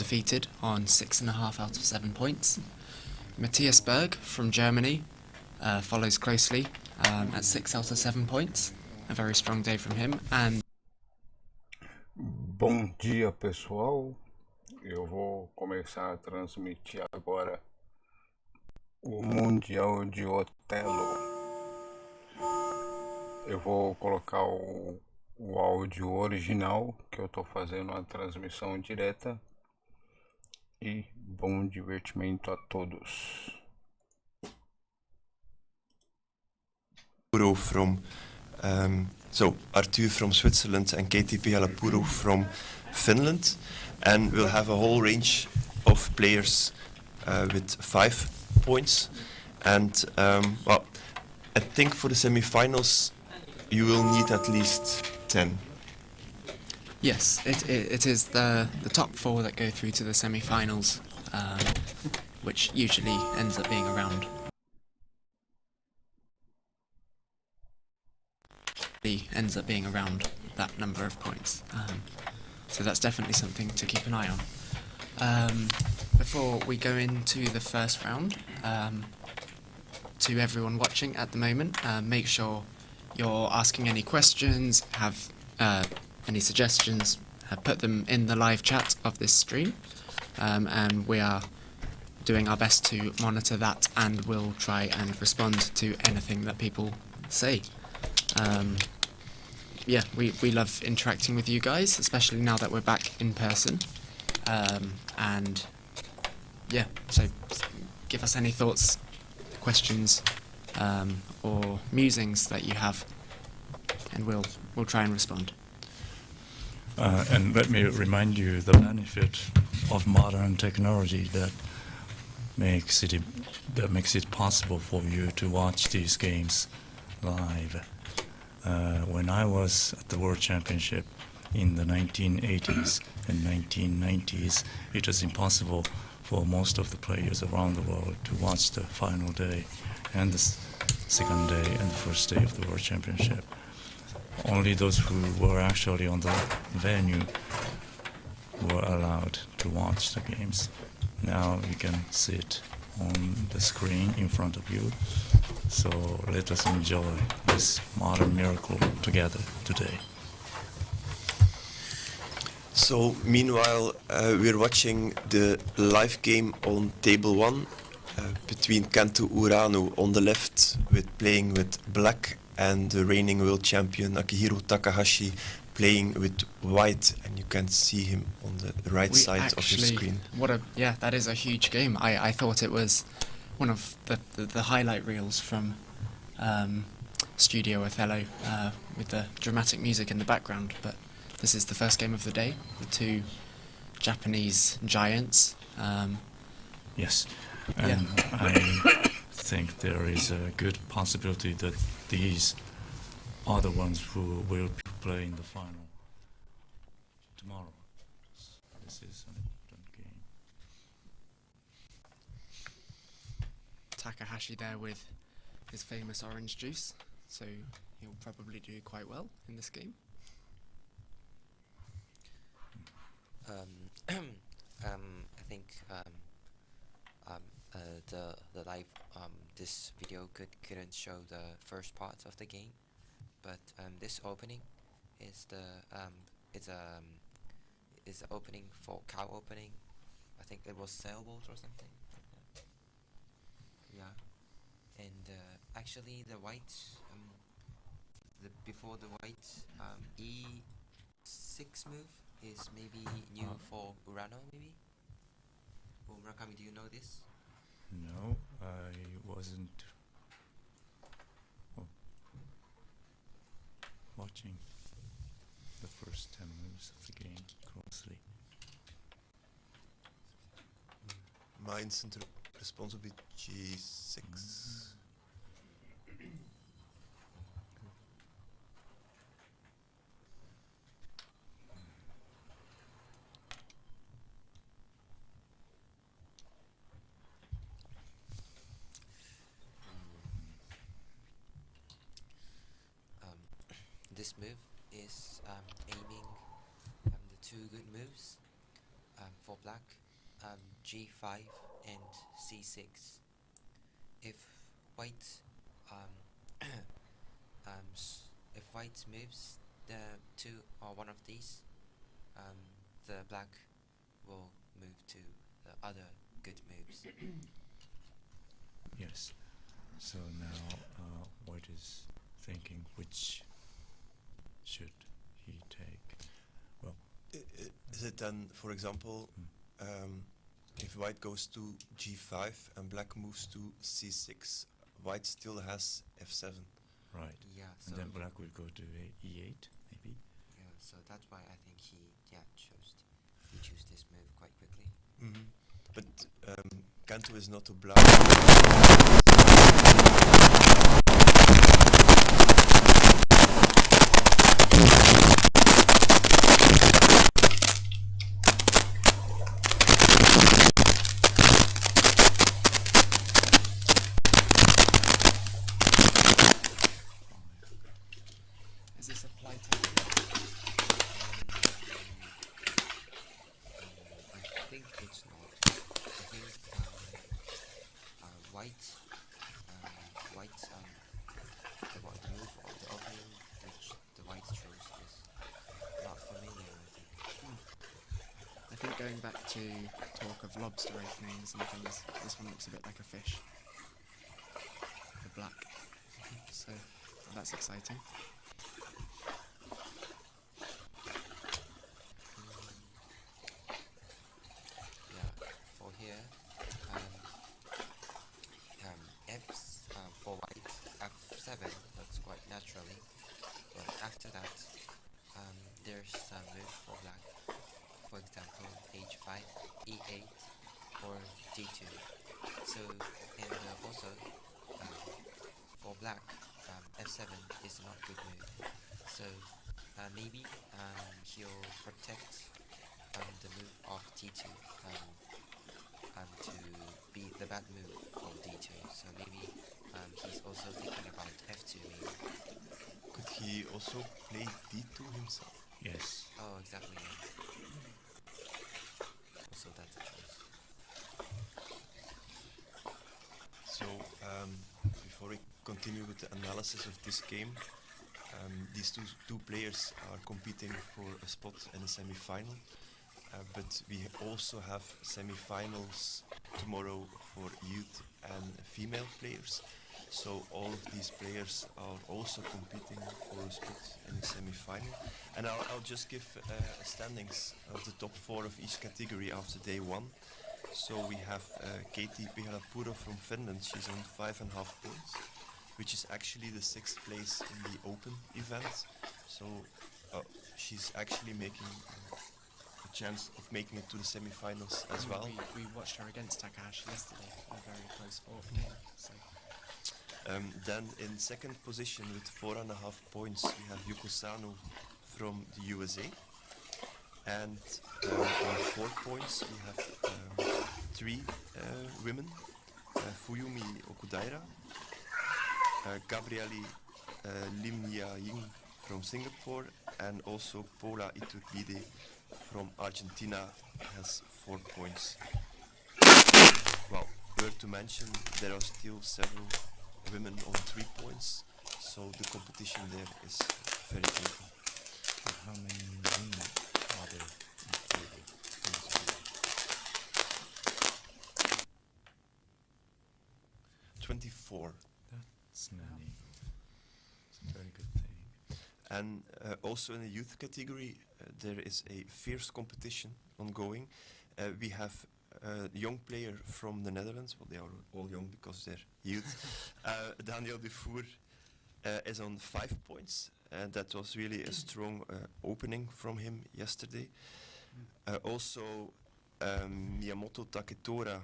undefeated on 6.5 out of 7 points. Matthias Berg from Germany follows closely at 6 out of 7 points. A very strong day from him. And bom dia, pessoal. Eu vou começar a transmitir agora o Mundial de Othello. Eu vou colocar o áudio original, que eu estou fazendo a transmissão direta. E bom divertimento a todos. From Arthur from Switzerland and KTP Alapuro from Finland, and we'll have a whole range of players with 5 points. And I think for the semi-finals you will need at least 10. yes, it is the top 4 that go through to the semi-finals, which usually ends up being around that number of points. So that's definitely something to keep an eye on. Before we go into the first round, to everyone watching at the moment, make sure you're asking any questions, have any suggestions, put them in the live chat of this stream, and we are doing our best to monitor that, and we'll try and respond to anything that people say. Yeah, we love interacting with you guys, especially now that we're back in person. And yeah, so give us any thoughts, questions, or musings that you have, and we'll try and respond. And let me remind you the benefit of modern technology that makes it possible for you to watch these games live. When I was at the World Championship in the 1980s and 1990s, it was impossible for most of the players around the world to watch the final day and the second day and the first day of the World Championship. Only those who were actually on the venue were allowed to watch the games. Now you can sit on the screen in front of you. So let us enjoy this modern miracle together today. So meanwhile, we're watching the live game on table 1 between Kento Urano on the left playing with black, and the reigning world champion Akihiro Takahashi playing with white, and you can see him on the right side of your screen. That is a huge game. I thought it was one of the highlight reels from Studio Othello with the dramatic music in the background, but this is the first game of the day, the 2 Japanese giants. Yes, and I think there is a good possibility that these are the ones who will play in the final tomorrow. This is an important game. Takahashi there with his famous orange juice, so he'll probably do quite well in this game. I think the live this video couldn't show the first part of the game, but this opening is the opening for cow opening. I think it was sailboat or something like that. Yeah, and actually the white before the white E6 move is maybe new for Urano, maybe? Well, Murakami, do you know this? No, I wasn't watching the first 10 moves of the game closely. My instant response would be G6. This move is aiming the 2 good moves for black, g5 and c6. If white if white moves the two or one of these, the black will move to the other good moves. Yes. So now White is thinking which should he take. Well, Is it then, for example, if white goes to g5 and black moves to c6, white still has f7? right. Yeah, so And then black will go to e8, maybe. yeah, so that's why I think he chose this move quite quickly. But Kanto is not obliged. Is this a play technique? I think it's not. I think white, the move of the opening which the white chose is not familiar, I think. I think going back to talk of lobster openings and things, this one looks a bit like a fish. The black. So that's exciting. Yeah, for here, for white, f7 looks quite naturally, but after that, there's a move for black, for example, h5, e8, or d2. So, and also, for black, f7 is not good move. So, maybe he'll protect the move of d2 to be the bad move for d2. So maybe he's also thinking about f2 maybe. Could he also play d2 himself? Yes. Oh, exactly. Yeah. Also, that's a choice. So, before we continue with the analysis of this game, these two players are competing for a spot in the semi-final, but we also have semi-finals tomorrow for youth and female players. So all of these players are also competing for a spot in the semi-final. And I'll just give standings of the top 4 of each category after day 1. So we have Katie Pihalapuro from Finland. She's on 5.5 points, which is actually the 6th place in the open event. So she's actually making a chance of making it to the semi-finals as well. We watched her against Takahashi yesterday, a very close fourth game. So. Then in second position with 4.5 points we have Yuko Sano from the USA. And on 4 points we have 3 women, Fuyumi Okudaira, Gabrieli Lim-Ya-Ying from Singapore, and also Paula Iturbide from Argentina has 4 points. Well, worth to mention, there are still several women on 3 points, so the competition there is very open. How many women are there included? 24. That's many. It's a very good thing. And also in the youth category, there is a fierce competition ongoing. We have a young player from the Netherlands, well, they are all young because they're youth. Daniel Dufour is on 5 points, and that was really a strong opening from him yesterday. Also, Miyamoto Taketora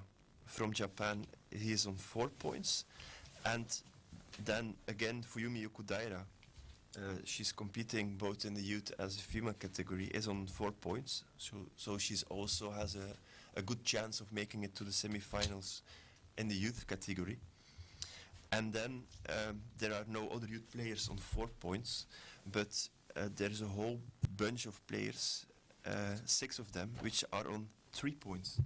from Japan, he is on 4 points. And then again, Fuyumi Okudaira, she's competing both in the youth as a female category, is on 4 points. So she's also has a good chance of making it to the semi-finals in the youth category. And then there are no other youth players on 4 points, but there's a whole bunch of players, 6 of them, which are on 3 points.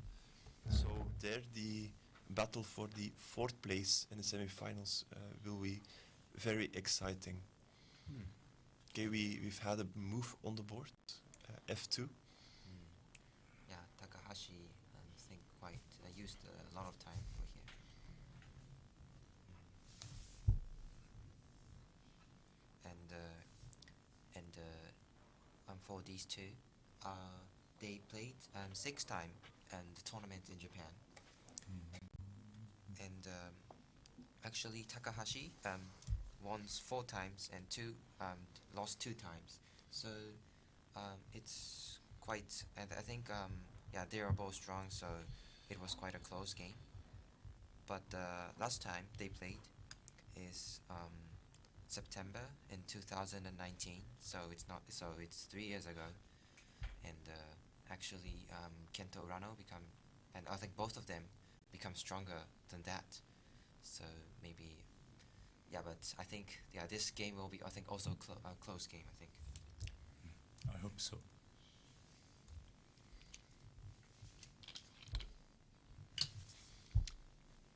So there the battle for the 4th place in the semi-finals will be very exciting. Okay, we've had a move on the board, F2. Yeah, Takahashi, I think quite used a lot of time for here. And for these two, they played 6 times and the tournament in Japan. And actually Takahashi won 4 times and lost 2 times. So it's quite, and I think yeah, they are both strong, so it was quite a close game. But last time they played is September in 2019, so it's 3 years ago. And actually Kento Urano and I think both of them become stronger than that. So maybe, yeah, but I think this game will be, I think, also a close game, I think. I hope so.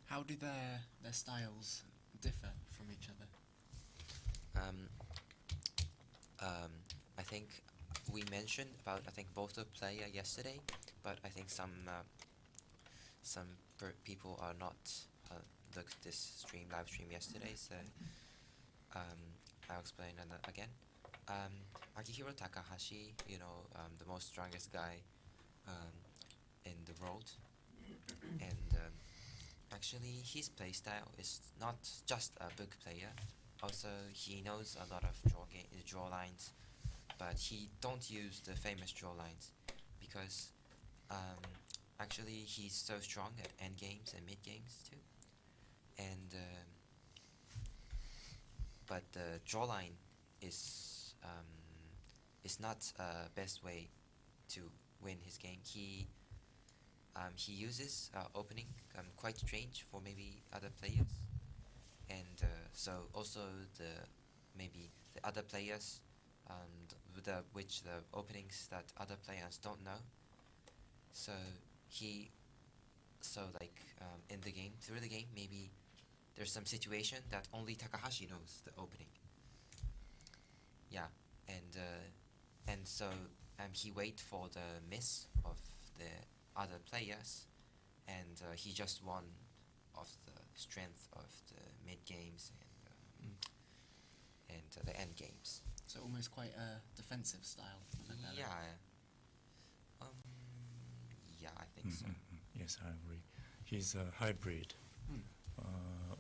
How do their styles differ from each other? I think we mentioned about both the player yesterday, but I think some people are not looked this live stream yesterday, so I'll explain again. Akihiro Takahashi, the most strongest guy in the world, and actually his playstyle is not just a book player. Also, he knows a lot of draw lines, but he don't use the famous draw lines because actually he's so strong at end games and mid games too. And but the draw line is not best way to win his game. He uses opening quite strange for maybe other players, and so also maybe the other players which the openings that other players don't know. So in the game, through the game, maybe there's some situation that only Takahashi knows the opening. Yeah, and so he wait for the miss of the other players, and he just won of the strength of the mid games and the end games. So almost quite a defensive style. Yeah. Yeah, I think so. Yes, I agree. He's a hybrid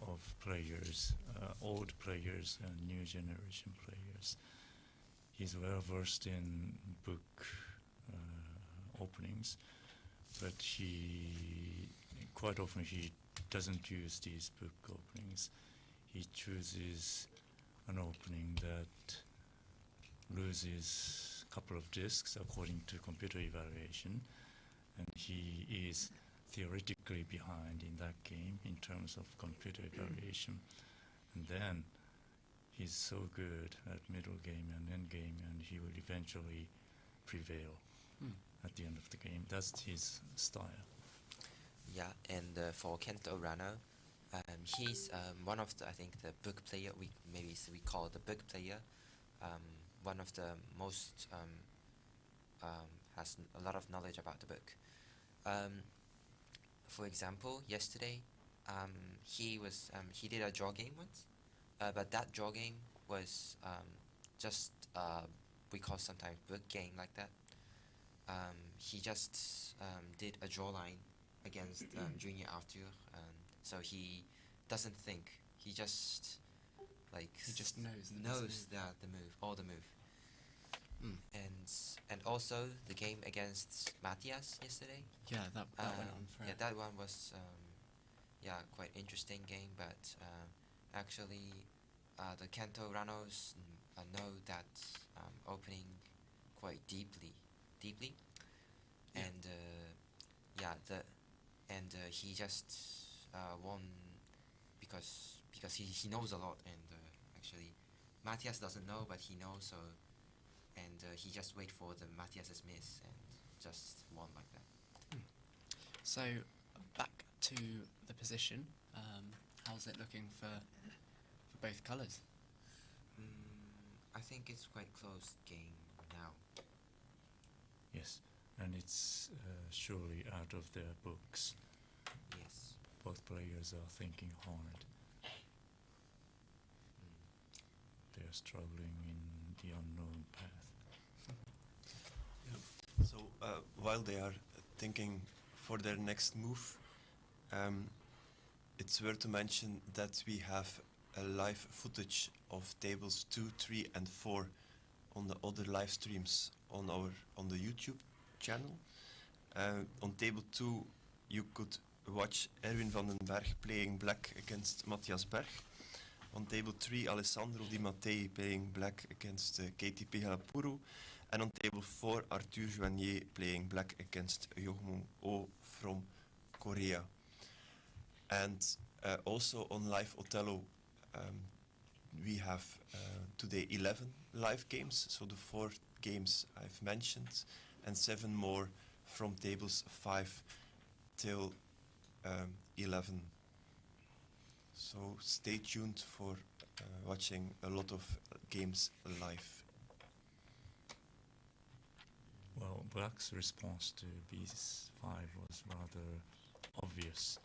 of players, old players and new generation players. He's well versed in book openings, but quite often he doesn't use these book openings. He chooses an opening that loses a couple of discs according to computer evaluation, and he is theoretically behind in that game in terms of computer evaluation. And then he's so good at middle game and end game, and he will eventually prevail at the end of the game. That's his style. Yeah, and for Kento Urano, he's one of the, I think, the book player, we call it the book player, one of the most has a lot of knowledge about the book. For example, yesterday he did a draw game once, but that draw game was just we call sometimes book game like that. He just did a draw line against Junior Arthur, so he doesn't think. He just knows the move, all the move. And also the game against Matthias yesterday. Yeah, that went on forever. Yeah, that one was quite interesting game, but actually the Kento Uranos know that opening quite deeply, and he just won because he knows a lot, and actually Matthias doesn't know, but he knows, so and he just wait for the Matthias's miss and just won like that. So, back to the position. How's it looking for both colours? I think it's quite close game now. Yes, and it's surely out of their books. Yes. Both players are thinking hard. They are struggling in the unknown path. So while they are thinking for their next move, it's worth to mention that we have a live footage of tables 2, 3 and 4 on the other live streams on the YouTube channel. On table 2 you could watch Erwin van den Berg playing black against Matthias Berg. On table 3 Alessandro Di Mattei playing black against KTP Halapuru. And on table 4 Arthur Joignier playing black against Yohmung Oh from Korea. And also on live Othello we have today 11 live games, so the 4 games I've mentioned and 7 more from tables 5 till 11. So stay tuned for watching a lot of games live. Well, Black's response to B5 was rather obvious.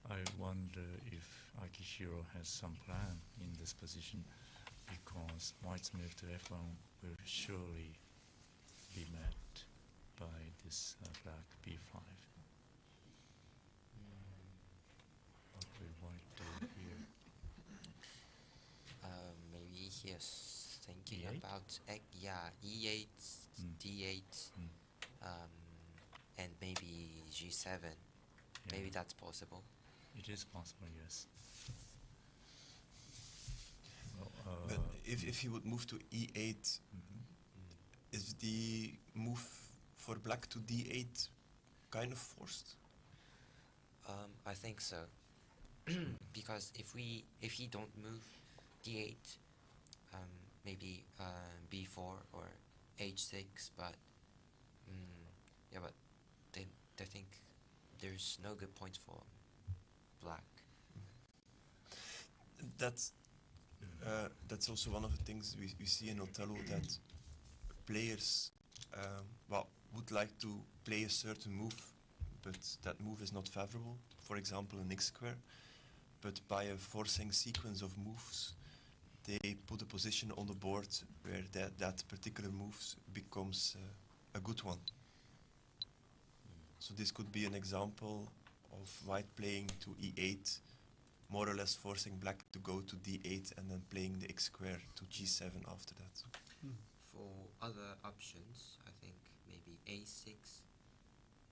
I wonder if Akihiro has some plan in this position, because White's move to F1 will surely be met by this Black B5. What will White do here? Maybe he is thinking E8? about E8, D8, and maybe G7. Yeah. Maybe that's possible. It is possible, yes. But if he would move to E8, is the move for black to D8 kind of forced? I think so. Because if he don't move D8, maybe B4 or H6, but but they think there's no good points for black. That's also one of the things we see in Othello, that players would like to play a certain move, but that move is not favorable. For example, an X square. But by a forcing sequence of moves, they put a position on the board where that particular move becomes a good one. So this could be an example of white playing to E8, more or less forcing black to go to D8 and then playing the X square to G7 after that. For other options, I think maybe A6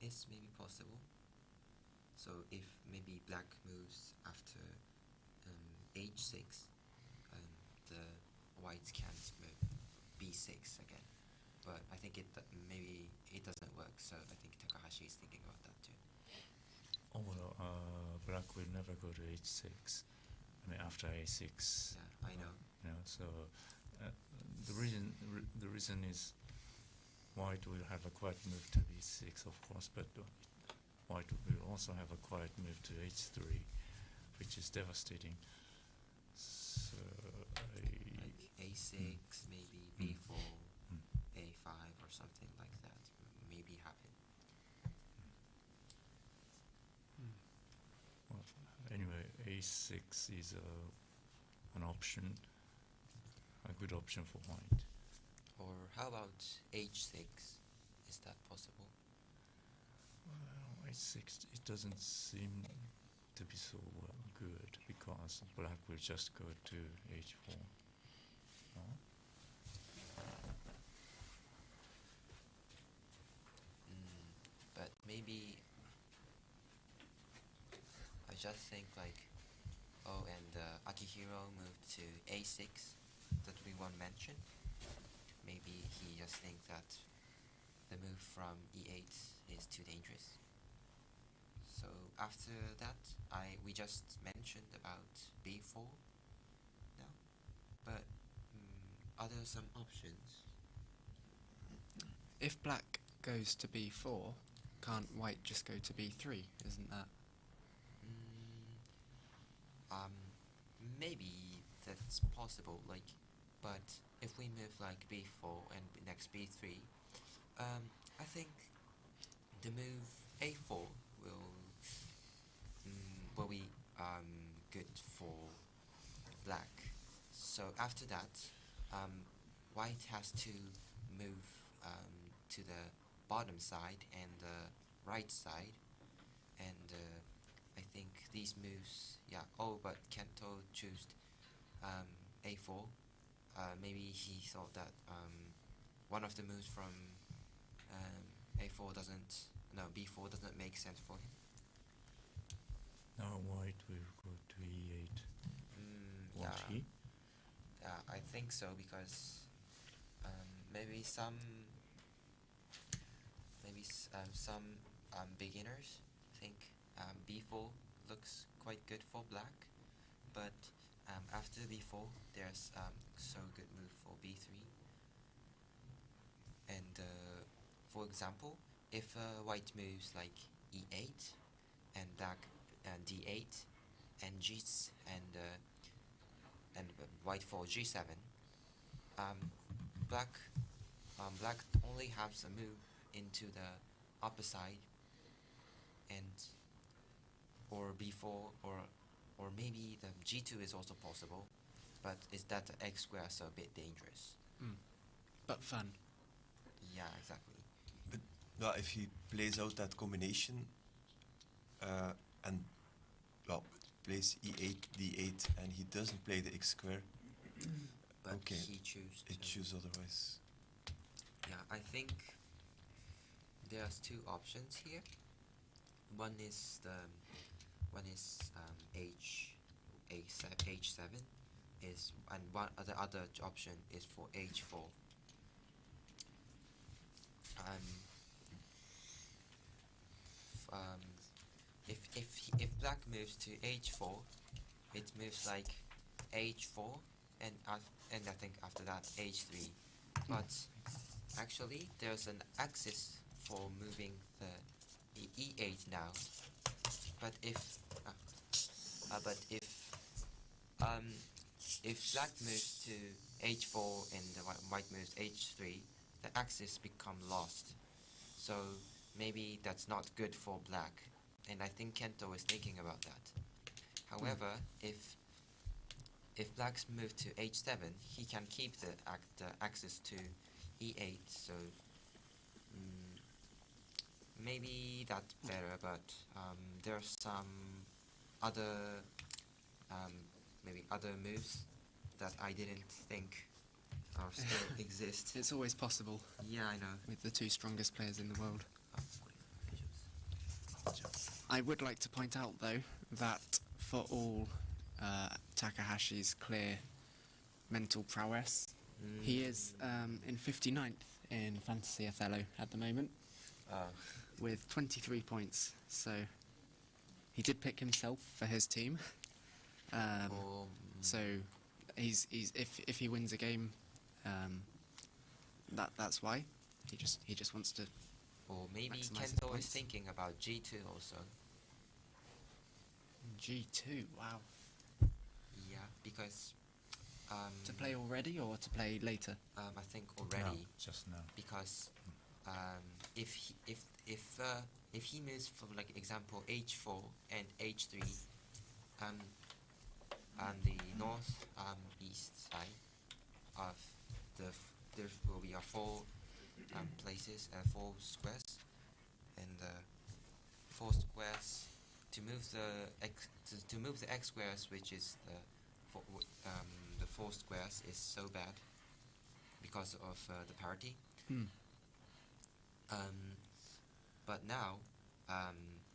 is maybe possible. So if maybe black moves after H6, the whites can't move B6 again. But I think maybe it doesn't work, so I think Takahashi is thinking about that too. Oh well, black will never go to H6. I mean, after A6. Yeah, I know. So the reason is white will have a quiet move to B6, of course, but white will also have a quiet move to H3, which is devastating. So Like A6, maybe B4, A5 or something like that maybe happen. Well, anyway, A6 is an option, a good option for white. Or how about H6? Is that possible? Well, H6, it doesn't seem to be so good, because black will just go to H4. No? But maybe I just think like, and Akihiro moved to A6 that we won't mention. Maybe he just thinks that the move from E8 is too dangerous. So after that, we just mentioned about B4 now, but are there some options? If black goes to B4, can't white just go to b3? Isn't that? Maybe that's possible. Like, but if we move like b4 and next b3, I think the move a4 will be good for black. So after that, white has to move to the bottom side and the right side, and I think these moves, yeah. Oh, but Kento chose a4. Maybe he thought that one of the moves from a4 doesn't, no, b4 doesn't make sense for him. Now white will go to e8. Watch Yeah. here. Yeah, I think so, because maybe some beginners think b4 looks quite good for black, but after b4 there's so good move for b3, and for example, if white moves like e8 and black d8 and white for g7, black only has a move into the upper side, and or b4, or maybe the g2 is also possible, but is that the x square, so a bit dangerous. But fun. Yeah, exactly. But well, if he plays out that combination, and well, plays e8, d8, and he doesn't play the x square, But okay, he choose it choose otherwise. Yeah, I think there's two options here. One is h7 is, and the other option is for h4. If black moves to h4, it moves like h4, and I think after that h3. But actually, there's an axis for moving the e8 now. But if black moves to h4 and the white moves h3, the axis become lost. So maybe that's not good for black, and I think Kento is thinking about that. However, if black's move to h7, he can keep the axis to e8, so maybe that's better, but there's some other maybe other moves that I didn't think are still exist. It's always possible Yeah, I know. with the two strongest players in the world. I would like to point out, though, that for all Takahashi's clear mental prowess, he is in 59th in Fantasy Othello at the moment, with 23 points. So he did pick himself for his team. So he's if he wins a game, that's why he just wants to. Or maybe maximize his Kento is points. thinking about g2 also. G2, wow. Yeah, because To play already or to play later? I think already. No, just now. Because if he moves from, like, example h4 and h3, and the north east side of there will be 4 places and 4 squares, and 4 squares to move the x squares, which is the 4 squares, is so bad because of the parity. But now,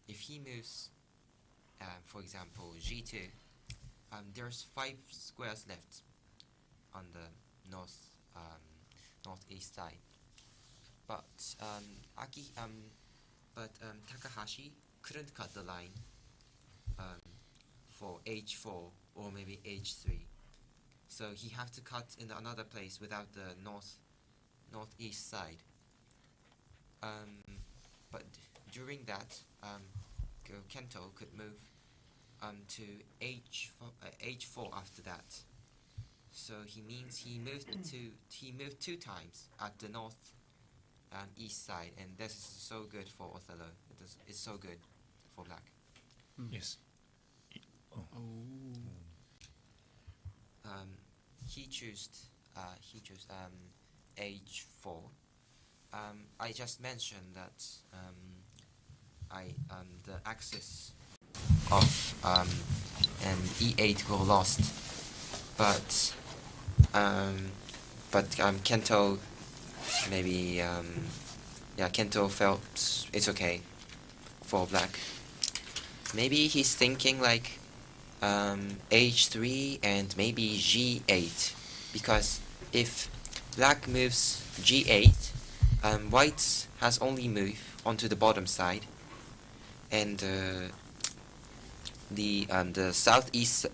if he moves, for example, g2, there's 5 squares left on the northeast side. But Takahashi couldn't cut the line for h4 or maybe h3, so he have to cut in another place without the northeast side. But during that, Kento could move to h4 after that. So he means he moved 2 times at the north and east side, and this is so good for Othello. It's so good for black. Yes. Oh. He chose h4. I just mentioned that the axis of and e8 were lost, but Kento maybe Kento felt it's okay for black. Maybe he's thinking like h3 and maybe g8, because if black moves g8, white has only moved onto the bottom side, and the southeast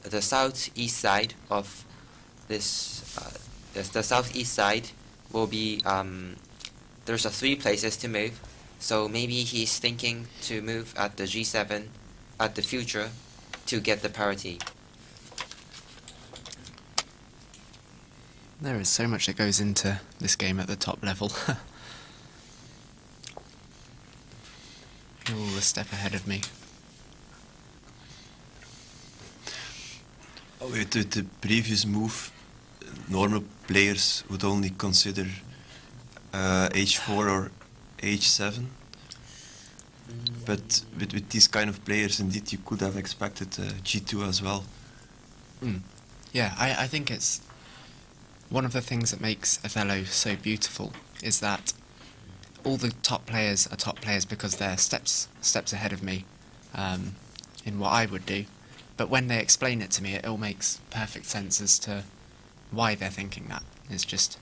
side of this the southeast side will be there's 3 places to move, so maybe he's thinking to move at the g7 at the future to get the parity. There is so much that goes into this game at the top level. You're all a step ahead of me. With the previous move, normal players would only consider h4 or h7. But with these kind of players, indeed, you could have expected g2 as well. Yeah, I think it's one of the things that makes Othello so beautiful is that all the top players are top players because they're steps ahead of me in what I would do. But when they explain it to me, it all makes perfect sense as to why they're thinking that. It's just,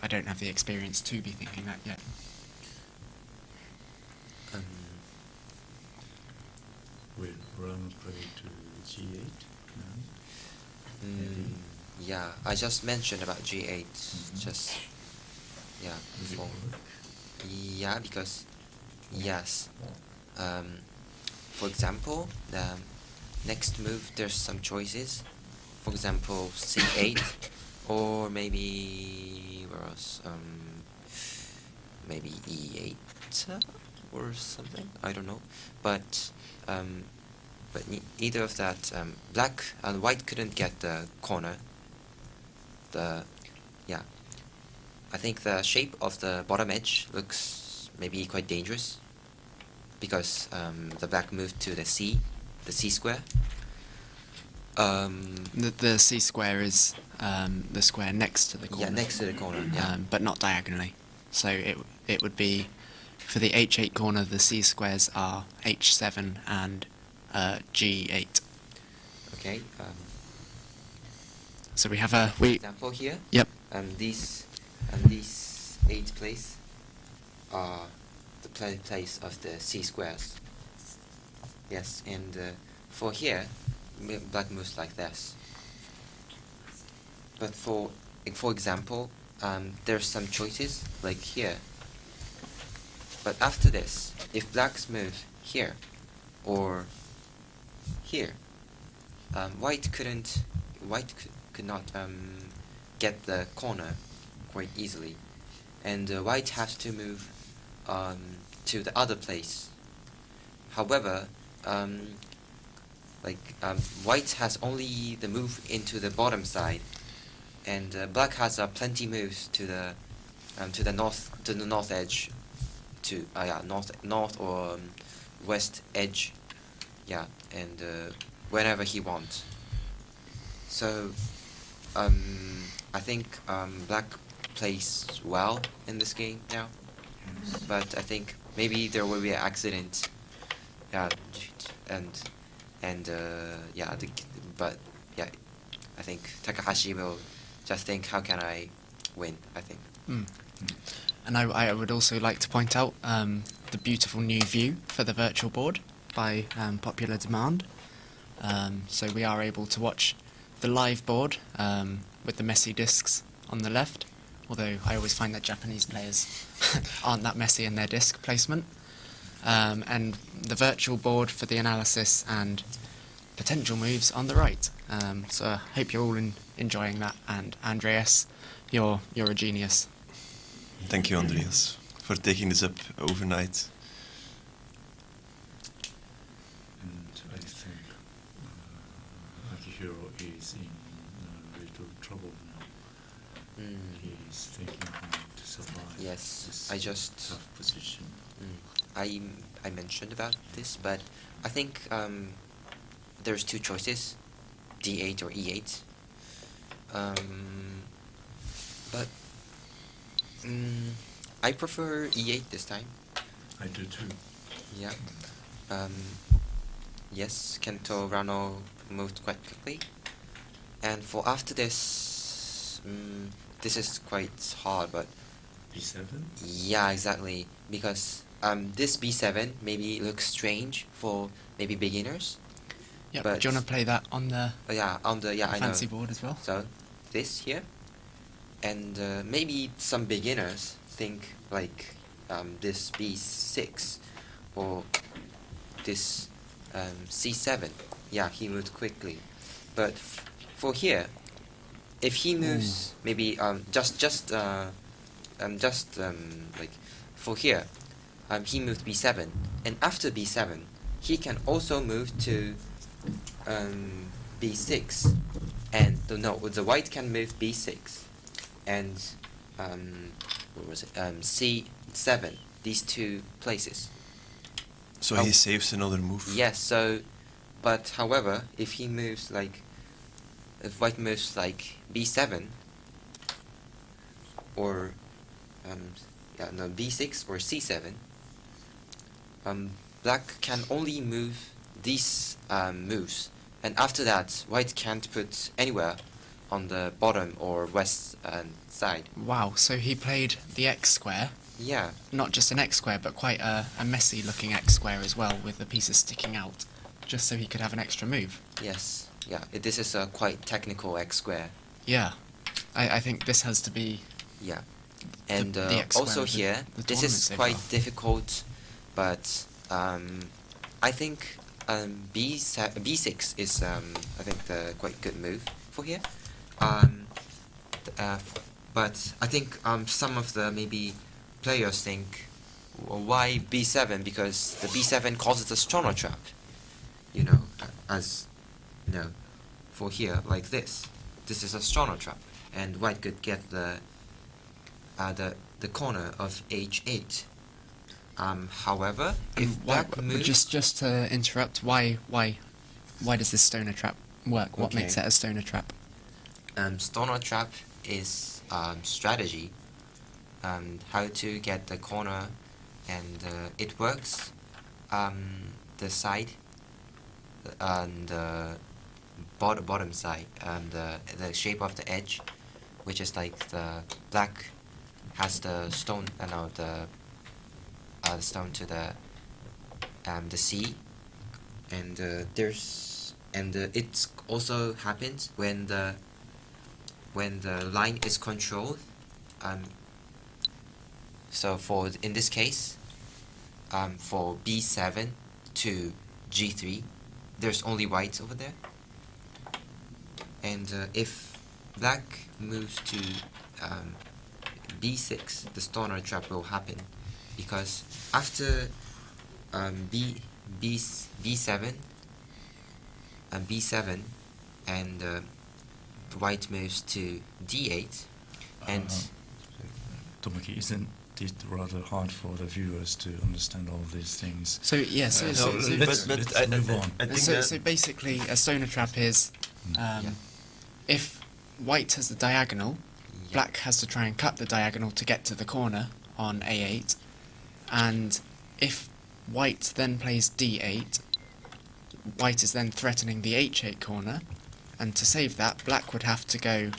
I don't have the experience to be thinking that yet. Will Ron play to g8 now? Yeah, I just mentioned about g8. Just before. Yeah, because yes. For example, the next move there's some choices. For example, c8, or maybe where else? Maybe e8 or something. I don't know, but either of that, black and white couldn't get the corner. I think the shape of the bottom edge looks maybe quite dangerous, because the black moved to the C square. The C square is the square next to the corner. Yeah, next to the corner. Yeah. But not diagonally. So it would be, for the h8 corner, the C squares are h7 and g8. Okay. So we have For example here. Yep. These 8 place are the place of the C squares. Yes, and for here, black moves like this. But for example, there's some choices like here. But after this, if blacks move here or here, white could not get the corner quite easily, and white has to move to the other place. However, white has only the move into the bottom side, and black has plenty moves to the north edge, to north or west edge, and whenever he wants. So I think black plays well in this game now, but I think maybe there will be an accident. I think Takahashi will just think, how can I win? I think. And I would also like to point out the beautiful new view for the virtual board by popular demand. So we are able to watch the live board with the messy discs on the left, although I always find that Japanese players aren't that messy in their disc placement. and the virtual board for the analysis and potential moves on the right. So I hope you're all enjoying that. And Andreas, you're a genius. Thank you, Andreas, for taking this up overnight. And I think Akihiro is in a little trouble now. He's thinking how to survive Yes, this I just tough position. I mentioned about this, but I think there's two choices, D8 or E8. But I prefer E8 this time. I do too. Yeah. Yes, Kento Rano moved quite quickly. And for after this, this is quite hard, but B7? yeah, exactly. Because this B7 maybe looks strange for maybe beginners. Yeah, But- do you want to play that on the Yeah, on the I know. fancy board as well? So this here, and maybe some beginners think like this B6 or this C7. Yeah, he moved quickly, but for here, if he moves maybe like for here, he moved B7, and after B7, he can also move to B6, and no, the white can move B6, and what was it? C7. These two places. So Oh. he saves another move. Yes. So, but however, if he moves like, if white moves like B7, or B6 or C7, black can only move these moves, and after that, white can't put anywhere on the bottom or west side. Wow, so he played the X square, Yeah. not just an X square, but quite a messy looking X square as well, with the pieces sticking out, just so he could have an extra move. Yes. Yeah. This is a quite technical X square. Yeah, I think this has to be Yeah. And the X square also of the- here, the this tournament is so quite far. difficult, but I think B6 is I think the quite good move for here. But I think some of the maybe players think, well, why B7? Because the B7 causes a stoner trap. You know, as you know, for here like this. This is a stoner trap, and white could get the corner of H8. However, if why, black moves, just to interrupt, why does this stoner trap work? What makes it Okay. a stoner trap? stoner trap is strategy, how to get the corner, and it works. The side, and the bottom side, the shape of the edge, which is like the black has the stone, the stone to the C, and it also happens when the line is controlled. So in this case, for B7 to G3, there's only white over there, and if black moves to B6, the stoner trap will happen, because after B7 and white moves to D8, and Tomoki, isn't it rather hard for the viewers to understand all these things? So yeah, let's move on. I think so basically a stoner trap is if white has the diagonal, yeah, black has to try and cut the diagonal to get to the corner on A8, and if white then plays D8, white is then threatening the H8 corner, and to save that, black would have to go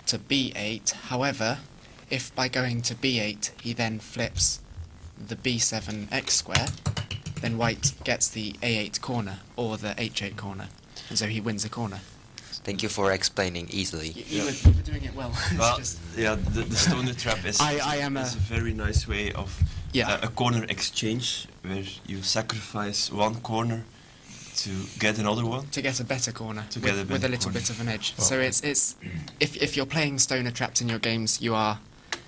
to B8. However, if by going to B8 he then flips the B7 X square, then white gets the A8 corner or the H8 corner, and so he wins a corner. thank you for explaining easily. You were doing it well. It's Well, just- yeah, the stoner trap is I am is a- a very nice way of Yeah. a corner exchange where you sacrifice one corner to get another one. To get a better corner To get a with better a little corner. bit of an edge. Well- So it's if you're playing stoner traps in your games, you are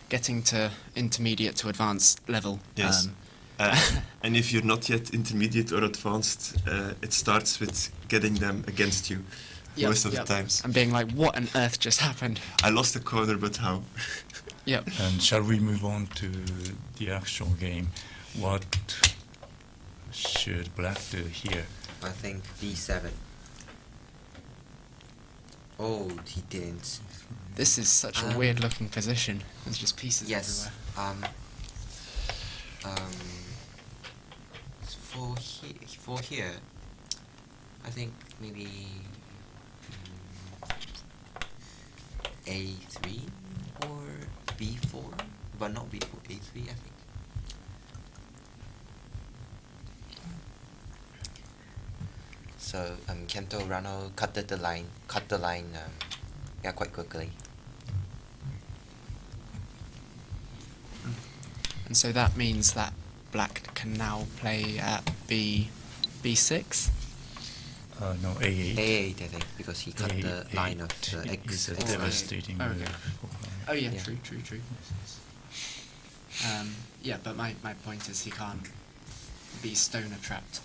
getting to intermediate to advanced level. Yes. And if you're not yet intermediate or advanced, it starts with getting them against you Yep, most of yep. the times. And being like, what on earth just happened? I lost a corner, but how? Yep. And shall we move on to the actual game? What should black do here? I think B7. Oh, he didn't. This is such a weird looking position. There's just pieces Yes. everywhere. For here, I think maybe A3 or B4, but not B4. A3, I think. So Kento Rano cut the line, yeah, quite quickly. And so that means that black can now play at B6. No, A8. A8, I think, because he cut the line of the A8 X. is a X line. devastating Oh, move. okay. for black. Oh yeah, Yeah. true. Yeah, but my point is he can't be stoner trapped.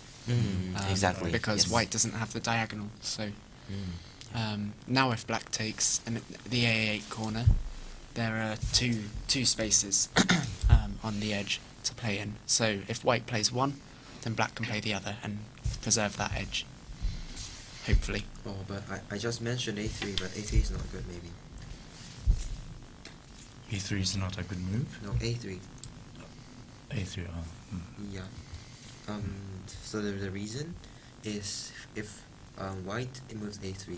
Exactly. Because yes. white doesn't have the diagonal. So Mm. now if black takes the A8 corner, there are two spaces on the edge to play in. So if white plays one, then black can play the other and preserve that edge. Hopefully. Oh, but I just mentioned A3, but A3 is not good, maybe. E3 is not a good move. No, A3. A3, Yeah. So the reason is if white moves A3,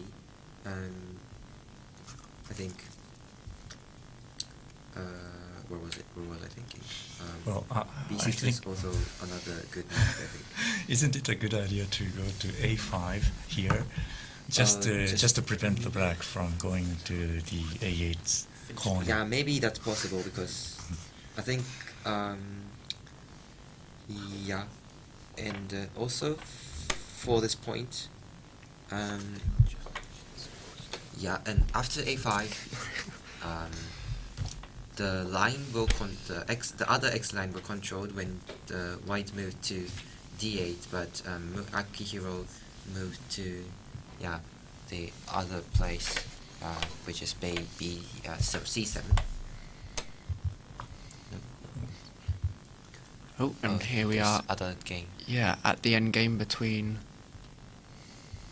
I think. Where was I thinking? Well, I B6 is think, also another good move, I think. isn't it a good idea to go to A5 here, just to prevent the black from going to the A8 corner? Yeah, maybe that's possible because I think yeah, and also for this point, yeah, and after A5, the line will the other X line will controlled when the white moved to D8, but Akihiro moved to the other place, which is so C7. Oh, and here we are. Other game. Yeah, at the end game between.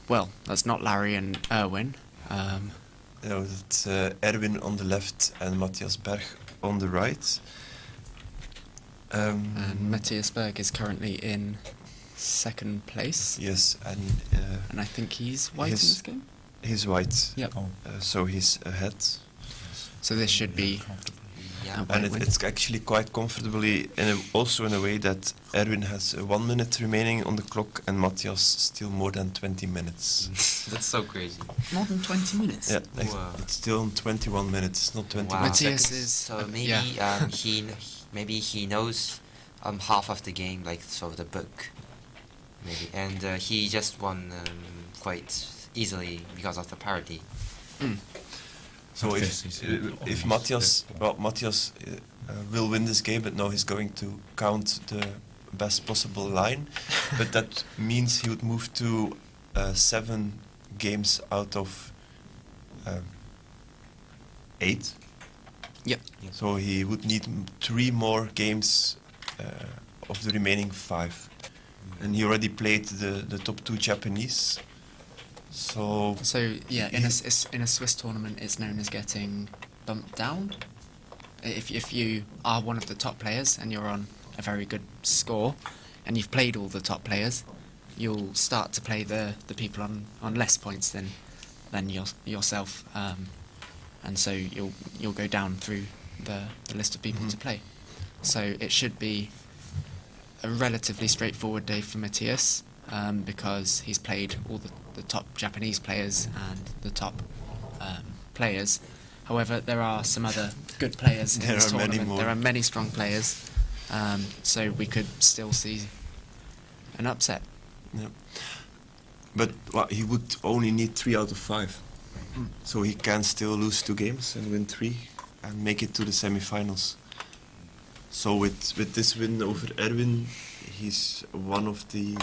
Well, that's not Larry and Erwin. No, it's Erwin on the left and Matthias Berg on the right. And Matthias Berg is currently in second place. Yes, And I think he's white in his- this game. he's white. Yep. Oh, So he's ahead. So this should be. comfortably. Yeah. And And White wins. it's actually quite comfortably, also in a way that Erwin has 1 minute remaining on the clock and Matthias still more than 20 minutes. That's so crazy. More than 20 minutes. Yeah, Wow. it's still on 21 minutes, not 20 Wow. minutes. Matthias Seconds. is- So maybe yeah. maybe he knows half of the game, like so the book, maybe, and he just won quite easily because of the parity. Mm. So Yes, he's if almost Matthias, there. well, Matthias will win this game, but now he's going to count the best possible line. But that means he would move to 7 games out of 8. Yep. Yep. So he would need 3 more games of the remaining 5. And he already played the top 2 Japanese. So So yeah, in a Swiss tournament, it's known as getting bumped down. If you are one of the top players and you're on a very good score, and you've played all the top players, you'll start to play the people on less points than yourself, and so you'll go down through the list of people to play. So it should be a relatively straightforward day for Matthias, because he's played all the top Japanese players and the top players. However, there are some other good players in There this are many tournament. more. There are many strong players, So we could still see an upset. Yeah. But he would only need 3 out of 5. So he can still lose 2 games and win 3 and make it to the semi-finals. So with this win over Erwin, he's one of the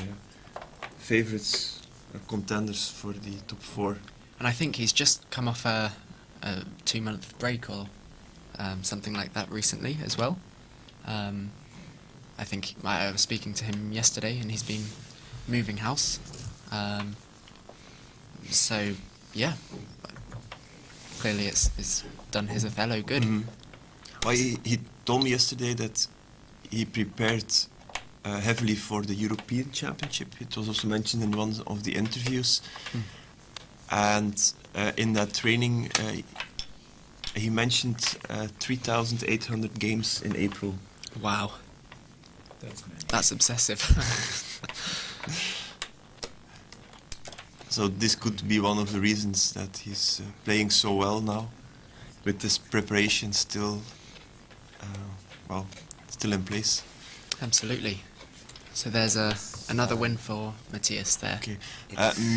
favorites, contenders for the top 4. And I think he's just come off a 2-month break or something like that recently as well. I think I was speaking to him yesterday, and he's been moving house. So yeah, clearly it's done his Othello good. Well, he told me yesterday that he prepared heavily for the European Championship. It was also mentioned in one of the interviews. And in that training, he mentioned 3,800 games in April. Wow, that's obsessive. So this could be one of the reasons that he's playing so well now, with this preparation still, still in place. Absolutely. So there's another win for Matthias there. Okay.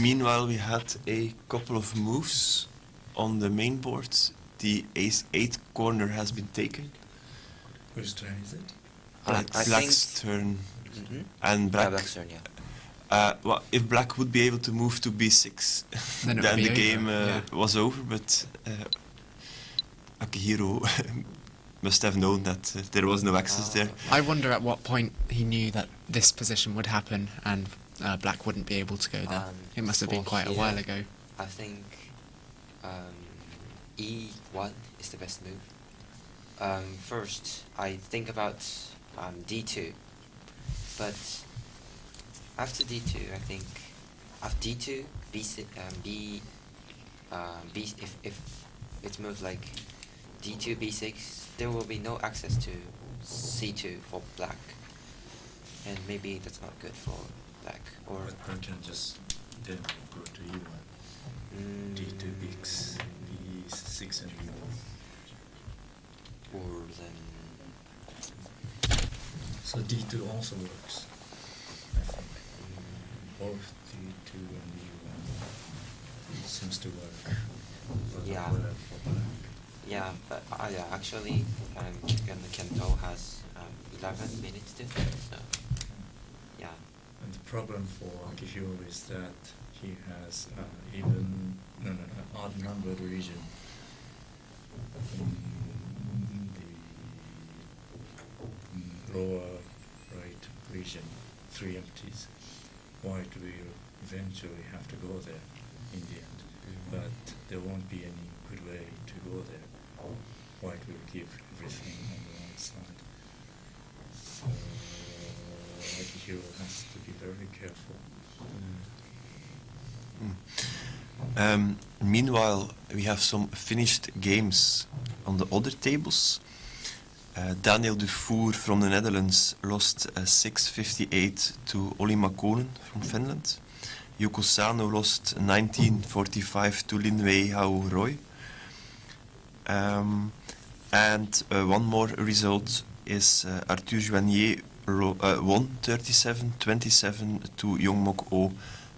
Meanwhile, we had a couple of moves on the main board. The ace-8 corner has been taken. Whose turn is it? Black's turn. And Black. Black's turn, yeah. Well, if Black would be able to move to b6, Then it then would the be game over, was over. But Akihiro must have known that there was no access there. I wonder at what point he knew that this position would happen and Black wouldn't be able to go there. It must have been for quite a here, while ago. I think E1 is the best move. First, I think about D2, but after D2, I think after D2, B6, B, if it's moved like D2, B6, there will be no access to C2 for Black, and maybe that's not good for Black. Or I can just then go to E1. D2, B6, B6 and E1. or then So D2 also works, I think. Both D2 and E1 seems to work. Yeah. For Black. yeah, but yeah, actually, Kento has 11 minutes to think, so yeah. And the problem for Akihiro is that he has odd numbered region in the lower right region, 3 empties. White will eventually have to go there in the end, but there won't be any good way to go there. White will give everything on the right side. So Akihiro has to be very careful. Meanwhile, we have some finished games on the other tables. Daniel Dufour from the Netherlands lost 6-58 to Olli Makonen from Finland. Yuko Sano lost 19-45 to Linwei Hao Roy. And one more result is Arthur Joignier won 37-27 to Youngmok Oh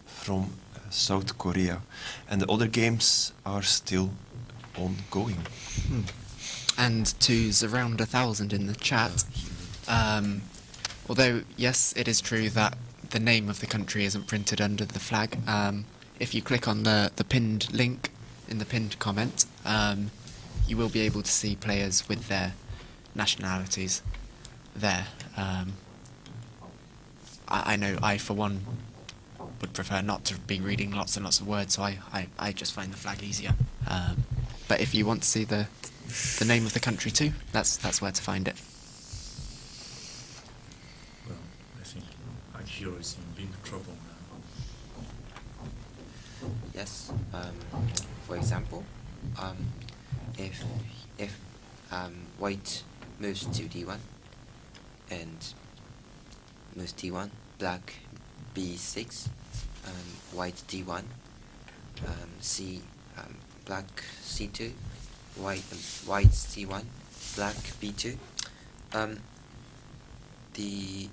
from South Korea. And the other games are still ongoing. And to around 1,000 in the chat, although yes, it is true that the name of the country isn't printed under the flag, if you click on the pinned link in the pinned comment, you will be able to see players with their nationalities there. I know I, for one, would prefer not to be reading lots and lots of words, so I just find the flag easier. But if you want to see the name of the country too, that's where to find it. Well, I think Akihiro is in big trouble now. Yes. For example, if White moves to D1 and moves D1, Black B6, White D1, Black C2, White C1, Black B2. the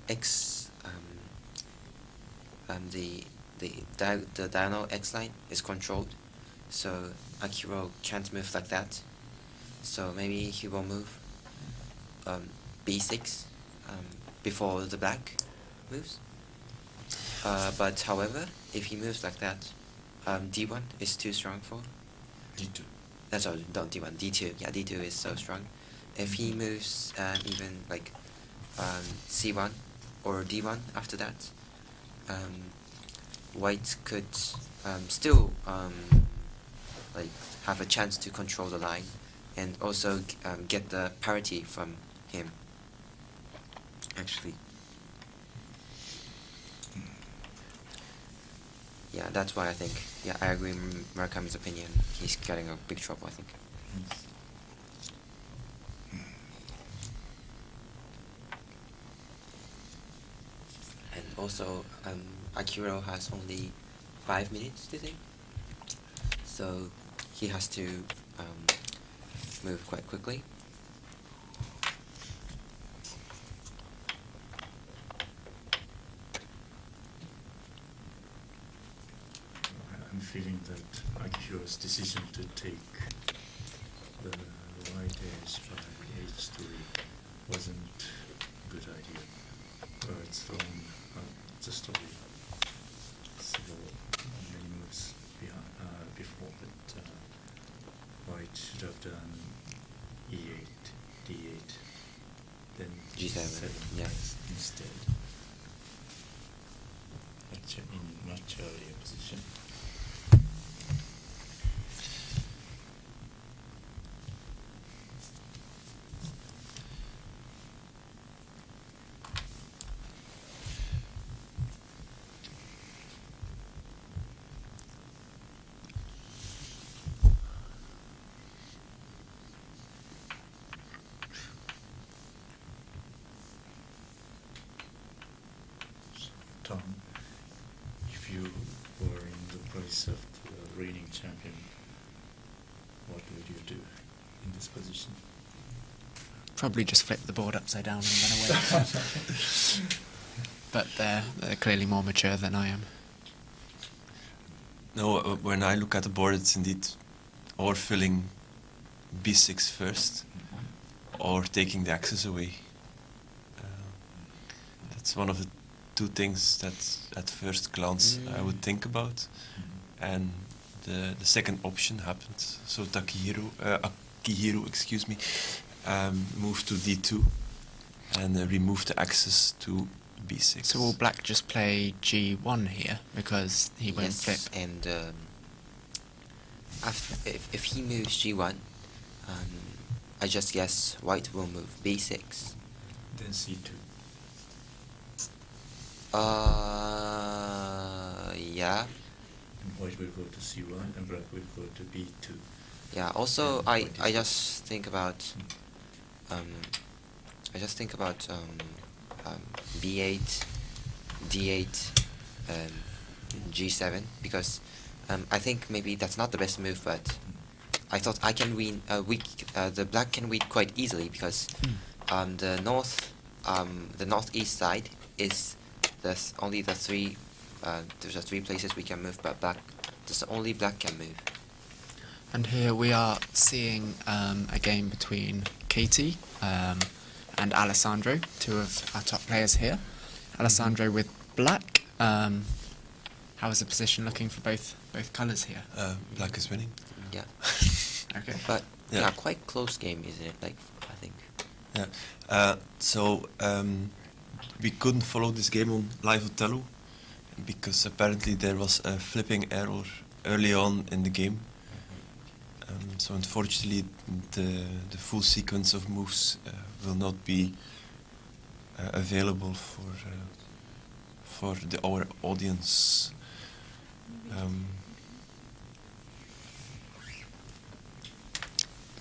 the diagonal X line is controlled, so Akiro can't move like that. So maybe he will move b6 before the black moves. But however, if he moves like that, d1 is too strong for. D2. Sorry, not d1, d2. Yeah, d2 is so strong. If he moves even like c1 or d1 after that, white could still like have a chance to control the line and also get the parity from him. Actually, yeah, that's why I think. Yeah, I agree with Murakami's opinion. He's getting a big trouble, I think. And also, Akiro has only 5 minutes to think, so he has to move quite quickly. I'm feeling that Akiro's decision to take the right edge by h3 wasn't a good idea. Birds thrown the story several many moves before, but white should have done e8, d8, then G7, yeah. instead. In much earlier position. Tom, if you were in the place of the reigning champion, what would you do in this position? Probably just flip the board upside down and run away. But they're clearly more mature than I am. No, when I look at the board, it's indeed or filling b6 first, or taking the axis away. That's one of the two things that at first glance I would think about, and the second option happened. So Akihiro, excuse me, moved to d2 and removed the axis to b6. So will black just play g1 here because he won't flip? And if he moves g1, I just guess white will move b6. Then c2. Yeah. And white will go to c1 and black will go to b2. Yeah. Also, And I white is just think about b8, d8, g7 because I think maybe that's not the best move, but I thought I can win. The black can win quite easily because the northeast side is only the three. There's the 3 places we can move, but only black can move. And here we are seeing a game between Katie and Alessandro, 2 of our top players here. Alessandro with black. How is the position looking for both colours here? Black is winning. Yeah. Okay. But Yeah. yeah, quite close game, isn't it? Like I think. Yeah. So we couldn't follow this game on live Othello because apparently there was a flipping error early on in the game. So unfortunately, the full sequence of moves will not be available for our audience.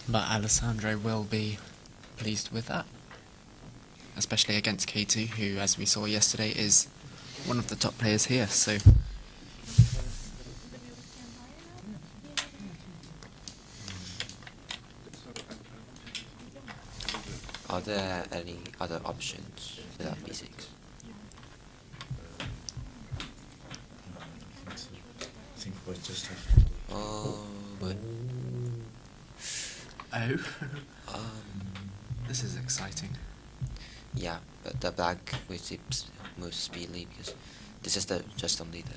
But Alessandro will be pleased with that, especially against K2, who, as we saw yesterday, is one of the top players here. So Are there any other options? after that b6. I think we just have Oh, but Oh, um, this is exciting. yeah, but the black moves speedily because this is just only the.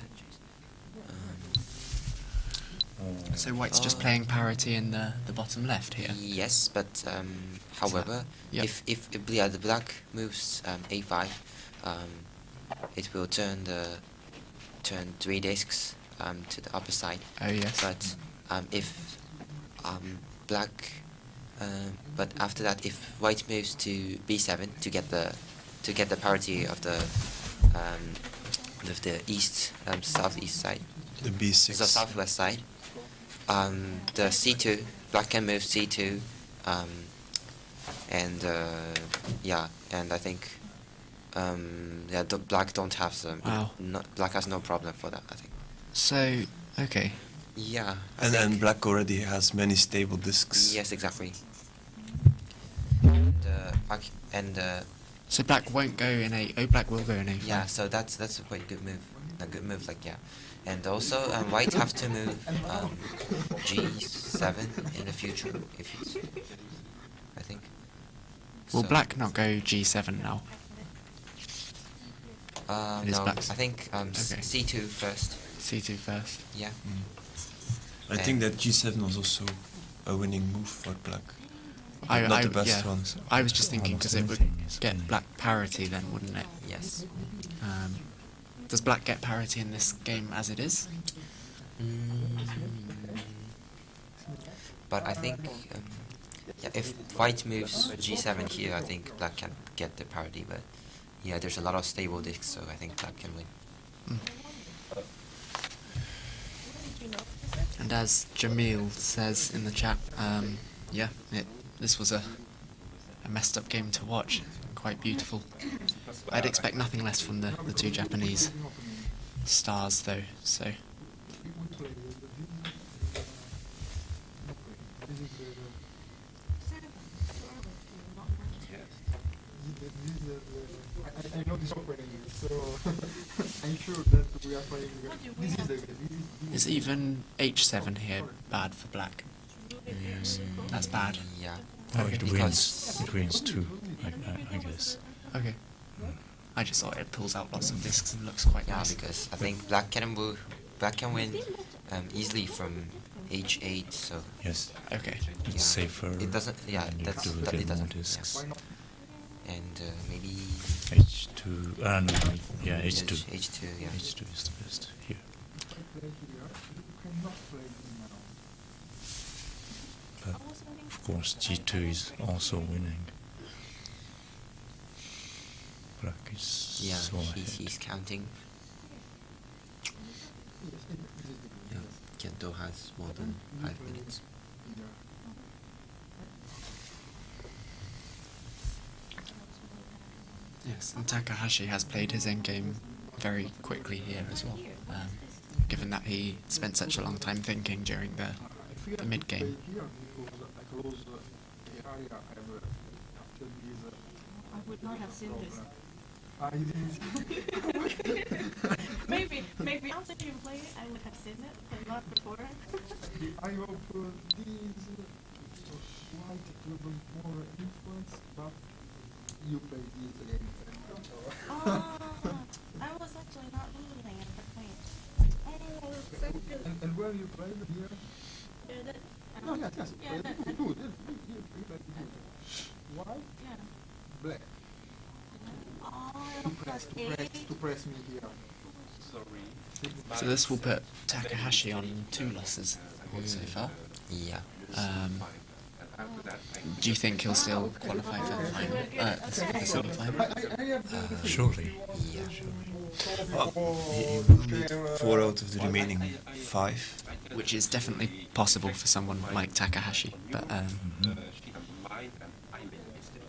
So white's just playing parity in the bottom left here. Yes, but however, yep. if the black moves a5, it will turn 3 discs to the upper side. Oh yes. But if black, but after that, if white moves to b7 to get the parity of the east southeast side, The B6. the southwest side, the c2, black can move c2, and yeah, and I think yeah, the black don't have some. Wow. Black has no problem for that, I think. So okay. Yeah. And then black already has many stable discs. Yes, exactly. And So black won't go in a. Oh, black will go in a. yeah, so that's a quite good move. A good move, like yeah. And also, white have to move g7 in the future if it's. I think. Will So, black not go g7 now? It is no, black's. I think Okay. c2 first. c2 first. Yeah. I think that G7 was also a winning move for black. I- Not I- the best yeah. one. So. I was just thinking because it would Almost anything is get winning. black parity then, wouldn't it? Yes. Does black get parity in this game as it is? But I think yeah, if white moves g7 here, I think black can get the parity. But yeah, there's a lot of stable discs, so I think black can win. And as Jamil says in the chat, yeah, this was a messed up game to watch. Quite beautiful. I'd expect nothing less from the two Japanese stars though, so. I know this opening, so I'm sure that we are playing. This is the game. Is even h7 here bad for black? That's bad. Yeah. Oh, Okay. it wins too, I guess. Okay. I just thought it pulls out lots of discs and looks quite Yeah, nice. because I think black can win easily from h8. So Yes, Okay. it's yeah. safer. It doesn't. Yeah, and you that's do that get it more doesn't. discs. Yeah. And maybe H2, yeah, H2. H2. Yeah. H2 is the best here. But of course, G2 is also winning. Black is Yeah, so ahead. he's counting. Yeah, Kento has more than 5 minutes. Yes, and Takahashi has played his endgame very quickly here as well, given that he spent such a long time thinking during the mid-game. I would not have seen this. maybe after you play it, I would have seen it, but not before. I hope these white will bring more influence, but you play this game. I was actually not losing at the point. And where you played here? Yeah, that, No, yes, yes. Yeah, that- Good. You played good. White, yeah. black. Oh, To press me here. So this will put Takahashi on 2 losses so far. Yeah. Do you think he'll still qualify for the final, the semi-final? Surely. Yeah. He will need 4 out of the remaining 5. Which is definitely possible for someone like Takahashi, but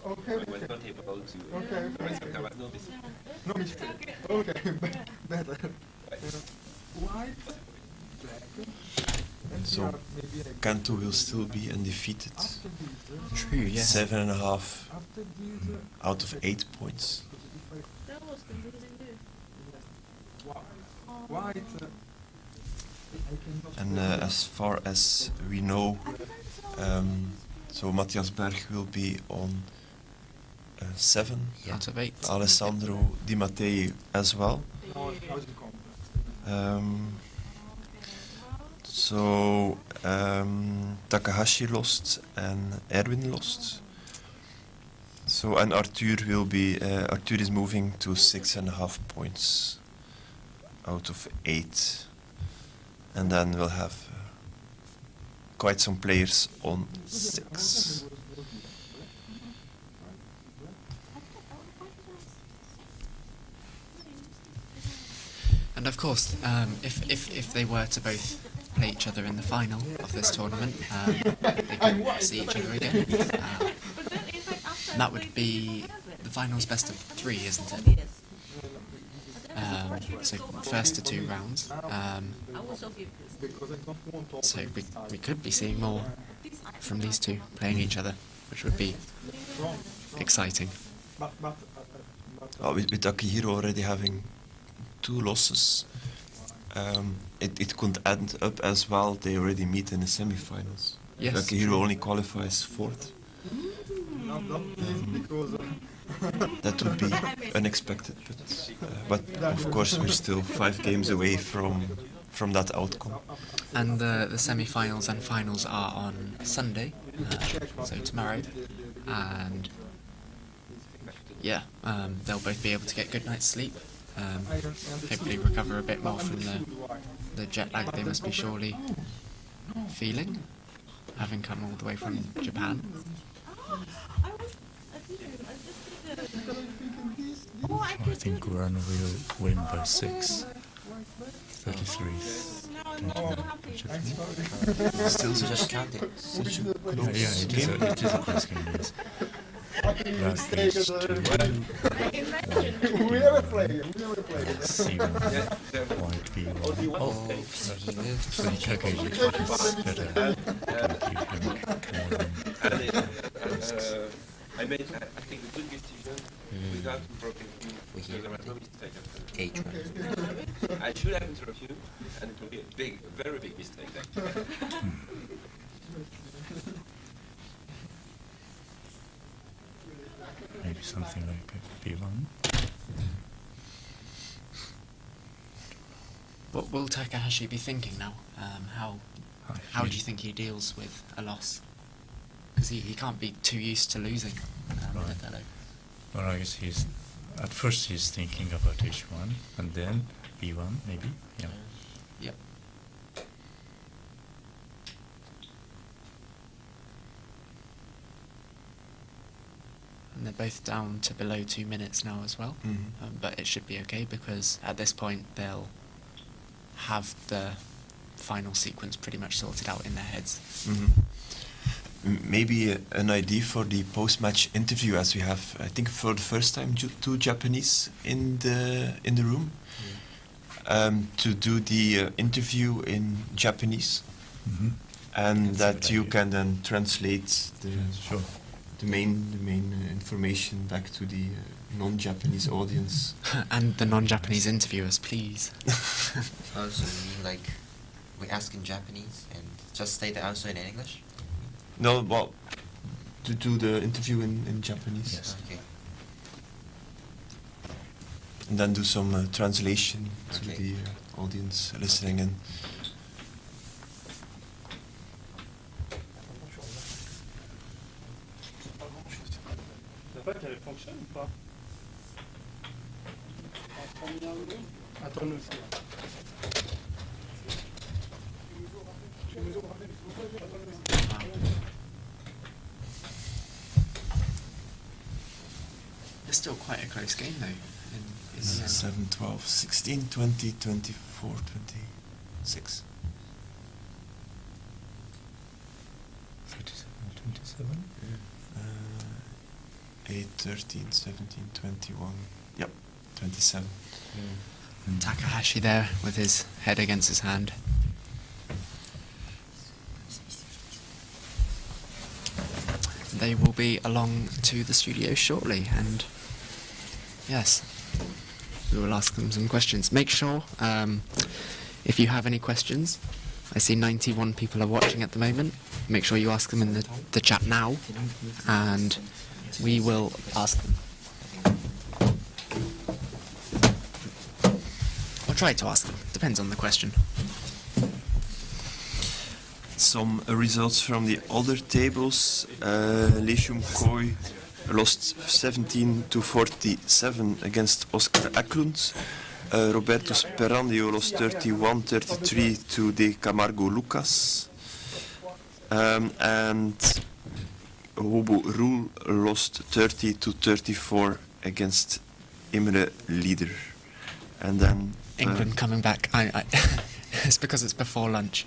Okay. No mistake. Okay, better. White, black. And So, here maybe I Kanto will still be undefeated. after this, true, yes. 7.5 after this, out of 8 points. been losing too. White, I cannot And as far as we know, so Matthias Berg will be on 7. Out of 8. Alessandro Di Mattei as well. know how to compare. So Takahashi lost and Erwin lost. So and Arthur will be Arthur is moving to 6.5 points out of 8, and then we'll have quite some players on 6. And of course, if they were to both play each other in the final of this tournament, they could see each other again. And that would be the finals best of 3, isn't it? So first to 2 rounds. So we could be seeing more from these two playing each other, which would be exciting. With Akihiro already having 2 losses, it could end up as well. They already meet in the semi-finals. Yes. Akihiro only qualifies 4th. That would be unexpected, but of course we're still 5 games away from that outcome. And the semi-finals and finals are on Sunday, so tomorrow, and yeah, they'll both be able to get good night's sleep. Hopefully recover a bit more from the jet lag they must be surely feeling, having come all the way from Japan. I think Urano will win by 6. 33. Still Just count it. such a Yeah, close it is game. a close game, yes. Last is 2. We never play. C1, white B1. Oh, so he moved. So Takagi is better to keep him more I made, I think, a good decision without broken you. We So hear there was no mistake. H1. I should have interrupted you, and it would be a big, very big mistake. maybe something like B1. What will Takahashi be thinking now? How do you think he deals with a loss? Because he can't be too used to losing. Right. Othello. Well, I guess at first he's thinking about H1 and then B1 maybe. Yeah. Yep. And they're both down to below 2 minutes now as well. Mhm. But it should be okay because at this point they'll have the final sequence pretty much sorted out in their heads. Mhm. Maybe an idea for the post-match interview, as we have, I think, for the first time, 2 Japanese in the room, to do the interview in Japanese, Mm-hmm. and That's a that good you idea. can then translate Sure. the main information back to the non-Japanese audience. And the non-Japanese interviewers, please. Oh, so you mean like we ask in Japanese and just say the answer in English? No, well, to do the interview in Japanese. Yes. Okay. And then do some translation to Okay. the audience listening in. fonctionne ou pas? It's still quite a close game though. In the end. 7, 12, 16, 20, 24, 26. 37, 27? 8, 13, 17, 21. Yep, 27. Takahashi there with his head against his hand. They will be along to the studio shortly, and yes, we will ask them some questions. Make sure, if you have any questions, I see 91 people are watching at the moment. Make sure you ask them in the chat now, and we will ask them. Or try to ask them. Depends on the question. Some results from the other tables. Leishum Koi lost 17-47 against Oscar Eklund. Roberto Sperandio lost 31-33 to De Camargo Lucas. And Hobo Roel lost 30-34 against Imre Lieder. And then England coming back. It's because it's before lunch.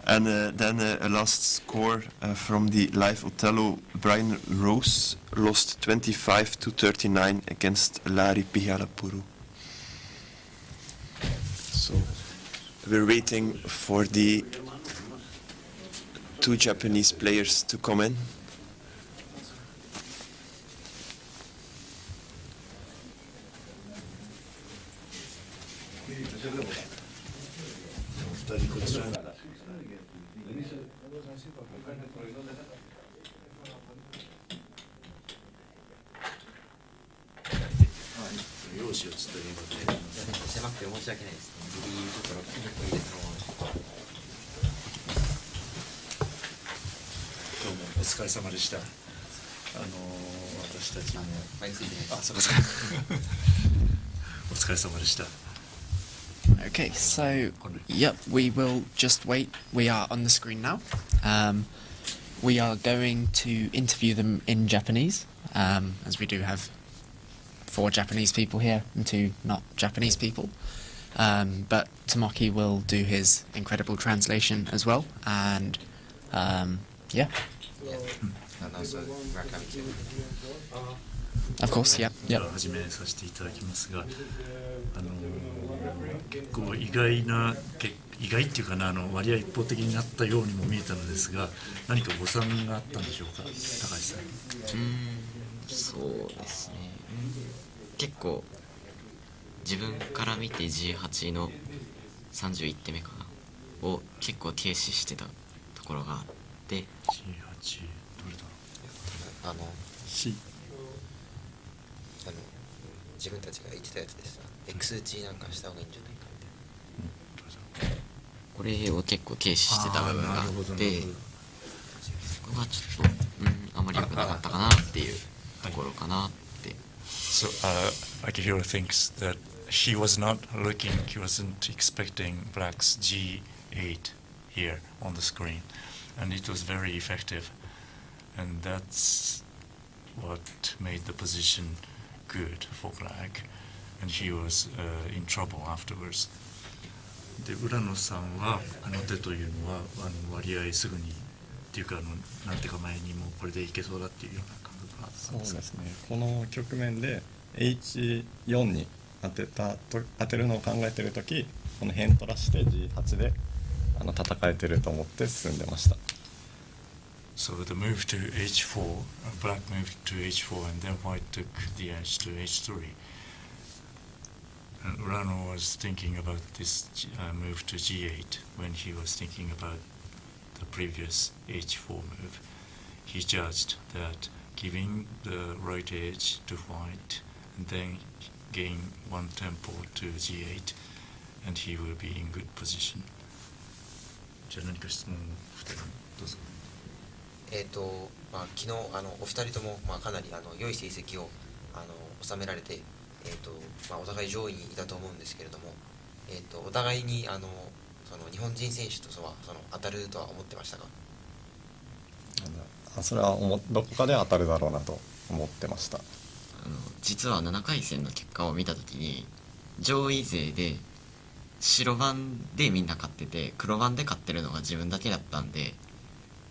And then a last score from the live Othello. Brian Rose lost 25-39 against Larry Pihalapuru. So we're waiting for the 2 Japanese players to come in. Okay, so, yep, we will just wait. We are on the screen now. We are going to interview them in Japanese, as we do have 4 Japanese people here and 2 not Japanese people. But Tomoki will do his incredible translation as well, and yeah. And also welcome to Of course, yeah. 始めさせていただきますが、結構意外っていうかな、割合一方的になったようにも見えたのですが、何か誤算があったんでしょうか、高橋さん。そうですね。結構自分から見て G8 の31手目かなを結構停止してたところがあって。G8 どれだろう。C。自分たちが言ってたやつです。X 打ちなんかした方がいいんじゃないかみたいな。これを結構停止してた部分があって、そこがちょっとあまり良くなかったかなっていうところかなって。So, Akihiro thinks that he was not looking, he wasn't expecting Black's G8 here on the screen, and it was very effective, and that's what made the position good for Black, and he was in trouble afterwards. で、浦野さんはあの手というのは割合すぐにっていうかなんていうか前にもこれでいけそうだっていうような感覚があったんですか。そうですね。この局面で H4 に当てるのを考えてるとき、この辺取らして G8 で戦えてると思って進んでました。So the move to H4, Black moved to H4, and then White took the edge to H3. And Urano was thinking about this move to G8 when he was thinking about the previous H4 move. He judged that giving the right edge to White and then gain 1 tempo to G8, and he will be in good position. じゃあ何か質問を2人どうぞ。昨日お二人とも、かなり良い成績を収められて、お互い上位にいたと思うんですけれども、お互いにその日本人選手とは当たるとは思ってましたか？それはどこかで当たるだろうなと思ってました。実は7回戦の結果を見たときに上位勢で白番でみんな勝ってて黒番で勝ってるのが自分だけだったんで、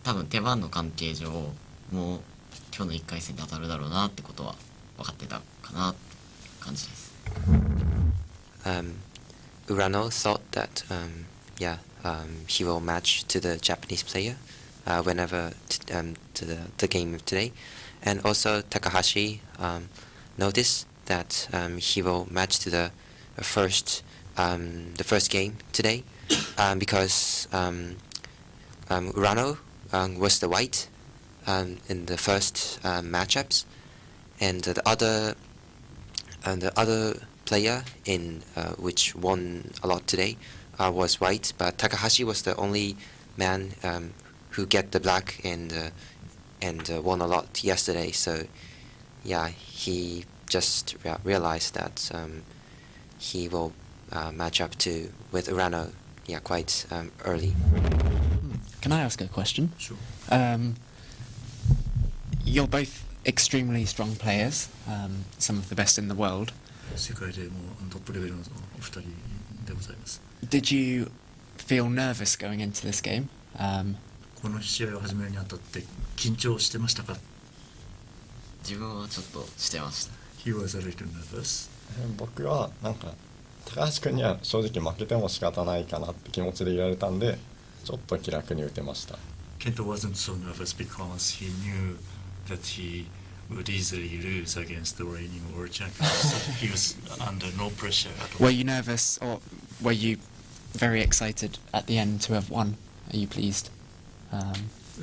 多分手番の関係上もう今日の1回戦で当たるだろうなってことは分かってたかなって感じです。Urano thought that he will match to the Japanese player whenever to the game of today, and also Takahashi noticed that he will match to the first game today, because Urano was the white in the first matchups, and the other player in which won a lot today was white, but Takahashi was the only man who get the black and won a lot yesterday. So yeah, he just realized that he will match up with Urano quite early. Can I ask a question? Sure. You're both extremely strong players, some of the best in the world. 世界でもトップレベルのお二人でございます。 Did you feel nervous going into this game? この試合を始めるにあたって緊張してましたか？自分はちょっとしてました。 He was a little nervous. 僕はなんか高橋君には正直負けても仕方ないかなって気持ちでいられたんで、ちょっと気楽に打てました。 Kento wasn't so nervous because he knew that he would easily lose against the reigning world champion. So he was under no pressure at all. Were you nervous, or were you very excited at the end to have won? Are you pleased?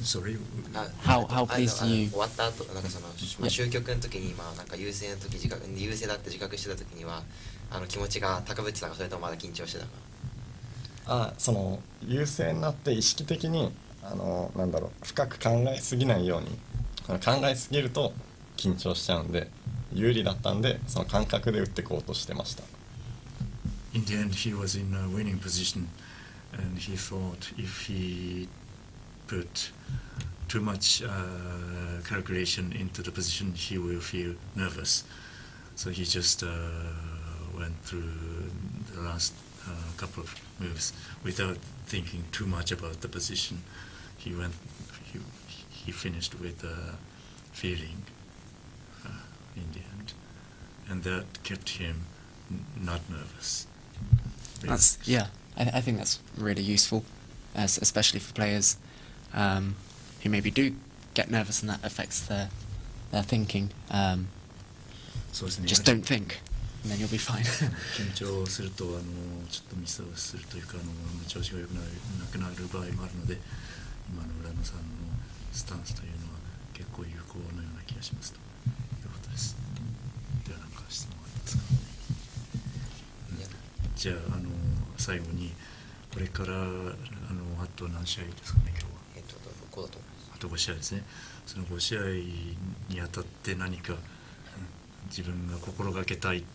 Sorry. How pleased are you? 終わった後、なんかその終局の時になんか優勢の時優勢だって自覚してた時には気持ちが高ぶってたか、それともまだ緊張してたか。その優勢になって意識的になんだろう、深く考えすぎないように、考えすぎると緊張しちゃうんで、有利だったんでその感覚で打っていこうとしてました。 In the end, he was in a winning position, and he thought if he put too much calculation into the position, he will feel nervous. So he just went through the last couple of moves without thinking too much about the position. He finished with a feeling in the end, and that kept him not nervous. I think that's really useful, especially for players who maybe do get nervous and that affects their thinking. Just don't think, and then you'll be fine. 緊張するとちょっとミスをするというか調子が良くなくなる場合もあるので、今の浦野さんのスタンスというのは結構有効のような気がしますということです。では何か質問ありますか？じゃあ最後にこれからあと何試合ですかね、今日は。5だと思います。あと5試合ですね。その5試合にあたって何か自分が心がけたい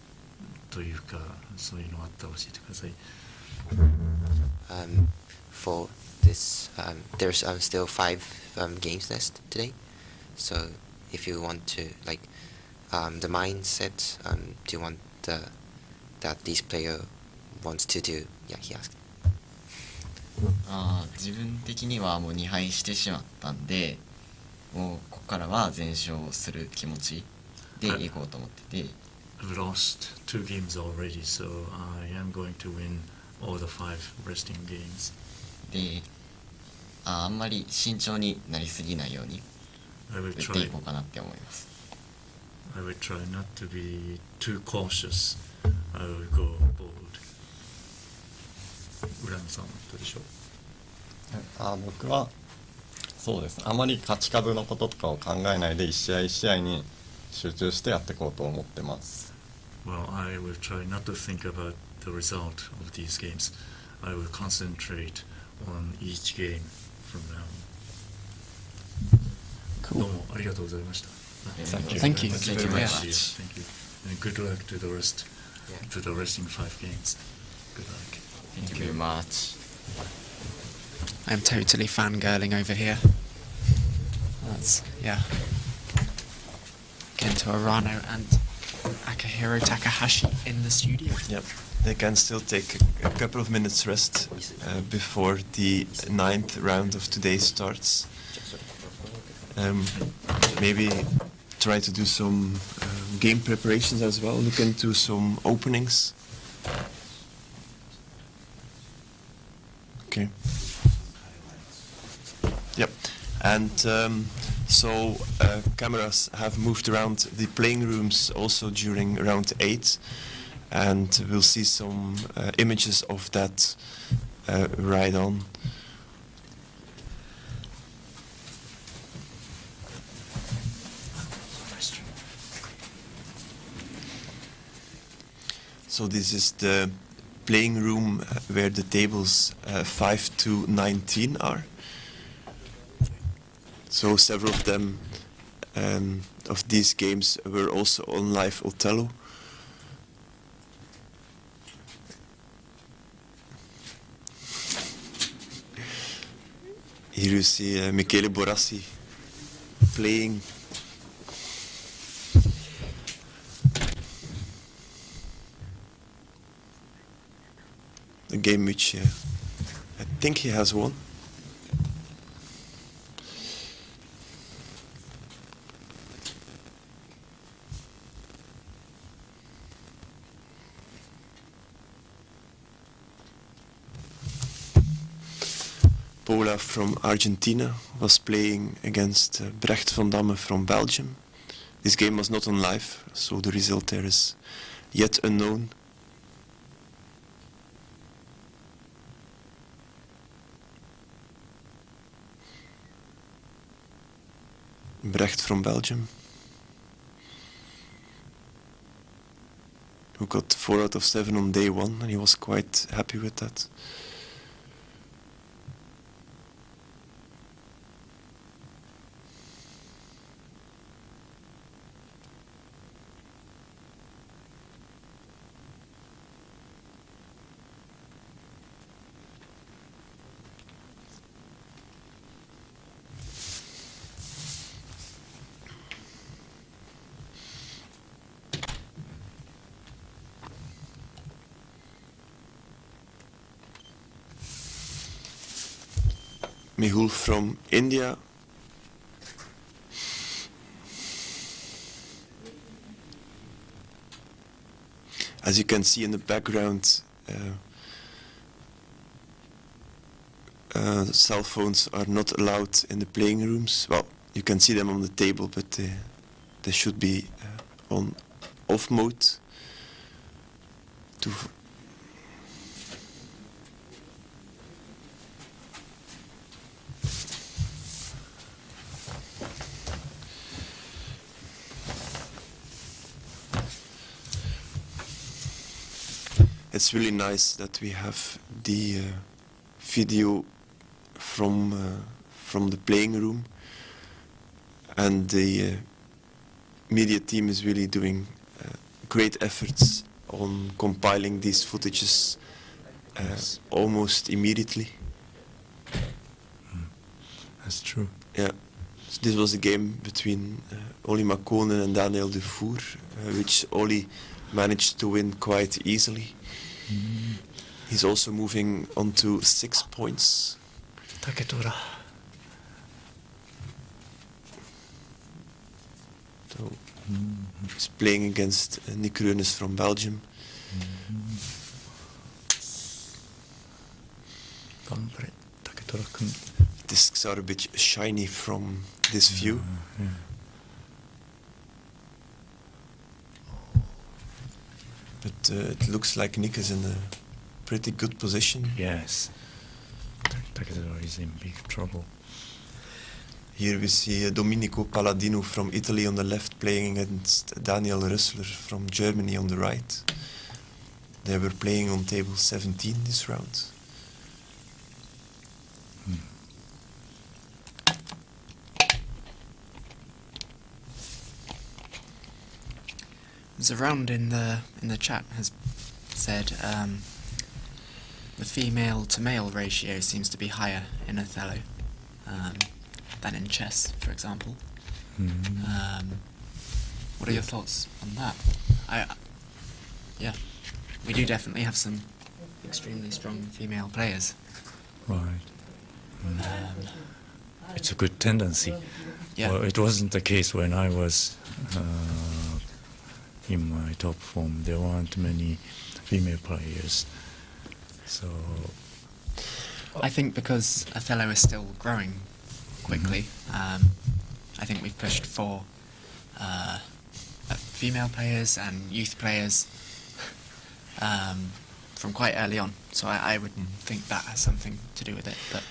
というか、そういうのあったら教えてください。For this, there's still 5 games left today. So if you want to the mindset, do you want that this player wants to do? Yeah, he asked. 自分的にはもう2敗してしまったんで、もうここからは全勝する気持ちでいこうと思ってて。I've lost 2 games already, so I am going to win all the 5 resting games. で、あんまり慎重になりすぎないように打っていこうかなって思います。I will try not to be too cautious. I will go bold. 浦野さんはどうでしょう？僕はそうです。あまり勝ち数のこととかを考えないで一試合一試合に集中してやっていこうと思ってます。Well, I will try not to think about the result of these games. I will concentrate on each game from now on. どうもありがとうございました。Thank you. Thank you very much. Thank you. And good luck to the rest, to the resting 5 games. Good luck. Thank you very much. I'm totally fangirling over here. Kento Urano and Akihiro Takahashi in the studio. Yep, they can still take a couple of minutes rest before the 9th round of today starts. Maybe try to do some game preparations as well, look into some openings. Okay. Yep, and So cameras have moved around the playing rooms also during round 8, and we'll see some images of that right on. So this is the playing room where the tables 5 to 19 are. So several of them, of these games, were also on live Othello. Here you see Michele Borassi playing. A game which I think he has won. Paula from Argentina was playing against Brecht van Damme from Belgium. This game was not on live, so the result there is yet unknown. Brecht from Belgium, who got 4 out of 7 on day 1, and he was quite happy with that. Mehul from India. As you can see in the background, cell phones are not allowed in the playing rooms. Well, you can see them on the table, but they should be on off mode. It's really nice that we have the video from the playing room, and the media team is really doing great efforts on compiling these footages almost immediately. That's true. Yeah. So this was a game between Olli Makonen and Daniel Dufour, which Olli managed to win quite easily. He's also moving on to 6 points. Taketora. So he's playing against Nick Reunes from Belgium. Discs are a bit shiny from this view. Yeah. But it looks like Nick is in a pretty good position. Yes. Taketora is in big trouble. Here we see Domenico Palladino from Italy on the left playing against Daniel Rüssler from Germany on the right. They were playing on table 17 this round. Zaround in the chat has said the female to male ratio seems to be higher in Othello than in chess, for example. What are your thoughts on that? We do definitely have some extremely strong female players. Right. It's a good tendency. Yeah. Well, it wasn't the case when I was in my top form. There weren't many female players. So I think because Othello is still growing quickly, I think we've pushed for female players and youth players from quite early on. So I would think that has something to do with it. But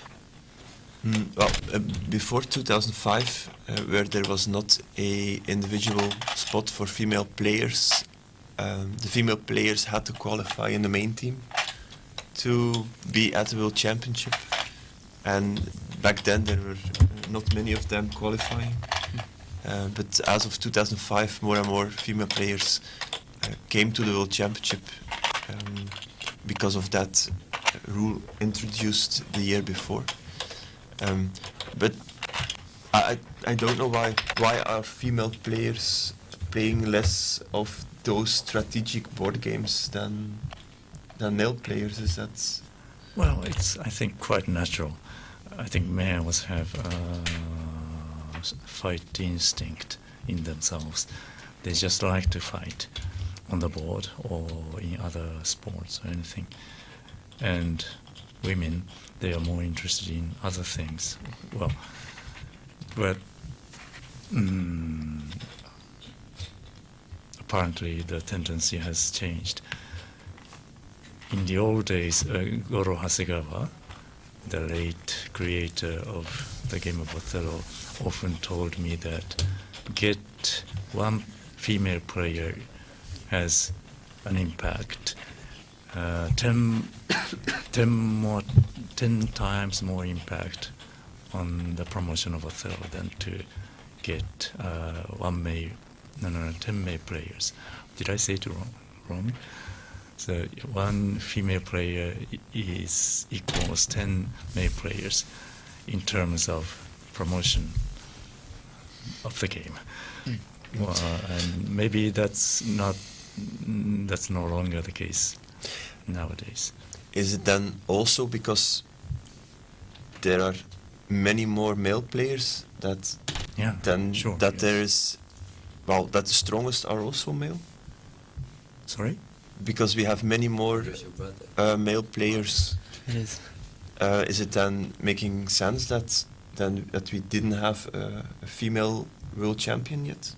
before 2005, where there was not a individual spot for female players, the female players had to qualify in the main team to be at the World Championship. And back then there were not many of them qualifying. But as of 2005, more and more female players came to the World Championship because of that rule introduced the year before. But I don't know why are female players playing less of those strategic board games than male players. Is that? Well, it's, I think, quite natural. I think males have fight instinct in themselves. They just like to fight on the board or in other sports or anything. And women, they are more interested in other things. Well, but apparently the tendency has changed. In the old days, Goro Hasegawa, the late creator of the game of Othello, often told me that get one female player has an impact, 10 times more impact on the promotion of Othello than to get 10 male players. Did I say it wrong? So one female player equals 10 male players in terms of promotion of the game. Well, and maybe that's no longer the case nowadays. Is it then also because there are many more male players that there is, well, that the strongest are also male? Sorry? Because we have many more male players. it is. Is it then making sense that we didn't have a female world champion yet?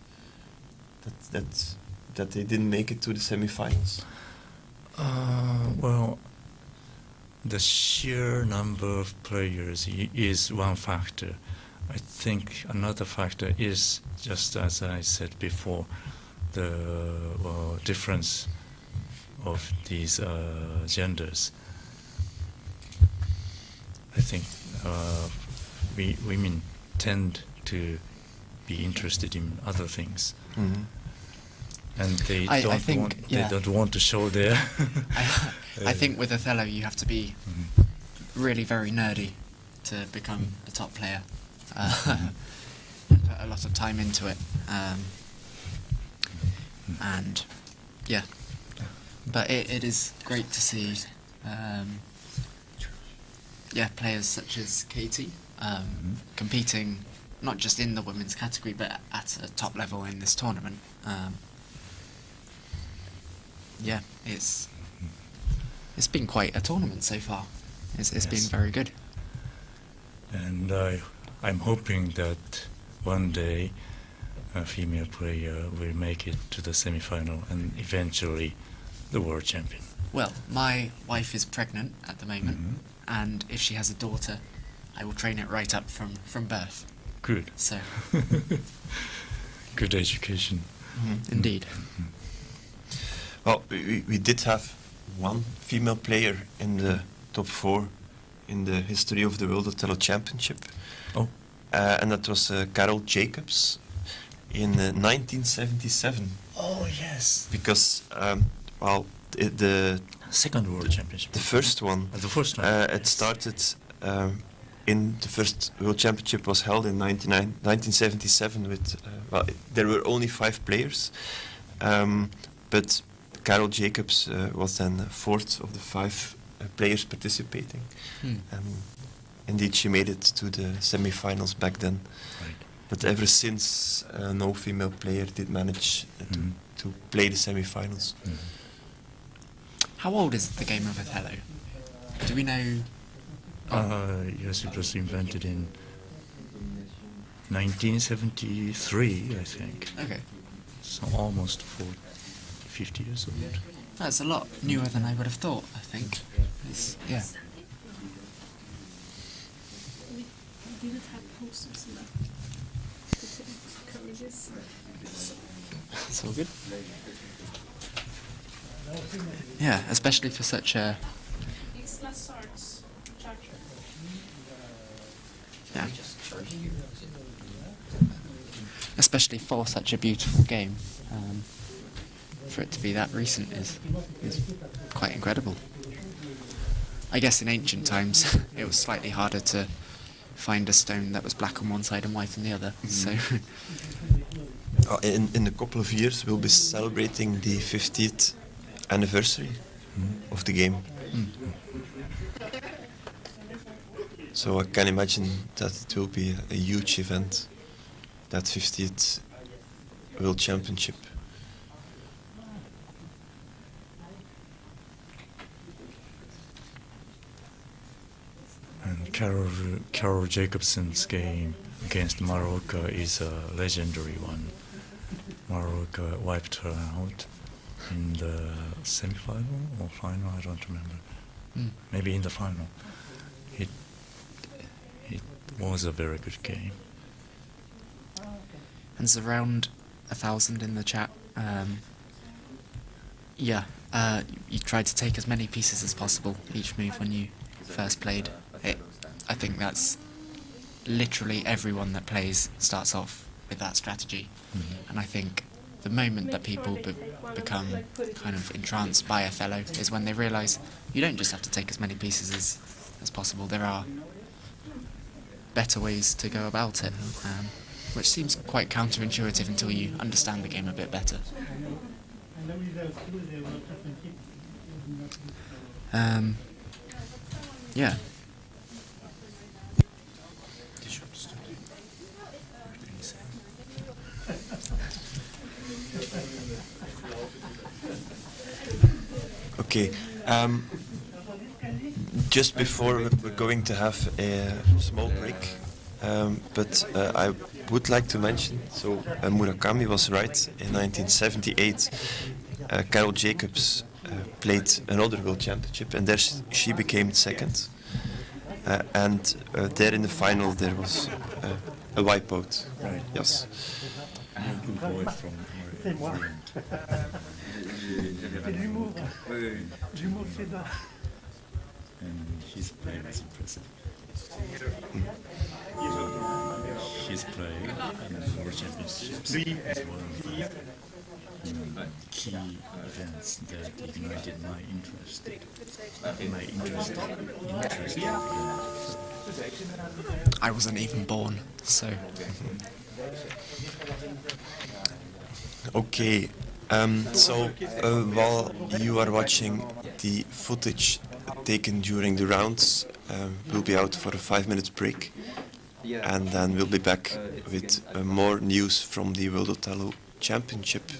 That they didn't make it to the semi-finals? Well, the sheer number of players is one factor. I think another factor is, just as I said before, the difference of these genders. I think women tend to be interested in other things. Mm-hmm. And they don't want to show their. I think with Othello you have to be really very nerdy to become a top player. Put a lot of time into it, and yeah. But it is great to see, players such as Katie competing not just in the women's category but at a top level in this tournament. It's been quite a tournament so far. It's been very good. And I'm hoping that one day a female player will make it to the semi-final and eventually the world champion. Well, my wife is pregnant at the moment, and if she has a daughter, I will train it right up from birth. Good. So. Good education. Indeed. Well, we did have one female player in the top 4 in the history of the World Othello Championship. Oh. And that was Carol Jacobs in 1977. Oh, yes. Because, the second World Championship. The first one. The first one. It started in the first World Championship was held in 1977 with, there were only 5 players, but Carol Jacobs was then 4th of the 5 players participating. Indeed, she made it to the semi-finals back then. Right. But ever since, no female player did manage to play the semi-finals. How old is the game of Othello? Do we know? Yes, it was invented in 1973, I think. Okay. So almost 50 years old. That's a lot newer than I would have thought, I think. Yeah. We didn't have posters enough to cover this. It's all good. Yeah, especially for such a... It's Lazard's charger. Yeah. Especially for such a beautiful game. For it to be that recent is quite incredible. I guess in ancient times it was slightly harder to find a stone that was black on one side and white on the other. So in a couple of years we'll be celebrating the 50th anniversary of the game. So I can imagine that it will be a huge event, that 50th World Championship. And Carol Jacobson's game against Morocco is a legendary one. Morocco wiped her out in the semi-final or final, I don't remember. Maybe in the final. It was a very good game. And there's around 1,000 in the chat. You tried to take as many pieces as possible each move when you first played it. I think that's literally everyone that plays starts off with that strategy. And I think the moment that people become kind of entranced by Othello is when they realise you don't just have to take as many pieces as possible. There are better ways to go about it, which seems quite counterintuitive until you understand the game a bit better. Yeah. Okay. Just before we're going to have a small break, but I would like to mention, so Murakami was right. In 1978, Carol Jacobs played another World Championship, and there she became second. And there in the final there was a wipeout. Right. Yes. Good boy from Orient. And his play was impressive. His play in the World Championships is one of the key events that ignited my interest in the game. I wasn't even born, so... Okay, so while you are watching the footage taken during the rounds, we'll be out for a 5-minute break, and then we'll be back with more news from the World Othello Championship.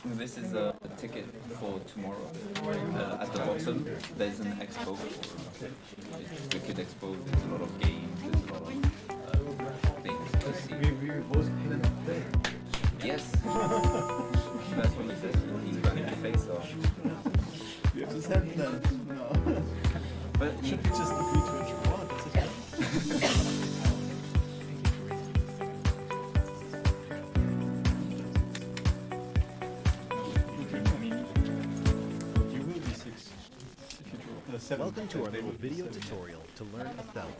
This is a ticket for tomorrow. At the bottom, there's an expo. We could expo. There's a lot of games. There's a lot of things to see. Yes. That's what he said. He's running the face off. You have to send them. No. But should be just agree to what you want. That's it. Welcome to our little video tutorial to learn Othello.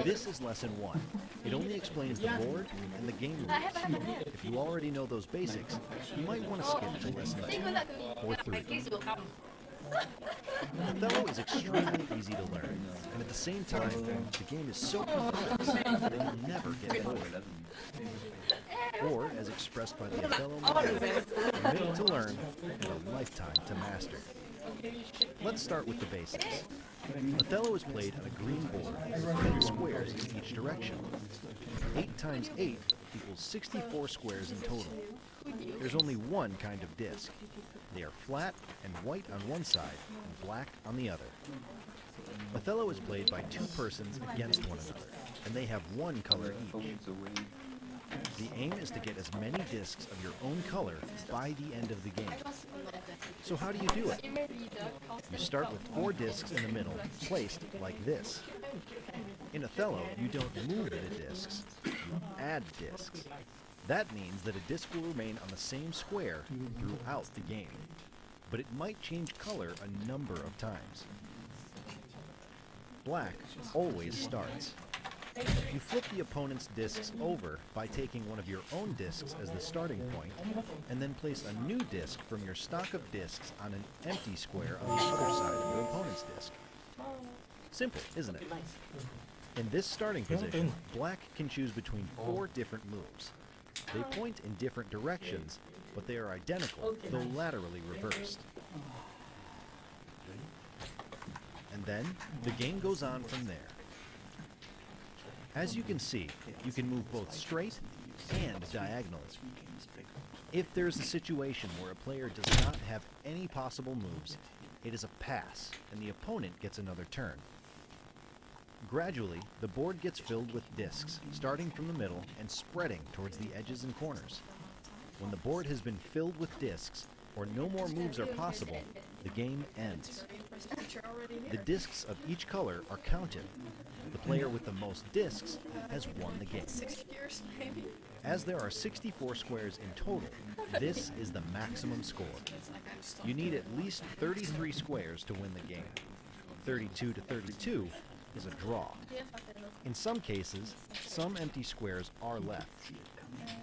This is lesson 1. It only explains the board and the game rules. If you already know those basics, you might want to skip to lesson 2 or 3. Othello is extremely easy to learn, and at the same time, the game is so complex that you'll never get bored. Or, as expressed by the Othello model, a minute to learn and a lifetime to master. Let's start with the basics. Othello is played on a green board with 10 squares in each direction. 8 times 8 equals 64 squares in total. There's only one kind of disc. They are flat and white on one side and black on the other. Othello is played by 2 persons against one another, and they have one color each. The aim is to get as many discs of your own color by the end of the game. So how do you do it? You start with 4 discs in the middle, placed like this. In Othello, you don't move the discs, you add discs. That means that a disc will remain on the same square throughout the game, but it might change color a number of times. Black always starts. You flip the opponent's discs over by taking one of your own discs as the starting point, and then place a new disc from your stock of discs on an empty square on the other side of your opponent's disc. Simple, isn't it? In this starting position, black can choose between 4 different moves. They point in different directions, but they are identical, though laterally reversed. And then, the game goes on from there. As you can see, you can move both straight and diagonally. If there's a situation where a player does not have any possible moves, it is a pass, and the opponent gets another turn. Gradually, the board gets filled with discs, starting from the middle and spreading towards the edges and corners. When the board has been filled with discs, or no more moves are possible, the game ends. The discs of each color are counted. The player with the most discs has won the game. As there are 64 squares in total, this is the maximum score. You need at least 33 squares to win the game. 32 to 32 is a draw. In some cases, some empty squares are left.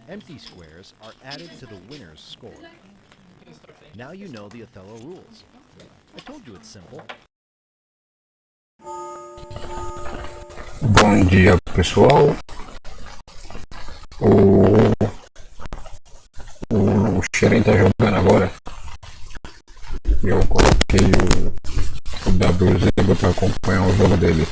Empty squares are added to the winner's score. Now you know the Othello rules. I told you it's simple. Bom dia, pessoal. O Xeren tá jogando agora. Eu coloquei o WZ para acompanhar o jogo dele.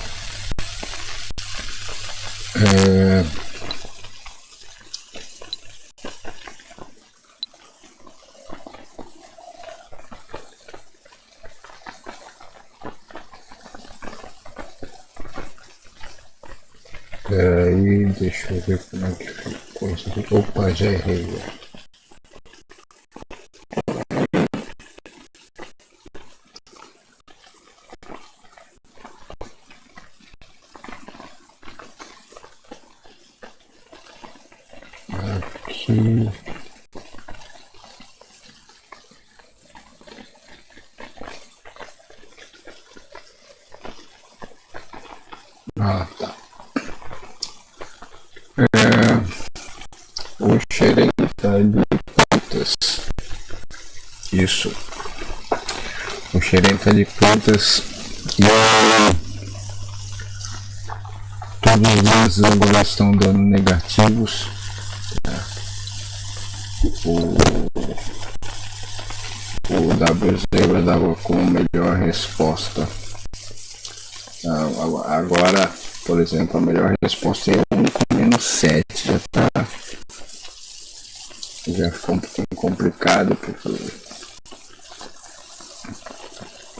Peraí, deixa eu ver como é que ficou isso aqui. Opa, já errei. Aqui. Ah, tá. O Xeren tá de pontas. Isso. O Xeren tá de pontas. E todos os lados agora estão dando negativos. O WZ dava como melhor resposta. Agora, por exemplo, a melhor resposta é 1 com -7. Já já ficou um pouquinho complicado, porque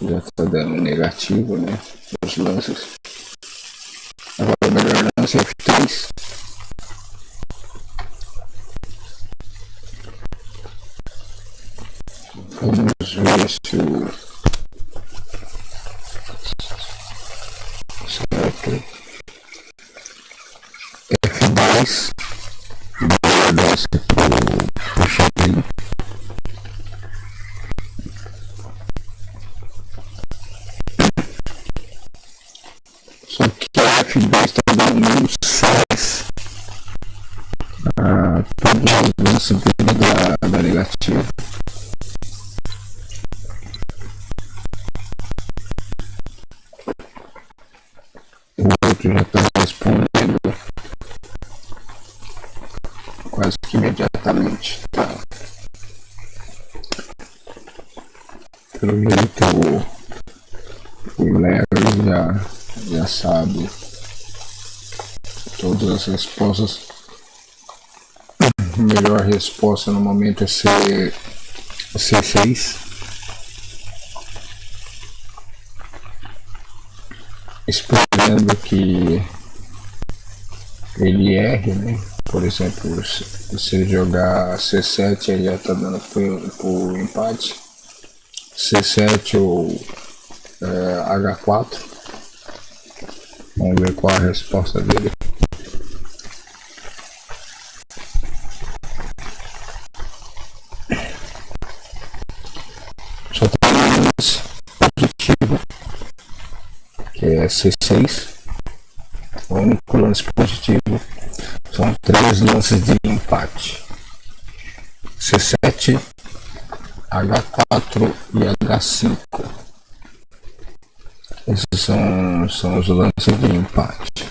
já tá dando negativo, né? Os lances. Agora o melhor lance é F3. Vamos ver se o certo F2 melhor lance pro Chaplin. Só que a F2 está dando menos 6 a todos os lances dele da negativa. O outro já está respondendo quase que imediatamente. Tá? Pelo jeito o Larry já sabe todas as respostas. A melhor resposta no momento é C6. Esperando que ele erre, né? Por exemplo, se ele jogar C7, ele já está dando por empate. C7 ou H4. Vamos ver qual a resposta dele. Só tem um lance positivo, que é C6. O único lance positivo. São 3 lances de empate: C7, H4 e H5. Esses são os lances de empate.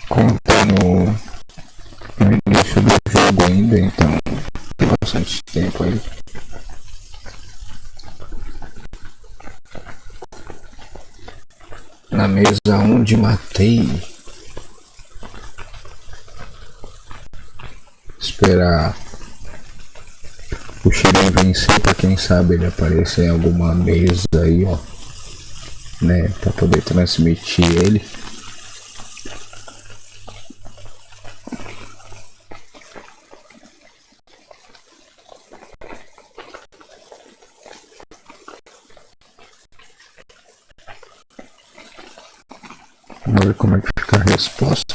Como está no início do jogo ainda, então tem bastante tempo aí. Na mesa onde matei, esperar o Xerém vencer, pra quem sabe ele aparecer em alguma mesa aí, ó, né, pra poder transmitir ele. Vamos ver como é que fica a resposta.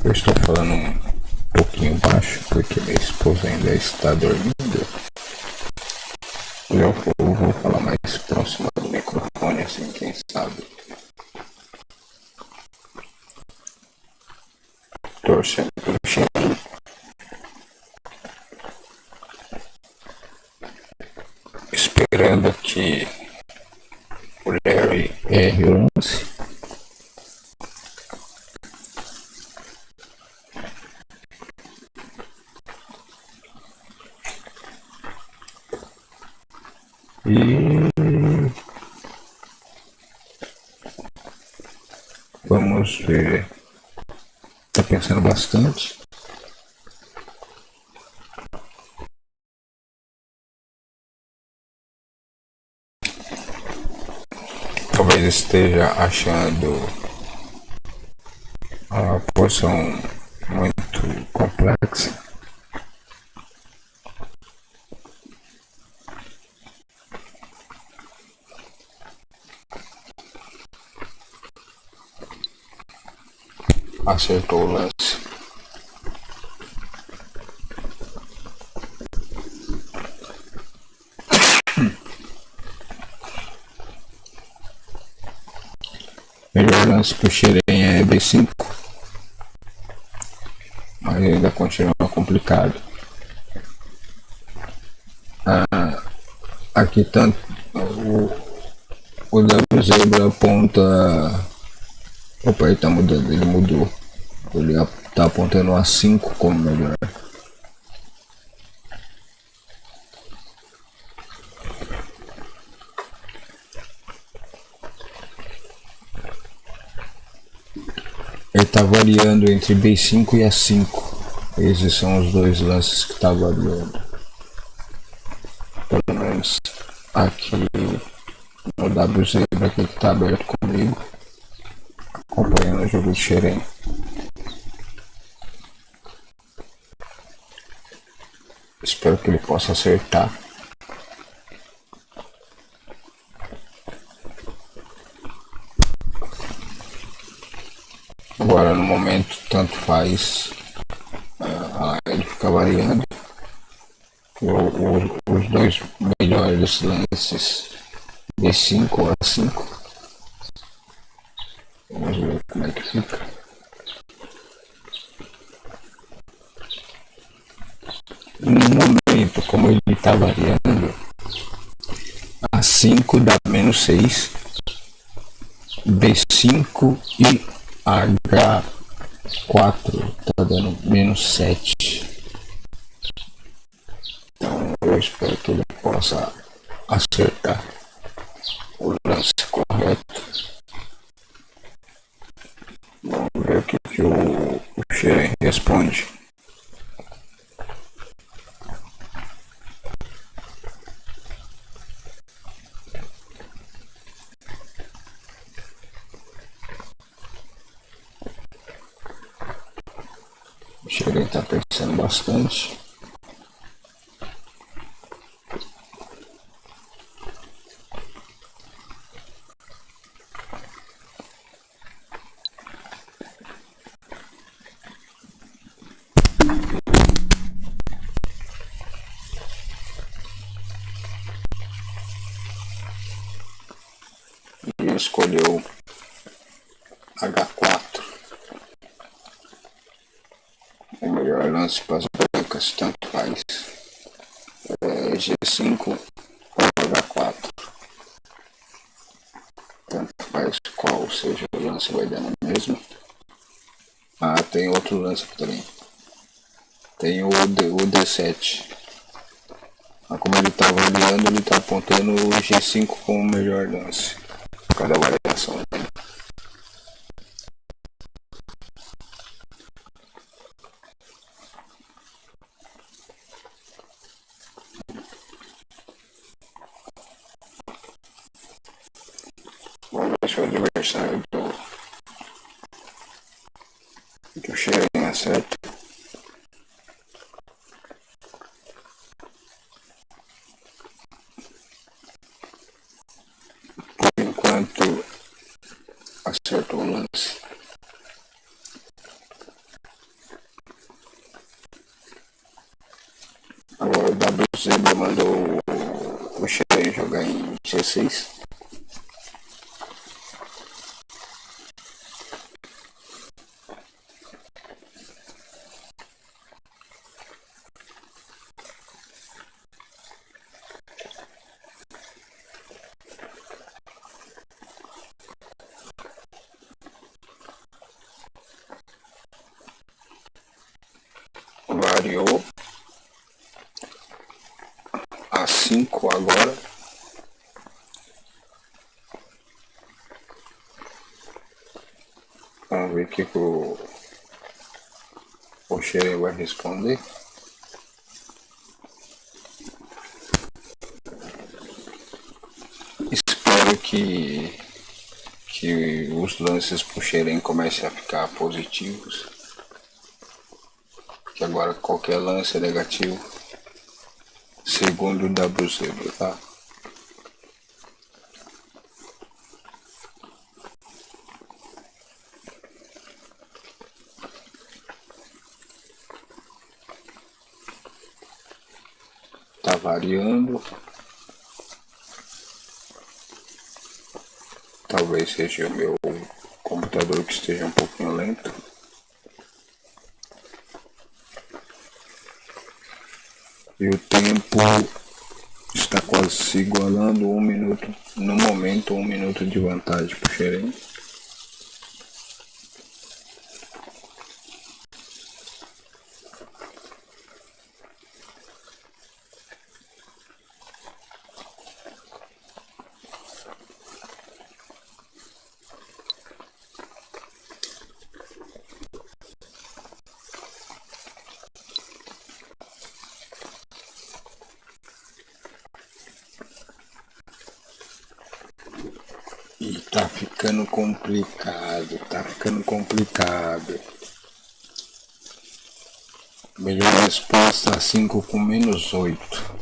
Eu estou falando um pouquinho baixo porque minha esposa ainda está dormindo. Eu vou falar mais próximo do microfone, assim, quem sabe. Torcendo pelo Xerém. Esperando que o Larry erre o lance. E vamos ver. Tá pensando bastante. Talvez esteja achando a porção muito complexa. Acertou o lance. Melhor lance pro Xerém é B5, mas ainda continua complicado. Aqui tanto o W Zebra aponta. Opa, ele tá mudando, ele mudou. Ele tá apontando a 5 como melhor. Ele tá variando entre B5 e A5. Esses são os dois lances que tá variando. Pelo menos aqui no WZ, aqui que tá aberto comigo, acompanhando o jogo de Xerém. Espero que ele possa acertar. Agora no momento tanto faz, ele fica variando. Os dois melhores lances de 5 a 5. Vamos ver como é que fica. No momento, como ele está variando, A5 dá -6, B5 e H4 está dando -7. Então eu espero que ele possa acertar o lance correto. Vamos ver o que o Xerém responde. O Xerém está pensando bastante. E escolheu H4. O melhor lance para as brancas, tanto faz. G5 ou H4. Tanto faz qual seja o lance, vai dar no mesmo. Ah, tem outro lance aqui também. Tem o D7. Mas como ele está variando, ele está apontando o G5 como o melhor lance. Cada variação. Vamos ver se o adversário do Xerém acerta. Por enquanto acertou o lance. Agora o WZ mandou o Xerém jogar em G6. Variou. A5 agora. Vamos ver o que o Xerém vai responder. Espero que os lances pro Xerém comecem a ficar positivos. Que agora qualquer lance é negativo. Segundo o WZ, tá? Tá variando. Talvez seja o meu computador que esteja um pouquinho lento. E o tempo está quase se igualando, 1 minuto. No momento, 1 minuto de vantagem para o Xerém. Tá ficando complicado, tá ficando complicado. Melhor resposta 5 com menos 8.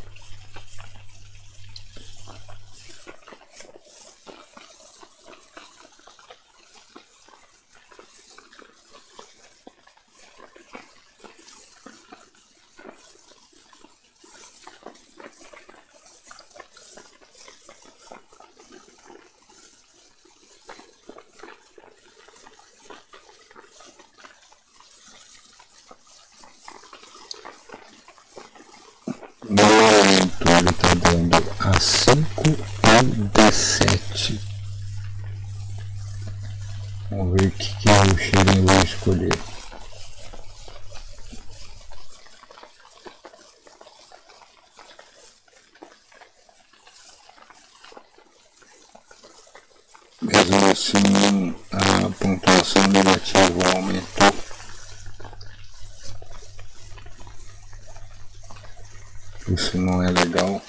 Ele tá dando a 5 e D7. Vamos ver o que o cheirinho vai escolher. Mesmo assim, a pontuação negativa aumentou. Isso não é legal.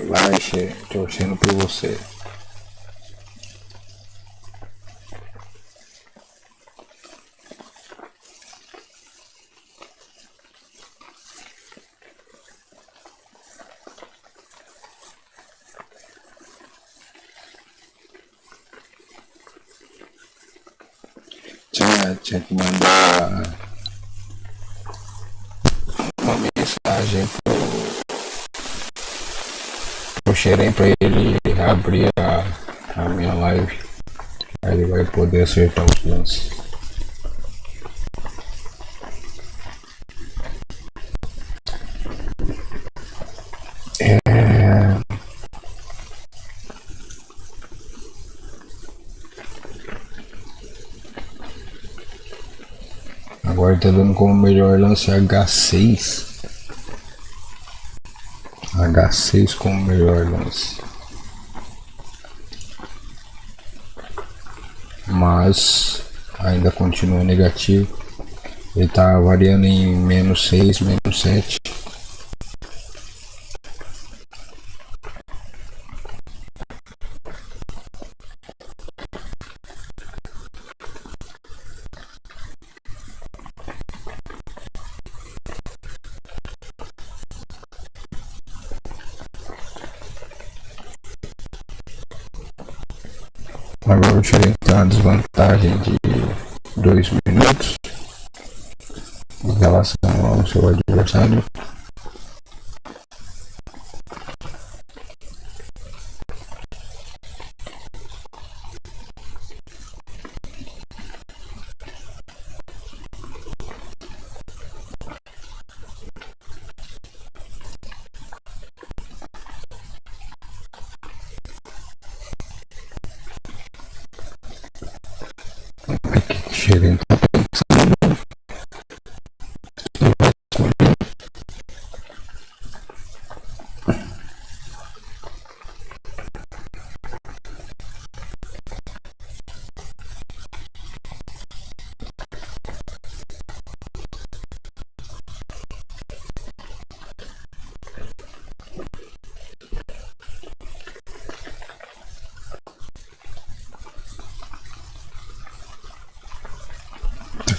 Vai, Xê, torcendo por você. Tinha que mandar uma mensagem pro Xerém pra ele abrir a minha live. Aí ele vai poder acertar os lances. Agora tá dando como melhor lance H6. H6 como melhor lance. Mas ainda continua negativo. Ele tá variando em menos 6, menos 7. Agora eu tirei uma desvantagem de 2 minutos em relação ao seu adversário. Xerém tá pensando.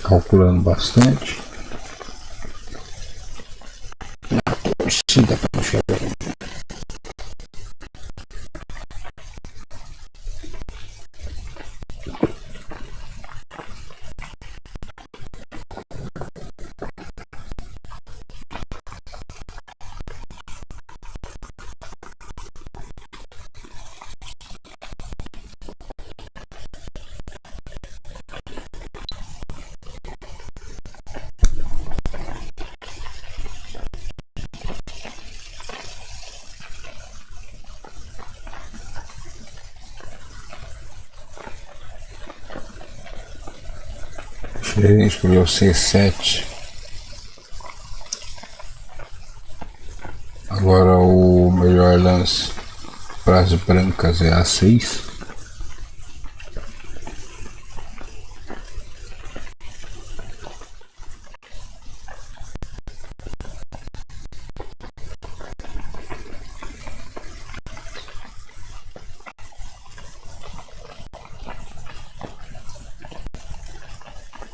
Calculando bastante. Na torcida para o Xerém. Xerém escolheu C7. Agora o melhor lance para as brancas é A6.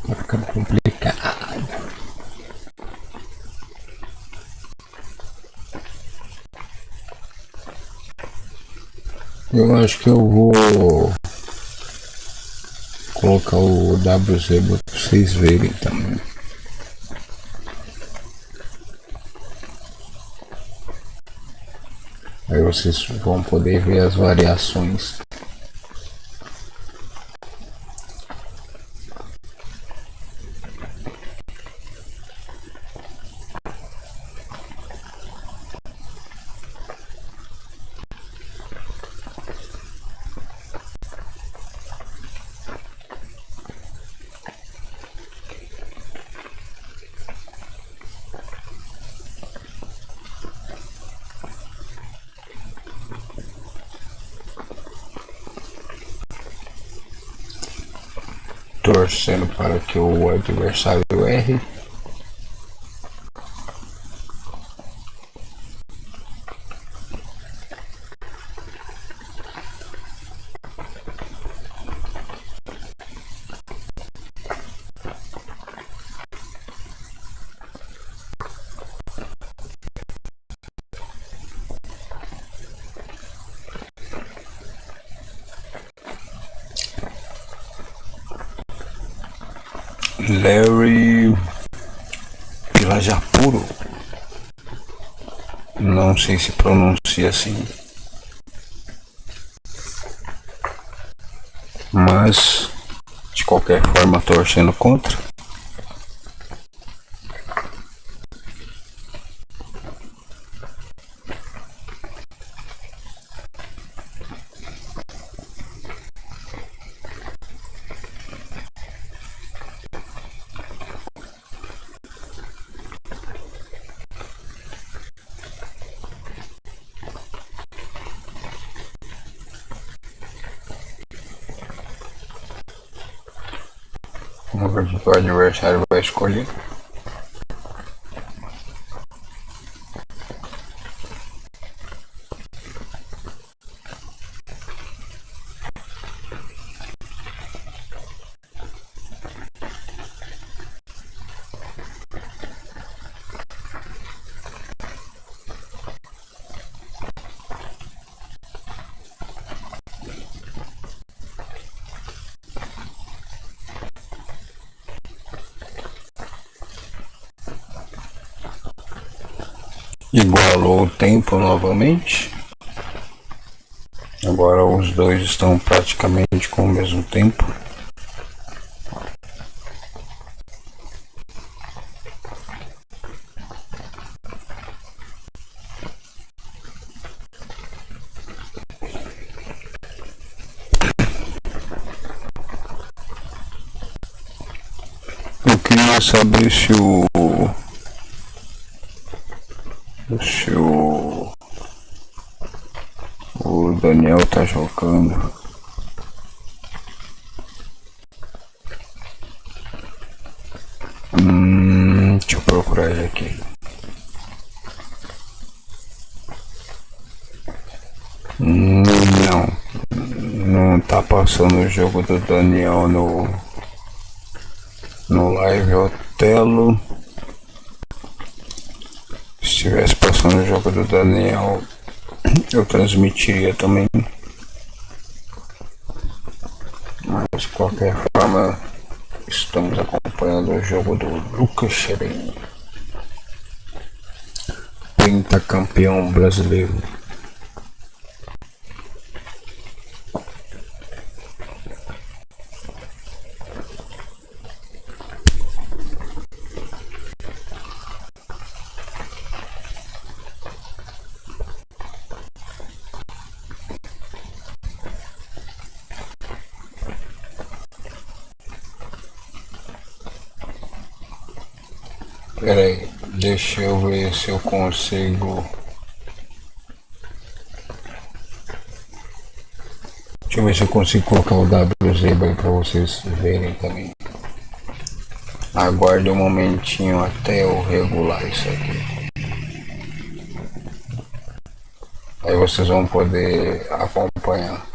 Vai ficando complicado. Eu acho que eu vou colocar o WZ para vocês verem também. Aí vocês vão poder ver as variações. Torcendo para que o adversário erre. Larry Pilajapuro, não sei se pronuncia assim, mas de qualquer forma torcendo contra. Vamos ver o que o adversário vai escolher. Igualou o tempo novamente. Agora os dois estão praticamente com o mesmo tempo. Eu queria saber se o Daniel tá jogando. Deixa eu procurar ele aqui. Não tá passando o jogo do Daniel no live Othello. Se estivesse passando o jogo do Daniel, eu transmitiria também. Mas de qualquer forma, estamos acompanhando o jogo do Lucas Xeren, pentacampeão brasileiro. Pera aí, deixa eu ver se eu consigo ver se eu consigo colocar o WZ para vocês verem também. Aguarde um momentinho até eu regular isso aqui. Aí vocês vão poder acompanhar.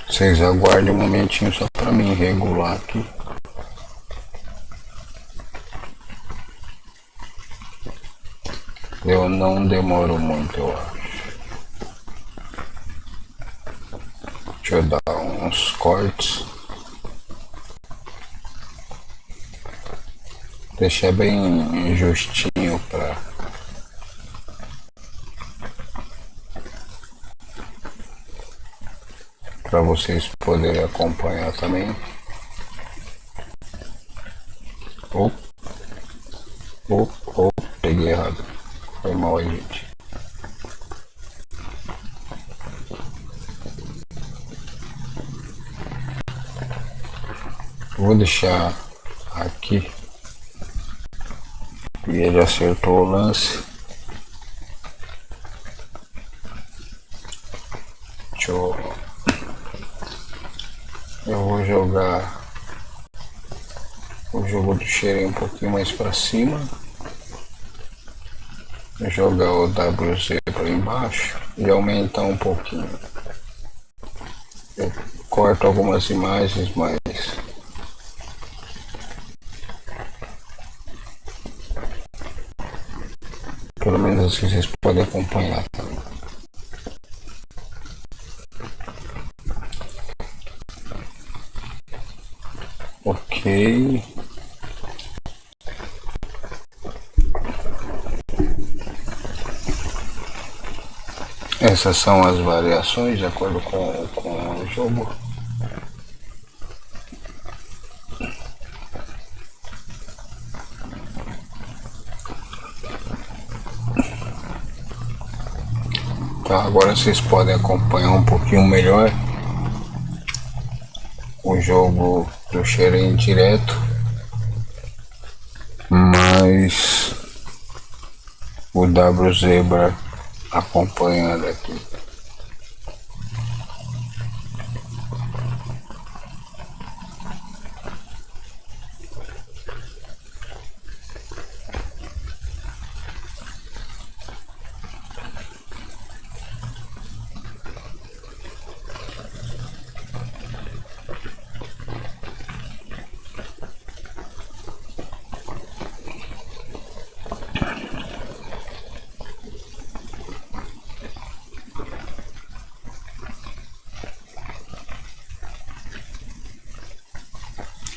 Vocês aguardem um momentinho só para mim regular aqui. Eu não demoro muito, eu acho. Deixa eu dar uns cortes. Deixar bem justinho para vocês poderem acompanhar também. Peguei errado. Foi mal aí, gente. Vou deixar aqui. E ele acertou o lance. Eu vou jogar o jogo do Xerém um pouquinho mais para cima. Jogar o WC para embaixo e aumentar um pouquinho. Eu corto algumas imagens, mas pelo menos assim vocês podem acompanhar também. Ok. Essas são as variações de acordo com o jogo. Tá, agora vocês podem acompanhar um pouquinho melhor o jogo do Xerém direto, mas o WZ acompanhando aqui.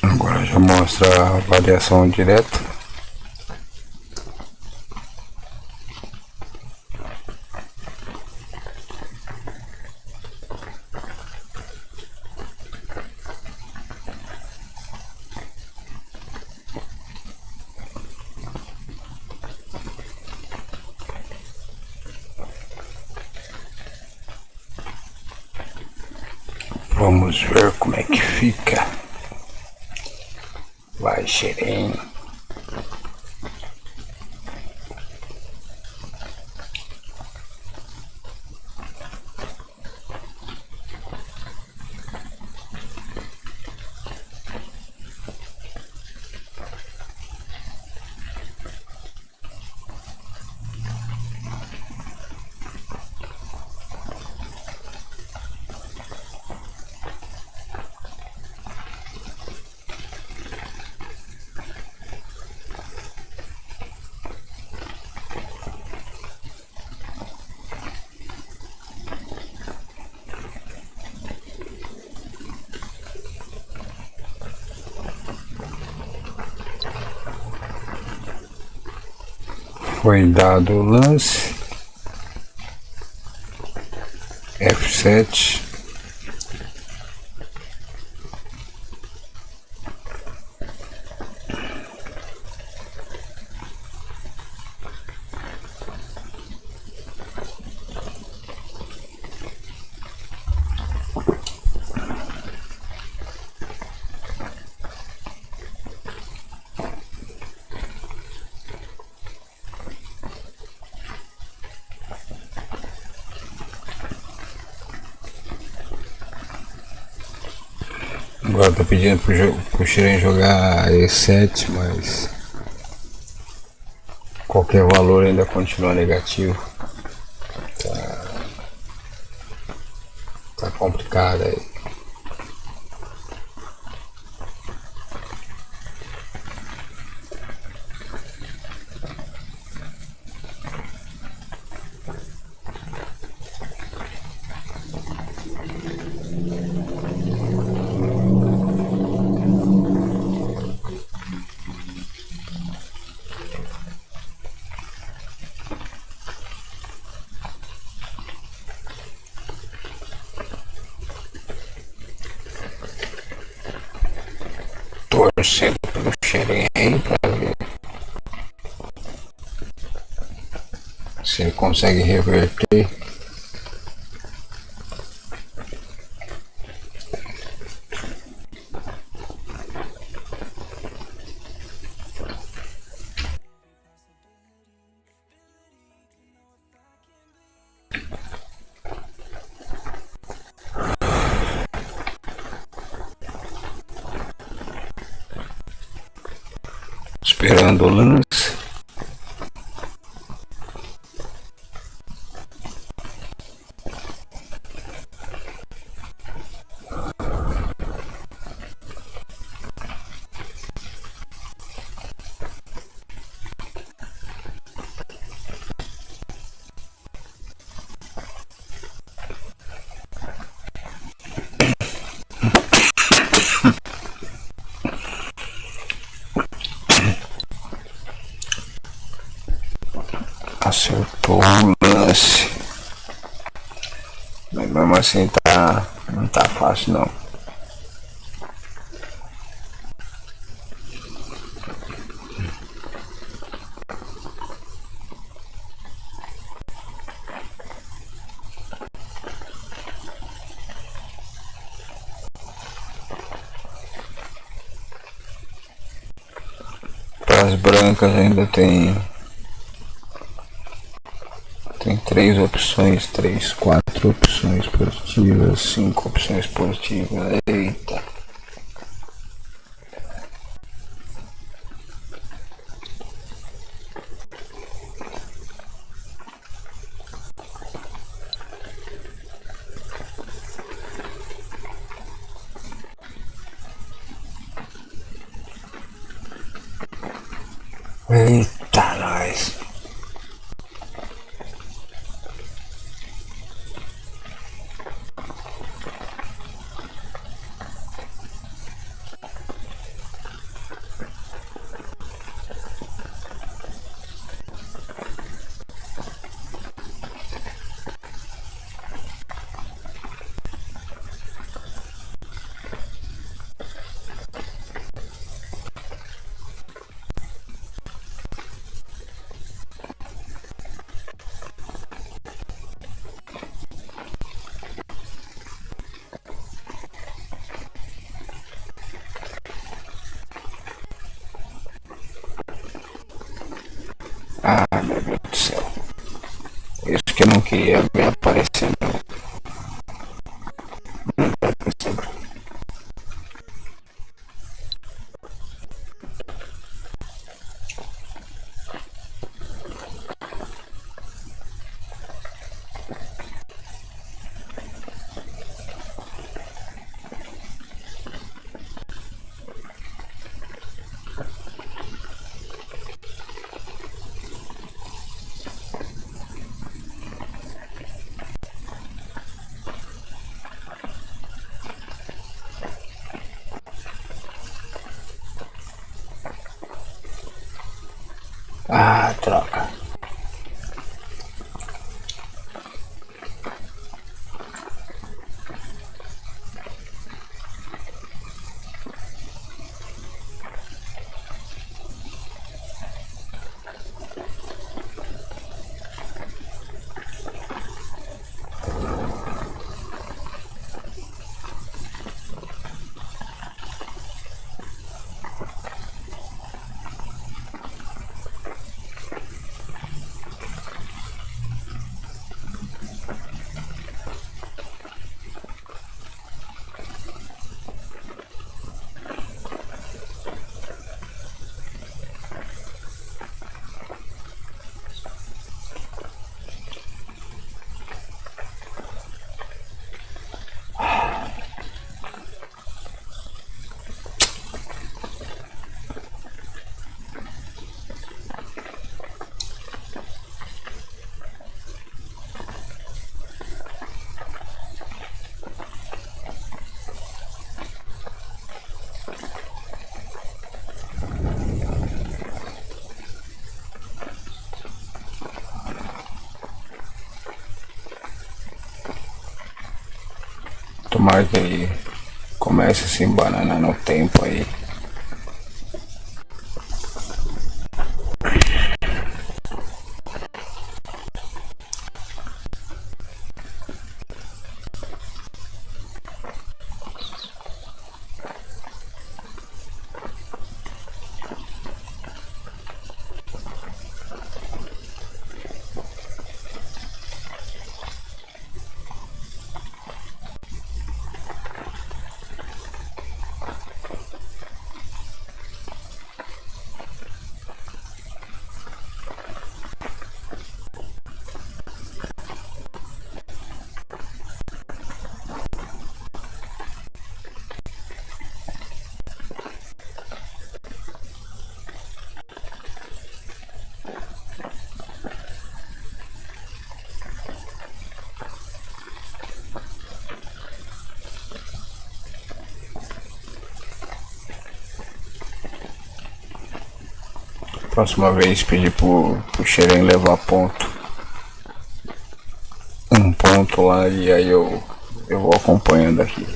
Agora já mostra a variação direta. Vamos ver como é que fica. Vai, Xerém. Foi dado o lance. F7. Agora tá pedindo pro Shiren jogar E7, mas qualquer valor ainda continua negativo. Tá complicado aí. Torcendo pelo Shiren aí pra ver se ele consegue reverter. Esperando o lance. Acertou o lance, mas mesmo assim não tá fácil não. Para as brancas ainda tem 4 opções positivas, 5 opções positivas. Eita. Eita, nós. Ah, meu Deus do céu. Isso que eu não queria ver aparecendo. Não tá aparecendo. Ah, troca. Tomara que ele comece a se embananar no tempo aí. Próxima vez pedir pro Xeren levar ponto. Um ponto lá e aí eu vou acompanhando aqui.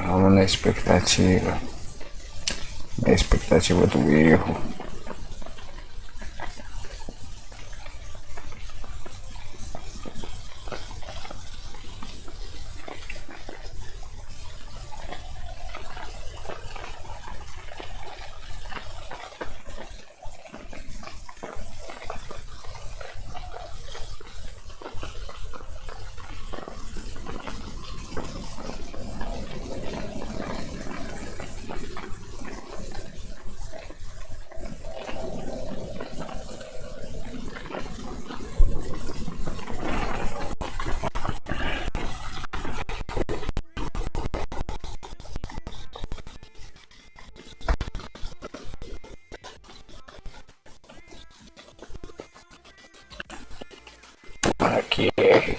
Vamos na expectativa. Na expectativa do erro. Tomara que erre.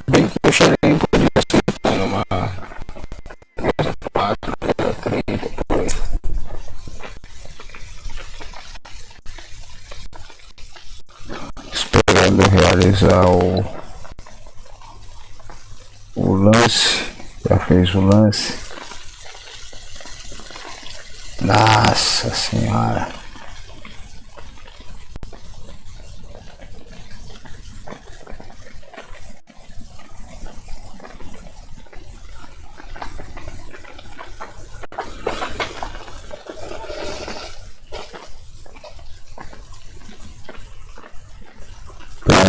Bem que o Xeren podia aceitar numa 4, 30 por aí. Esperando realizar o lance. Já fez o lance. Nossa senhora.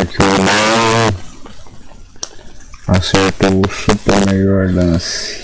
Que o Léo acertou o super melhor lance.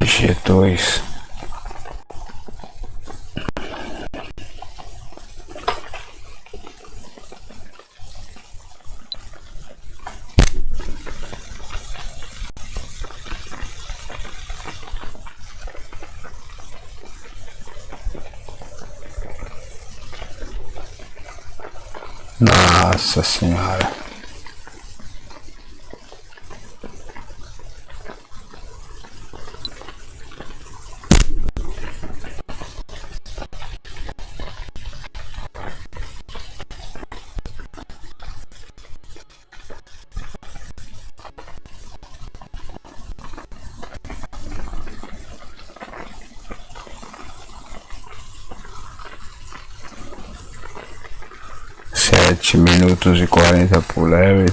G2. Nossa senhora. 7 minutos e 40 por level.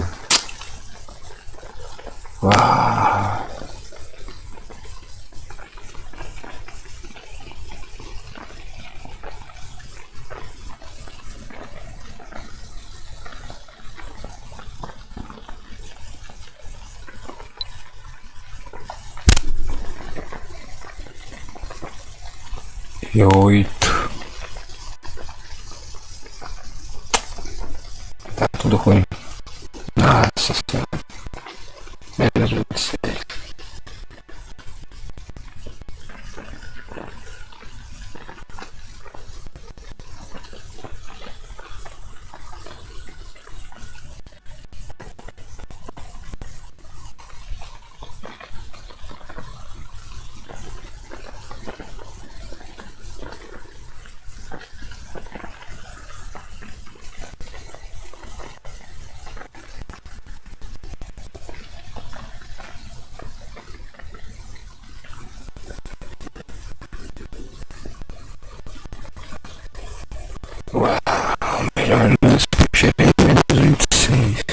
Uau. E 8. Tá tudo ruim. Nossa senhora. Menos 26. Uau, melhor lance que eu cheguei menos 26.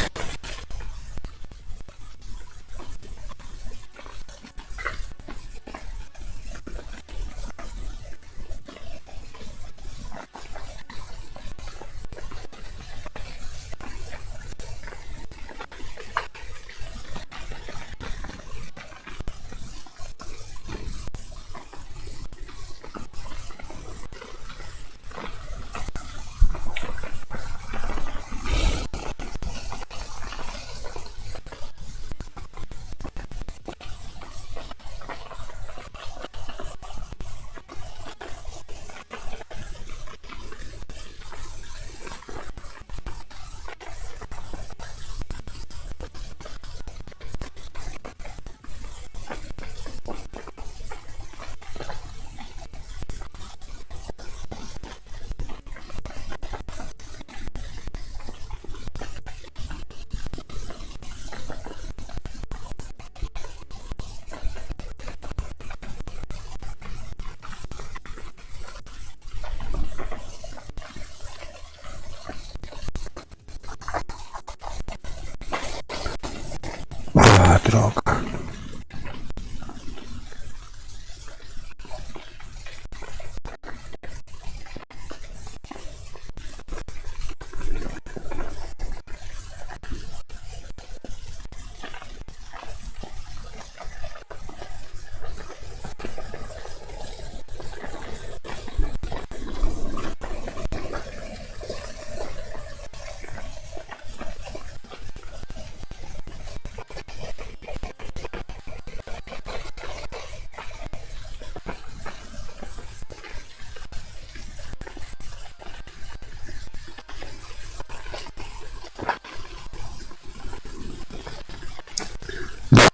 Ah, droga.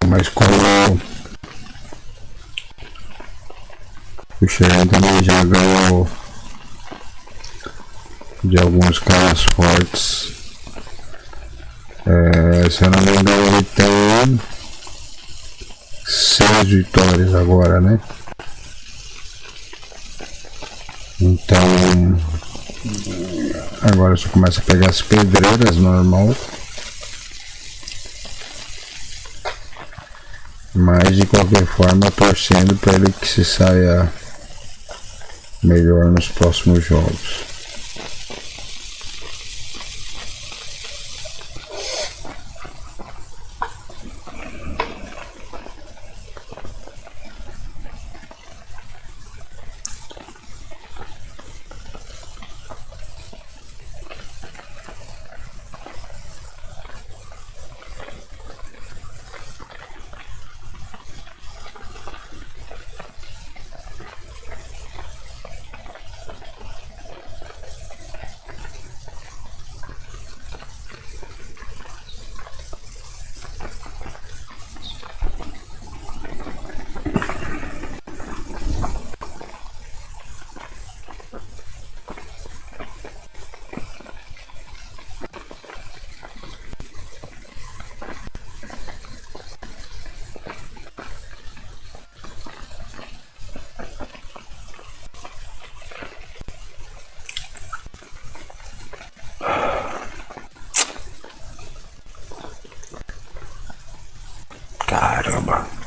Mas como o Xerém também já ganhou de alguns caras fortes, se eu não me engano ele tem 6 vitórias agora, né? Então agora você começa a pegar as pedreiras normal. Mas de qualquer forma, torcendo para ele que se saia melhor nos próximos jogos. Caramba.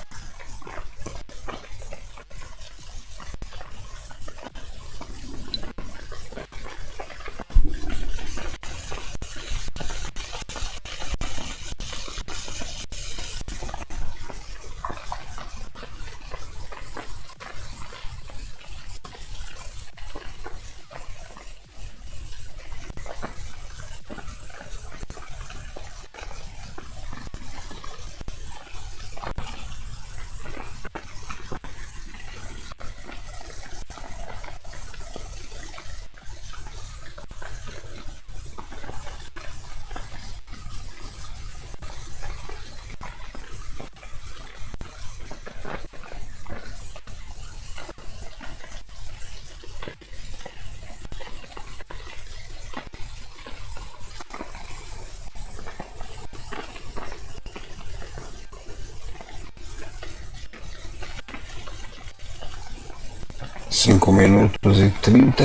Cinco minutos e 30.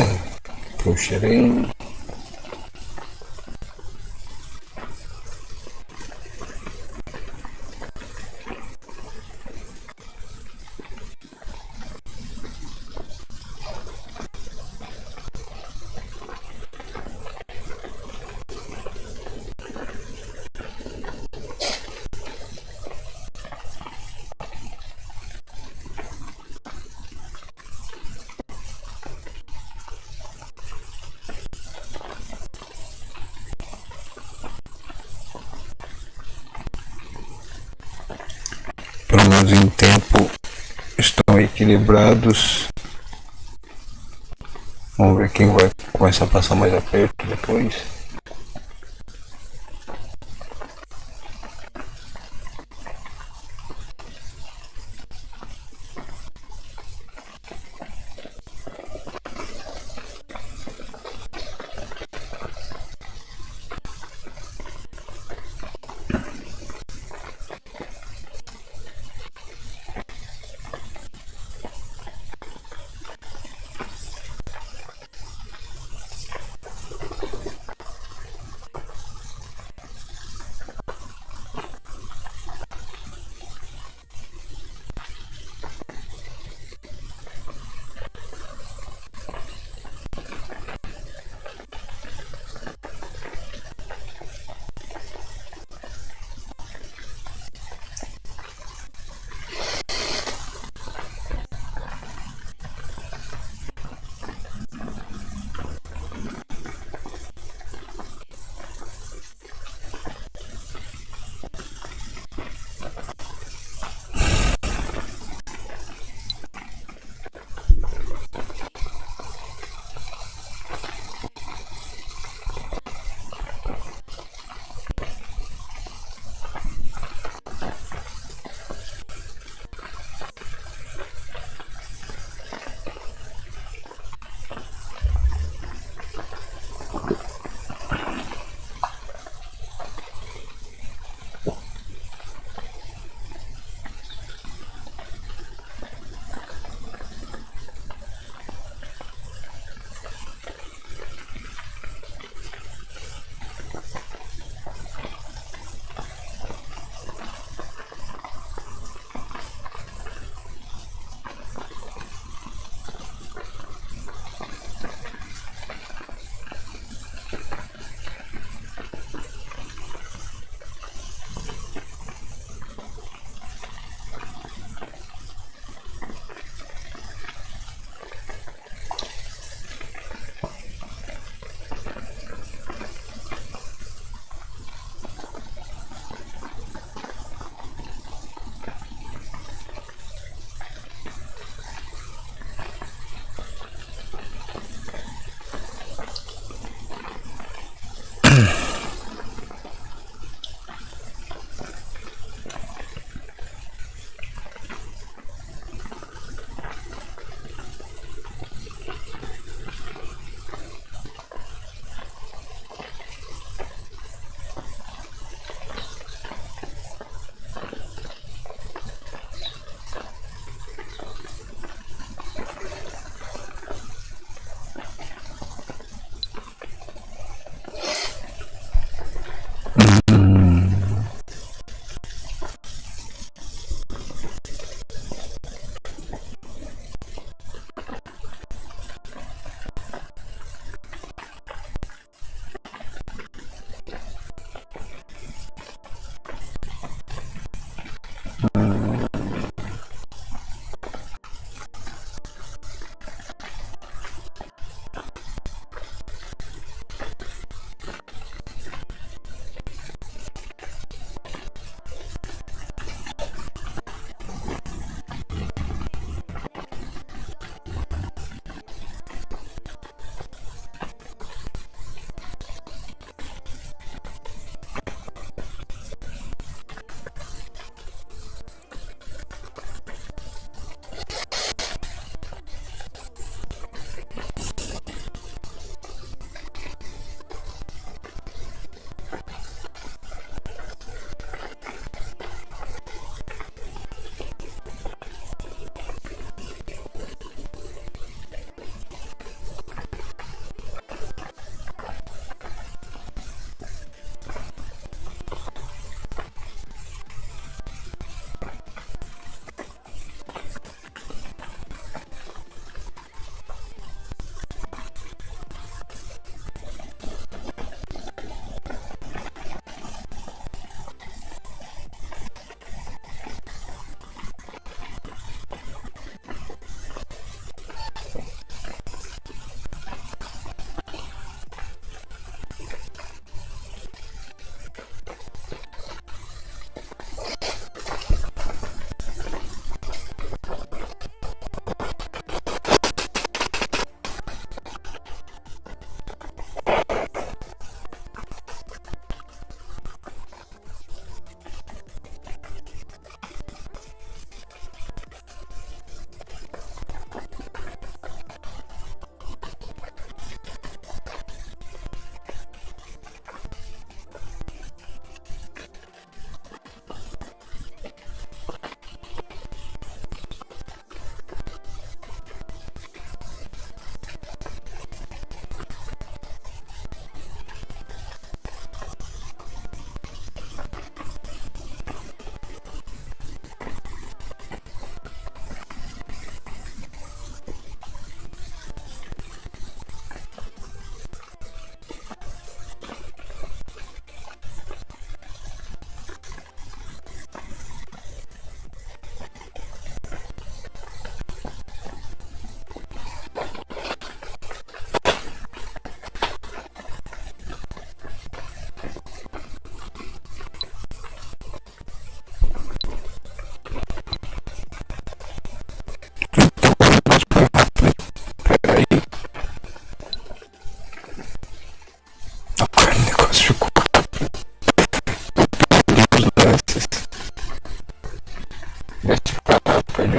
Puxarei. Pelo menos em tempo estão equilibrados. Vamos ver quem vai começar a passar mais aperto depois.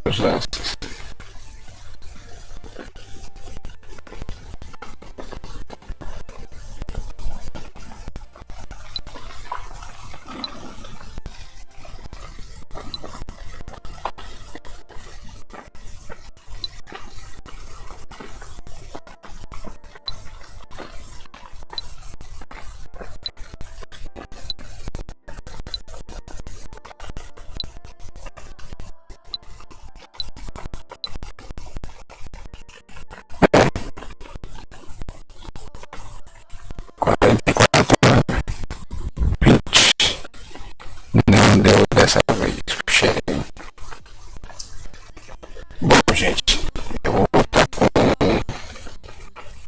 os lances. Não deu dessa vez, cheio. Bom, gente, eu vou voltar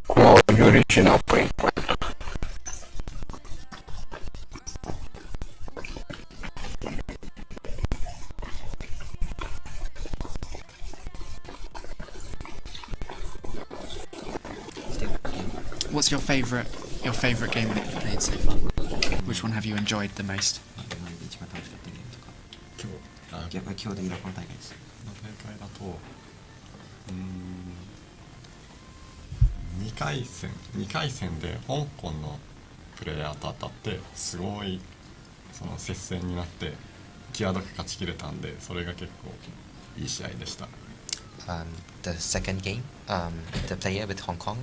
com o áudio original por enquanto. What's your favourite game that you've played so far? Which one have you enjoyed the most? 一番楽しかったゲームとか今日やっぱり基本的なこの大会ですの大会だと2回戦で香港のプレイヤーと当たってすごいその接戦になって際どく勝ちきれたんでそれが結構いい試合でした。The second game, the player with Hong Kong,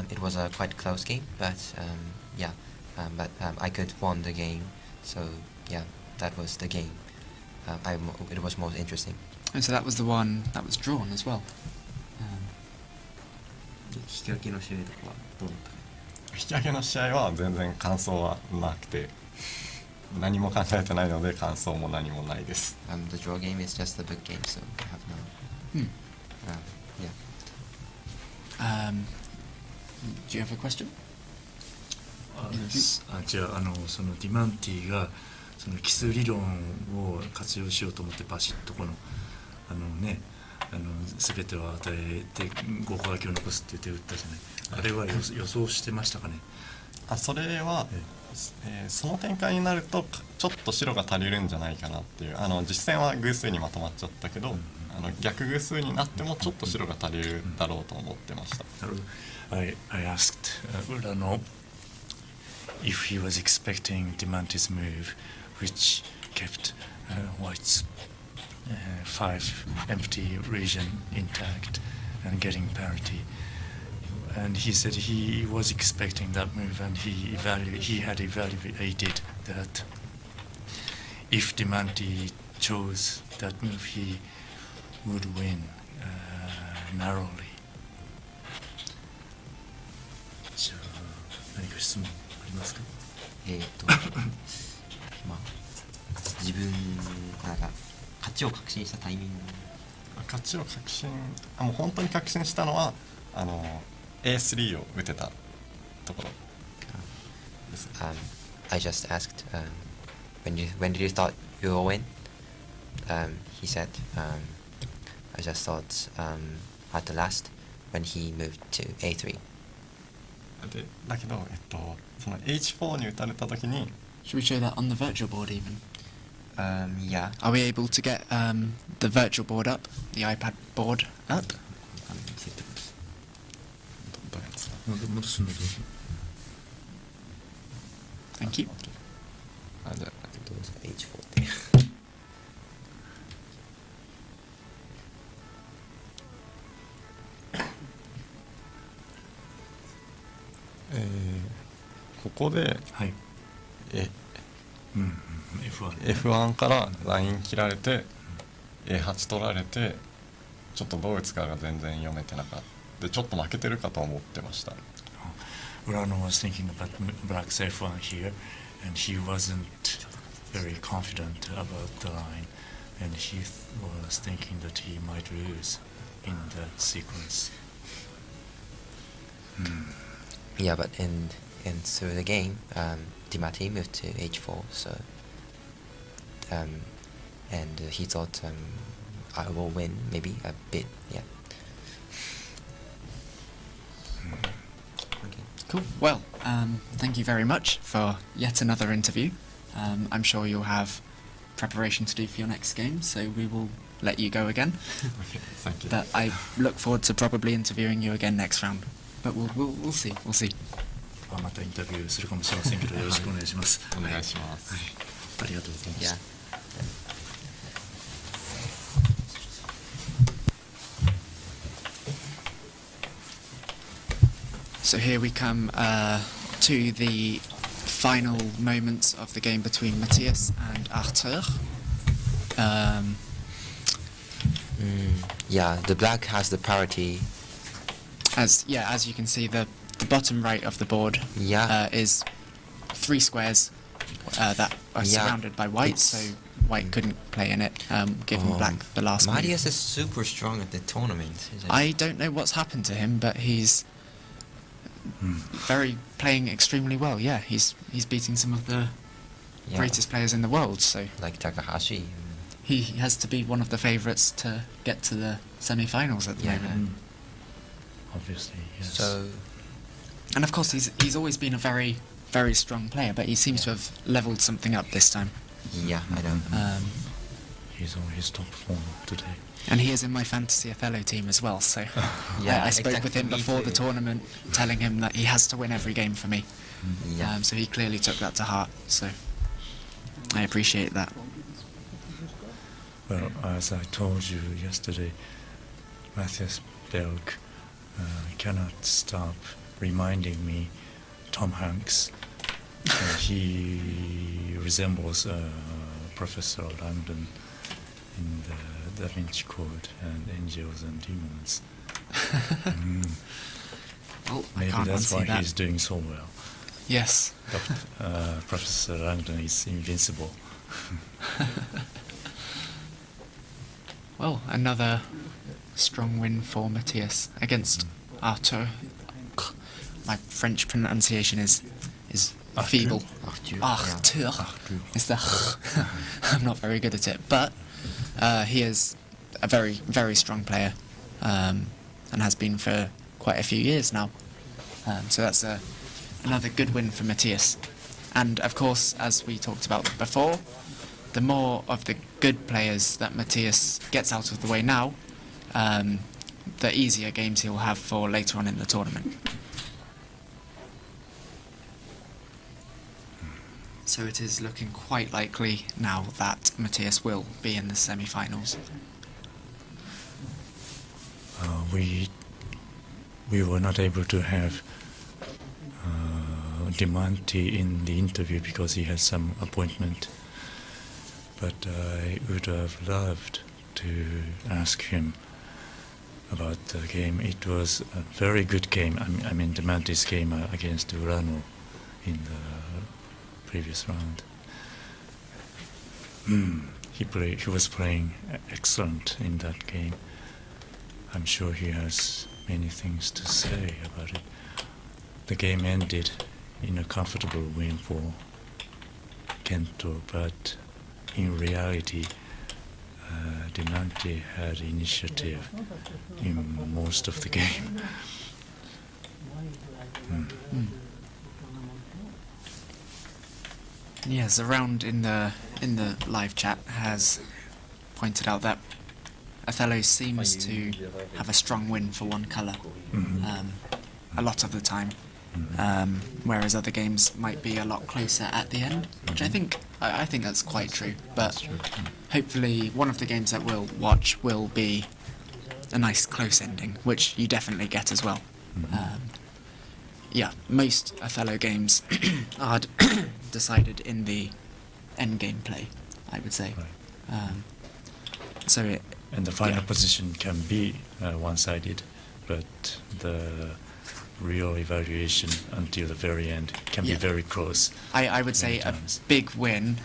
it was a quite close game, but I could won the game, so yeah, that was the game. It was most interesting. And so that was the one that was drawn as well. 引き分けの試合とかはどうだったか。引き分けの試合は全然感想はなくて何も考えてないので感想も何もないです。The draw game is just a big game, so I have no. Yeah. Do you have a question? じゃあそのディマンティがその奇数理論を活用しようと思ってバシッとこの全てを与えて合格だけを残すっていう手を打ったじゃない。あれは予想してましたかね。それは、その展開になるとちょっと白が足りるんじゃないかなっていう実戦は偶数にまとまっちゃったけど、逆偶数になってもちょっと白が足りるだろうと思ってました。I asked Urano if he was expecting Diamante's move, which kept White's 5 empty region intact and getting parity. And he said he was expecting that move, and he had evaluated that if Diamante chose that move, he would win narrowly. じゃあ何か質問ありますか。まあ自分なんか勝ちを確信したタイミング。勝ちを確信もう本当に確信したのはA3 を打てたところです。I just asked when did you thought you will win? He said I just thought at the last when he moved to A3. でだけどその H4 に打たれた時に Should we show that on the virtual board even? Yeah. Are we able to get the virtual board up, the iPad board up? どうやつだ。戻すのどうぞ。Thank you. じゃあどうぞ H4 で。ここで、はい、F1 からライン切られて A8 取られてちょっとどう打つかが全然読めてなかった。でちょっと負けてるかと思ってました。Urano was thinking about Black's F1 here, and he wasn't very confident about the line, and he was thinking that he might lose in that sequence. Yeah, but in through the game, Diamante moved to H4, so and he thought I will win maybe a bit, yeah. Okay. Cool. Well, thank you very much for yet another interview. I'm sure you'll have preparation to do for your next game, so we will let you go again. Thank you. But I look forward to probably interviewing you again next round. But we'll see. We'll see. またインタビューするかもしれませんけど、よろしくお願いします。お願いします。ありがとうございました。 So here we come to the final moments of the game between Matthias and Arthur. Yeah, the black has the parity. As you can see, the bottom right of the board is 3 squares that are surrounded by white, so white couldn't play in it, giving black the last move. Matthias is super strong at the tournament. I don't know what's happened to him, but he's playing extremely well. Yeah, he's beating some of the greatest players in the world. So like Takahashi. He has to be one of the favourites to get to the semi-finals at the moment. Obviously, yes. So, and of course he's always been a very, very strong player, but he seems to have levelled something up this time. Yeah, I know. He's on his top form today. And he is in my fantasy Othello team as well, so I spoke with him before the tournament, telling him that he has to win every game for me. So he clearly took that to heart, so I appreciate that. Well, as I told you yesterday, Matthias Belk cannot stop reminding me Tom Hanks. He resembles Professor Langdon in the Da Vinci Code and Angels and Demons. Well, maybe that's why he's doing so well. Yes. Professor Langdon is invincible. Well, another strong win for Matthias against Arthur. My French pronunciation is feeble. Arthur. It's the I'm not very good at it, but he is a very, very strong player, and has been for quite a few years now. So that's another good win for Matthias. And of course, as we talked about before, the more of the good players that Matthias gets out of the way now, the easier games he'll have for later on in the tournament. So it is looking quite likely now that Matthias will be in the semi-finals. We were not able to have Dimanti in the interview because he had some appointment. But I would have loved to ask him about the game. It was a very good game. I mean Dimanti's game against Urano in the previous round. He was playing excellent in that game. I'm sure he has many things to say about it. The game ended in a comfortable win for Kento, but in reality, Dimanti had initiative in most of the game. Yes, around in the live chat has pointed out that Othello seems to have a strong win for one colour a lot of the time, whereas other games might be a lot closer at the end, which I think that's quite true. But hopefully one of the games that we'll watch will be a nice close ending, which you definitely get as well. Most Othello games are decided in the end game play, I would say. And the final position can be one-sided, but the real evaluation until the very end can be very close. I would say times. A big win,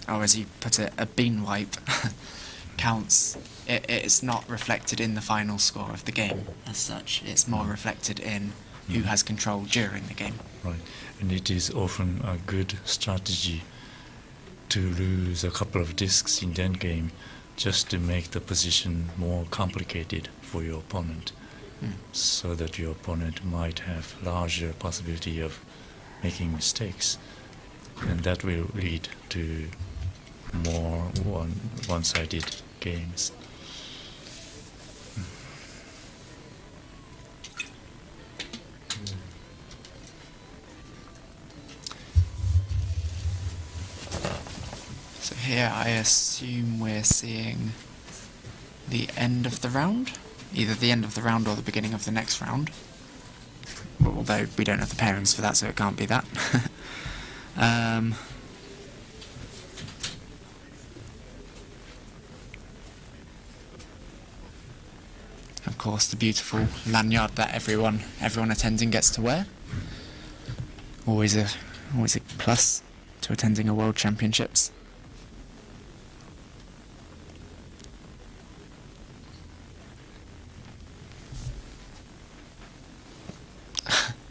or as you put it, a bean wipe, counts. It's not reflected in the final score of the game as such. It's more reflected in who has control during the game. Right, and it is often a good strategy to lose a couple of discs in the end game just to make the position more complicated for your opponent, so that your opponent might have larger possibility of making mistakes, and that will lead to more one-sided games. So here I assume we're seeing the end of the round, either the end of the round or the beginning of the next round. Although we don't have the pairings for that, so it can't be that. Of course, the beautiful lanyard that everyone attending gets to wear. Always a plus to attending a World Championships.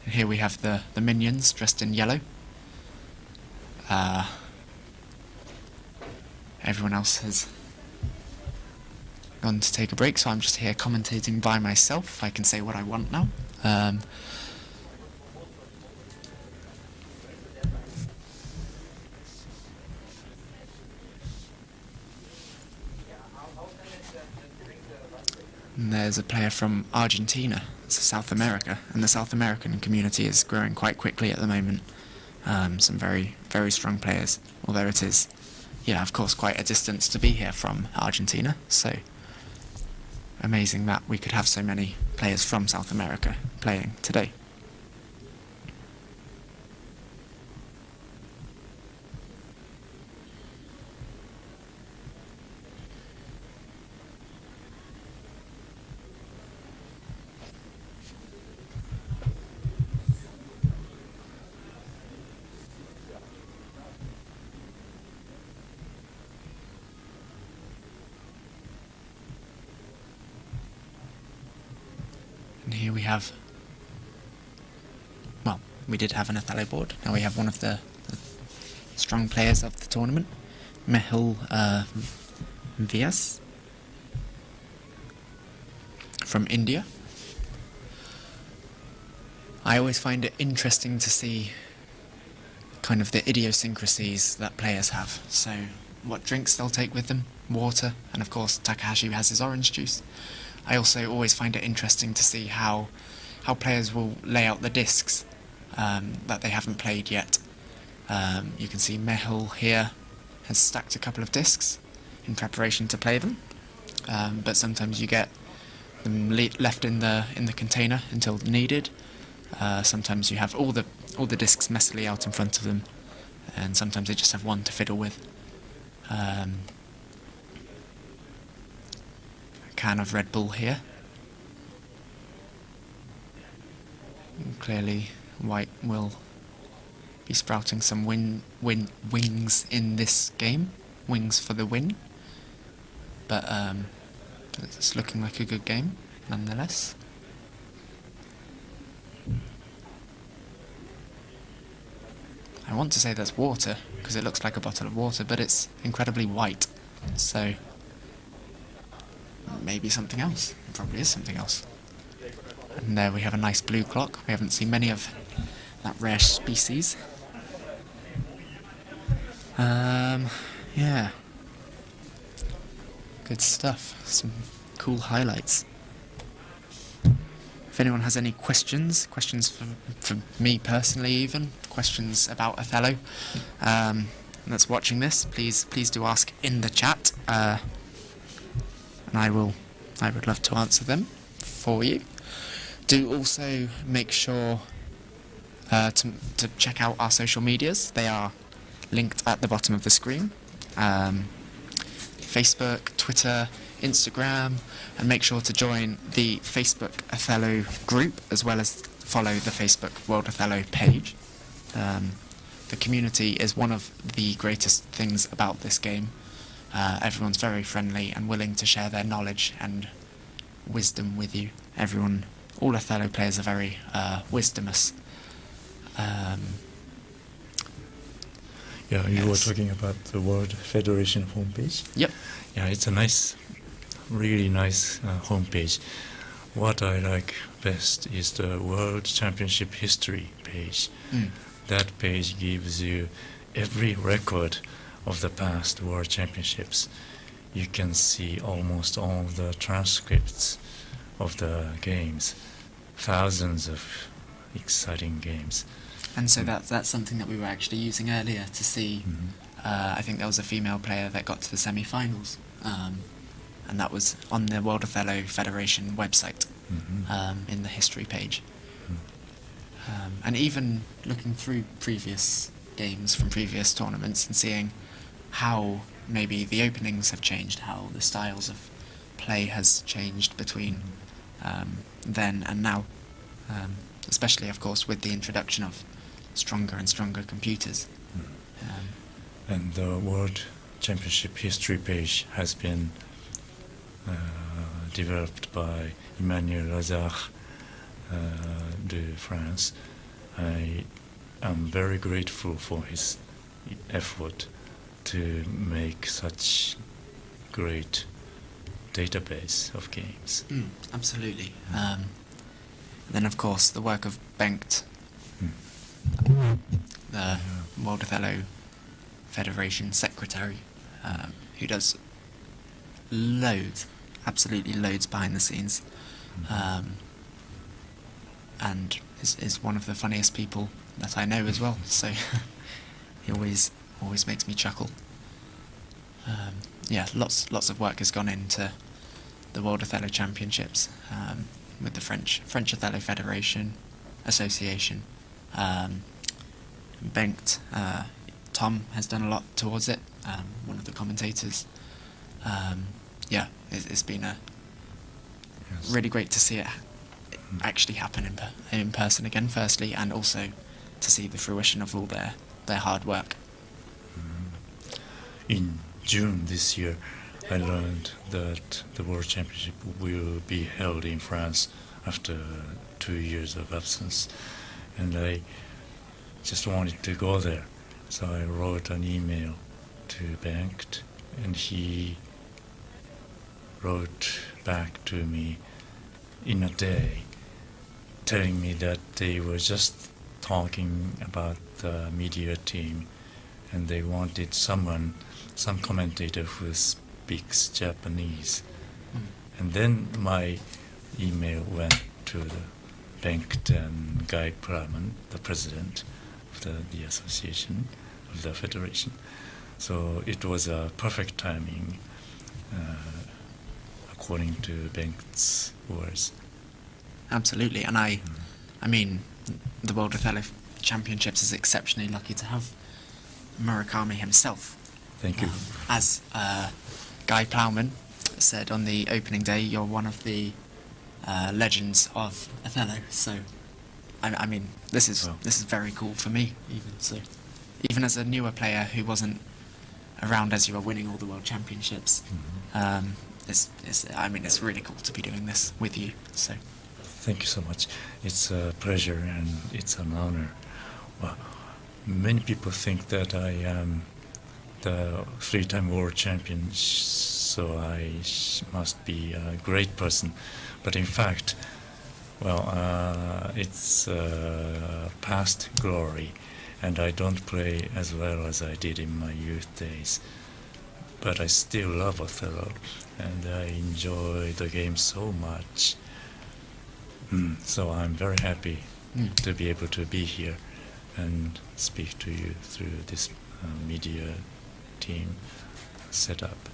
Here we have the minions dressed in yellow. Everyone else has gone to take a break, so I'm just here commentating by myself. I can say what I want now. And there's a player from Argentina, so South America, and the South American community is growing quite quickly at the moment. Some very, very strong players, although it is, of course, quite a distance to be here from Argentina, so amazing that we could have so many players from South America playing today. And here we have, well, we did have an Othello board. Now we have one of the strong players of the tournament, Mehul Vyas from India. I always find it interesting to see kind of the idiosyncrasies that players have. So what drinks they'll take with them, water, and of course Takahashi has his orange juice. I also always find it interesting to see how players will lay out the discs that they haven't played yet. You can see Mehul here has stacked a couple of discs in preparation to play them, but sometimes you get them left in the container until needed. Sometimes you have all the discs messily out in front of them, and sometimes they just have one to fiddle with. Can of Red Bull here. And clearly White will be sprouting some wings in this game. Wings for the win. But it's looking like a good game nonetheless. I want to say that's water because it looks like a bottle of water, but it's incredibly white, so maybe something else. It probably is something else. And there we have a nice blue clock. We haven't seen many of that rare species. Yeah. Good stuff. Some cool highlights. If anyone has any questions for me personally even, questions about Othello, that's watching this, please do ask in the chat. And I would love to answer them for you. Do also make sure to check out our social medias. They are linked at the bottom of the screen. Facebook, Twitter, Instagram, and make sure to join the Facebook Othello group as well as follow the Facebook World Othello page. The community is one of the greatest things about this game. Everyone's very friendly and willing to share their knowledge and wisdom with you. All Othello players are very wisdomous. Yeah, you were talking about the World Federation homepage. Yep. Yeah, it's a really nice homepage. What I like best is the World Championship History page. That page gives you every record of the past World Championships, you can see almost all the transcripts of the games, thousands of exciting games. And so that's something that we were actually using earlier to see. I think there was a female player that got to the semi-finals, and that was on the World Othello Federation website, in the history page. And even looking through previous games from previous tournaments and seeing how maybe the openings have changed, how the styles of play has changed between then and now, especially of course with the introduction of stronger and stronger computers. And the World Championship history page has been developed by Emmanuel Lazare de France. I am very grateful for his effort to make such great database of games. Absolutely. Then of course the work of Bengt, the World Othello Federation secretary, who does loads, absolutely loads behind the scenes, and is one of the funniest people that I know as well, so he always makes me chuckle. Yeah, lots of work has gone into the World Othello Championships, with the French Othello Federation Association. Bengt, Tom has done a lot towards it, one of the commentators. Yeah, it's been really great to see it actually happen in person again, firstly, and also to see the fruition of all their hard work. In June this year, I learned that the World Championship will be held in France after 2 years of absence, and I just wanted to go there. So I wrote an email to Bengt, and he wrote back to me in a day, telling me that they were just talking about the media team, and they wanted some commentator who speaks Japanese. And then my email went to the Bengt and Guy Praman, the president of the association, of the federation. So it was a perfect timing, according to Bengt's words. Absolutely, and I mean, the World Othello Championships is exceptionally lucky to have Murakami himself. Thank you. As Guy Plowman said on the opening day, you're one of the legends of Othello. So, I mean, this is very cool for me, even as a newer player who wasn't around as you were winning all the World Championships. It's really cool to be doing this with you. So, thank you so much. It's a pleasure and it's an honor. Well, many people think that I am the 3-time world champion, so I must be a great person. But in fact, it's past glory, and I don't play as well as I did in my youth days. But I still love Othello, and I enjoy the game so much. So I'm very happy to be able to be here and speak to you through this media team setup.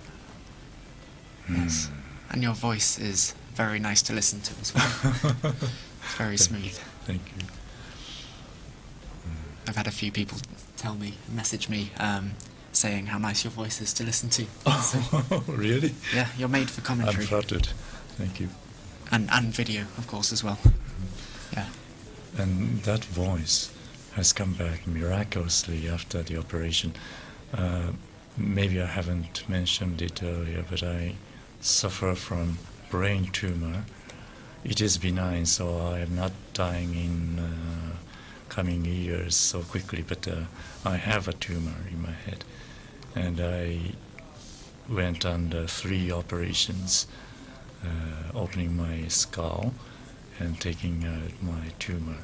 Yes. And your voice is very nice to listen to as well. It's very smooth. Thank you. I've had a few people message me, saying how nice your voice is to listen to. Oh, really? Yeah, you're made for commentary. I'm flattered. Thank you. And video, of course, as well. Yeah. And that voice has come back miraculously after the operation. Maybe I haven't mentioned it earlier, but I suffer from brain tumor. It is benign, so I am not dying in coming years so quickly, but I have a tumor in my head. And I went under 3 operations, opening my skull and taking out my tumor.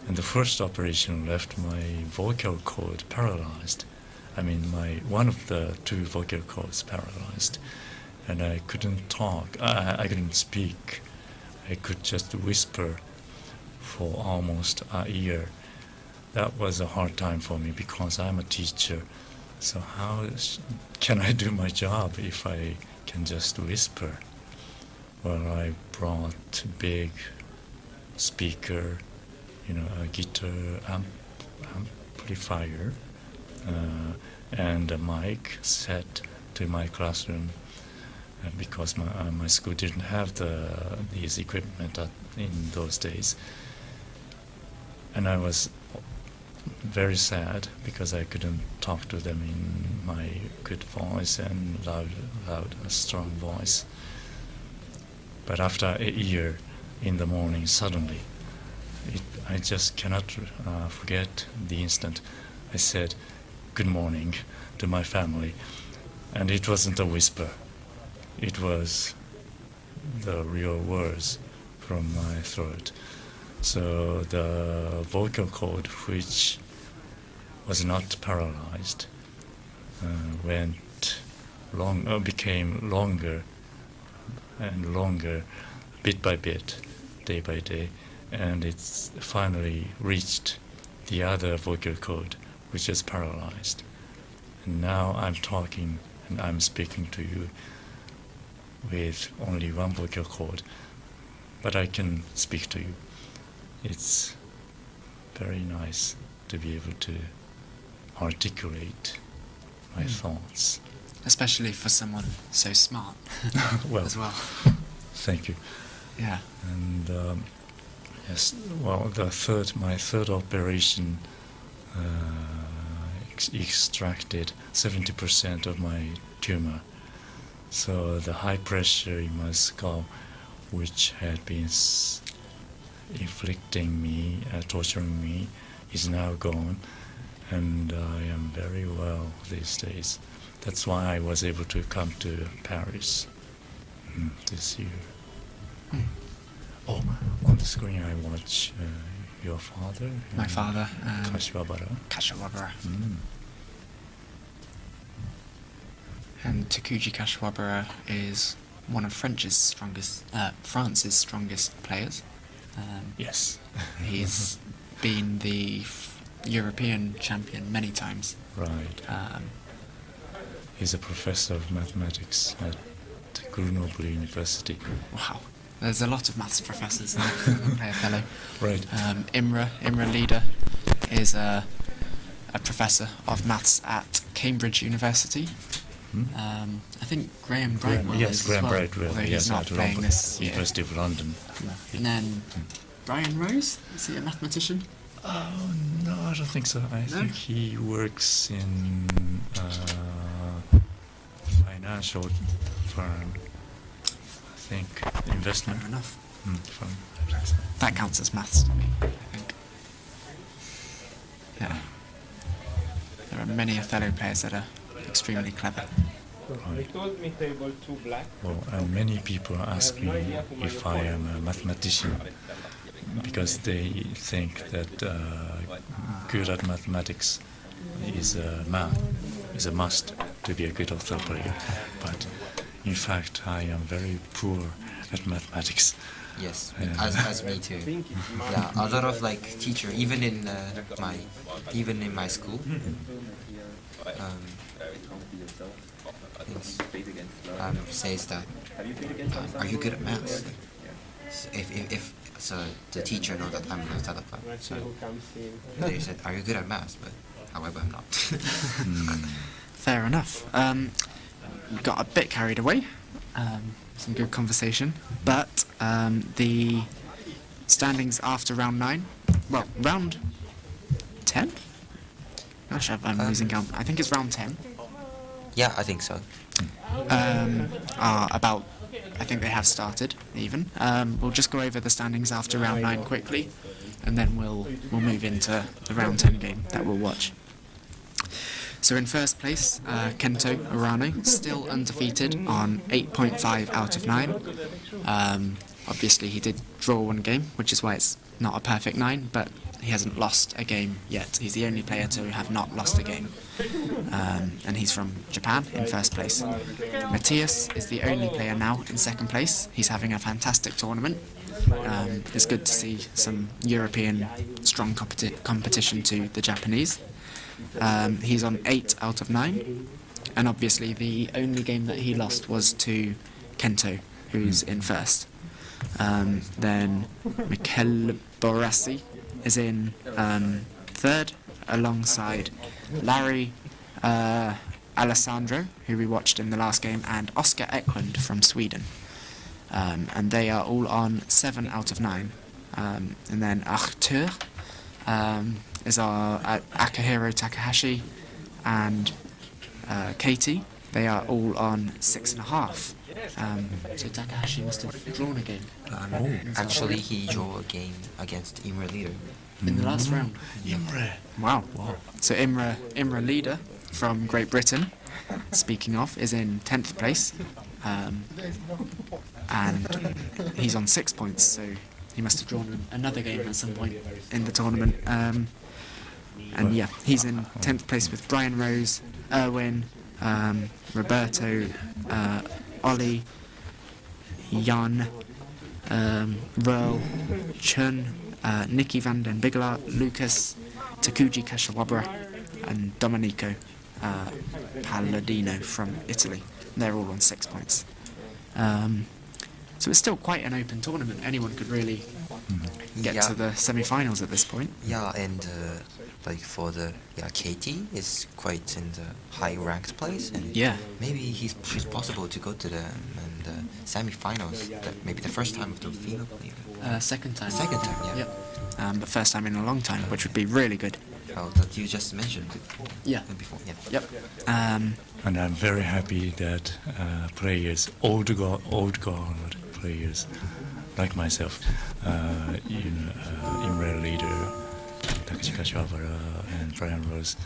And the first operation left my vocal cord paralyzed I mean, one of the two vocal cords paralyzed, and I couldn't talk. I couldn't speak. I could just whisper for almost a year. That was a hard time for me because I'm a teacher. So how can I do my job if I can just whisper? Well, I brought big speaker, a guitar amplifier, and a mic set to my classroom, because my school didn't have these equipment in those days. And I was very sad because I couldn't talk to them in my good voice and loud, strong voice. But after a year, in the morning, suddenly, I just cannot forget the instant I said good morning to my family, and it wasn't a whisper. It was the real words from my throat. So the vocal cord, which was not paralyzed, became longer and longer, bit by bit, day by day, and it's finally reached the other vocal cord, which is paralyzed. And now I'm talking and I'm speaking to you with only one vocal cord, but I can speak to you. It's very nice to be able to articulate my thoughts. Especially for someone so smart as well. Thank you. Yeah. And yes, well, my third operation extracted 70% of my tumor. So the high pressure in my skull, which had been inflicting me, torturing me, is now gone, and I am very well these days. That's why I was able to come to Paris this year. Oh, on the screen I watch your father. My father. Kashiwabara. Kashiwabara. And Takuji Kashiwabara is one of France's strongest players. Yes. He's been the European champion many times. Right. He's a professor of mathematics at Grenoble University. Wow. There's a lot of maths professors in Othello. Right. Imre Leader is a professor of maths at Cambridge University. I think Graham Brightwell Yes, is Graham as well, Brightwell. although Yes, he's not playing this year. University of London. And then Brian Rose, is he a mathematician? Oh, no, I don't think so. I think he works in financial firm. I think investment. Fair enough. Firm. That counts as maths to me, I think. Yeah. There are many Othello players that are extremely clever. Right. told me table 2 black. Well, and many people ask me if I am a mathematician, because they think that good at mathematics is a must to be a good Othello player. But in fact, I am very poor at mathematics. Yes, as me too. Yeah, a lot of teacher, even in my school, says that are you good at maths? So the teacher know that I'm an Othello player. So they said, are you good at maths? But however, I'm not. Fair enough. Got a bit carried away. Some good conversation, but the standings after round 9, well, round 10? Gosh, I'm losing count. I think it's round 10. Yeah, I think so. I think they have started even. We'll just go over the standings after round 9 quickly, and then we'll move into the round 10 game that we'll watch. So in first place, Kento Urano, still undefeated on 8.5 out of 9. Obviously he did draw one game, which is why it's not a perfect 9, but he hasn't lost a game yet. He's the only player to have not lost a game. And he's from Japan in first place. Matthias is the only player now in second place. He's having a fantastic tournament. It's good to see some European strong competition to the Japanese. He's on 8 out of 9. And obviously the only game that he lost was to Kento, who's in first. Then Mikel Borassi is in third, alongside Larry Alessandro, who we watched in the last game, and Oscar Eklund from Sweden. And they are all on 7 out of 9. And then Arthur is our Akihiro Takahashi and Katie. They are all on 6.5. So Takahashi must have drawn a game. Actually, he drew a game against Imre Leader. In the last round. Imre. Wow. So Imre Leader from Great Britain, speaking of, is in 10th place. And he's on 6 points, so he must have drawn another game at some point in the tournament. And yeah, he's in 10th place with Brian Rose, Erwin, Roberto, Ollie, Jan, Roel, Chun, Nicky van den Bigelaar, Lucas, Takuji Kashawabra, and Domenico Palladino from Italy. They're all on 6 points. So it's still quite an open tournament. Anyone could really get to the semi-finals at this point. Yeah, and like for the Katie is quite in the high-ranked place, and maybe she's possible to go to the semi-finals. Maybe the first time of the female player. Second time. Second time, yeah. Yep. But first time in a long time, which would be really good. Oh, that you just mentioned. Yeah. Before, yeah. Yep. And I'm very happy that players, old guard players, like myself, Imre Leader, Takuji Kashawabara, and Brian Rose,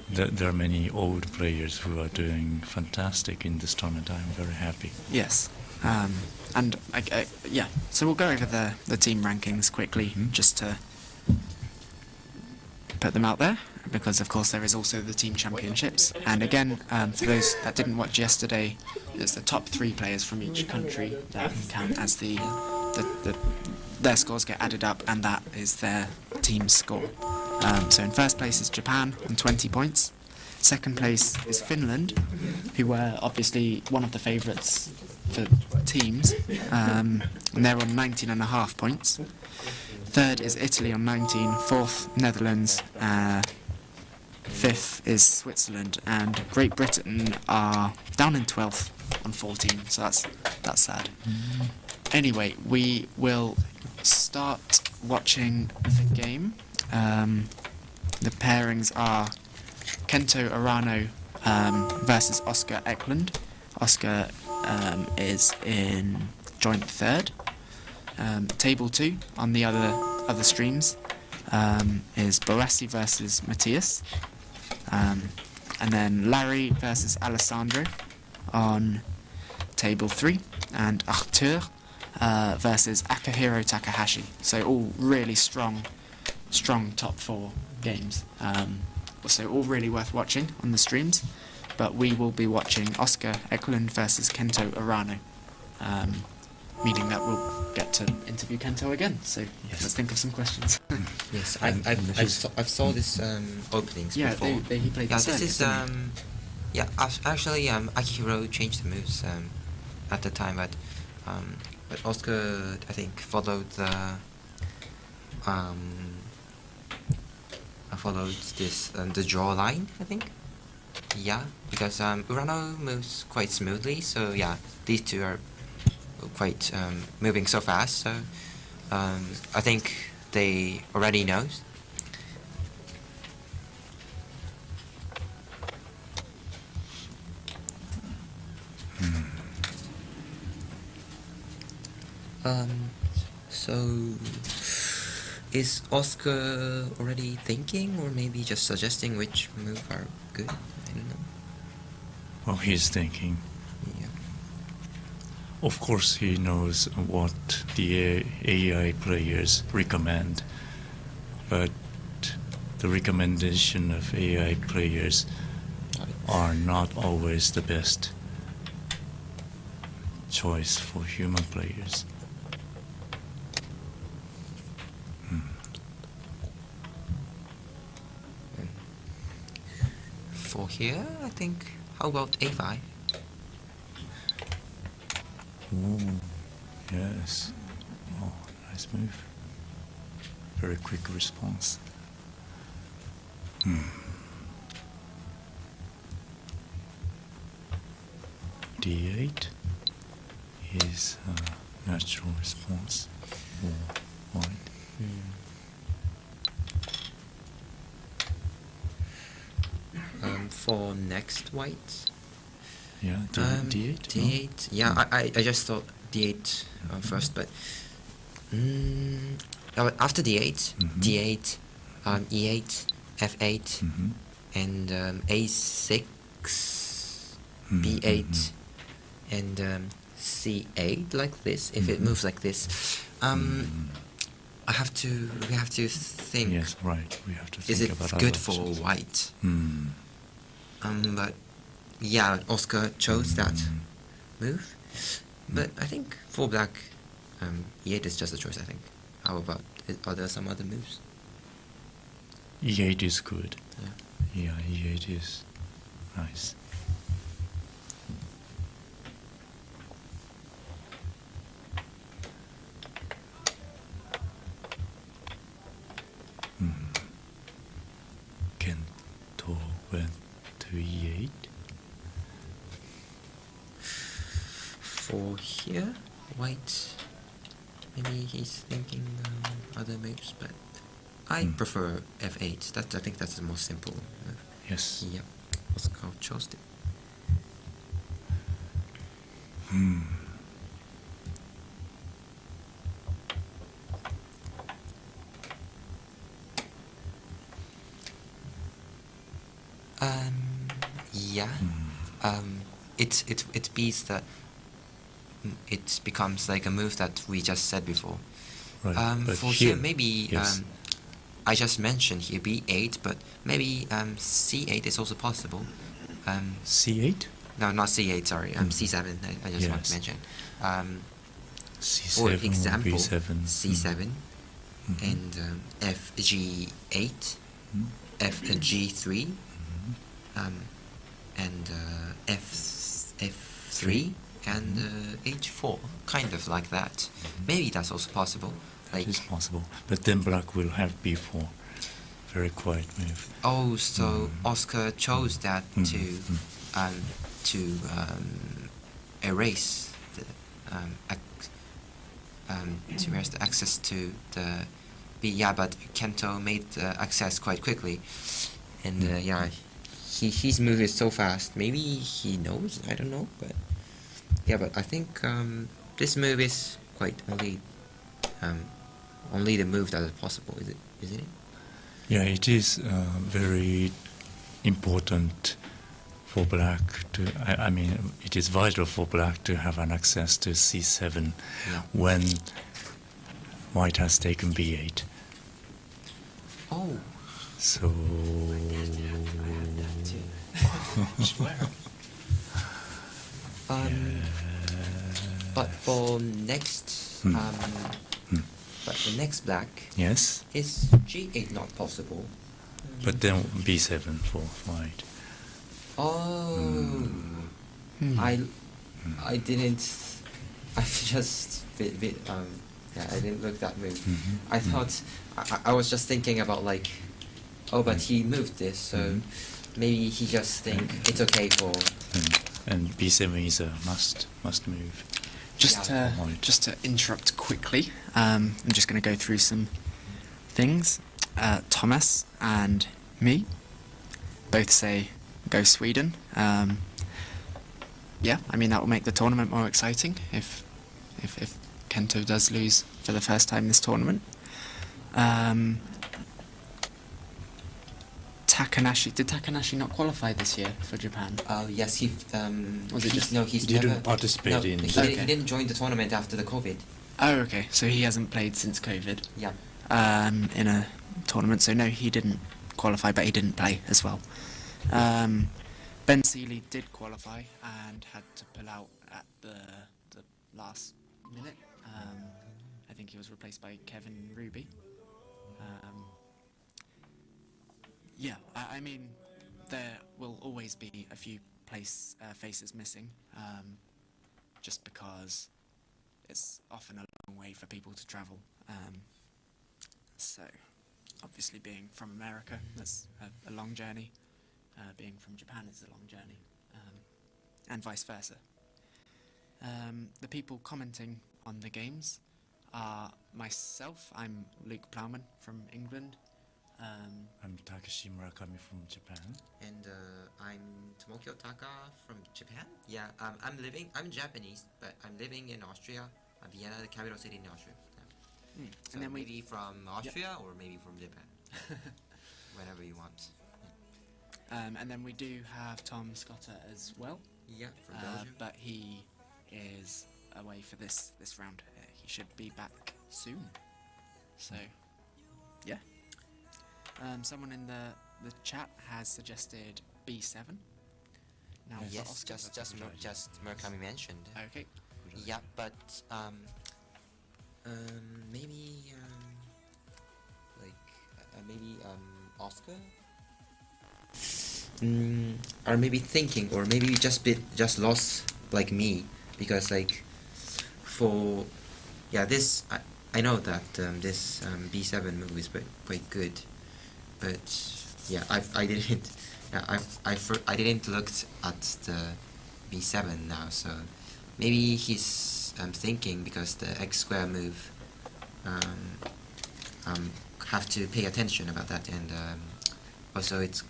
there are many old players who are doing fantastic in this tournament. I'm very happy. Yes. And yeah, so we'll go over the team rankings quickly, just to put them out there, because of course there is also the team championships. And again, for those that didn't watch yesterday, it's the top 3 players from each country that count as their scores get added up, and that is their team score. So in first place is Japan on 20 points. Second place is Finland, who were obviously one of the favourites for teams, and they're on 19.5 points. Third is Italy on 19, fourth Netherlands, fifth is Switzerland, and Great Britain are down in 12th on 14, so that's sad. Anyway, we will start watching the game. The pairings are Kento Arano versus Oscar Eklund. Oscar is in joint third. Table 2 on the other streams is Borassi versus Matthias, and then Larry versus Alessandro on table 3, and Arthur versus Akihiro Takahashi. So all really strong top 4 games. So all really worth watching on the streams. But we will be watching Oscar Eklund versus Kento Arano, meaning that we'll get to interview Kento again. So let's think of some questions. Yes, I've saw this openings before. Yeah, he played. Yeah, this is actually Akihiro changed the moves at the time, but Oscar I think followed the the draw line, I think. Yeah, because Urano moves quite smoothly, so yeah, these two are quite moving so fast, so I think they already know. So is Oscar already thinking, or maybe just suggesting which move are good? I don't know. Well, he's thinking. Yeah. Of course, he knows what the AI players recommend, but the recommendation of AI players are not always the best choice for human players. For here, I think, how about A5? Ooh, yes. Oh, nice move. Very quick response. D8 is a natural response for white. For next white. Yeah, D8. D8. Yeah, I just thought D8 first, but after D8, D8, E8, F8, and A6, B8, and C8 like this. If it moves like this, we have to think. Yes, right. We have to think is it about good other for options. white? But yeah, Oscar chose that move. But I think for black, E8 is just a choice. I think. How about are there some other moves? E8 is good. Yeah. Yeah, E8 is nice. Kento went to E8. For here, white, maybe he's thinking other moves, but I prefer F8. I think that's the most simple move. Yes. Yep. Oscar chose it. Yeah. It beats that. It becomes like a move that we just said before. Right. But For here, maybe yes. I just mentioned here B8, but maybe C8 is also possible. C8? No, not C8. Sorry, C7. I just want to mention. C7 For example, B7. C7 and FG8, FG3, and F3 and H4, kind of like that. Maybe that's also possible. That is possible, but then black will have B4. Very quiet move. Oh, so Oscar chose that to erase the to erase the access to the B. Yeah, but Kento made the access quite quickly, and yeah, his move is so fast. Maybe he knows. I don't know, but yeah, but I think this move is quite only the move that is possible. Isn't it? Yeah, it is very important for black to. I mean, it is vital for black to have an access to C7 when white has taken B8. Oh. So. But for next, but the next black. Yes. Is G8 not possible? But then B7 for white. Oh. I didn't. I just I didn't look that move. I thought I was just thinking about like, oh, but he moved this, so maybe he just think it's okay for. And B7 is a must move. Just to interrupt quickly, I'm just going to go through some things. Thomas and me both say go Sweden. Yeah, I mean that will make the tournament more exciting if Kento does lose for the first time this tournament. Did Takanashi not qualify this year for Japan? Yes, he. Was it just no? He's he never didn't participate in. He didn't join the tournament after the COVID. Oh, okay. So he hasn't played since COVID. Yeah. In a tournament. So no, he didn't qualify, but he didn't play as well. Ben Seeley did qualify and had to pull out at the last minute. I think he was replaced by Kevin Ruby. Yeah, I mean, there will always be a few faces missing, just because it's often a long way for people to travel. So, obviously being from America, that's a long journey. Being from Japan is a long journey, and vice versa. The people commenting on the games are myself. I'm Luke Plowman from England. I'm Takashi Murakami from Japan. And I'm Tomokyo Taka from Japan. Yeah, I'm Japanese, but I'm living in Austria, Vienna, the capital city in Austria. Yeah. So And then maybe from Austria or maybe from Japan. Whenever you want. And then we do have Tom Scotter as well. Yeah, from Belgium. But he is away for this round. He should be back soon. So, yeah. Someone in the chat has suggested B7. Now, for Yes, Oscar. just Murakami mentioned. Okay. Yeah, but maybe maybe Oscar. Or maybe thinking, or maybe just lost like me, because like for this I know that this B7 move is quite good, but yeah I didn't look at the B7 now, so maybe he's thinking because the X square move have to pay attention about that, and also it's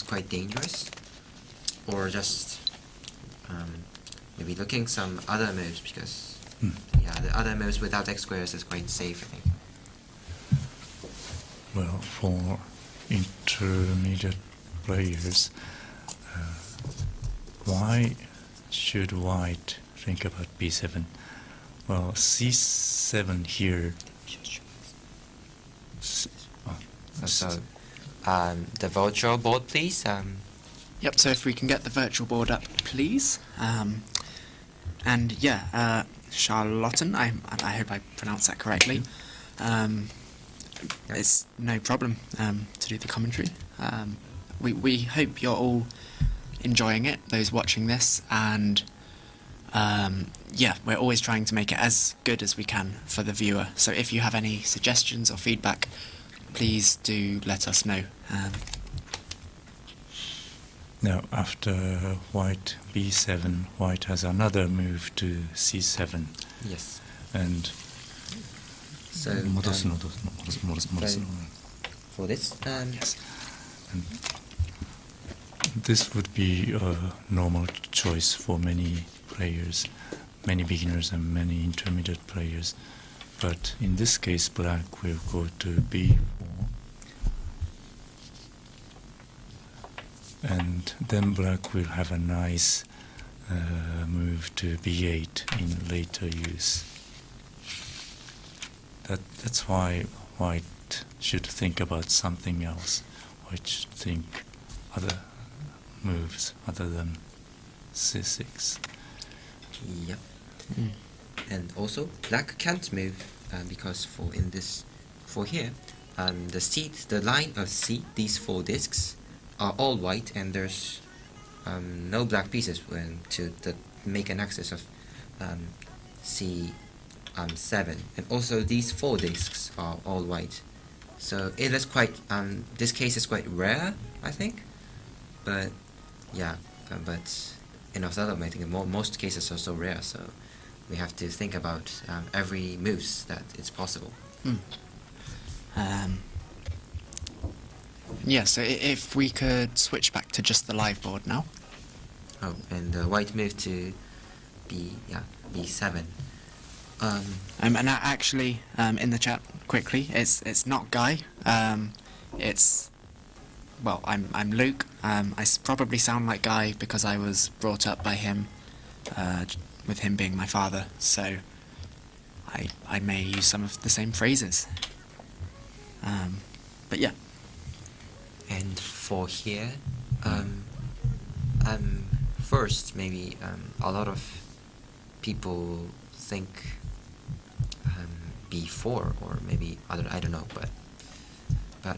quite dangerous, or just maybe looking some other moves, because the other moves without X squares is quite safe, I think. Well, for intermediate players, why should white think about B7? Well, C7 here. So, the virtual board, please. Yep, so if we can get the virtual board up, please. And yeah, Charlotten, I hope I pronounced that correctly. It's no problem to do the commentary. We hope you're all enjoying it, those watching this, and yeah, we're always trying to make it as good as we can for the viewer. So if you have any suggestions or feedback, please do let us know. Now, after white B7, white has another move to C7. Yes. And so for this, yes. And this would be a normal choice for many players, many beginners and many intermediate players. But in this case, black will go to B4. And then black will have a nice move to B8 in later use. That's why white should think about something else. White should think other moves other than C6. Yep. And also black can't move because for here, the line of C, these 4 discs are all white, and there's no black pieces to make an axis of C7, and also these 4 discs are all white. So it is quite this case is quite rare, I think, but yeah, but in Othello, I think most cases are so rare, so we have to think about every moves that it's possible. Yeah, so if we could switch back to just the live board now. Oh, and white move to B7. And actually, in the chat quickly, it's not Guy. It's I'm Luke. I probably sound like Guy because I was brought up by him, with him being my father. So I may use some of the same phrases. But yeah. And for here, first maybe a lot of people think B4 or maybe I don't know, but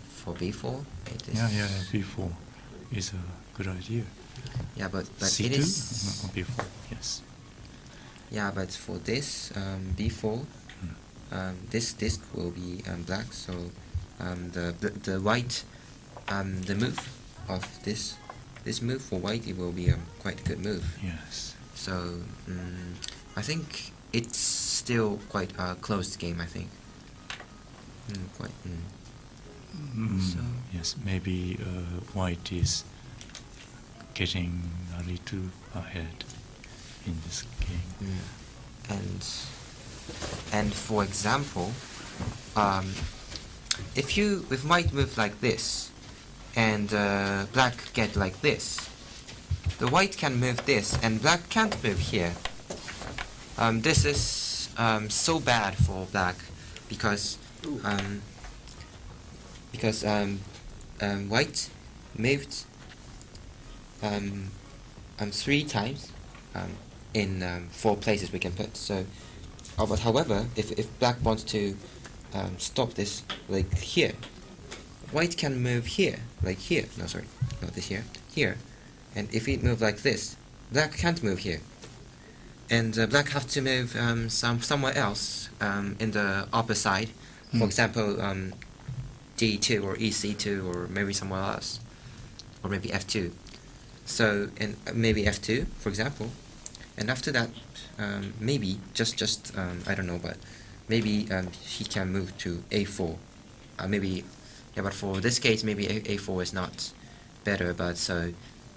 for B4 it is. Yeah, B4 is a good idea. Yeah, but C2? it is. No, B4, yes. Yeah, but for this B4, this disc will be black, so the white, the move of this move for white, it will be quite a good move. Yes. So I think it's still quite a closed game. I think. Quite. So Yes, maybe white is getting a little ahead in this game. And for example, if white move like this, and black get like this, the white can move this, and black can't move here. This is so bad for black because white moved 3 times in 4 places we can put. So, but however, if black wants to stop this like here, white can move here, like here. No, sorry, not this here. And if it move like this, black can't move here. And black have to move somewhere else in the upper side. For example, D2 or EC2 or maybe somewhere else, or maybe F2. So and maybe F2, for example. And after that, maybe just I don't know, but maybe he can move to A4. Maybe, yeah, but for this case, maybe A4 is not better. But so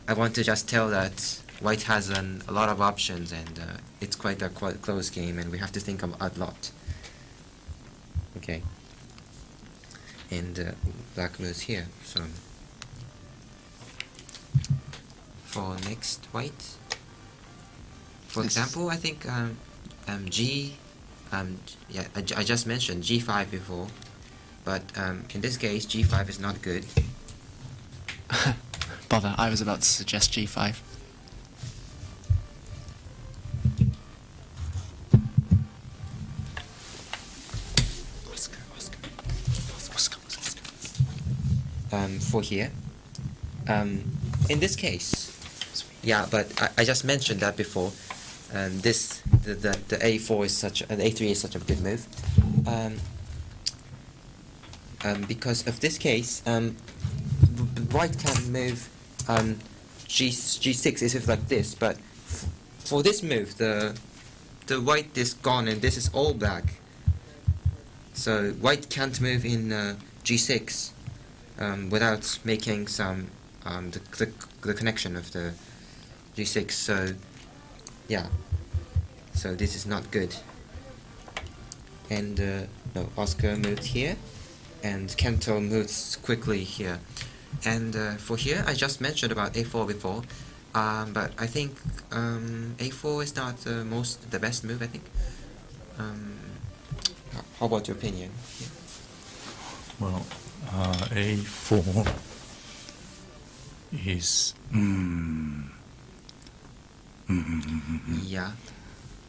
I want to just tell that white has a lot of options, and it's quite a close game, and we have to think of a lot. Okay. And black moves here. So for next white, for example, I think I just mentioned G5 before, but in this case G5 is not good. Bother, I was about to suggest G5. For here, in this case, yeah, but I just mentioned that before. The A4 is A3 is such a good move. Because of this case, white can move G6 is like this, but for this move, the white is gone and this is all black. So white can't move in G6 without making some the connection of the G6. So yeah, so this is not good. And no, Oscar moved here, and Kento moves quickly here. And for here, I just mentioned about A4 before, but I think A4 is not the best move. I think. How about your opinion? Yeah. Well, A4 is yeah,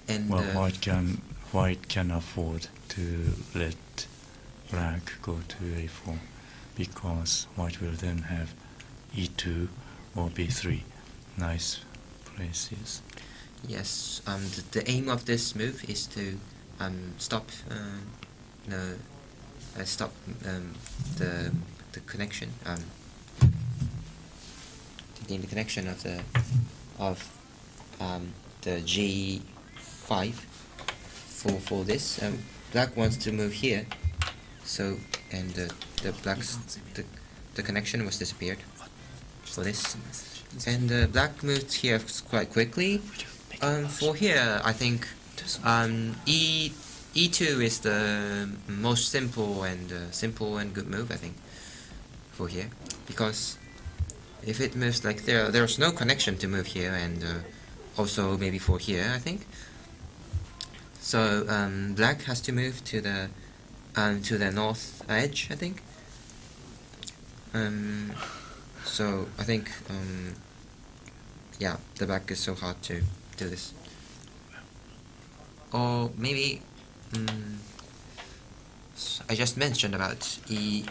and well, white can afford to let black go to A4 because white will then have E2 or B3, nice places. Yes, the aim of this move is to stop the connection, the connection of the G5 for this. Black wants to move here, so and the black's the connection was disappeared for this, and black moved here quite quickly. For here, I think E2 is the most simple and good move, I think, for here, because if it moves like there's no connection to move here, and also maybe for here, I think. So black has to move to the north edge, I think, So I think yeah, the black is so hard to do this. Or maybe I just mentioned about E2,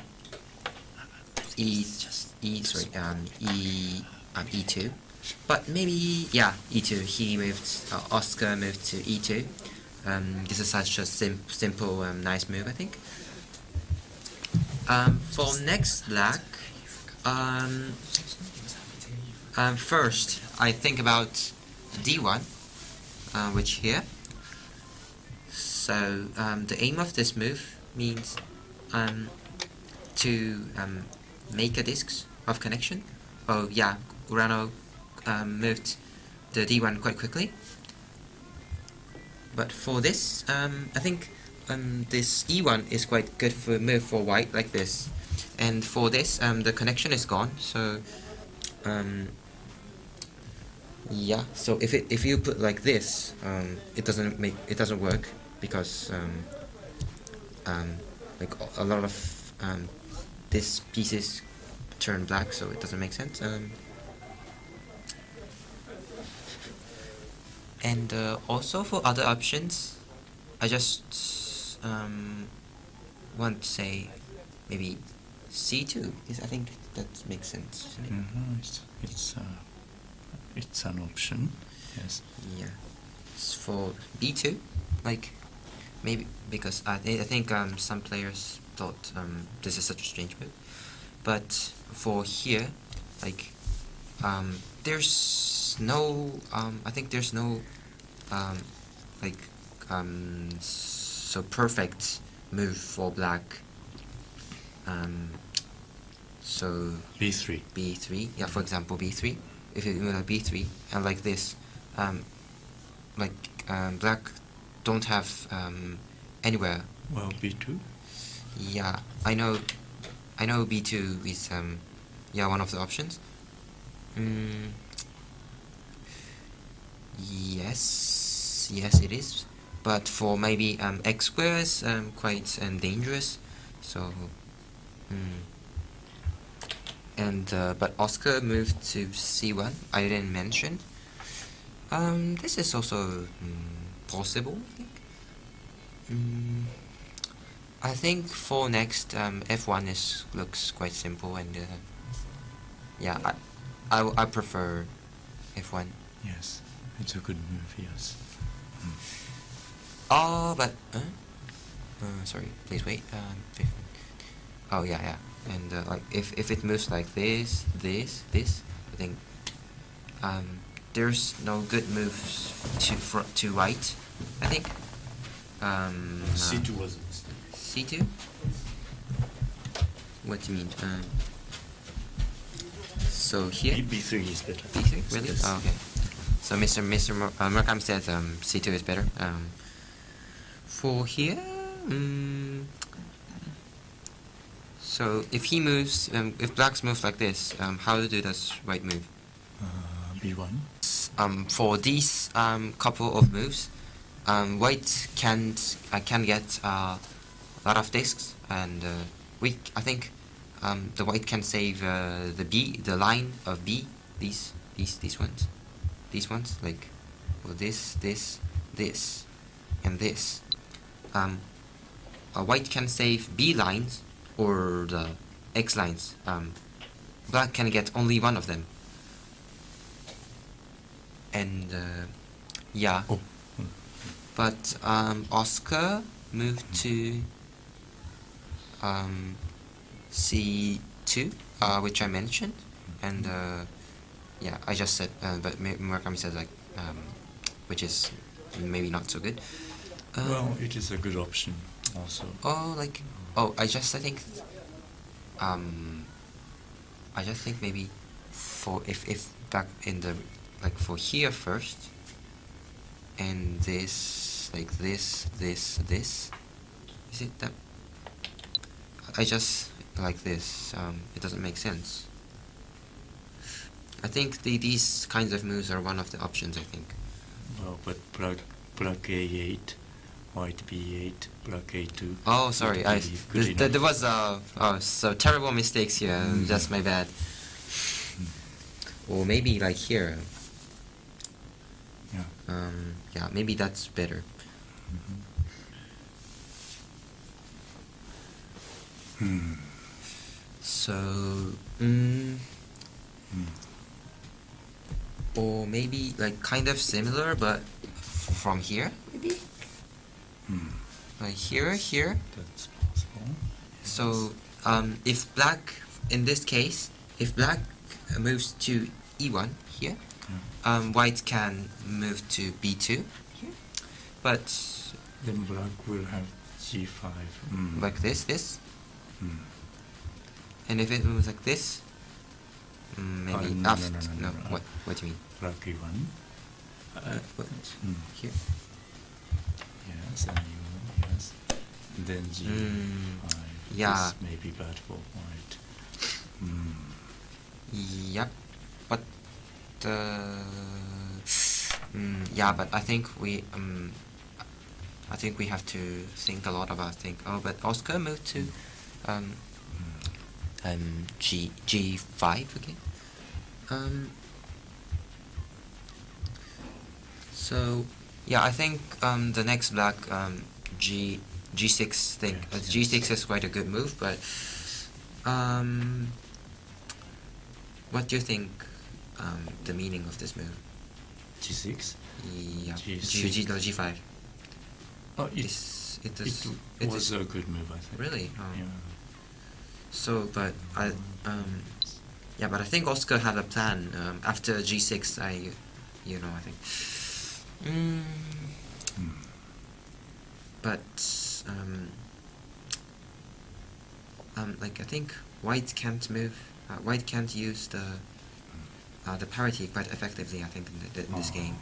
but maybe E2. He moved. Oscar moved to E2. This is such a simple, nice move, I think. For next black, first I think about D1, which here. So the aim of this move means to make a disk of connection. Oh yeah, Urano moved the D1 quite quickly. But for this, I think this E1 is quite good for move for white like this. And for this, the connection is gone. So yeah. So if you put like this, it doesn't work because like a lot of this pieces turn black, so it doesn't make sense. And also for other options, I just want to say maybe C2. I think that makes sense. It's an option. Yes. Yeah. For B2, like maybe because I think some players thought this is such a strange move, but for here, like there's no I think there's no like so perfect move for black. So B3, yeah, for example B3, if you move like B3 and like this, black don't have anywhere. Well, B2? Yeah, I know B2 is yeah, one of the options. Yes, it is. But for maybe X square is quite dangerous. So, and but Oscar moved to C1. I didn't mention. This is also possible, I think. I think for next F1 looks quite simple, and yeah, I prefer F1. Yes, it's a good move. Yes. Oh, but sorry, please wait. Oh yeah, and like if it moves like this, I think there's no good moves to white. I think C2 was a mistake. C2? What do you mean? So here? B3 is better. B3? Really? Yes. Oh, okay. So Mr. Markham says C2 is better. For here? So if he moves, if blacks moves like this, how does white move? B1. For these couple of moves, white can get a lot of discs, and I think the white can save the line of B, these ones, like well, this, and this. White can save B lines or the X lines. Black can get only one of them. And yeah. Oh. But Oscar moved to C2, which I mentioned, and yeah, I just said, but Murakami said like, which is maybe not so good. Well, it is a good option also. I just think maybe for if back in the like for here first, and this like this, is it that? I just like this. It doesn't make sense. I think these kinds of moves are one of the options. I think. Well, but black A8 white b8, black a2. Oh, sorry. would be good enough. There was so terrible mistakes here. Just my bad. Or maybe like here. Yeah. Yeah, maybe that's better. So, or maybe like kind of similar, but from here, maybe. Like here. That's possible. So, if black, in this case, if black moves to e1 here, white can move to b2 here, but then black will have g5. like this. And if it moves like this, maybe no, after. no. What do you mean? Black e1. What? Here. Yes, and e1, yes. And then g5. Yeah. This may be bad for white. Yep. But yeah, but I think we have to think a lot about but Oscar moved to g5 again. So yeah, I think the next black g6 thing. G6 is quite a good move, but what do you think the meaning of this move? g6? Yeah, G6. g5. Oh, it It was is a good move, I think. really. Yeah. So, but yeah, but I think Oscar had a plan after g6. I think. But like I think white can't move. White can't use the parity quite effectively. I think in this game.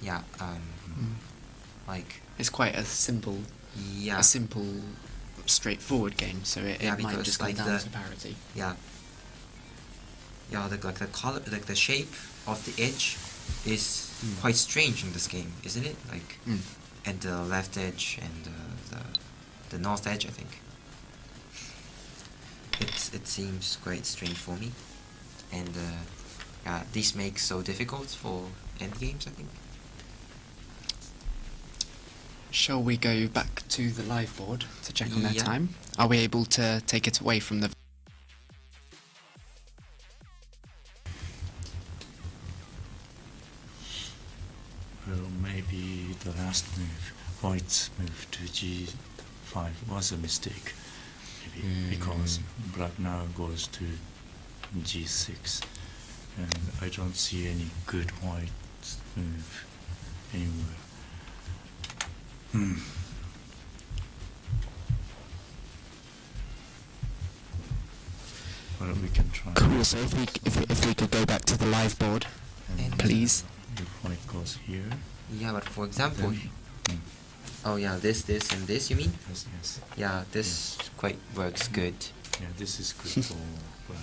Yeah. Like It's quite a simple, straightforward game. So it might just come down to parity. Yeah. Yeah, the color, like the shape of the edge, is quite strange in this game, isn't it? Like, and the left edge and the north edge, I think. It seems quite strange for me, and yeah, this makes so difficult for end games, I think. Shall we go back to the live board to check on their Yeah. time? Are we able to take it away from the... Well, maybe the last move, white's move to g5 was a mistake. Maybe because black now goes to g6, and I don't see any good white move anywhere. Well, we can try. Cool, so if we could go back to the live board, please. If white goes here. Yeah, but for example, then, oh yeah, this and this, you mean? Yes. Yeah, this quite works good. Yeah, this is good for black.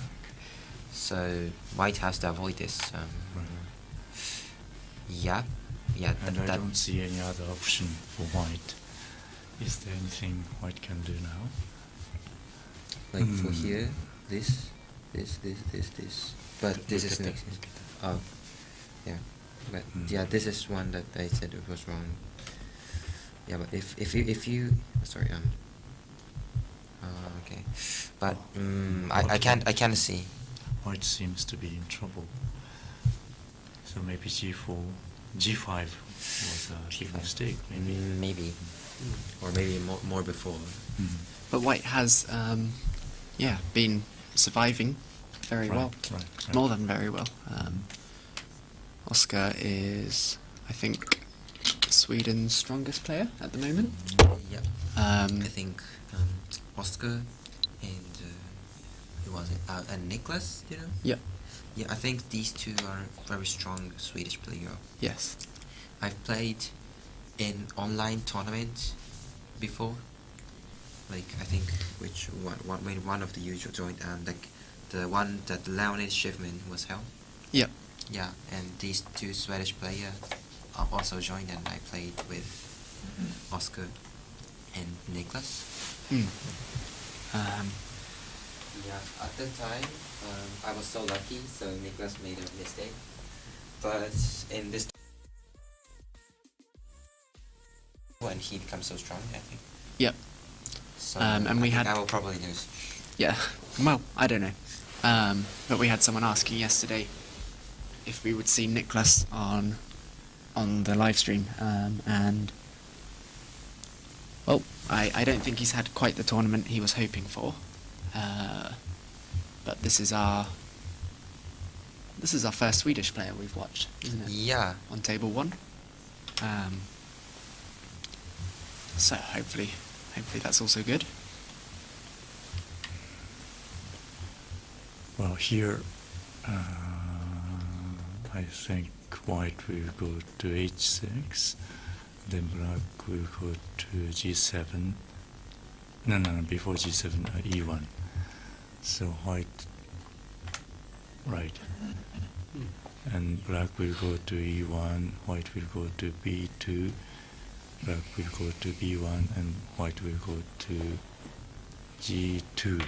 So white has to avoid this. Right. Yeah. And I don't see any other option for white. Is there anything white can do now? Like for here, this. But this is next. Oh, yeah. But yeah, this is one that I said it was wrong. Yeah, but if you sorry okay, but I can't see. White seems to be in trouble. So maybe g5 was a big mistake. Maybe, or maybe more before. But white has, been surviving very well. Right. More than very well. Oscar is, I think, Sweden's strongest player at the moment. Yeah. I think Oscar and who was it? And Nicholas, you know? Yep. Yeah, I think these two are very strong Swedish players. Yes. I've played in online tournaments before. Like I think one of the usual joined like the one that Leonid Shivman was held. Yep. Yeah, and these two Swedish players also joined, and I played with Oscar and Nicholas. Hmm. Yeah, at the time, I was so lucky, so Nicholas made a mistake. But in this when he becomes so strong, I think. Yep. So And we had I will probably lose. Yeah. Well, I don't know. But we had someone asking yesterday if we would see Nicholas on the live stream, and well, I don't think he's had quite the tournament he was hoping for. But this is our first Swedish player we've watched, isn't it? Yeah. On table 1. So hopefully that's also good. Well, here, I think white will go to h6, then black will go to g7. No, before g7, e1. So white, right. And black will go to e1, white will go to b2, black will go to b1, and white will go to g2.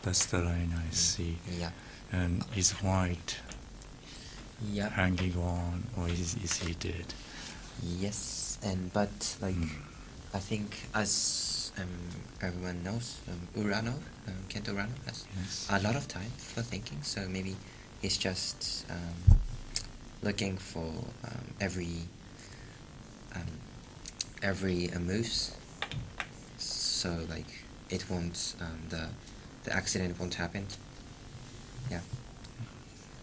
That's the line I see. Yeah. And is white hanging on, or is he dead? Yes, but like I think as everyone knows, Urano, Kent Urano has a lot of time for thinking. So maybe he's just looking for every moves. So like it won't the accident won't happen. Yeah.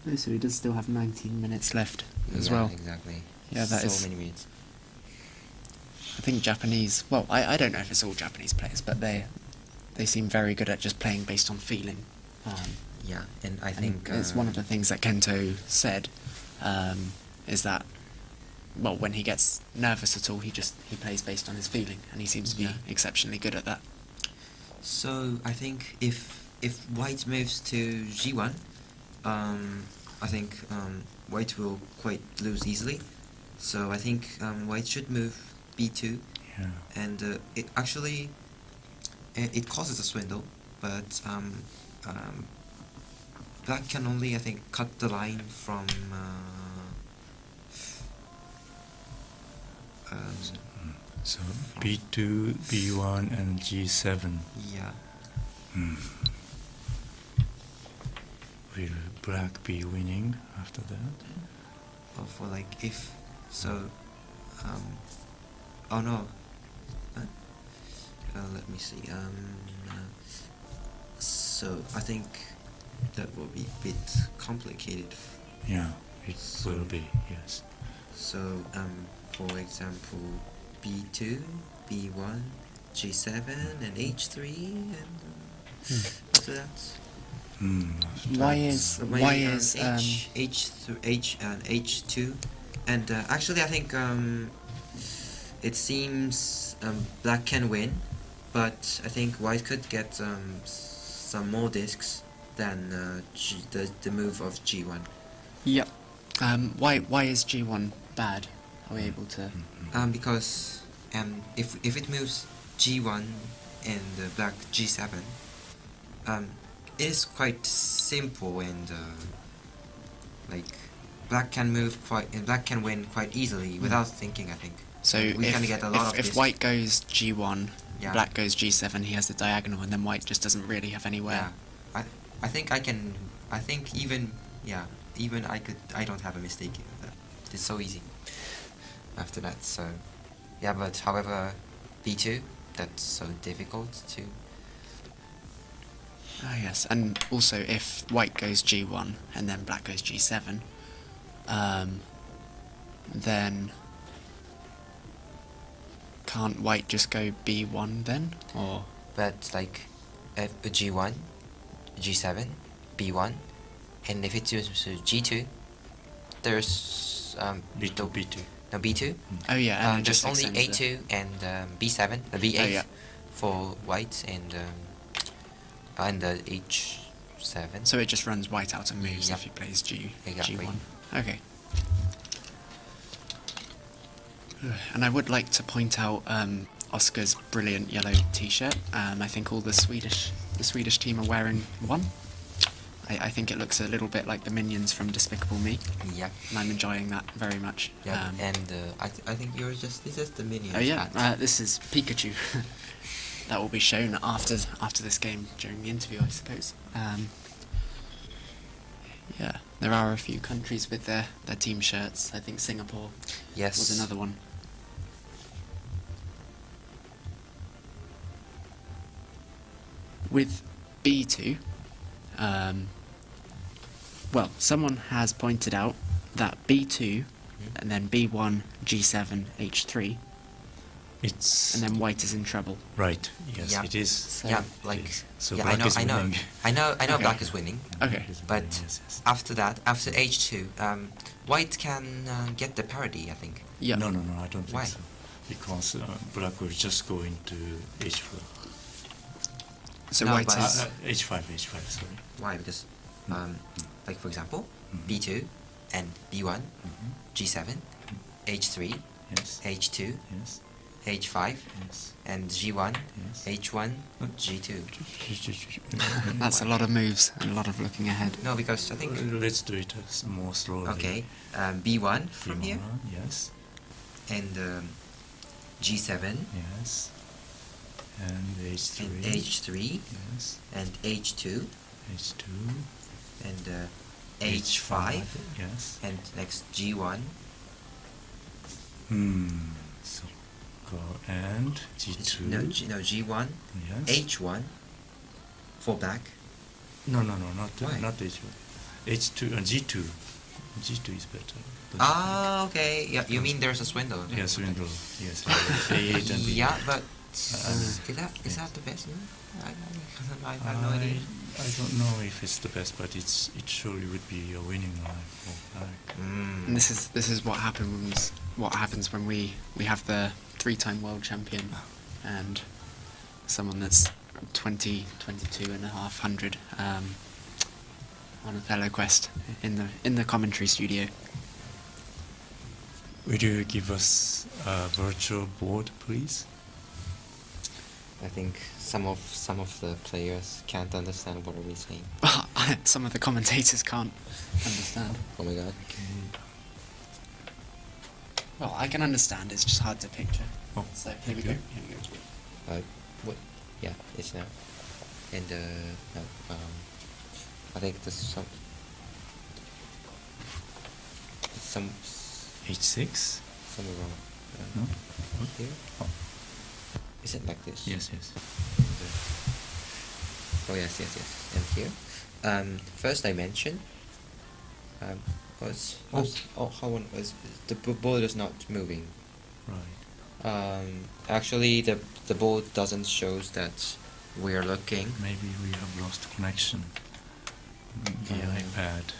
Oh, so he does still have 19 minutes left as Yeah, well. exactly. Yeah, that is so many minutes. I think Japanese. Well, I don't know if it's all Japanese players, but they seem very good at just playing based on feeling. Yeah, and I think it's one of the things that Kento said, is that, well, when he gets nervous at all, he plays based on his feeling, and he seems to be exceptionally good at that. So I think if white moves to g1, I think white will quite lose easily. So I think white should move b2, and it actually it causes a swindle, but black can only, I think, cut the line from so b2, b1, and g7. Yeah. Will black be winning after that? Or for like if so, oh no. Let me see. So I think that will be a bit complicated. Yeah, it will be, yes. So for example, b2, b1, g7, and h3, and after that. Why is h2, and actually I think it seems black can win, but I think white could get some more discs than the move of g1. Yep. Why is g1 bad? Are we able to? Because if it moves g1 and black g7, it is quite simple, and like black can win quite easily without thinking, I think. So we can get a lot of if discs. white goes g1, black goes g7, he has the diagonal, and then white just doesn't really have anywhere. Yeah. I think even I don't have a mistake. It's so easy after that. So yeah, but however, b2, that's so difficult to. Ah yes, and also if white goes g1 and then black goes g7, then can't white just go b1 then, or? But like g1, g7, b1, and if it's g2, there's b2. No, b2. Oh yeah, and there's just only extends a2 and b7, the b8 Oh, yeah. for white, and the h7. So it just runs white out and moves Yep. if he plays Exactly. g1. Okay. And I would like to point out Oscar's brilliant yellow T-shirt. I think all the Swedish team are wearing one. I think it looks a little bit like the minions from Despicable Me. Yeah. And I'm enjoying that very much. Yeah, and I think this is the minions. Oh yeah, hat. this is Pikachu. That will be shown after this game during the interview, I suppose. Yeah, there are a few countries with their team shirts. I think Singapore Yes. was another one. With B2, well, someone has pointed out that B2 and then B1, G7, H3, It's and then white is in trouble. right. Yes, Yeah. it is. So- Yeah, It like is. So yeah, black is I know, winning. I know Okay. black is winning. Okay. But Yes, yes. after that, after H2, white can get the parity, I think. Yeah. No, I don't think Why? so. Because black will just go into H4. So No, white but- is H5, sorry. Why? Because, like for example, Mhm. B2 and B1, Mhm. G7, H3, Yes. H2, Yes. H5, Yes. and G1, Yes. H1, G2. that's a lot of moves and a lot of looking ahead. No, because I think Let's do it more slowly. okay, B1 from here Yes. and G7 Yes. And H3. and H3 Yes. and H2 H2. and H5 Yes. and next G1. So go and G2. No, G1, Yes. H1 for black. No, not Why? not H1. H2 and G2. G2 is better. Don't you Ah, okay. Yeah, you mean there's a swindle? think? Yes, window. Yes. A8 and B. Yeah, but mean, is that the best? I have no idea. I don't know if it's the best, but it surely would be a winning line for black. And this is what happens when we have the 3-time world champion and someone that's 22,500 on Othello Quest in the commentary studio. Would you give us a virtual board, please? I think some of the players can't understand what are we saying. Some of the commentators can't understand. Oh my god. Well, I can understand. It's just hard to picture. Oh, So here we go. okay. Here we go. What? Yeah, it's now. And no, I think this is some H6? somewhere wrong. No? Here. Oh. Is it like this? Yes. Oh yes. And here, first dimension. How one was the board is not moving. Right. Actually, the board doesn't shows that we're looking. Maybe we have lost connection. The iPad,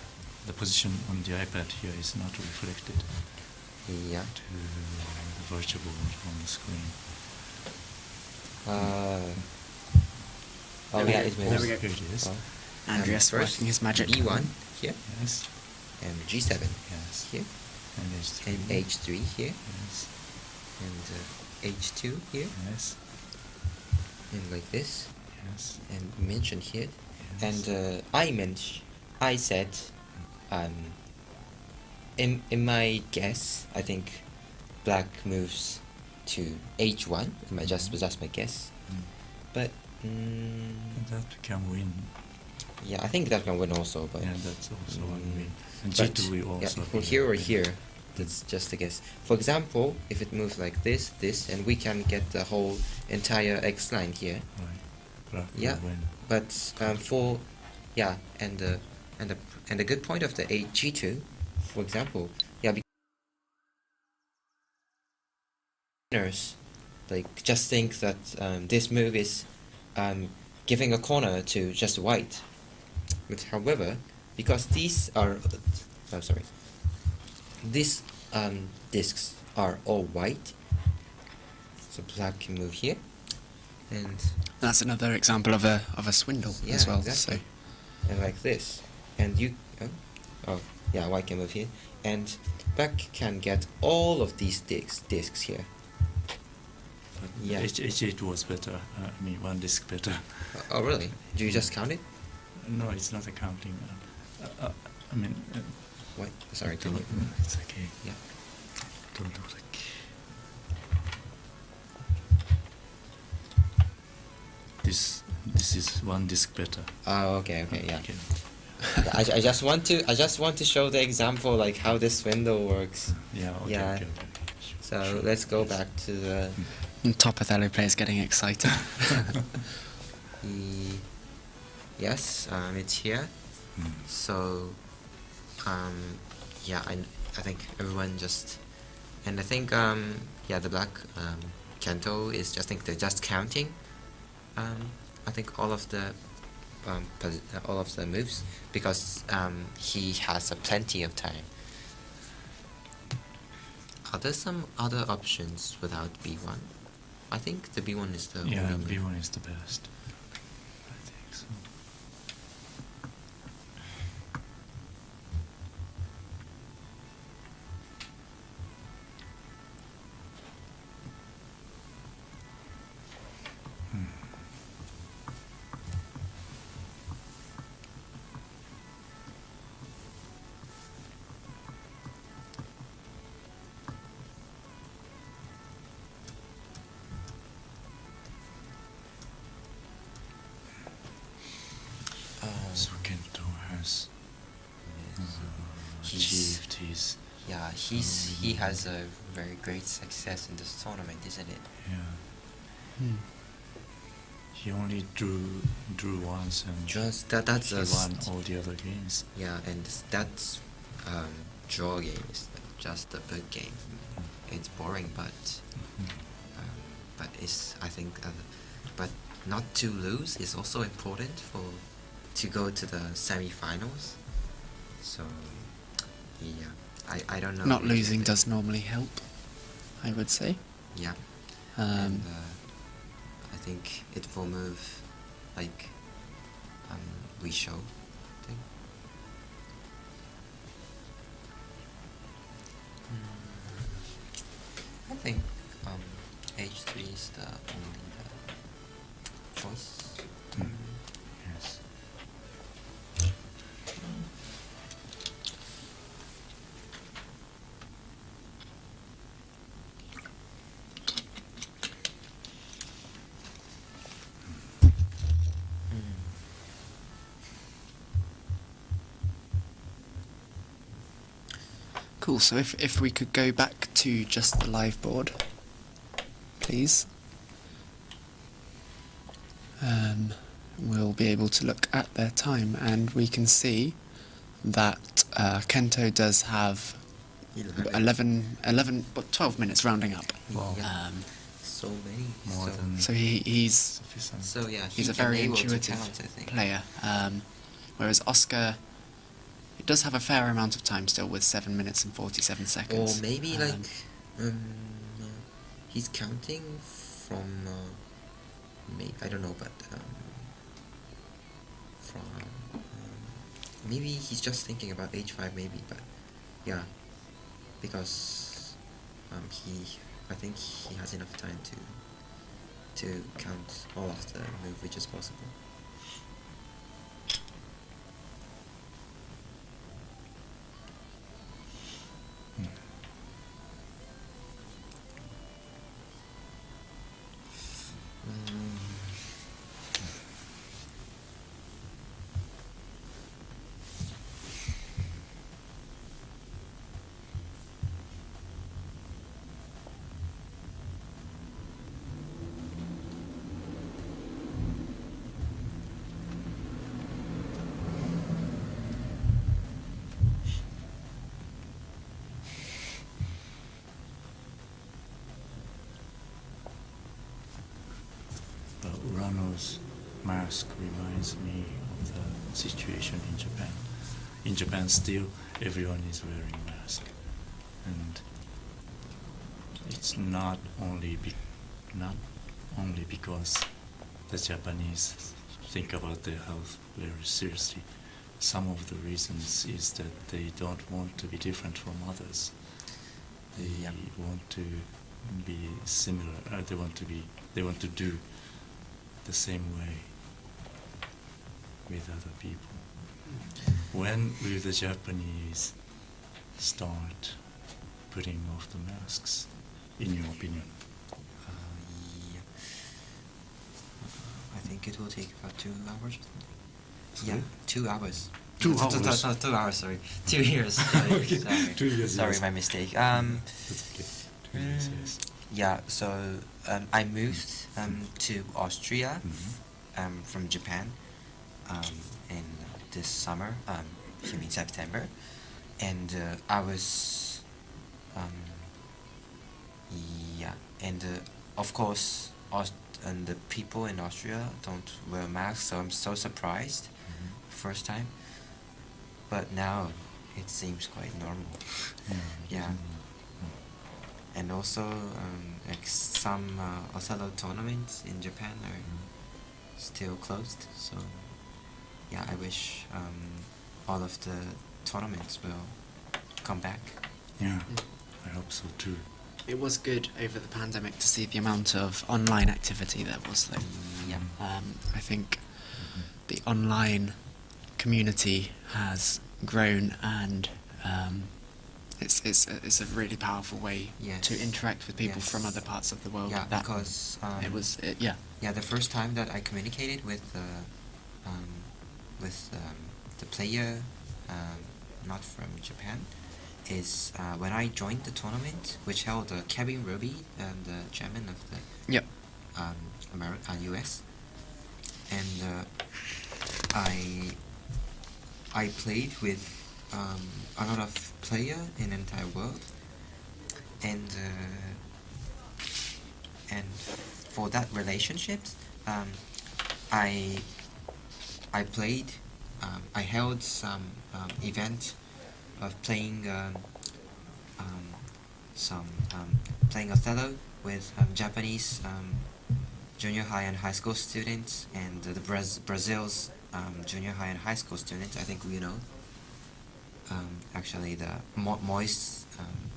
the position on the iPad here is not reflected Yeah. to the virtual board on the screen. Oh yeah, it's There we go. Here it is. Oh. Andreas First, working his magic. B1 here, Yes. and G7 Yes. here, And H3. and H3 here, Yes. and H2 here, Yes. and like this, Yes. and mention here, Yes. and I said, in my guess, I think black moves to H1. Just my guess, but That can win. yeah, I think that can win also. But Yeah, that's also one win. And but G2 will also. well, be here a or win. here, that's just a guess. For example, if it moves like this, and we can get the whole entire X line here. Right. Black Yeah. will win. But and the good point of the G2, for example, beginners like just think that this move is giving a corner to just white. But however, because these are these discs are all white, so black can move here, and That's another example of a swindle yeah, as well. exactly. So And like this, and you Oh, yeah, white can move here. And black can get all of these discs here. But Yeah. H8 was better. I mean, one disc better. Oh, really? Do you just count it? No, it's not a counting. I mean. Wait, sorry, can you? It's okay. Yeah. This is one disc better. Oh, okay, yeah. Okay. I just want to show the example like how this window works. Yeah. Okay. Yeah. Okay. So Sure. let's go back to the. And top Othello players getting excited. Yes, it's here. Mm. So, yeah, I think everyone just, and I think yeah, the black Kento is just, I think they're just counting. I think all of the moves because he has plenty of time. Are there some other options without B1? I think the B1 is the Yeah, only move. B1 is the best. I think so. So Kento has achieved his. Yeah, he has a very great success in this tournament, isn't it? Yeah. He only drew once and Just that's he a won all the other games. Yeah, and that's draw game is just a big game. It's boring, but it's I think but not to lose is also important to go to the semi-finals. So yeah, I don't know. Not which is losing the- does normally help, I would say. Yeah. And I think it will move like we show thing. I think H3 is the only choice. Yes. Cool, so if we could go back to just the live board, please. We'll be able to look at their time, and we can see that Kento does have 12 minutes rounding up. Wow. So many. More so, than So he's sufficient. so yeah, he's a can very able to intuitive count, I think. player, whereas Oscar, it does have a fair amount of time still with 7 minutes and 47 Or seconds. maybe he's counting from I don't know, but from maybe he's just thinking about H5 maybe, but yeah, because I think he has enough time to count all of the move which is possible. The Urano's mask reminds me of the situation in Japan. In Japan, still everyone is wearing mask, and it's not only because the Japanese think about their health very seriously, some of the reasons is that they don't want to be different from others. They want to be similar. They want to do the same way with other people. When will the Japanese start putting off the masks, in your opinion? Yeah. I think it will take about 2 hours. Sorry? Yeah, 2 hours. 2 hours? No, 2 hours, sorry. 2 years. Sorry, Okay, sorry. 2 years, Sorry, yes. my mistake. That's okay. 2 years, yes. Yeah, so I moved to Austria Mhm. from Japan in this summer, I mean September, and I was, yeah, and of course, and the people in Austria don't wear masks, so I'm so surprised first time, but now it seems quite normal. Yeah. And also, like some Othello tournaments in Japan are still closed. So, yeah, I wish all of the tournaments will come back. Yeah, I hope so too. It was good over the pandemic to see the amount of online activity there was, though. Yeah. I think the online community has grown, and it's a really powerful way Yes. to interact with people from Yes. other parts of the world. Yeah, That- because it was yeah, the first time that I communicated with the player not from Japan is when I joined the tournament, which held Kevin Ruby, the chairman of the Yep. US, and I played with a lot of player in the entire world, and for that relationships, I played. I held some event of playing playing Othello with Japanese junior high and high school students, and the Brazil's junior high and high school students. I think you know. Actually, the Mois,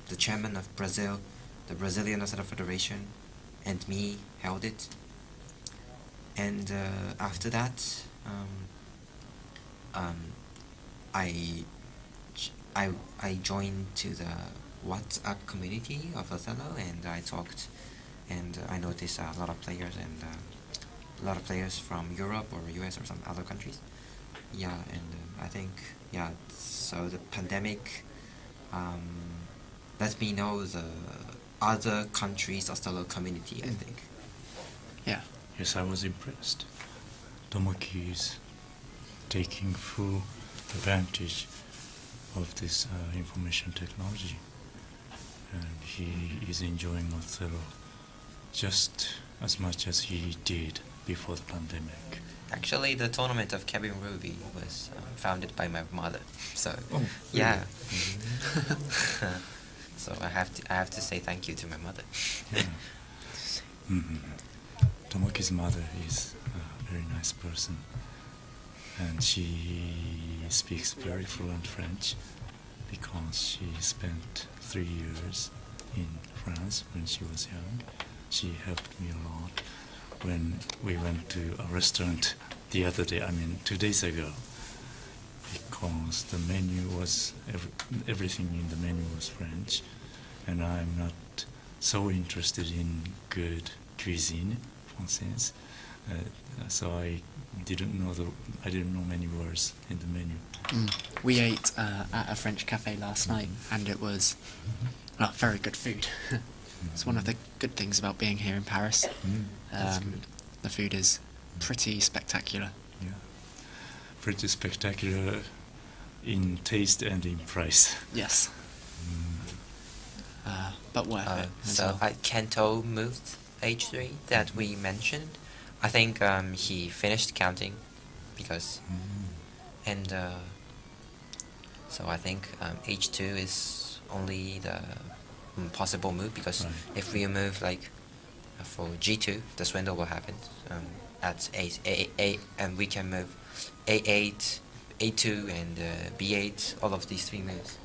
the chairman of Brazil, the Brazilian Othello Federation, and me held it. And after that, I joined to the WhatsApp community of Othello, and I talked, and I noticed a lot of players, and a lot of players from Europe or US or some other countries. Yeah, and I think, yeah, so the pandemic let me know the other countries' Othello community, I think. Yeah. Yes, I was impressed. Tomoki is taking full advantage of this information technology, and he is enjoying Othello just as much as he did before the pandemic. Actually, the tournament of Kevin Ruby was founded by my mother, so Oh, yeah. really? So I have to say thank you to my mother. Yeah. Tomoki's mother is a very nice person, and she speaks very fluent French because she spent 3 years in France when she was young. She helped me a lot when we went to a restaurant the other day, 2 days ago, because the menu was, everything in the menu was French, and I'm not so interested in good cuisine, française, so I didn't know many words in the menu. We ate at a French cafe last night, and it was very good food. It's one of the good things about being here in Paris. That's good. The food is pretty spectacular. Yeah, pretty spectacular in taste and in price. Yes. But worth it. as So well. Kento moved H3 that we mentioned. I think he finished counting because, and so I think H2 is only the possible move, because Right. if we move like for G2, the swindle will happen at A, and we can move A8, A2 and B8, all of these 3 moves.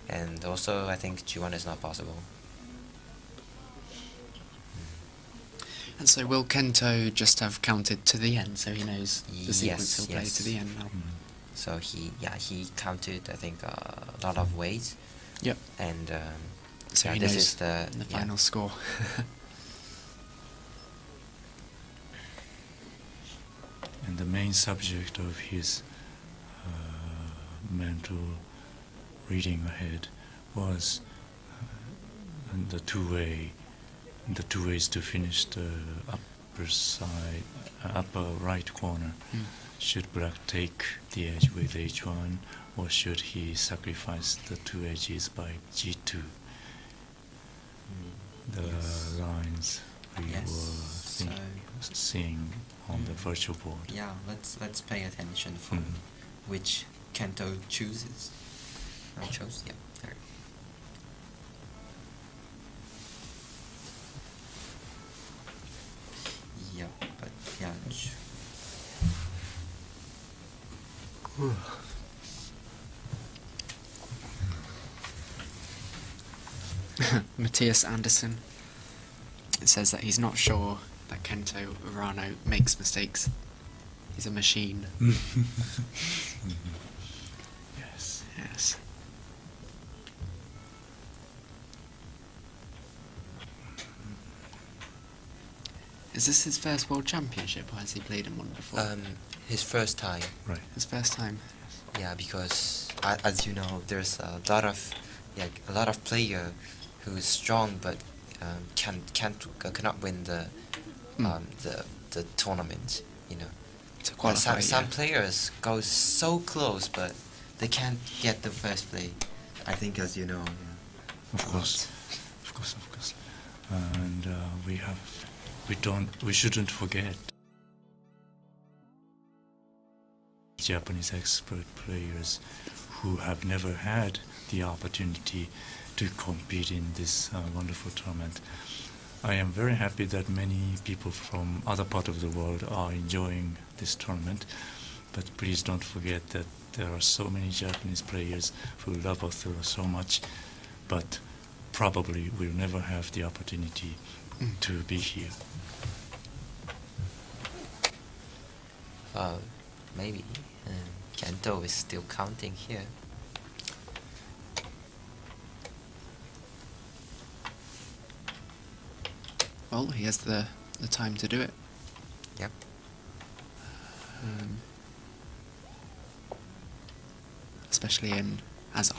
And also I think G1 is not possible. And so will Kento just have counted to the end, so he knows the sequence he'll play to the end now? So he counted, I think, a lot of ways. Yep. And so he this knows is the final score. And the main subject of his mental reading ahead was the two ways to finish the upper right corner. Should black take the edge with h1, or should he sacrifice the 2 edges by g2? The lines we were seeing on the virtual board. Yeah, let's pay attention for which Kento chooses. Chose, yeah. There. Yeah, but yeah. Matthias Anderson says that he's not sure that Kento Urano makes mistakes. He's a machine. Yes. Yes. Is this his first World Championship, or has he played in one before? His first time. Right. His first time. Yeah, because as you know, there's a lot of player who is strong but cannot win the tournament. You know, to qualify. Some players go so close, but they can't get the first play. I think, as you know. Yeah. Of course. And we shouldn't forget Japanese expert players who have never had the opportunity to compete in this wonderful tournament. I am very happy that many people from other parts of the world are enjoying this tournament, but please don't forget that there are so many Japanese players who love Othello so much, but probably will never have the opportunity to be here. Maybe Kento is still counting here. Well, he has the time to do it. Yep. Especially as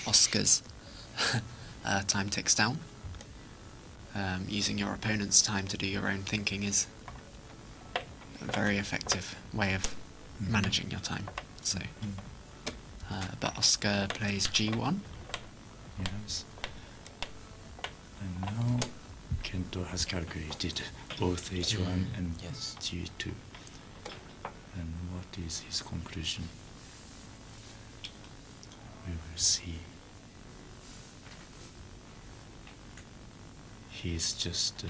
Oscar's time ticks down. Using your opponent's time to do your own thinking is a very effective way of managing your time. So, but Oscar plays G1. Yes. And now Kento has calculated both H1 and G2. And what is his conclusion? We will see. He is just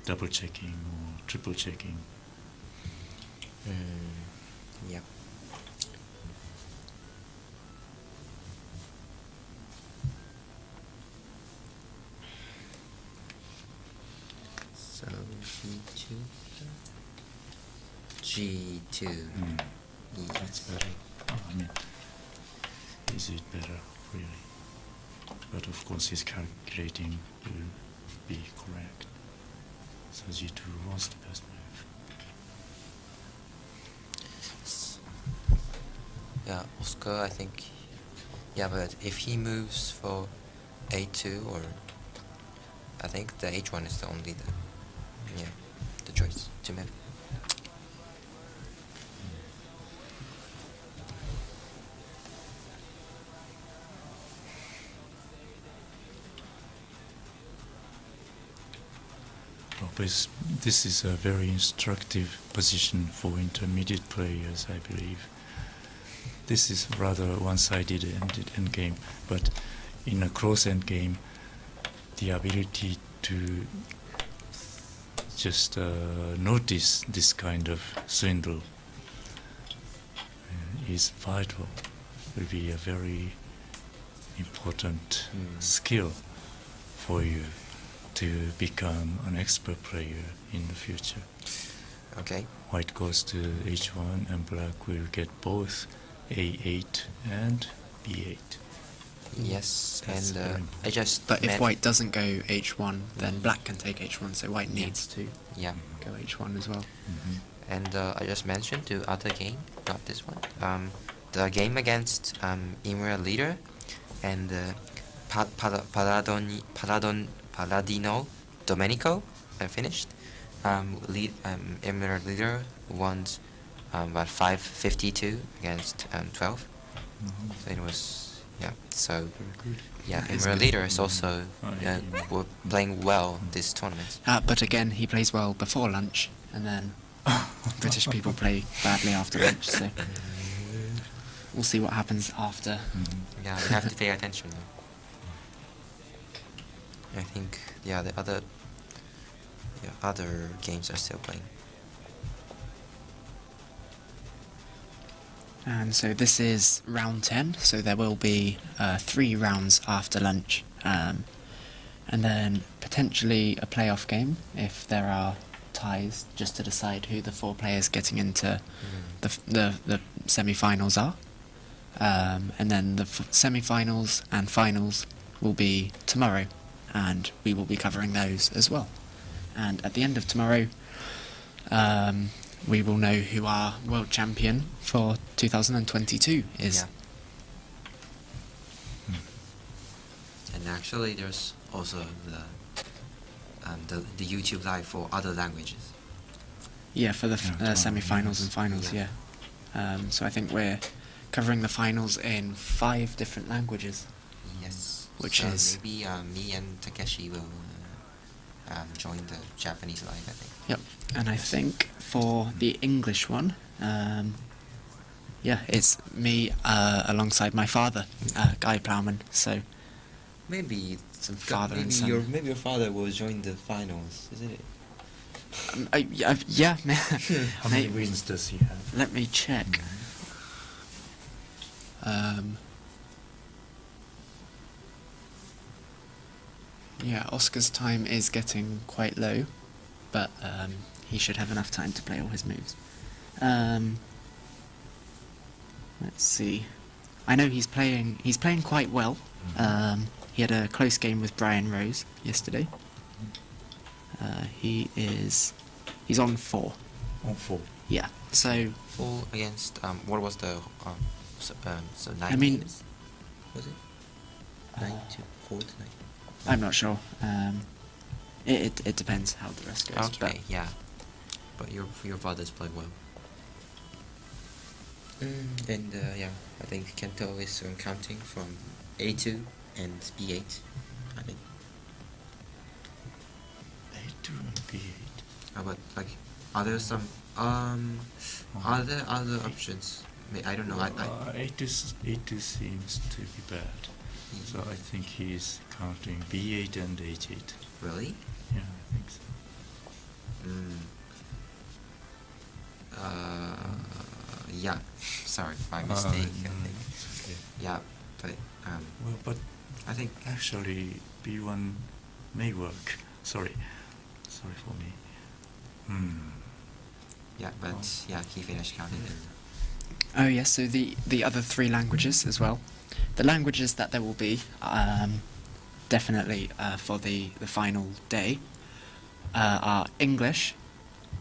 double checking or triple checking. Yep. So G2. That's better. I mean, is it better, really? But of course his calculating will be correct. So G2 was the best move. Yeah, Oscar, I think. Yeah, but if he moves for A2, or I think the H1 is the only the choice to move. This is a very instructive position for intermediate players, I believe. This is rather one-sided endgame, but in a close endgame, the ability to just notice this kind of swindle is vital. Will be a very important skill for you to become an expert player in the future. Okay. White goes to H1 and black will get both A8 and B8. Yes, That's very and important. I just But if meant- white doesn't go H1, then black can take H1, so white needs to yeah. go H1 as well. And I just mentioned the other game, not this one. The game against Imra Leader and Paladino Domenico, I finished. Imra Leader won about 5-52 against 12. So it was, yeah. So yeah, That is Imra good. Leader is also playing well this tournament. But again, he plays well before lunch, and then British people play badly after lunch, so we'll see what happens after. Yeah, we have to pay attention though. I think the other games are still playing. And so this is round 10, so there will be 3 rounds after lunch, and then potentially a playoff game if there are ties, just to decide who the 4 players getting into the semi-finals are. And then the semi-finals and finals will be tomorrow, and we will be covering those as well. And at the end of tomorrow, we will know who our world champion for 2022 is. Yeah. And actually, there's also the YouTube live for other languages. Yeah, for the semi-finals and finals, yeah. So I think we're covering the finals in 5 different languages. Yes. Which so is... maybe me and Takeshi will join the Japanese live, I think. Yep, and I think for the English one, it's me alongside my father, Guy Plowman, so... Maybe some father and son. Maybe your father will join the finals, isn't it? Yeah. How many wins does he have? Let me check. Yeah, Oscar's time is getting quite low, but he should have enough time to play all his moves. Let's see. I know he's playing quite well. He had a close game with Brian Rose yesterday. He's on 4. On 4. Yeah. So 4 against what was the 9 I mean, games? Was it 9 to 4 to 9? I'm not sure. It depends how the rest goes. Okay, yeah. But your father's playing well. And I think Kento is counting from A2 and B8. I think. A2 and B8. But like, are there some are there other options? I don't know. A2 seems to be bad. So I think he's counting B8 and H8. Really? Yeah, I think so. Yeah. Sorry, my mistake. I think. Okay. Yeah, but well, but I think actually B1 may work. Sorry for me. Yeah, but he finished counting it. Oh yes, so the other 3 languages as well. The languages that there will be, definitely for the final day, are English,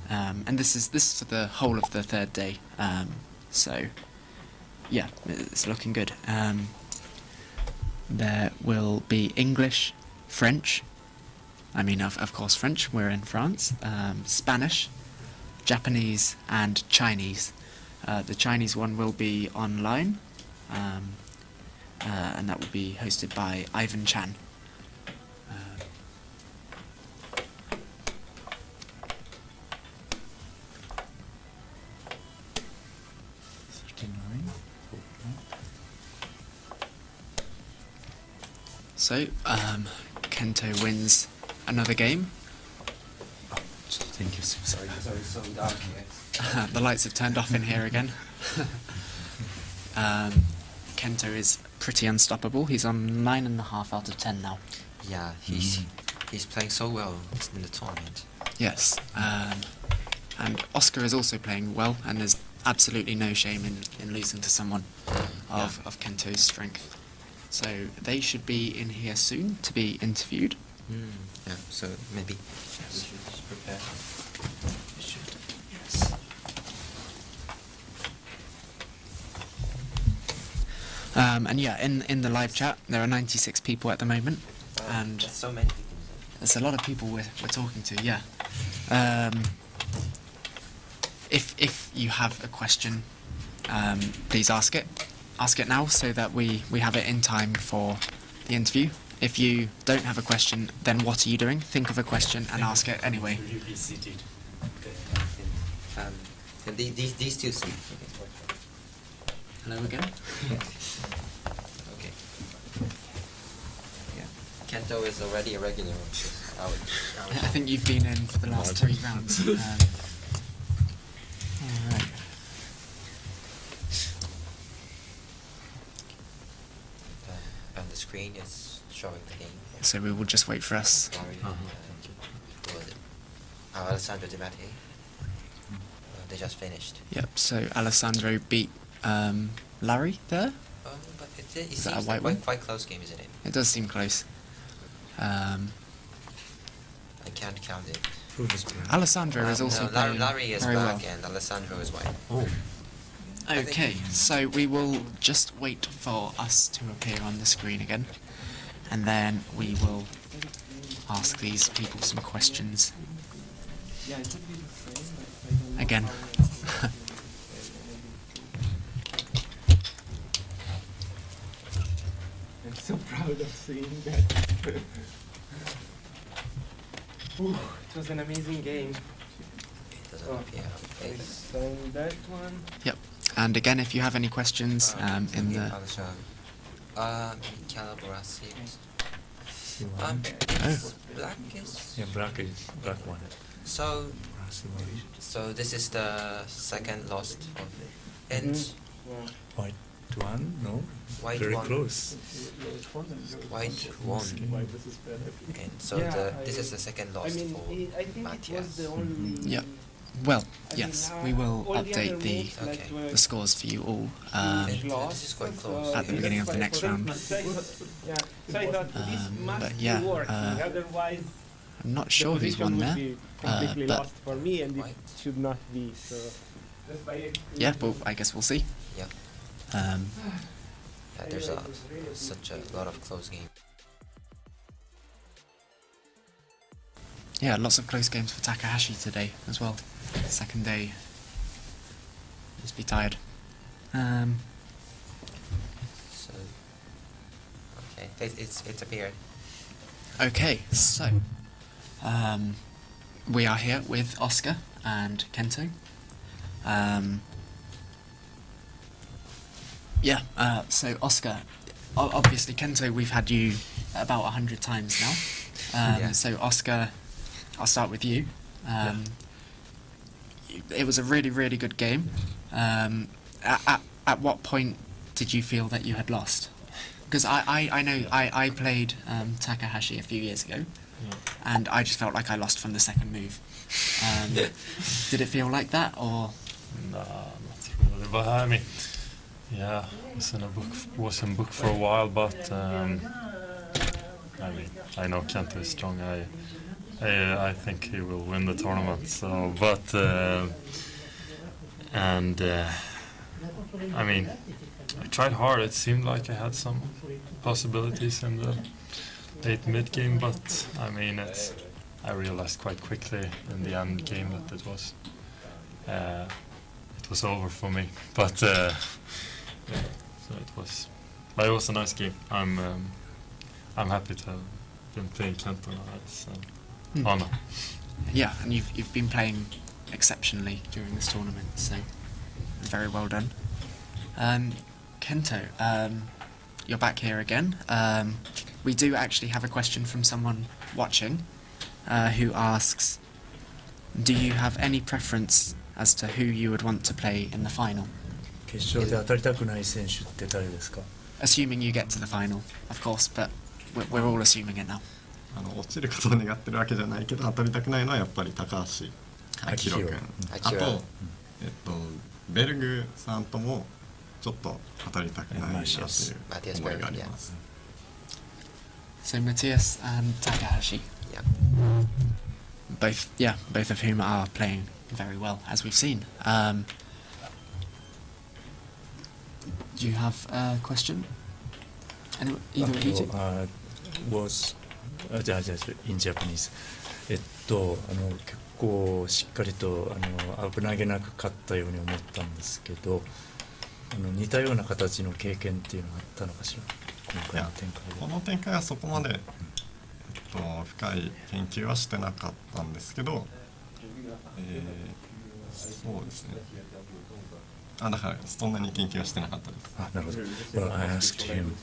and this is for the whole of the 3rd day. So yeah, it's looking good. There will be English, French. I mean, of course, French. We're in France. Spanish, Japanese, and Chinese. The Chinese one will be online, and that will be hosted by Ivan Chan. So, Kento wins another game. Thank you, Susan. Sorry, it's so dark here. The lights have turned off in here again. Kento is pretty unstoppable. He's on 9.5 out of 10 now. Yeah, he's playing so well in the tournament. Yes, and Oscar is also playing well, and there's absolutely no shame in losing to someone of Kento's strength. So they should be in here soon to be interviewed. Yeah, so maybe we should just prepare. We should, yes. And yeah, in the live chat, there are 96 people at the moment, and That's so many people. there's a lot of people we're talking to, yeah. If you have a question, please ask it. Ask it now so that we have it in time for the interview. If you don't have a question, then what are you doing? Think of a question and ask it anyway. Will you be seated? And these two seats. Hello again. Okay. Yeah. Kento is already a regular of this. I think you've been in for the last 3 rounds. Alright. And the screen is showing the game. So we will just wait for us. Who was it? Alessandro Di Mattei. They just finished. Yep, so Alessandro beat Larry there? But it Is that a seems white like one? quite close game, isn't it? It does seem close. I can't count it. Alessandro is also no, playing Larry is very black well. and Alessandro is white. Oh. Okay, so we will just wait for us to appear on the screen again, and then we will ask these people some questions. Again. I'm so proud of seeing that. Ooh, it was an amazing game. It doesn't Oh, appear on the I paper. signed that one. Yep. And again, if you have any questions in the... Calabrasi. Oh. Black is... Yeah, black one. So this is the second lost of it. And White one? No. White Very one. close. White won. And so this is the second loss for I think Matthias. it was the only... Yep. Well, I yes, mean, we will all the update other the moves, like, were- the scores for you all This is quite close. at the beginning of the next round. Yeah, so I thought this must but yeah, be working, otherwise I'm not the sure who's position won would there, be completely but lost for me, and White. it should not be. So yeah, well, I guess we'll see. Yeah. Um, Yeah, there's such a lot of close games. yeah, lots of close games for Takahashi today as well. Second day. Just be tired. So okay, it's appeared. Okay, so we are here with Oscar and Kento. So Oscar, obviously Kento, we've had you about 100 times now. Yeah. So Oscar, I'll start with you. It was a really, really good game. At what point did you feel that you had lost? Because I know I played Takahashi a few years ago, and I just felt like I lost from the second move. Did it feel like that, or? No, not really. But I mean, yeah, it was in book for a while. But I mean, I know Kento is strong. I think he will win the tournament. So, but I mean, I tried hard. It seemed like I had some possibilities in the late mid game, but I mean, I realized quite quickly in the end game that it was over for me. But yeah, so it was a nice game. I'm happy to have been playing Kento now. It's an honor. Yeah, and you've been playing exceptionally during this tournament, so very well done. Kento, you're back here again. We do actually have a question from someone watching who asks, do you have any preference as to who you would want to play in the final? 決勝で当たりたくない選手って誰ですか？ Assuming you get to the final, of course, but we're all assuming it now. 落ちることを願ってるわけじゃないけど当たりたくないのはやっぱり高橋明宏君、あと、ベルグさんともちょっと当たりたくないなという思いがあります。So Matthias and Takahashi. Yeah. Both of whom are playing very well, as we've seen. Do you have a question? Either of you two? Was in Japanese. 結構しっかりと危なげなく勝ったように思ったんですけど、似たような形の経験っていうのがあったのかしら。今回の展開で。この展開はそこまで、深い研究はしてなかったんですけど、そうですね。だからそんなに研究はしてなかったです。なるほど。Well, I asked him,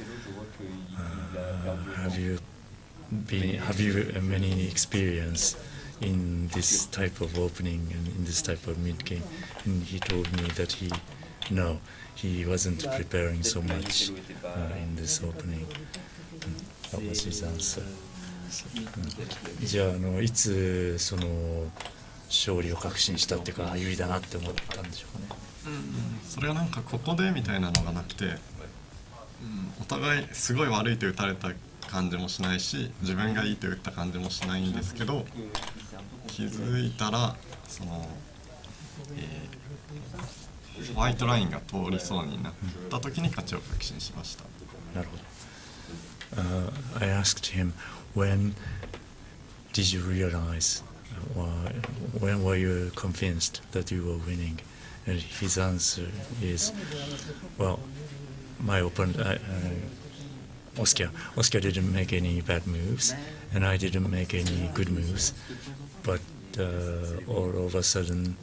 have you many experience in this type of opening and in this type of mid game? And he told me that he wasn't preparing so much in this opening. That was his answer. じゃあいつその勝利を確信したっていうか有利だなって思ったんでしょうかね。それはなんかここでみたいなのがなくて、お互いすごい悪い手打たれた感じもしないし自分がいい手打った感じもしないんですけど、気づいたらその、ホワイトラインが通りそうになった時に勝ちを確信しました。なるほど。I asked him, when did you realize, when were you convinced that you were winning? And his answer is, well, my opponent, Oscar didn't make any bad moves, and I didn't make any good moves. But all of a sudden,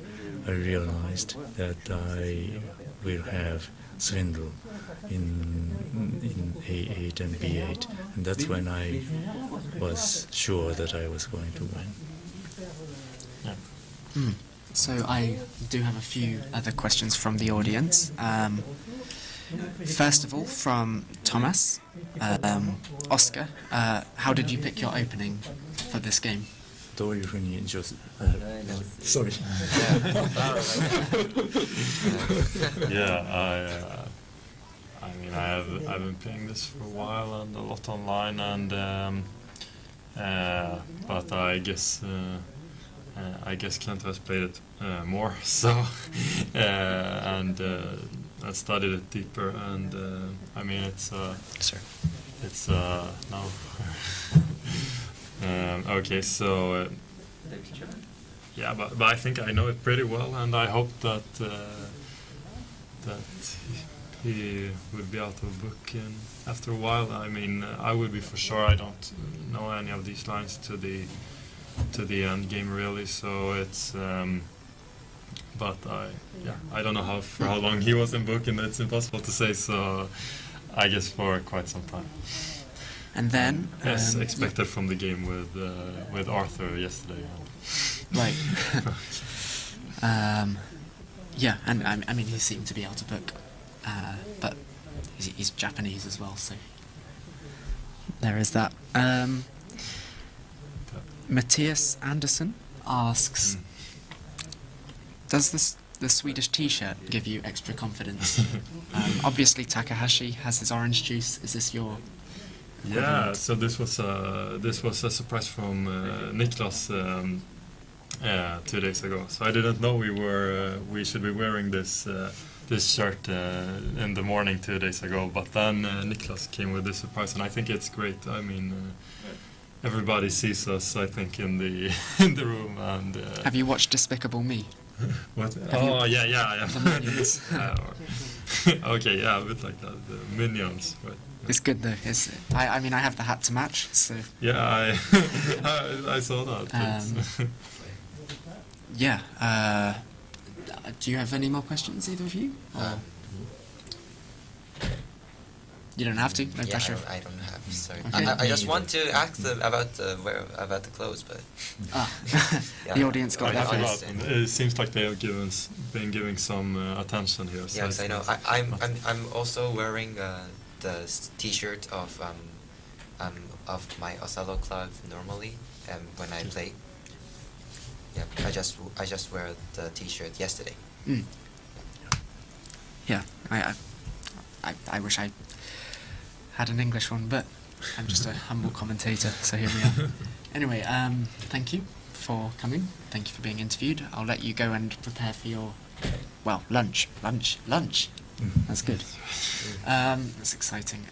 I realized that I will have swindle in A8 and B8, and that's when I was sure that I was going to win. Yeah. So I do have a few other questions from the audience. First of all, from Thomas, Oscar, how did you pick your opening for this game? どういうふうにsorry. Yeah, I mean, I've been playing this for a while and a lot online, and but I guess Kent has played it more, so and I studied it deeper, and I mean it's no. Okay, so yeah, but I think I know it pretty well, and I hope that he would be out of a book after a while. I mean, I would be for sure. I don't know any of these lines to the end game really, so it's but I don't know for how long he was in book, and it's impossible to say, so I guess for quite some time. And then yes, expected from the game with Arthur yesterday. Right. Yeah, and I mean he seemed to be out of book, but he's Japanese as well, so there is that. Matthias Anderson asks, does the Swedish T-shirt give you extra confidence? Obviously Takahashi has his orange juice. Is this your equivalent? Yeah, so this was a surprise from Niklas 2 days ago. So I didn't know we should be wearing this shirt in the morning 2 days ago. But then Niklas came with this surprise, and I think it's great. I mean, everybody sees us, I think, in the room. And have you watched Despicable Me? What? Oh yeah. The Minions. Okay, yeah, a bit like that. The Minions. Right. It's good though. I mean, I have the hat to match. So yeah, I saw that. Yeah. Do you have any more questions, either of you? You don't have to. No Yeah, pressure. I don't have. Sorry. Okay. I just want to ask about the clothes, but yeah. The audience got I that forgot. first. It seems like they have been giving some attention here. So Yes, I know. I'm also wearing the T-shirt of my Othello club normally when I play. Yeah, I just wear the T-shirt yesterday. Mm. Yeah, I wish I had an English one, but I'm just a humble commentator, so here we are. Anyway, thank you for coming. Thank you for being interviewed. I'll let you go and prepare for your, well, lunch. That's good. That's exciting.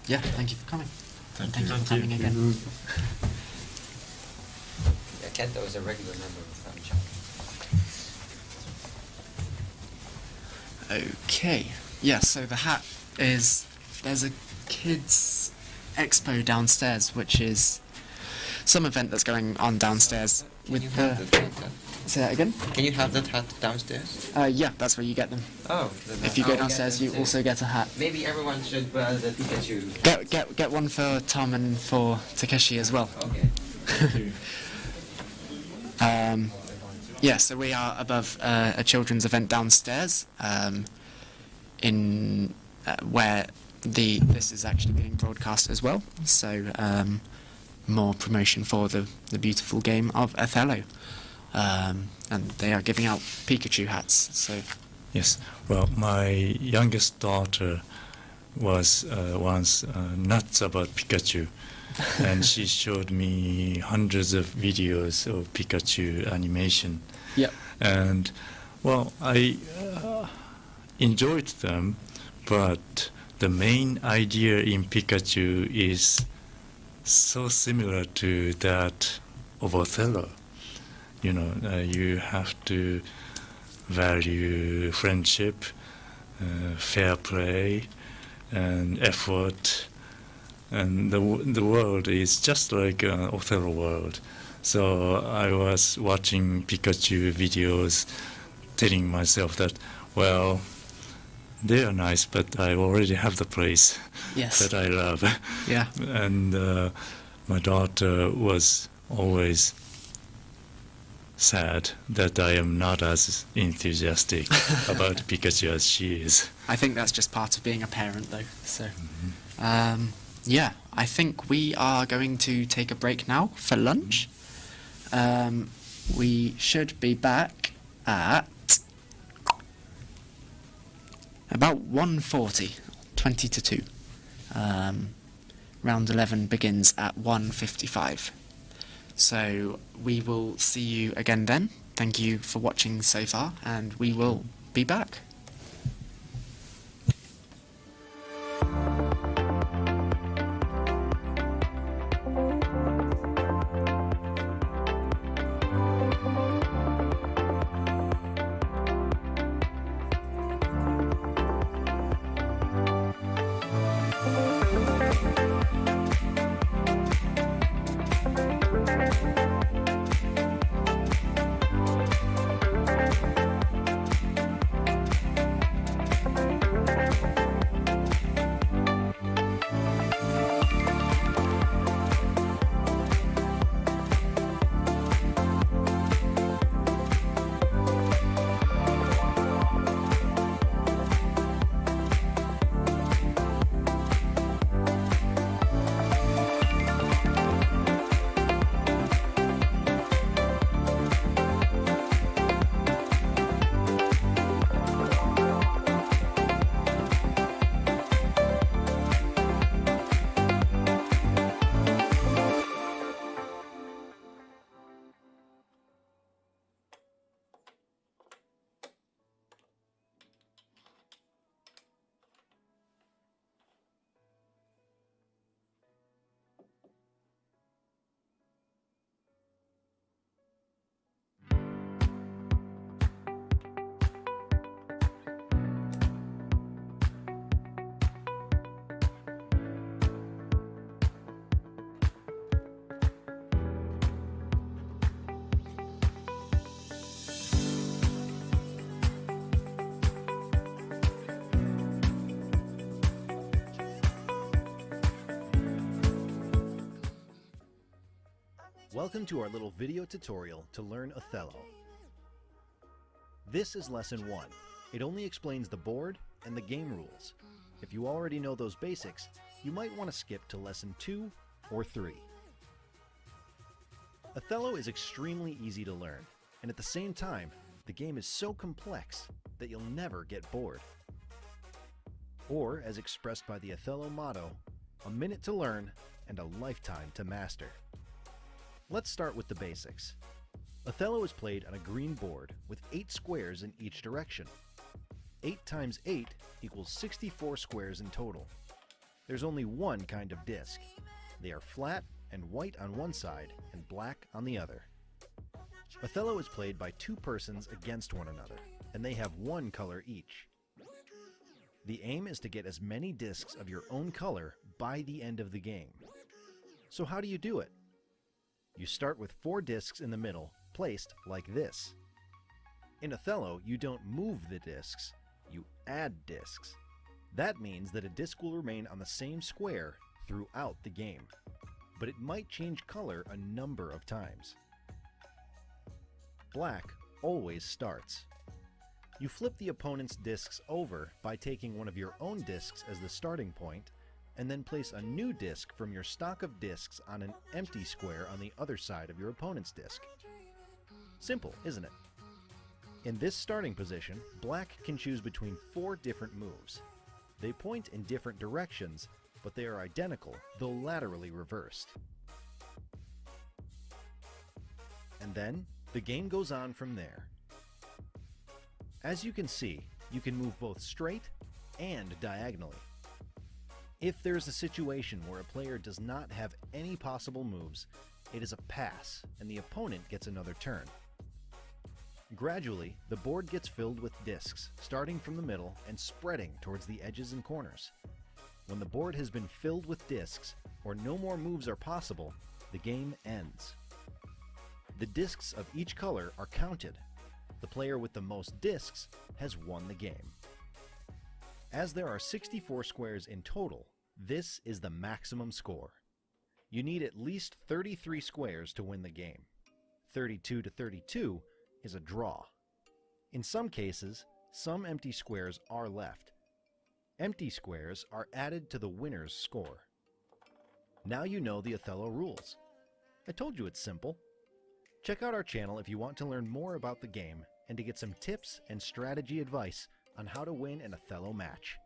Yeah, thank you for coming. Thank you for coming again. Yeah, Kento is a regular member of Okay. Yeah, so the hat is, there's a kids expo downstairs, which is some event that's going on downstairs with the... Say that again? Can you have that hat downstairs? Yeah, that's where you get them. Oh. If you go downstairs, you also get a hat. Maybe everyone should wear the Pikachu. Get one for Tom and for Takeshi as well. Okay. Yeah, so we are above a children's event downstairs, in where this is actually being broadcast as well. So more promotion for the beautiful game of Othello, and they are giving out Pikachu hats. So Yes. Well, my youngest daughter was once nuts about Pikachu. And she showed me hundreds of videos of Pikachu animation. Yep. And, well, I enjoyed them, but the main idea in Pikachu is so similar to that of Othello. You know, you have to value friendship, fair play, and effort. And the world is just like Othello world. So I was watching Pikachu videos, telling myself that, well, they are nice, but I already have the place that I love. Yeah. And my daughter was always sad that I am not as enthusiastic about Pikachu as she is. I think that's just part of being a parent, though. So. Yeah, I think we are going to take a break now for lunch. We should be back at about 1:40, 20 to 2. Round 11 begins at 1:55. So we will see you again then. Thank you for watching so far, and we will be back. Welcome to our little video tutorial to learn Othello. This is lesson 1. It only explains the board and the game rules. If you already know those basics, you might want to skip to lesson 2 or 3. Othello is extremely easy to learn, and at the same time, the game is so complex that you'll never get bored. Or, as expressed by the Othello motto, a minute to learn and a lifetime to master. Let's start with the basics. Othello is played on a green board with 8 squares in each direction. 8 times 8 equals 64 squares in total. There's only one kind of disc. They are flat and white on one side and black on the other. Othello is played by 2 persons against one another, and they have one color each. The aim is to get as many discs of your own color by the end of the game. So how do you do it? You start with 4 discs in the middle, placed like this. In Othello, you don't move the discs, you add discs. That means that a disc will remain on the same square throughout the game, but it might change color a number of times. Black always starts. You flip the opponent's discs over by taking one of your own discs as the starting point, and then place a new disc from your stock of discs on an empty square on the other side of your opponent's disc. Simple, isn't it? In this starting position, black can choose between 4 different moves. They point in different directions, but they are identical, though laterally reversed. And then, the game goes on from there. As you can see, you can move both straight and diagonally. If there is a situation where a player does not have any possible moves, it is a pass, and the opponent gets another turn. Gradually, the board gets filled with discs, starting from the middle and spreading towards the edges and corners. When the board has been filled with discs, or no more moves are possible, the game ends. The discs of each color are counted. The player with the most discs has won the game. As there are 64 squares in total, this is the maximum score. You need at least 33 squares to win the game. 32 to 32 is a draw. In some cases, some empty squares are left. Empty squares are added to the winner's score. Now you know the Othello rules. I told you it's simple. Check out our channel if you want to learn more about the game and to get some tips and strategy advice on how to win an Othello match.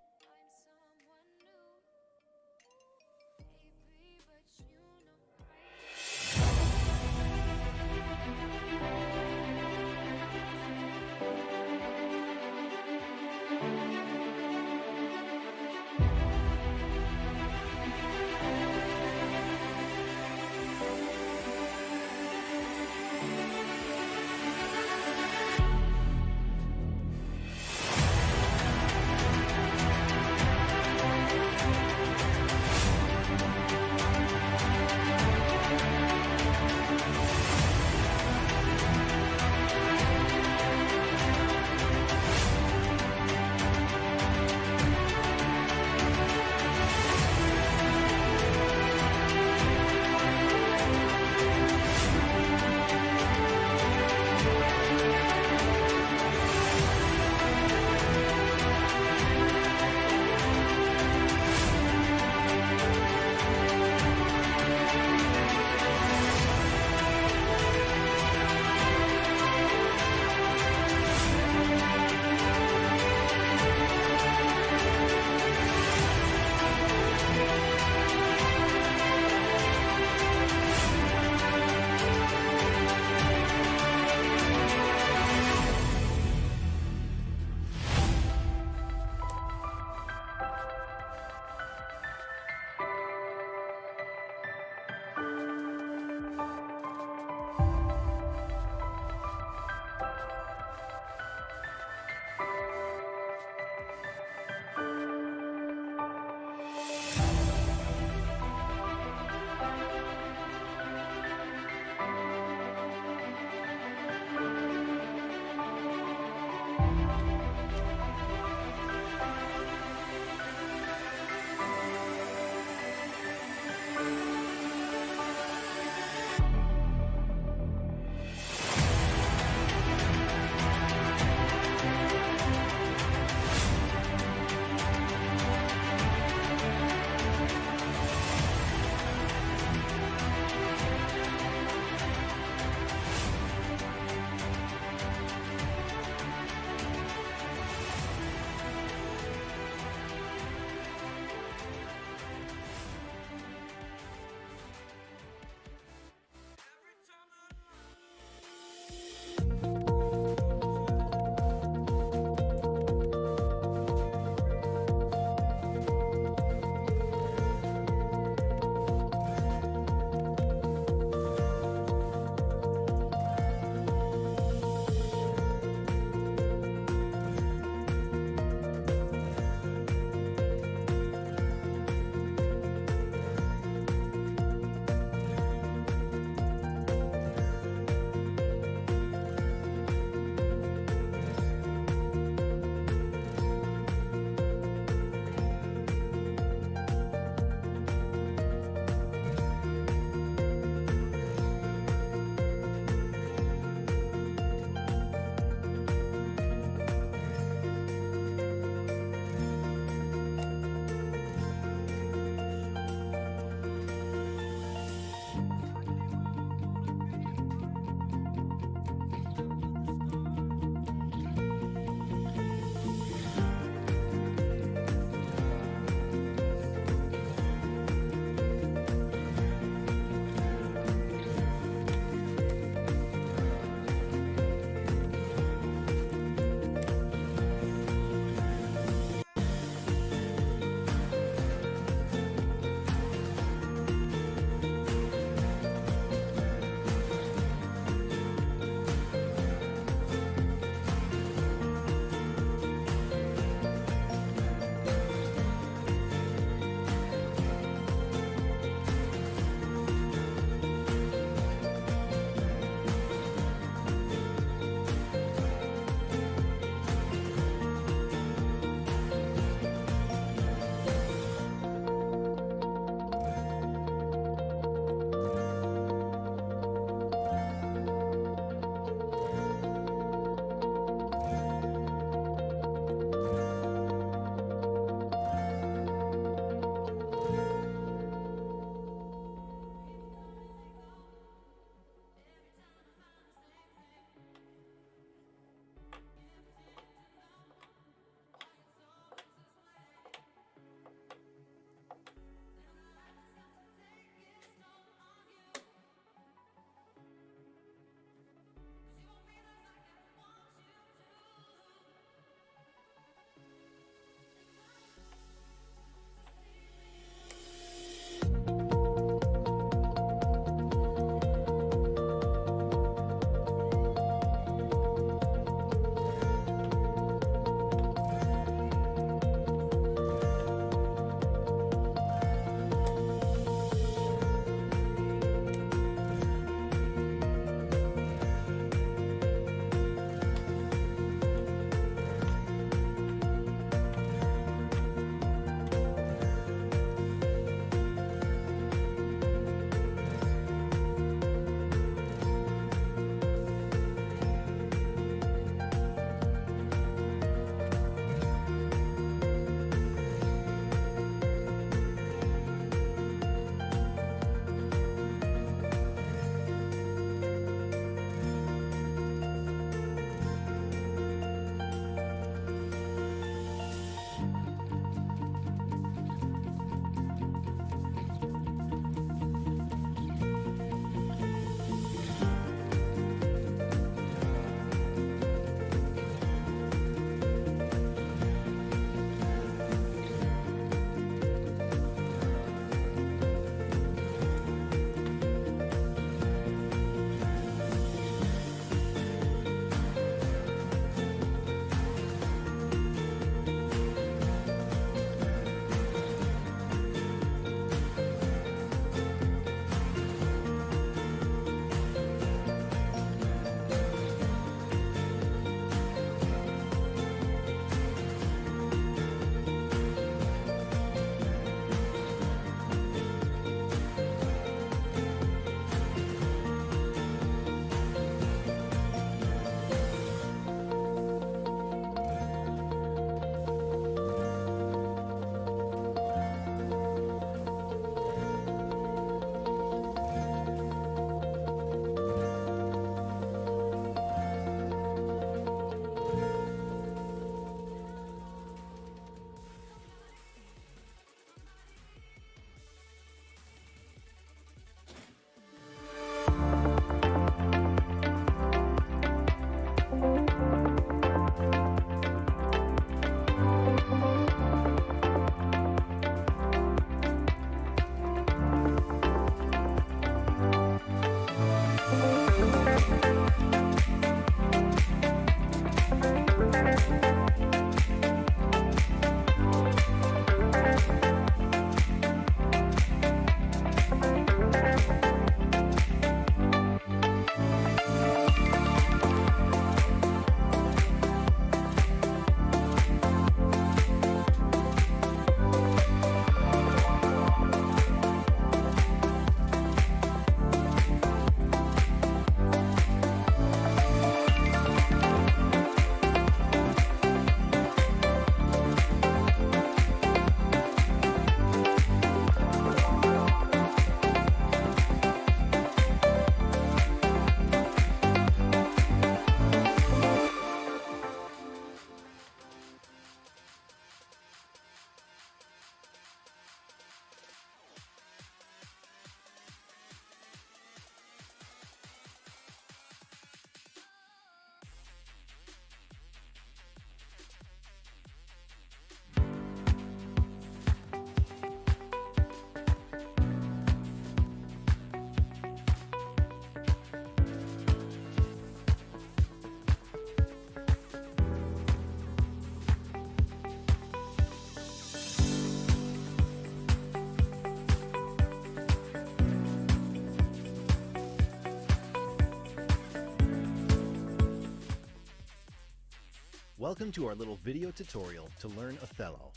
Welcome to our little video tutorial to learn Othello.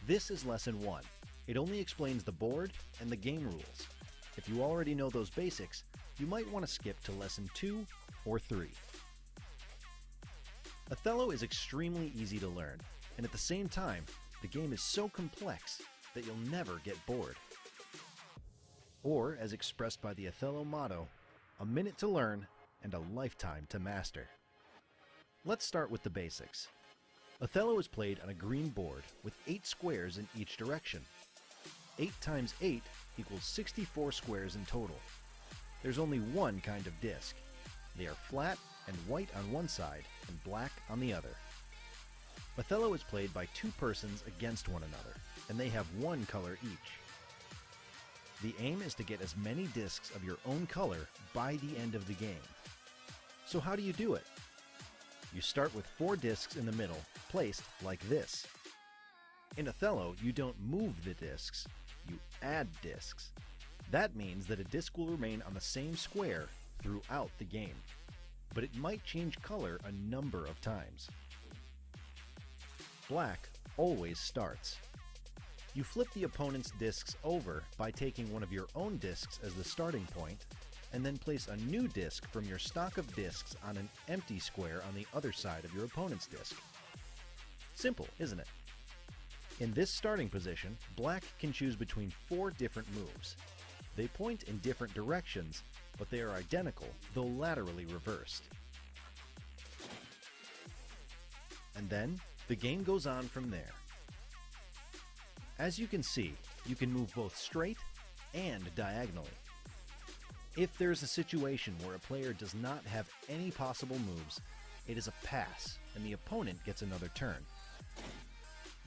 This is lesson 1. It only explains the board and the game rules. If you already know those basics, you might want to skip to lesson 2 or 3. Othello is extremely easy to learn, and at the same time, the game is so complex that you'll never get bored. Or, as expressed by the Othello motto, a minute to learn and a lifetime to master. Let's start with the basics. Othello is played on a green board with 8 squares in each direction. 8 times 8 equals 64 squares in total. There's only one kind of disc. They are flat and white on one side and black on the other. Othello is played by 2 persons against one another, and they have one color each. The aim is to get as many discs of your own color by the end of the game. So how do you do it? You start with 4 discs in the middle, placed like this. In Othello, you don't move the discs, you add discs. That means that a disc will remain on the same square throughout the game, but it might change color a number of times. Black always starts. You flip the opponent's discs over by taking one of your own discs as the starting point, and then place a new disc from your stock of discs on an empty square on the other side of your opponent's disc. Simple, isn't it? In this starting position, black can choose between 4 different moves. They point in different directions, but they are identical, though laterally reversed. And then, the game goes on from there. As you can see, you can move both straight and diagonally. If there is a situation where a player does not have any possible moves, it is a pass, and the opponent gets another turn.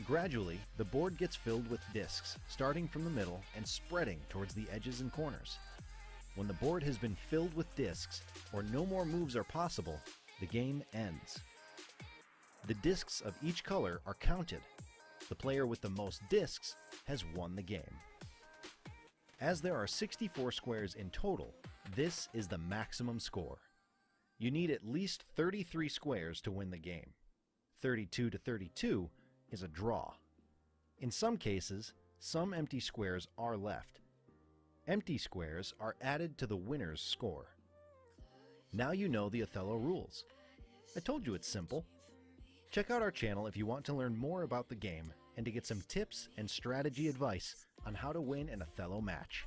Gradually, the board gets filled with discs, starting from the middle and spreading towards the edges and corners. When the board has been filled with discs, or no more moves are possible, the game ends. The discs of each color are counted. The player with the most discs has won the game. As there are 64 squares in total, this is the maximum score. You need at least 33 squares to win the game. 32 to 32 is a draw. In some cases, some empty squares are left. Empty squares are added to the winner's score. Now you know the Othello rules. I told you it's simple. Check out our channel if you want to learn more about the game and to get some tips and strategy advice on how to win an Othello match.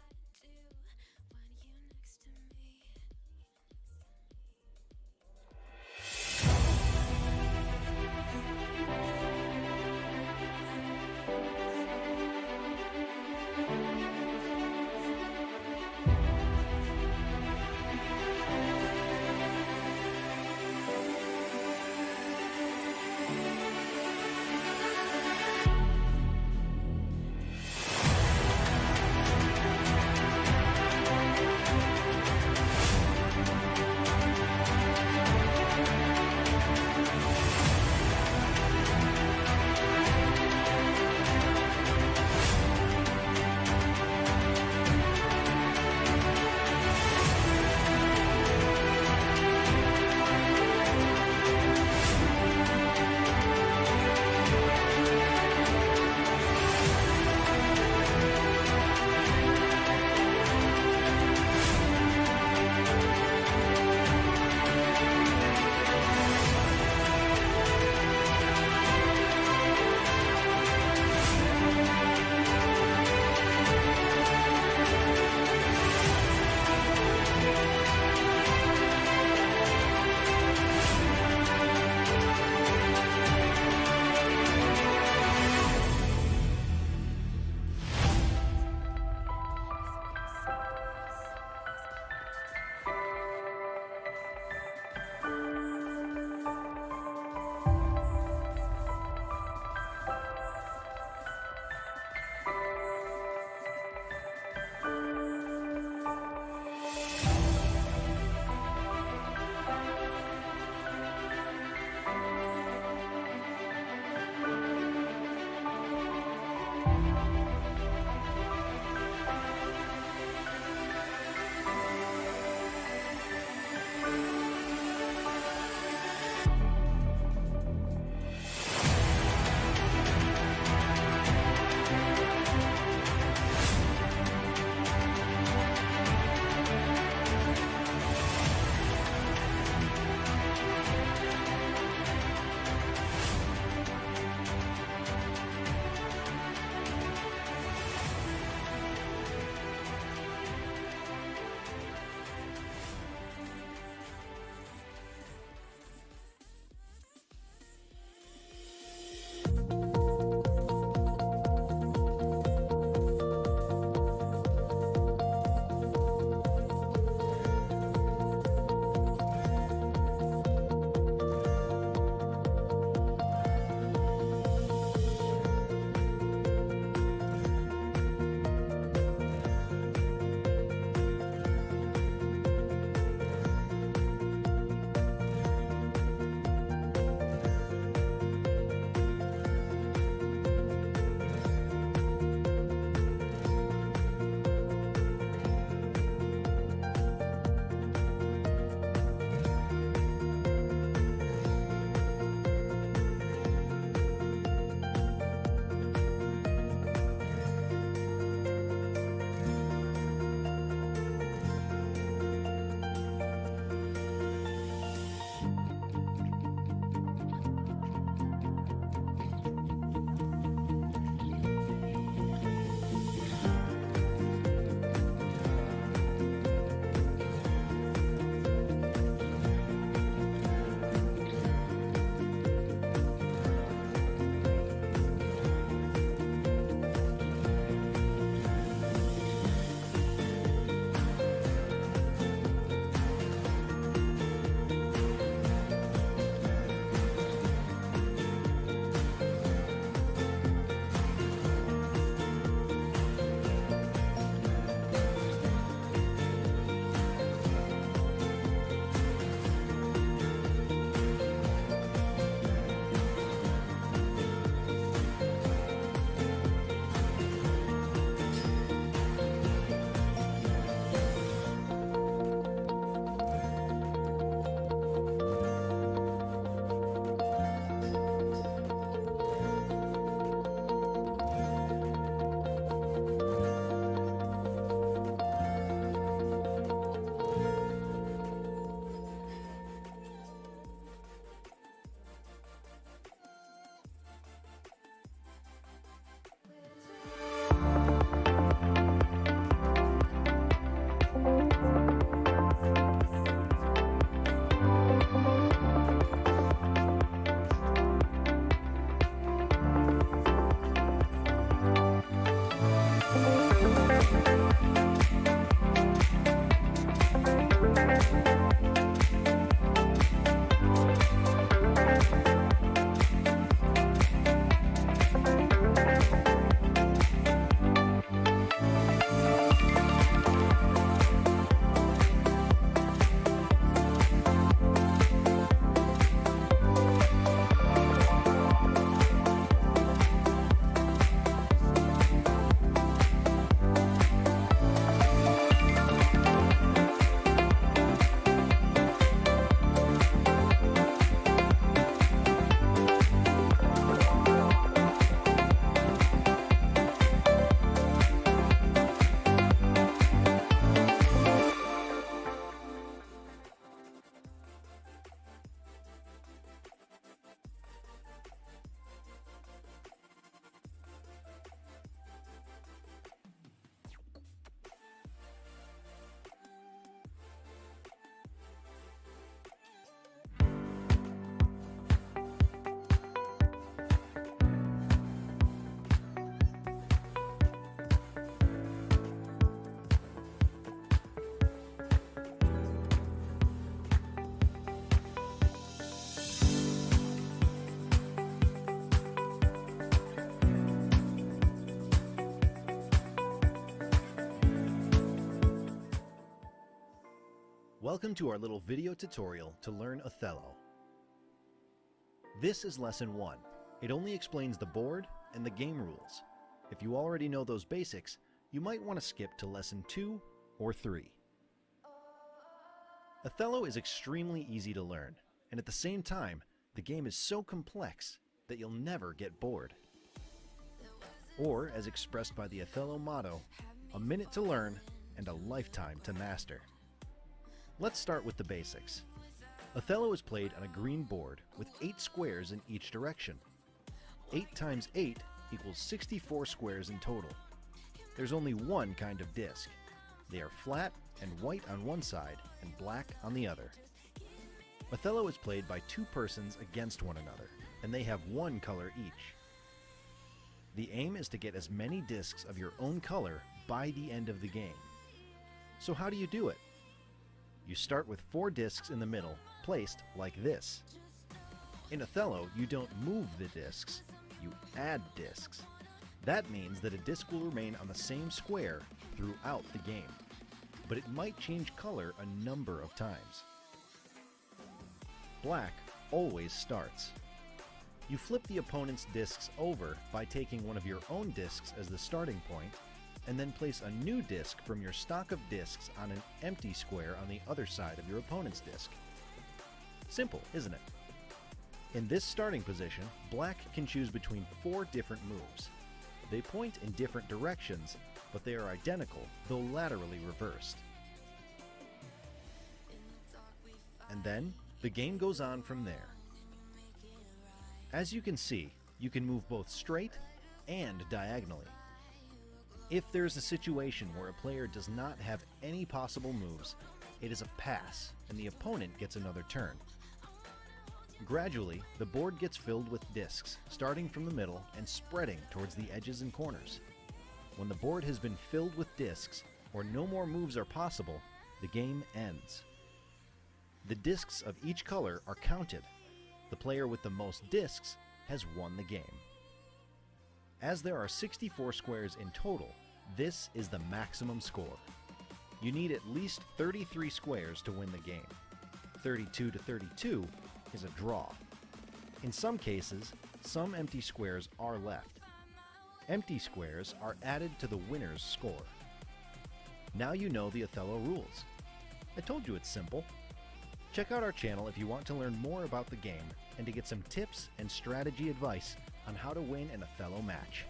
Welcome to our little video tutorial to learn Othello. This is lesson 1. It only explains the board and the game rules. If you already know those basics, you might want to skip to lesson 2 or 3. Othello is extremely easy to learn, and at the same time, the game is so complex that you'll never get bored. Or, as expressed by the Othello motto, a minute to learn and a lifetime to master. Let's start with the basics. Othello is played on a green board with 8 squares in each direction. 8 times 8 equals 64 squares in total. There's only one kind of disc. They are flat and white on one side and black on the other. Othello is played by 2 persons against one another, and they have 1 color each. The aim is to get as many discs of your own color by the end of the game. So how do you do it? You start with 4 discs in the middle, placed like this. In Othello, you don't move the discs, you add discs. That means that a disc will remain on the same square throughout the game, but it might change color a number of times. Black always starts. You flip the opponent's discs over by taking one of your own discs as the starting point, and then place a new disc from your stock of discs on an empty square on the other side of your opponent's disc. Simple, isn't it? In this starting position, black can choose between 4 different moves. They point in different directions, but they are identical, though laterally reversed. And then, the game goes on from there. As you can see, you can move both straight and diagonally. If there is a situation where a player does not have any possible moves, it is a pass, and the opponent gets another turn. Gradually, the board gets filled with discs, starting from the middle and spreading towards the edges and corners. When the board has been filled with discs, or no more moves are possible, the game ends. The discs of each color are counted. The player with the most discs has won the game. As there are 64 squares in total, this is the maximum score. You need at least 33 squares to win the game. 32 to 32 is a draw. In some cases, some empty squares are left. Empty squares are added to the winner's score. Now you know the Othello rules. I told you it's simple. Check out our channel if you want to learn more about the game and to get some tips and strategy advice on how to win an Othello match.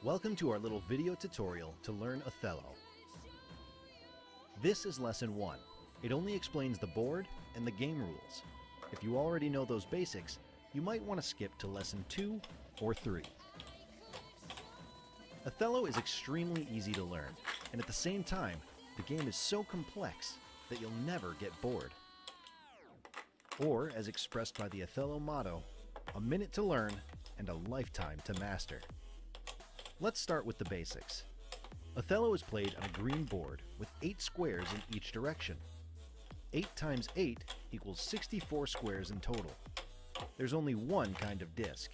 Welcome to our little video tutorial to learn Othello. This is lesson 1. It only explains the board and the game rules. If you already know those basics, you might want to skip to lesson 2 or 3. Othello is extremely easy to learn, and at the same time, the game is so complex that you'll never get bored. Or, as expressed by the Othello motto, a minute to learn and a lifetime to master. Let's start with the basics. Othello is played on a green board with 8 squares in each direction. 8 times 8 equals 64 squares in total. There's only one kind of disc.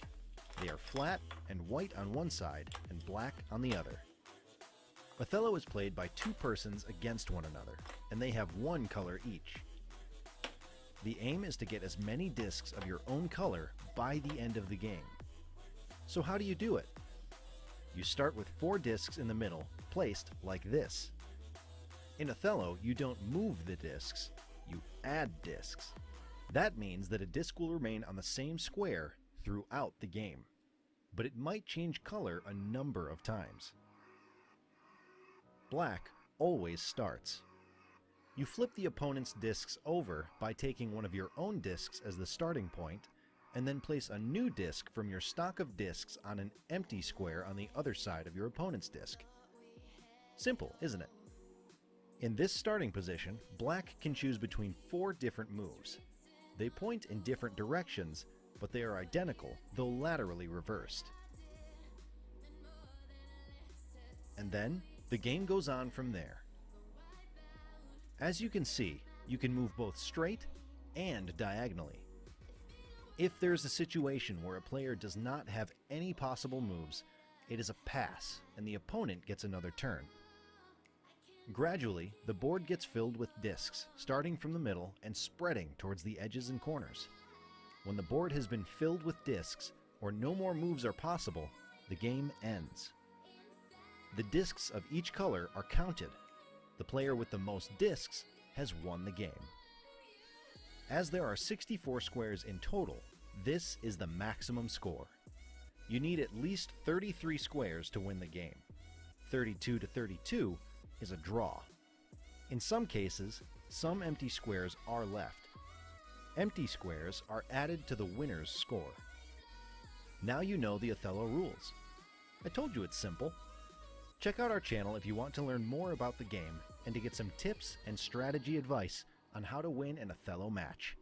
They are flat and white on one side and black on the other. Othello is played by 2 persons against one another, and they have 1 color each. The aim is to get as many discs of your own color by the end of the game. So how do you do it? You start with 4 discs in the middle, placed like this. In Othello, you don't move the discs, you add discs. That means that a disc will remain on the same square throughout the game, but it might change color a number of times. Black always starts. You flip the opponent's discs over by taking one of your own discs as the starting point, and then place a new disc from your stock of discs on an empty square on the other side of your opponent's disc. Simple, isn't it? In this starting position, black can choose between 4 different moves. They point in different directions, but they are identical, though laterally reversed. And then, the game goes on from there. As you can see, you can move both straight and diagonally. If there's a situation where a player does not have any possible moves, it is a pass, and the opponent gets another turn. Gradually, the board gets filled with discs, starting from the middle and spreading towards the edges and corners. When the board has been filled with discs, or no more moves are possible, the game ends. The discs of each color are counted. The player with the most discs has won the game. As there are 64 squares in total, this is the maximum score. You need at least 33 squares to win the game. 32 to 32 is a draw. In some cases, some empty squares are left. Empty squares are added to the winner's score. Now you know the Othello rules. I told you it's simple. Check out our channel if you want to learn more about the game and to get some tips and strategy advice on how to win an Othello match.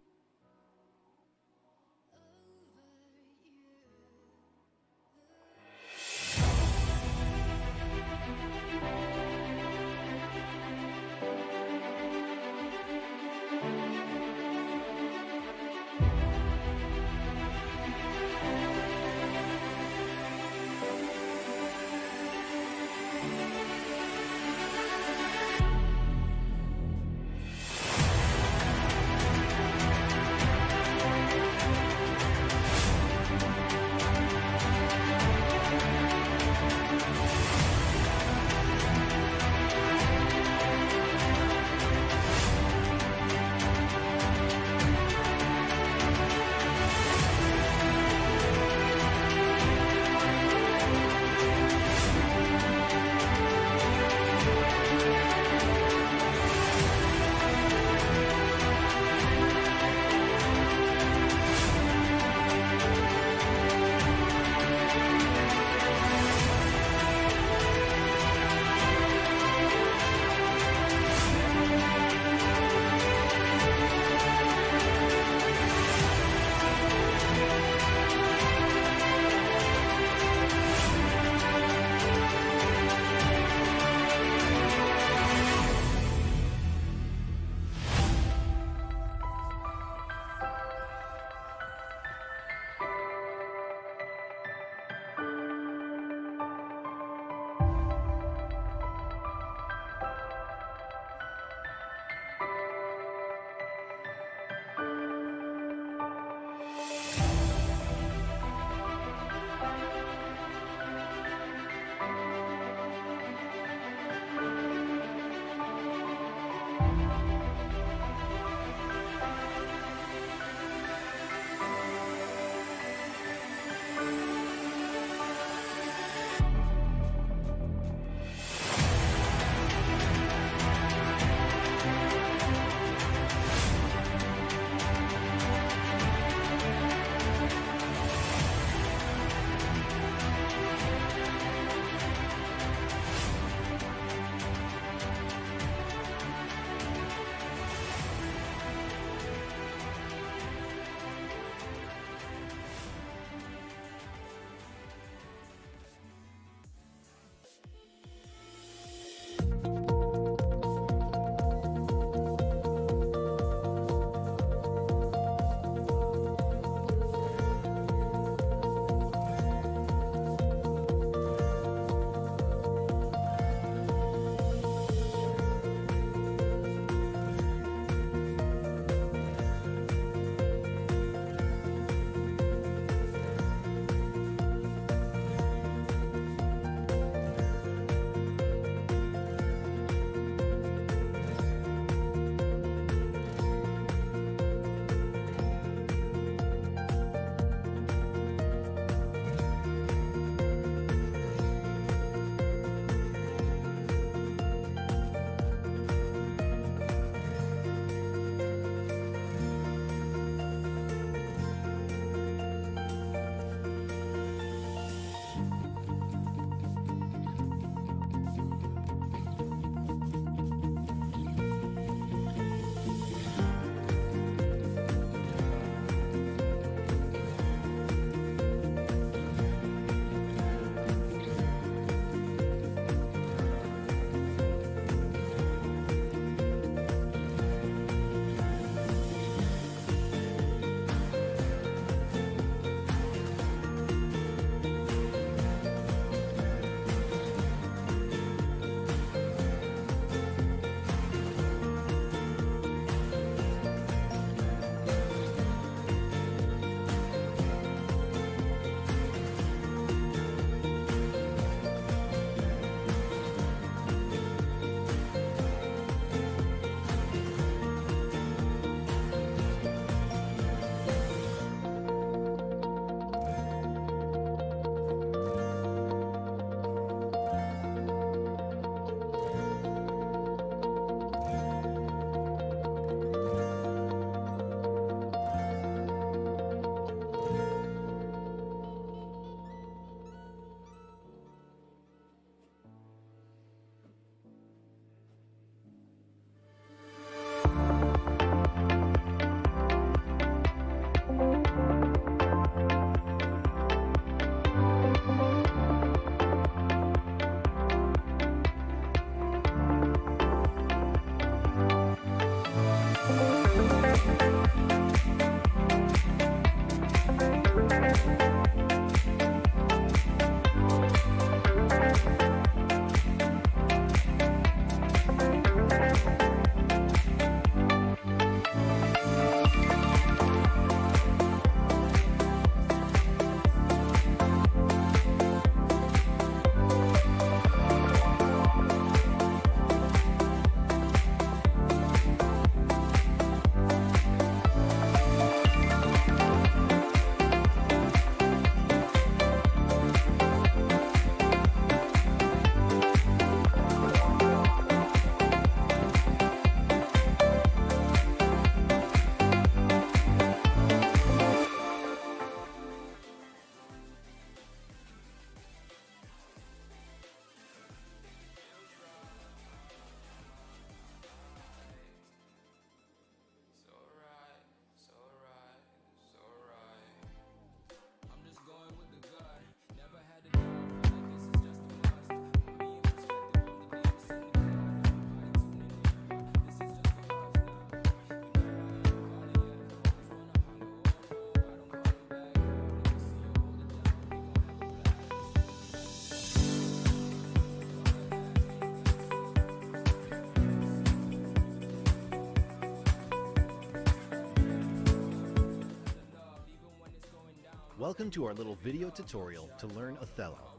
Welcome to our little video tutorial to learn Othello.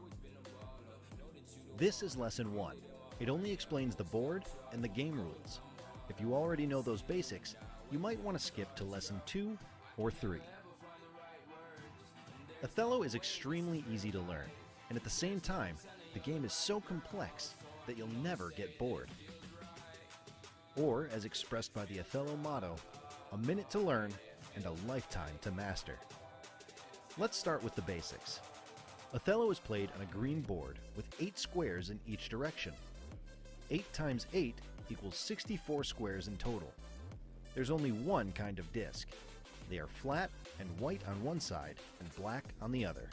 This is lesson 1. It only explains the board and the game rules. If you already know those basics, you might want to skip to lesson 2 or 3. Othello is extremely easy to learn, and at the same time, the game is so complex that you'll never get bored. Or, as expressed by the Othello motto, a minute to learn and a lifetime to master. Let's start with the basics. Othello is played on a green board with 8 squares in each direction. 8 times 8 equals 64 squares in total. There's only one kind of disc. They are flat and white on one side and black on the other.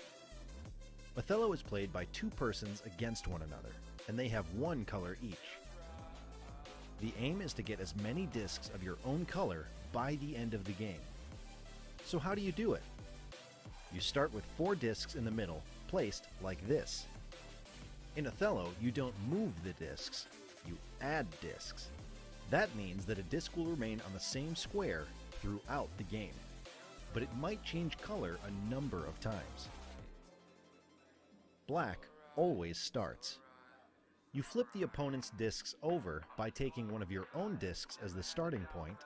Othello is played by 2 persons against one another, and they have 1 color each. The aim is to get as many discs of your own color by the end of the game. So how do you do it? You start with 4 discs in the middle, placed like this. In Othello, you don't move the discs, you add discs. That means that a disc will remain on the same square throughout the game, but it might change color a number of times. Black always starts. You flip the opponent's discs over by taking one of your own discs as the starting point,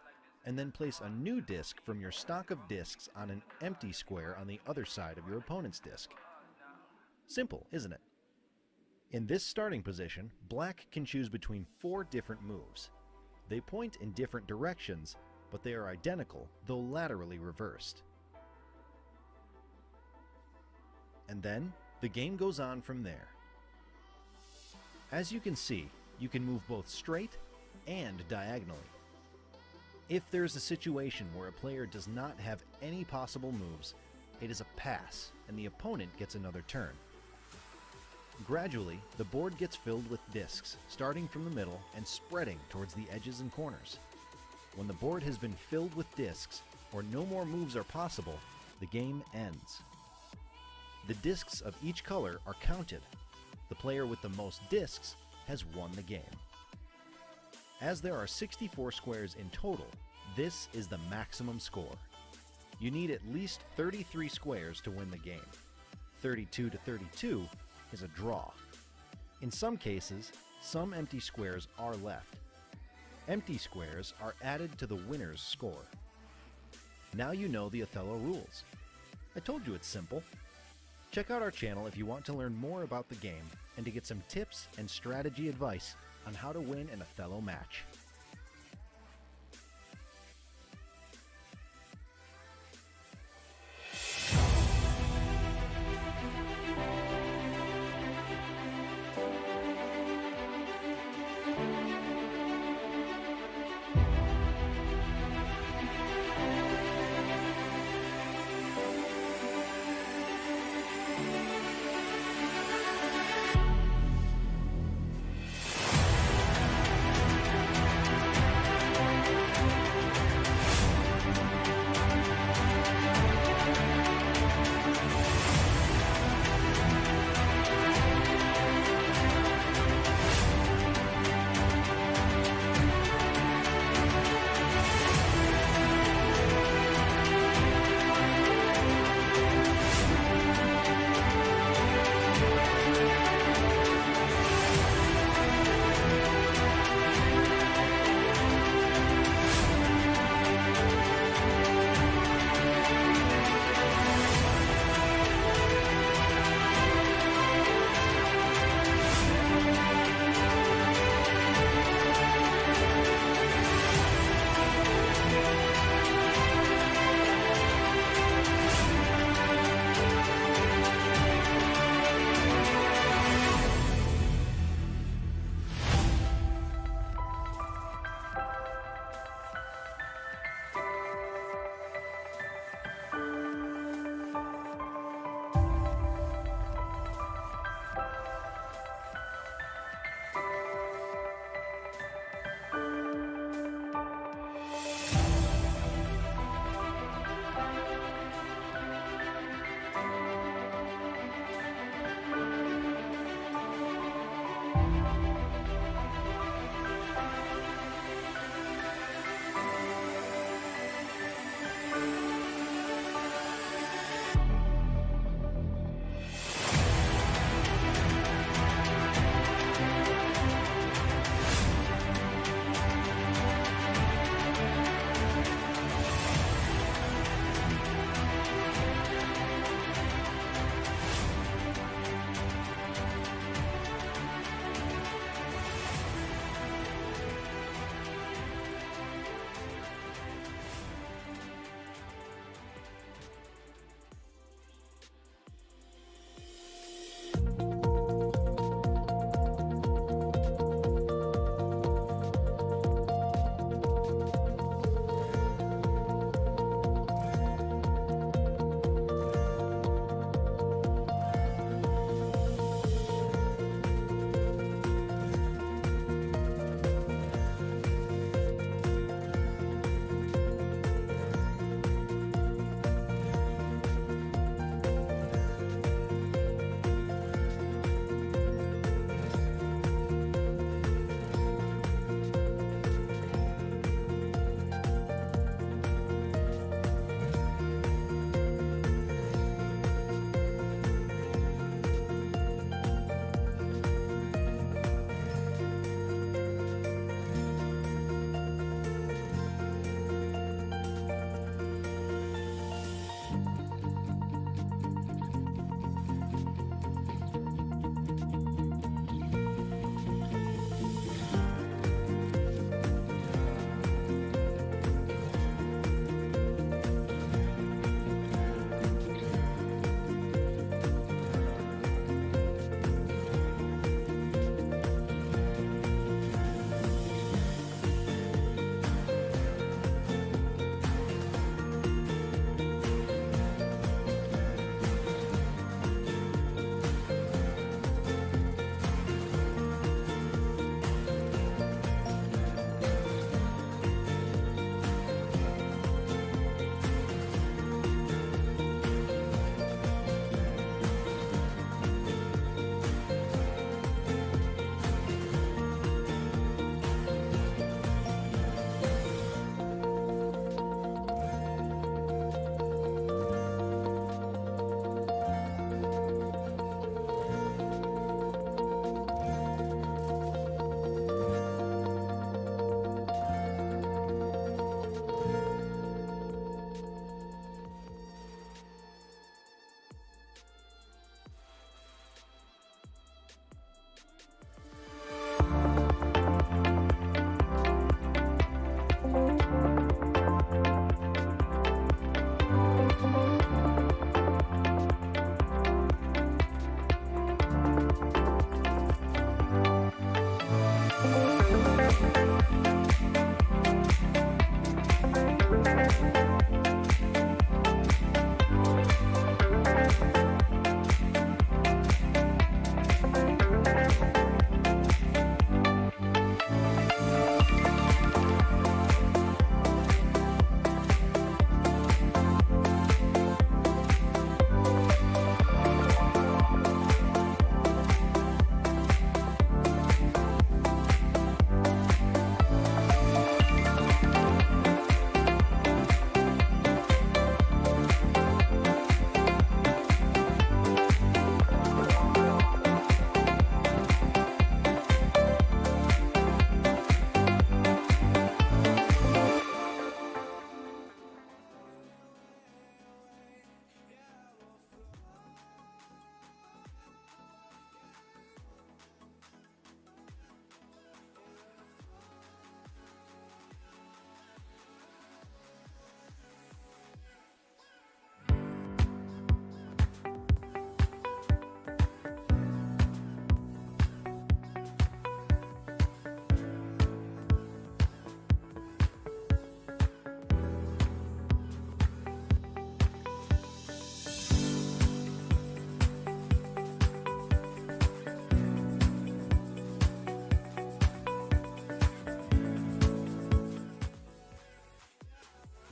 and then place a new disc from your stock of discs on an empty square on the other side of your opponent's disc. Simple, isn't it? In this starting position, black can choose between 4 different moves. They point in different directions, but they are identical, though laterally reversed. And then, the game goes on from there. As you can see, you can move both straight and diagonally. If there is a situation where a player does not have any possible moves, it is a pass, and the opponent gets another turn. Gradually, the board gets filled with discs, starting from the middle and spreading towards the edges and corners. When the board has been filled with discs, or no more moves are possible, the game ends. The discs of each color are counted. The player with the most discs has won the game. As there are 64 squares in total, this is the maximum score. You need at least 33 squares to win the game. 32 to 32 is a draw. In some cases, some empty squares are left. Empty squares are added to the winner's score. Now you know the Othello rules. I told you it's simple. Check out our channel if you want to learn more about the game and to get some tips and strategy advice on how to win an Othello match.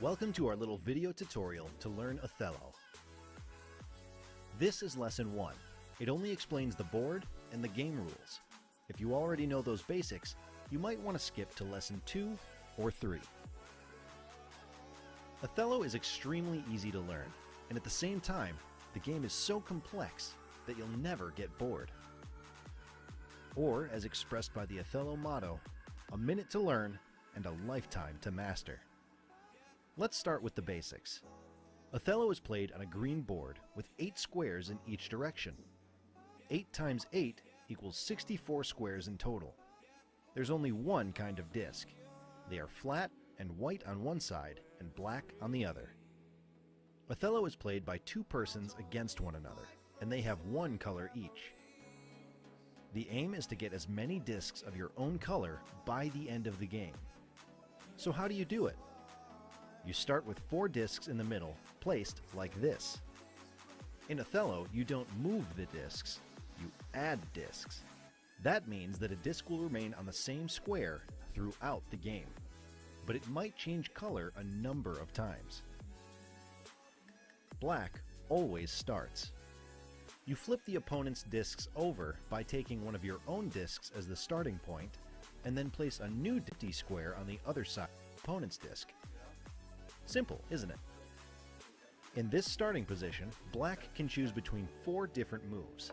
Welcome to our little video tutorial to learn Othello. This is lesson 1. It only explains the board and the game rules. If you already know those basics, you might want to skip to lesson 2 or 3. Othello is extremely easy to learn, and at the same time, the game is so complex that you'll never get bored. Or, as expressed by the Othello motto, a minute to learn and a lifetime to master. Let's start with the basics. Othello is played on a green board with 8 squares in each direction. 8 times 8 equals 64 squares in total. There's only one kind of disc. They are flat and white on one side and black on the other. Othello is played by 2 persons against one another, and they have one color each. The aim is to get as many discs of your own color by the end of the game. So how do you do it? You start with 4 discs in the middle, placed like this. In Othello, you don't move the discs, you add discs. That means that a disc will remain on the same square throughout the game, but it might change color a number of times. Black always starts. You flip the opponent's discs over by taking one of your own discs as the starting point, and then place a new empty square on the other side of the opponent's disc. Simple, isn't it? In this starting position, black can choose between 4 different moves.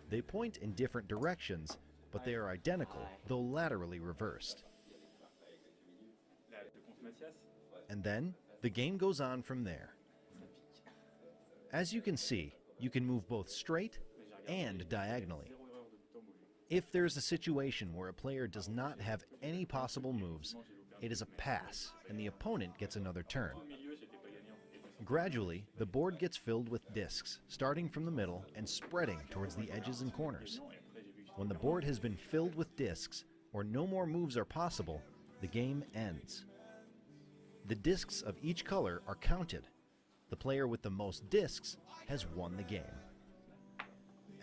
They point in different directions, but they are identical, though laterally reversed. And then, the game goes on from there. As you can see, you can move both straight and diagonally. If there is a situation where a player does not have any possible moves, it is a pass, and the opponent gets another turn. Gradually, the board gets filled with discs, starting from the middle and spreading towards the edges and corners. When the board has been filled with discs, or no more moves are possible, the game ends. The discs of each color are counted. The player with the most discs has won the game.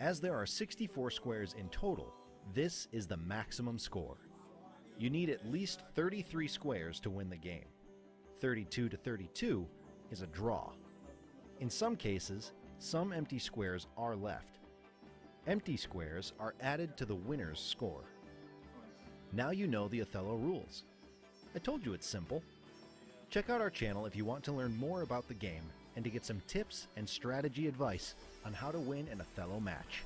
As there are 64 squares in total, this is the maximum score. You need at least 33 squares to win the game. 32 to 32 is a draw. In some cases, some empty squares are left. Empty squares are added to the winner's score. Now you know the Othello rules. I told you it's simple. Check out our channel if you want to learn more about the game and to get some tips and strategy advice on how to win an Othello match.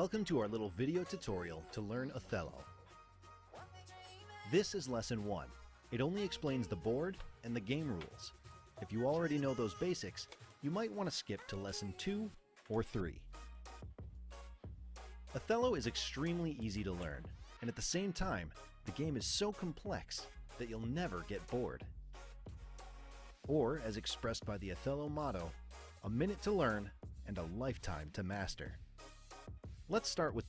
Welcome to our little video tutorial to learn Othello. This is lesson 1. It only explains the board and the game rules. If you already know those basics, you might want to skip to lesson 2 or 3. Othello is extremely easy to learn, and at the same time, the game is so complex that you'll never get bored. Or, as expressed by the Othello motto, a minute to learn and a lifetime to master. Let's start with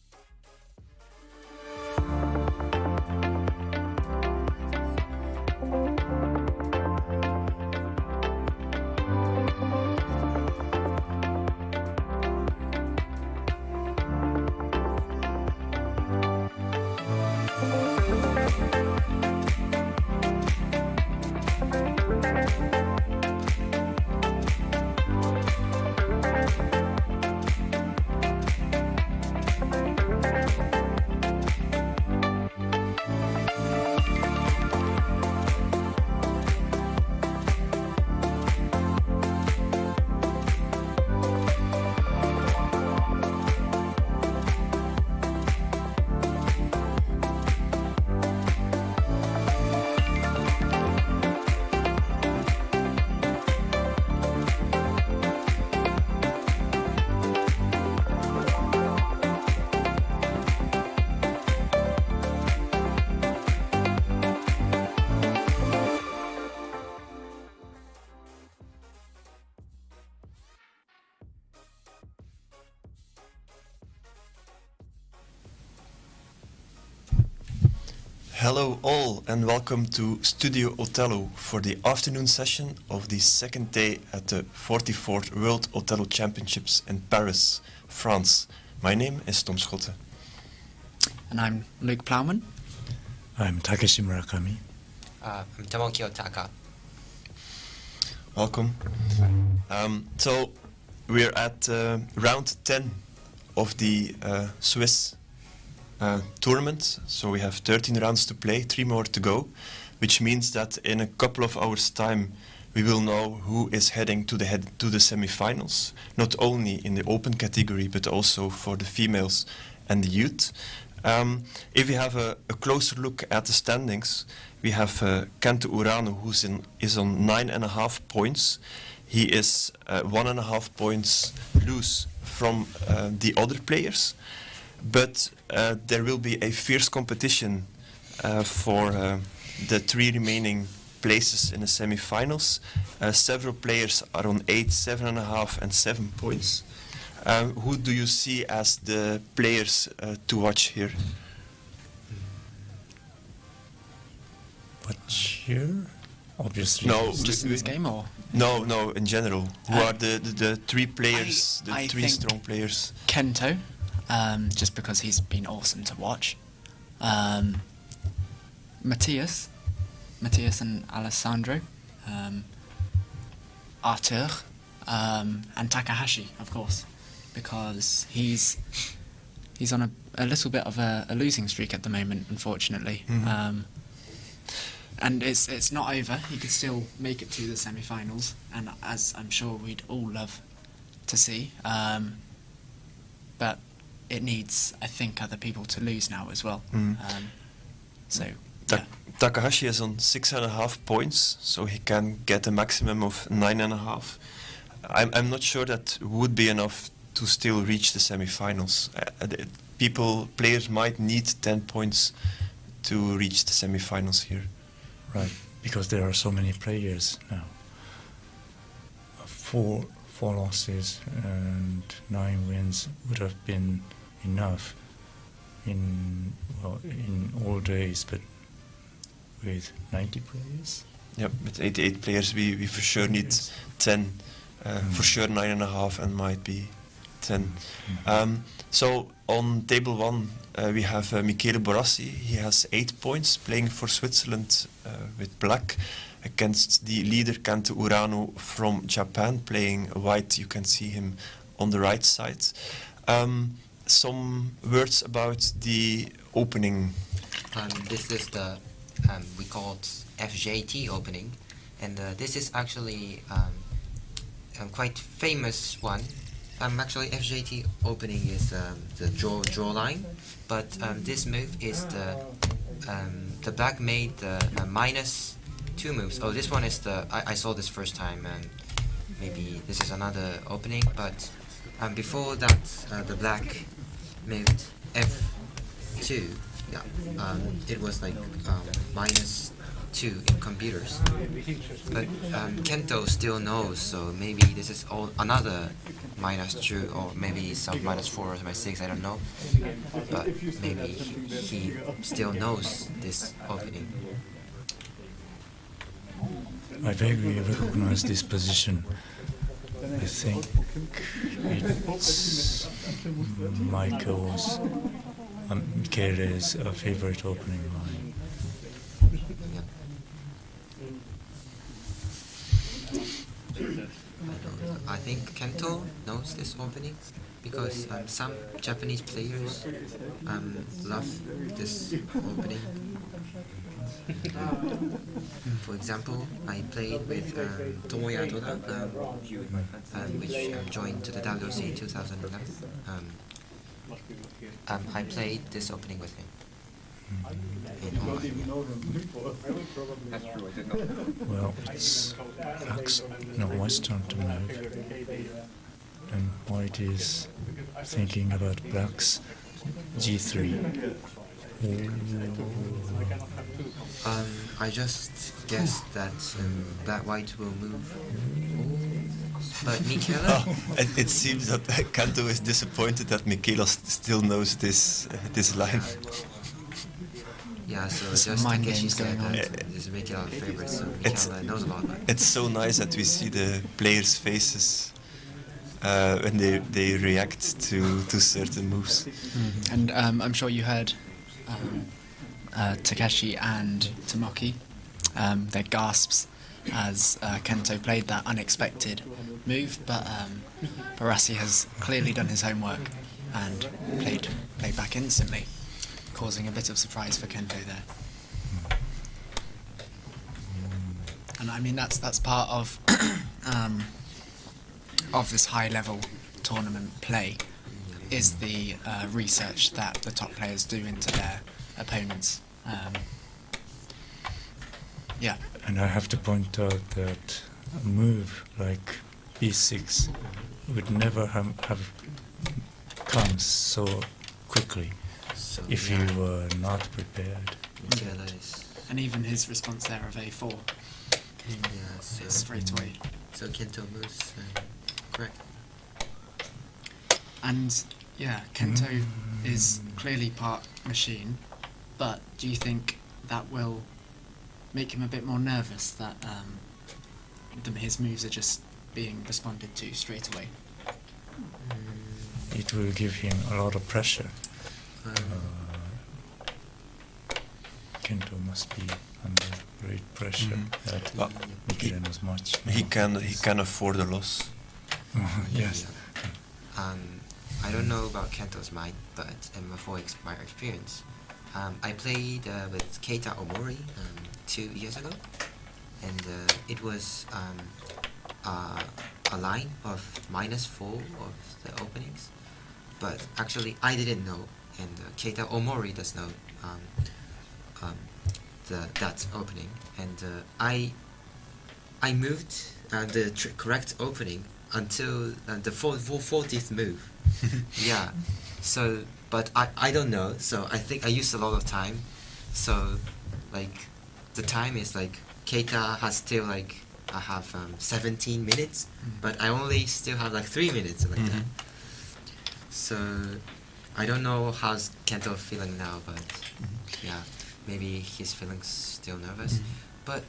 Hello all and welcome to Studio Othello for the afternoon session of the second day at the 44th World Othello Championships in Paris, France. My name is Tom Schotte. And I'm Luke Plowman. I'm Takeshi Murakami. I'm Tomoki Otaka. Welcome. So we're at round 10 of the Swiss tournament, so we have 13 rounds to play, 3 more to go, which means that in a couple of hours time we will know who is heading to the semi-finals, not only in the open category but also for the females and the youth. If we have a closer look at the standings, we have Kento Urano, who is on 9.5 points. He is 1.5 points loose from the other players. But there will be a fierce competition for the 3 remaining places in the semi-finals. Several players are on 8, 7.5 and 7 points. Who do you see as the players to watch here? Watch here? Obviously. No, Just in this game, or? No, in general. Who are the 3 players, I the 3 think strong players? Kento, just because he's been awesome to watch. Matthias and Alessandro, Arthur, and Takahashi, of course, because he's on a little bit of a losing streak at the moment, unfortunately. Mm-hmm. And it's not over. He could still make it to the semi-finals, and as I'm sure we'd all love to see. But it needs, I think, other people to lose now as well. Takahashi is on 6.5 points, so he can get a maximum of 9.5. I'm not sure that would be enough to still reach the semi-finals. Players might need 10 points to reach the semi-finals here. Right, because there are so many players now. 4 losses and 9 wins would have been enough in all days, but with 90 players? Yep, with 88 players we for sure need 10, for sure 9.5 and might be 10. So on table 1 we have Michele Borassi. He has 8 points, playing for Switzerland with black, against the leader Kento Urano from Japan, playing white. You can see him on the right side. Some words about the opening. This is the we call it FJT opening, and this is actually a quite famous one Actually, FJT opening is the draw line, but this move is the black made the -2 moves. Oh, this one is the I saw this first time, and maybe this is another opening. But before that, the black moved F2. Yeah, it was like -2 in computers. But Kento still knows, so maybe this is all another -2, or maybe some -4 or -6, I don't know. But maybe he still knows this opening. I vaguely recognize this position. I think it's Michele's favorite opening line. I think Kento knows this opening because some Japanese players love this opening. For example, I played with Tomoya Toda, which joined to the WOC in 2011. I played this opening with him. Well, it's White's turn to move, and White is thinking about Black's G3. I just guessed that White will move. But Michele? It seems that Kanto is disappointed that Michele still knows this line. Yeah, so just in case she said that this is Michele's favorite, so Michele knows about that. It's so nice that we see the players' faces when they react to certain moves. And I'm sure you heard Takeshi and Tomoki, their gasps as Kento played that unexpected move, but Barassi has clearly done his homework and played back instantly, causing a bit of surprise for Kento there. And I mean that's part of this high-level tournament play, is the research that the top players do into their opponents. Yeah. And I have to point out that a move like E6 would never have come so quickly if you were not prepared. And even his response there of A4 straight away. So Kento moves correct. And yeah, Kento is clearly part machine, but do you think that will make him a bit more nervous that his moves are just being responded to straight away? It will give him a lot of pressure. Kento must be under great pressure that Michele knows much. He can afford a loss. Yes. I don't know about Kento's mind, but before my experience, I played with Keita Omori 2 years ago, and it was a line of -4 of the openings, but actually I didn't know, and Keita Omori does know that opening, and I moved the correct opening until the 40th move. Yeah, so but I don't know, so I think I used a lot of time, so like the time is like Keita has still like I have 17 minutes, but I only still have like 3 minutes like that. So I don't know how's Kento feeling now, but yeah, maybe he's feeling still nervous. But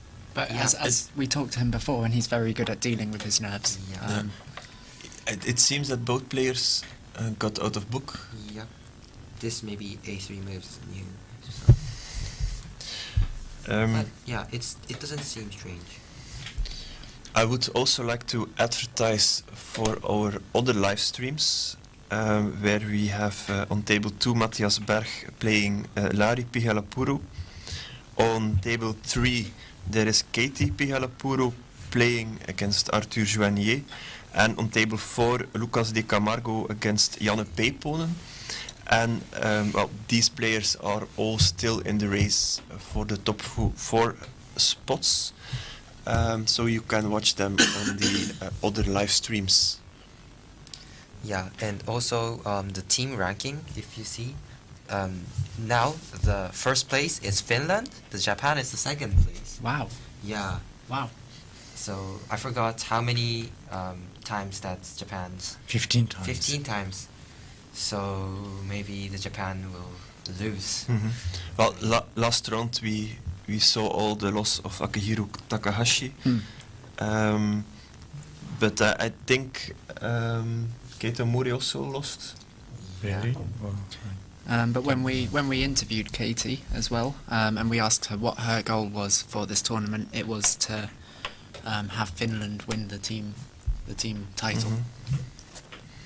yeah, as we talked to him before, and he's very good at dealing with his nerves. It seems that both players got out of book. Yeah, this maybe A3 moves new. But yeah, it doesn't seem strange. I would also like to advertise for our other live streams, where we have on table 2 Matthias Berg playing Lari Pihalapuru. On table 3 there is Katie Pihalapuru playing against Arthur Joignier. And on table 4, Lucas de Camargo against Janne Peiponen. And well, these players are all still in the race for the top 4 spots. So you can watch them on the other live streams. Yeah, and also the team ranking, if you see, now the first place is Finland, the Japan is the second place. Wow. Yeah. Wow. So I forgot how many times that's Japan's. 15 times. 15 times. So maybe the Japan will lose. Mm-hmm. Well, last round we saw all the loss of Akihiro Takahashi. But I think Keita Mori also lost. Really? Well, but when we interviewed Katie as well, and we asked her what her goal was for this tournament, it was to have Finland win the team title. Mm-hmm.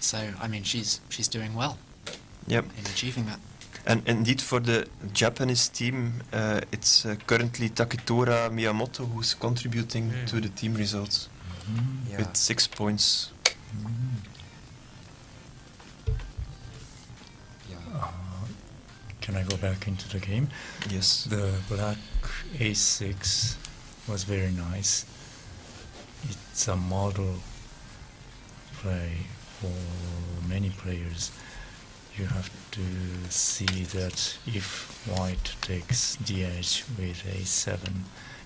So I mean, she's doing well. Yep. In achieving that. And indeed, for the Japanese team, it's currently Taketora Miyamoto who's contributing to the team results with 6 points. Can I go back into the game? Yes. The black a6 was very nice. It's a model play for many players. You have to see that if white takes the edge with a7,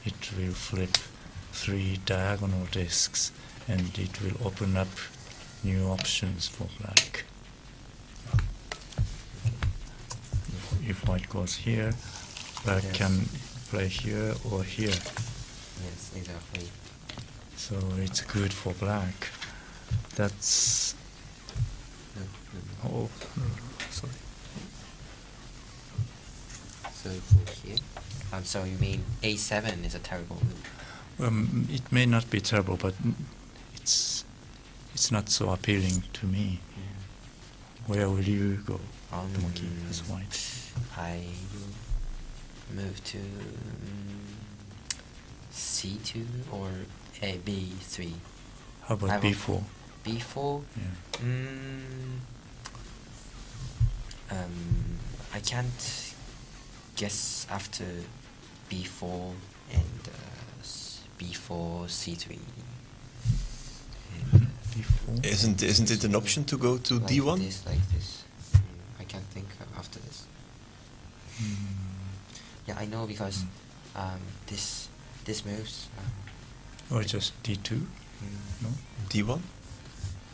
it will flip 3 diagonal discs and it will open up new options for black. If white goes here, black can play here or here. Yes, exactly. So it's good for black. That's... Oh, sorry. So for here, so you mean a7 is a terrible move? It may not be terrible, but it's not so appealing to me. Where will you go, Tomoki, as white? I move to c2 or b3. How about b4? b4? Yeah. I can't guess after b4 and b4 c3. b4. Isn't it an option to go to like d1? Like this. I can't think after this. Yeah, I know because this moves. Or just d2? No? d1?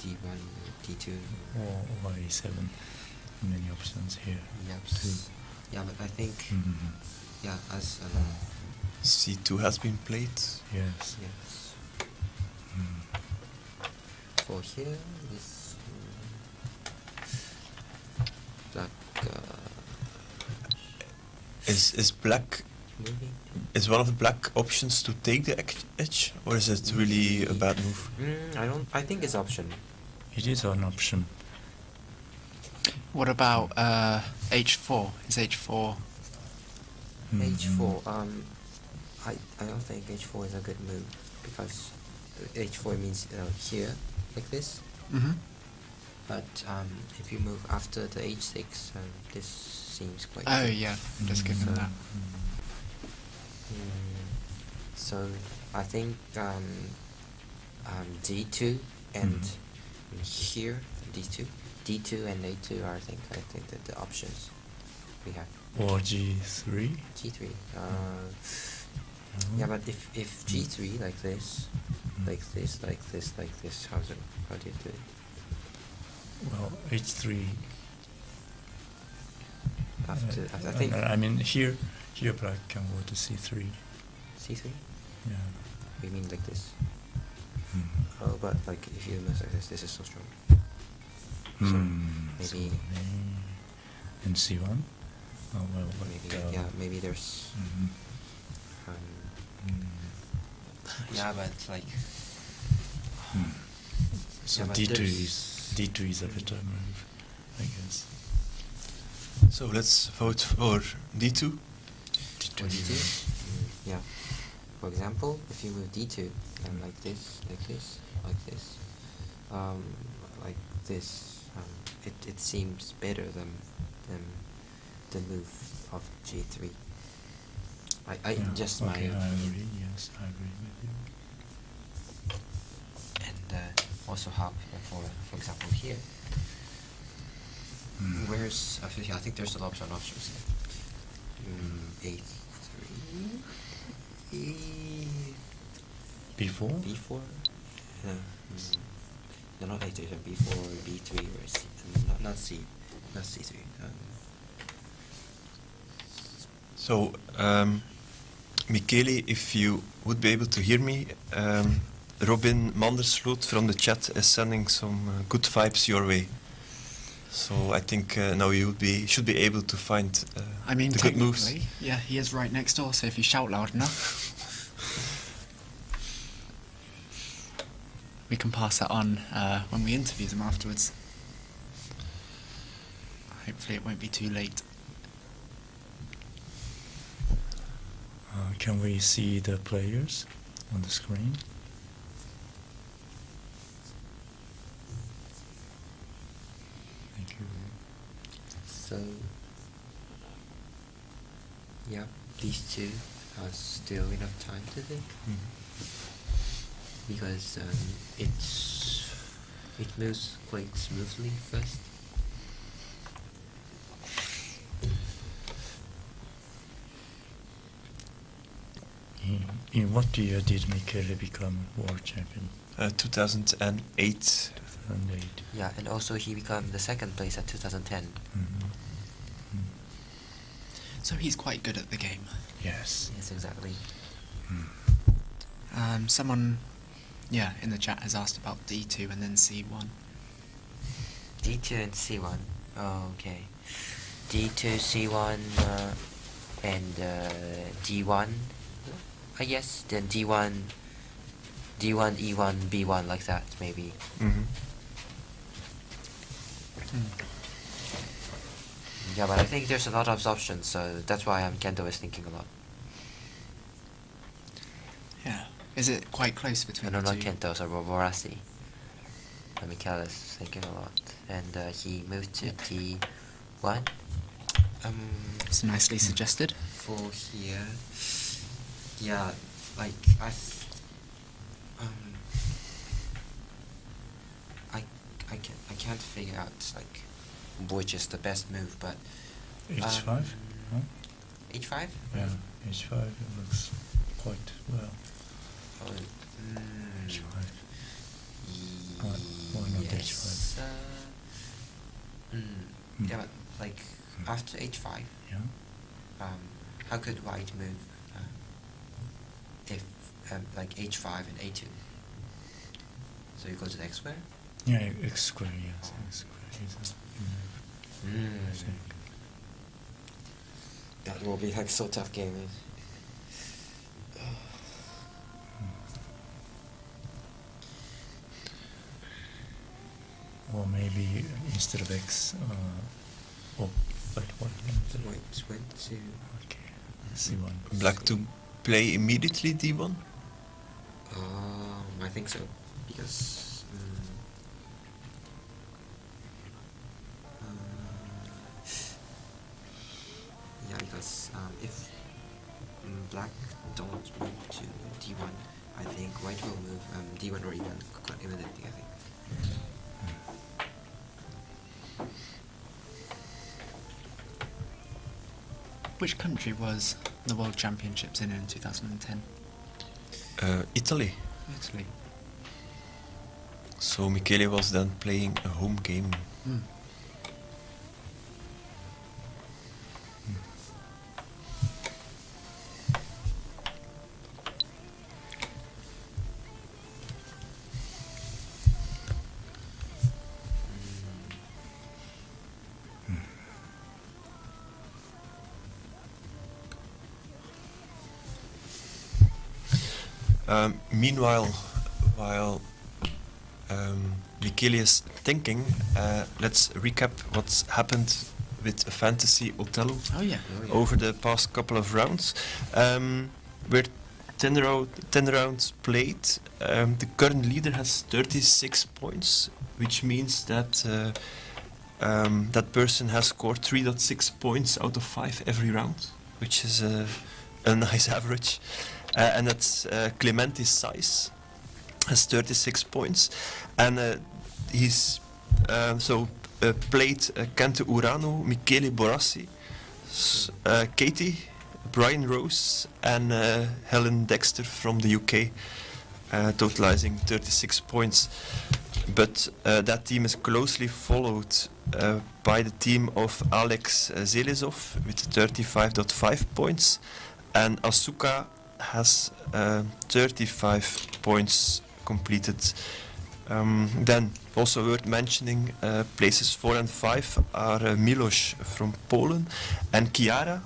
d1, d2. Or a7. Many options here. Yep. Too. Yeah, but I think. Yeah, as. c2 has been played. Yes. Yes. For here, this black. Is black? Moving? Is one of the black options to take the edge, or is it really a bad move? I think it's option. It is an option. What about h4? Is h4? H4. I don't think h4 is a good move because h4 means here like this. But if you move after the h6, this seems quite. Oh good. yeah, just give them that. So I think d2 and here d2 and a2 are I think that the options we have. Or g3. G3. Yeah, but if g3 like this, like this, how do you do it? Well, h3. I think. I mean, here black can go to c3. C3? Yeah. You mean like this? Oh, but like if you move like this is so strong. So maybe. And c1. Oh well. Maybe maybe there's. Yeah, but like. So yeah, d2 is a better move, I guess. So let's vote for d2. D2. Yeah. For example, if you move d2 and like this, like this, like this, like this, it seems better than the move of g3. Just my okay, I opinion. agree. Yes, I agree with you. And also how for example here. Where's I think there's a lot of options here. A3. B4? B4? No. No, not A3, so B4, B3, or C. Not C. Not C3. So, Michele, if you would be able to hear me, Robin Mandersloot from the chat is sending some good vibes your way. So I think now you should be able to find I mean, the good moves. technically, yeah, he is right next door, so if you shout loud enough, we can pass that on when we interview them afterwards. Hopefully it won't be too late. Can we see the players on the screen? Thank you. So, yeah, these two are still enough time to think. Because it moves quite smoothly first. In what year did Michele become world champion? 2008. 2008. Yeah, and also he became the second place at 2010. So he's quite good at the game. Yes. Yes, exactly. Someone, yeah, in the chat has asked about D2 and then C1. D2 and C1. Oh, okay. D2, C1, and D1. Yes, then D1, E1, B1, like that, maybe. Yeah, but I think there's a lot of options, so that's why Kendo is thinking a lot. Yeah. Is it quite close between No, the not two? Kento, so Vorasi. Michael is thinking a lot. And he moved to D1. It's nicely suggested. For here. Yeah, like, I can't figure out, like, which is the best move, but... H5? Huh? H5? Yeah, H5 it looks quite well. H5. Why not yes, H5? Yeah, but, like, after H5, yeah. How could white move if, like, H5 and A2? So you go to the X square? Yeah, X square, yes. X square is a move, I think. That will be like so tough game. Or maybe instead of X, oh, wait, what? Went to... Okay, C1. Black to play immediately D1? I think so, because... yeah, because if black don't move to D1, I think white will move D1 or E1 quite immediately, I think. Which country was the World Championships in 2010? Italy. Italy. So Michele was then playing a home game. Meanwhile, while Michele is thinking, let's recap what's happened with Fantasy Othello Oh yeah. over the past couple of rounds. We're 10 rounds played. The current leader has 36 points, which means that that person has scored 3.6 points out of 5 every round, which is a nice average. And that's Clemente Sais has 36 points, and he's played Kente Urano, Michele Borassi, Katie, Brian Rose, and Helen Dexter from the UK, totalizing 36 points. But that team is closely followed by the team of Alex Zelezov with 35.5 points, and Asuka has 35 points completed. Then also worth mentioning, places 4 and 5 are Milos from Poland and Chiara,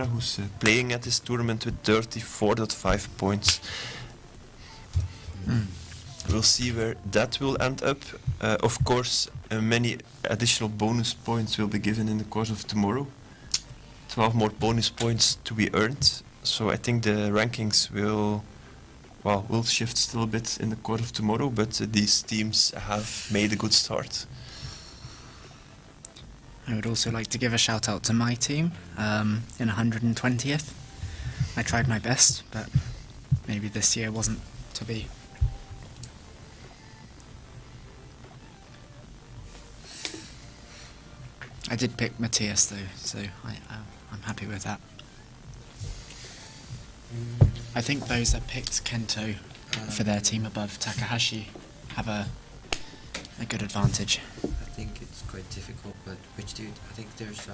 who's playing at this tournament with 34.5 points. We'll see where that will end up. Of course, many additional bonus points will be given in the course of tomorrow. 12 more bonus points to be earned. So I think the rankings will shift still a bit in the course of tomorrow, but these teams have made a good start. I would also like to give a shout out to my team in 120th. I tried my best, but maybe this year wasn't to be. I did pick Matthias though, so I'm happy with that. I think those that picked Kento for their team above Takahashi have a good advantage. I think it's quite difficult, but which dude? I think there's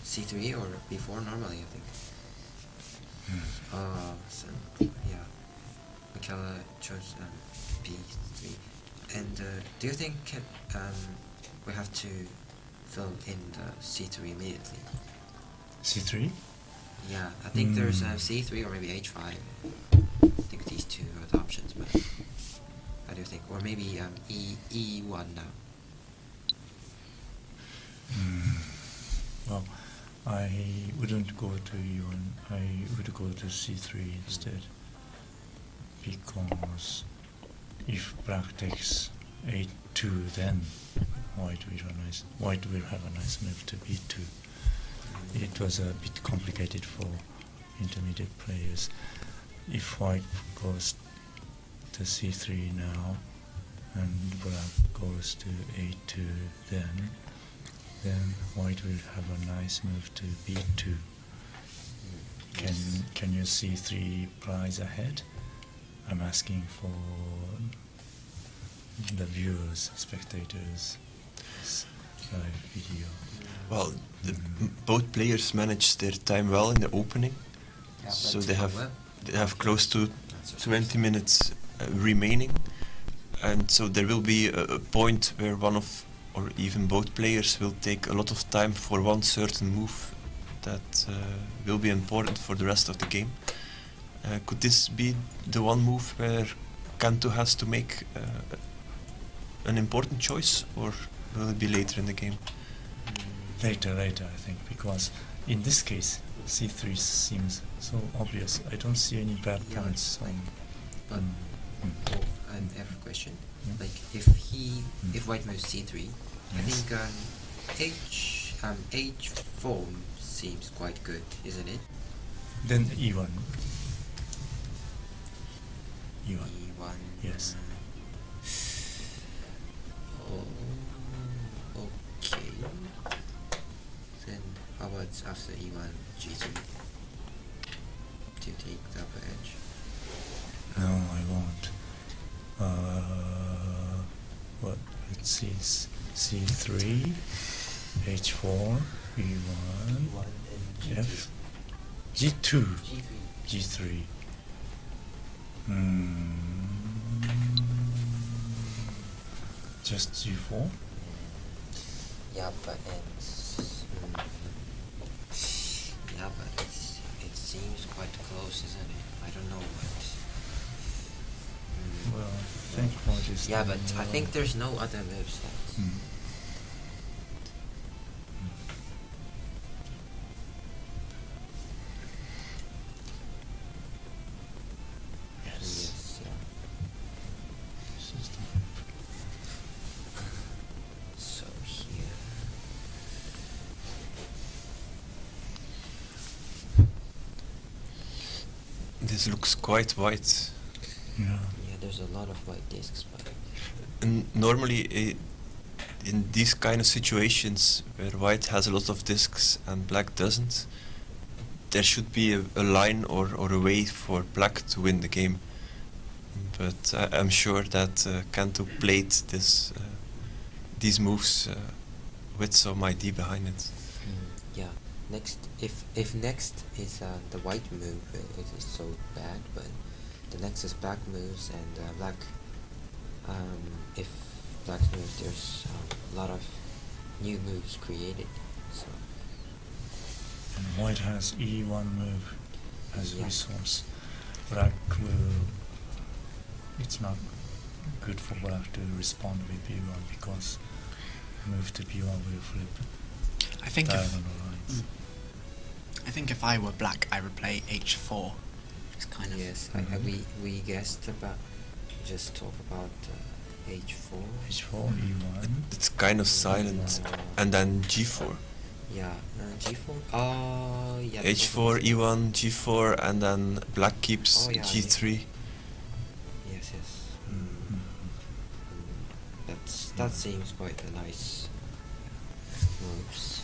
C3 or B4 normally, I think. So, yeah. Michaela chose B3. And do you think we have to fill in the C3 immediately? C3? Yeah, I think there's C3 or maybe H5. I think these two are the options, but I do think, or maybe E1 now. Well, I wouldn't go to E1. I would go to C3 instead, because if black takes A2, then white will have a nice move to B2. It was a bit complicated for intermediate players. If white goes to C3 now and black goes to A2, then white will have a nice move to B2. Can you see 3 prize ahead? I'm asking for the viewers, spectators, this live video. Well, both players managed their time well in the opening, Yeah, so that's they well. have close to 20 minutes remaining, and so there will be a point where one of or even both players will take a lot of time for one certain move that will be important for the rest of the game. Could this be the one move where Kanto has to make an important choice, or will it be later in the game? Later, I think, because in this case, C3 seems so obvious. I don't see any bad points on. But I have a question. Mm. Like, if white moves C3, I Yes. think H4 seems quite good, isn't it? Then E1. E1. E1. Yes. Okay. Then how about after E1 G3 to take the upper edge? No, I won't. Let's see. C3, H4, E1, F, G2, G3. Just G4? Yeah, but it seems quite close, isn't it? I don't know what. Well, I think white is. Yeah, but I think there's no other moves yet. This looks quite white. Yeah. Yeah, there's a lot of white discs, but And normally, in these kind of situations where white has a lot of discs and black doesn't, there should be a line or a way for black to win the game. But I'm sure that Kanto played these moves with some idea behind it. yeah. Next, if next is the white move, it is so bad. But the next is black moves and black. If black moves, there's a lot of new moves created. So And white has E1 move as Yeah. resource. Black will. It's not good for black to respond with B1 because move to B1 will flip I think diagonal lines. I think if I were black, I would play H4. It's kind of yes, we guessed about. Just talk about H4. H4 E1. It's kind of silent. And then G4. Yeah, G4. Oh, yeah. H4, E1, G4, and then black keeps Oh, yeah, G3. Yes, yes. That seems quite a nice moves.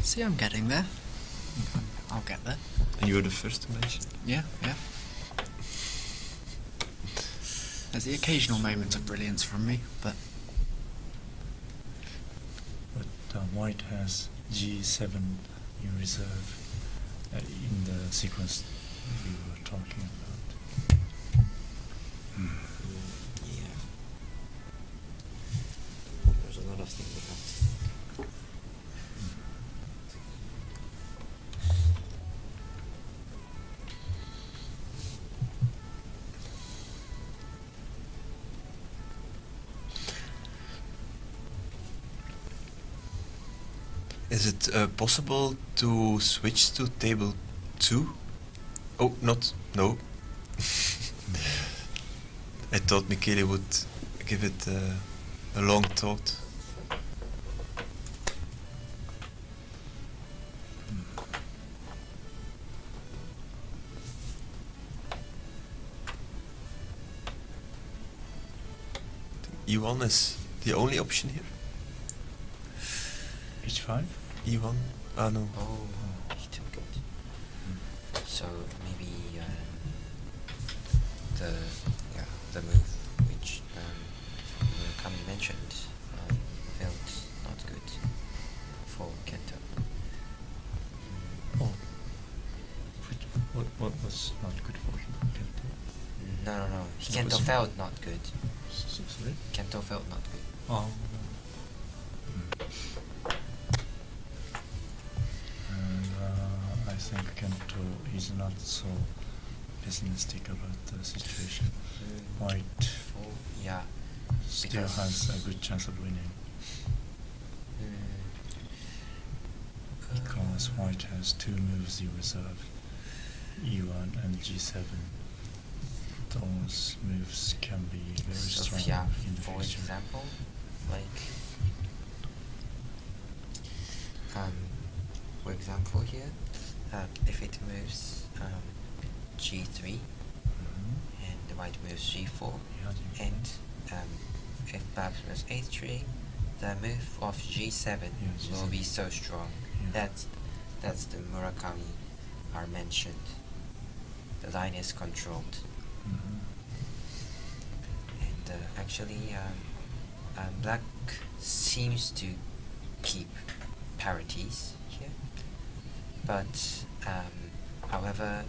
See, I'm getting there. I'll get there. And you're the first to mention. Yeah, yeah. There's the occasional moment of brilliance from me, but White has G7 in reserve in the sequence we were talking about. Yeah. There's a lot of things about. Is it possible to switch to table 2? Oh, not, no. I thought Michele would give it a long thought. E1 is the only option here. H5? E1? Ah, no. Oh, he took it. So maybe the move which Kami mentioned felt not good for Kento. Oh. What was not good for him? Kento? No. What Kento was- felt not good. Sorry? Kento felt not good. Oh. And I think Kento is not so pessimistic about the situation. White Yeah. still because- has a good chance of winning because White has two moves in reserve, E1 and G7. Those moves can be very So strong yeah, in the for future. example, for example here, if it moves G3 and the white moves G4, Yeah, and if black moves H3, the move of G7 Yeah, will G7. be so strong. Yeah. That's the Murakami are mentioned. The line is controlled. Mhm. And actually, black seems to keep parities here, but however,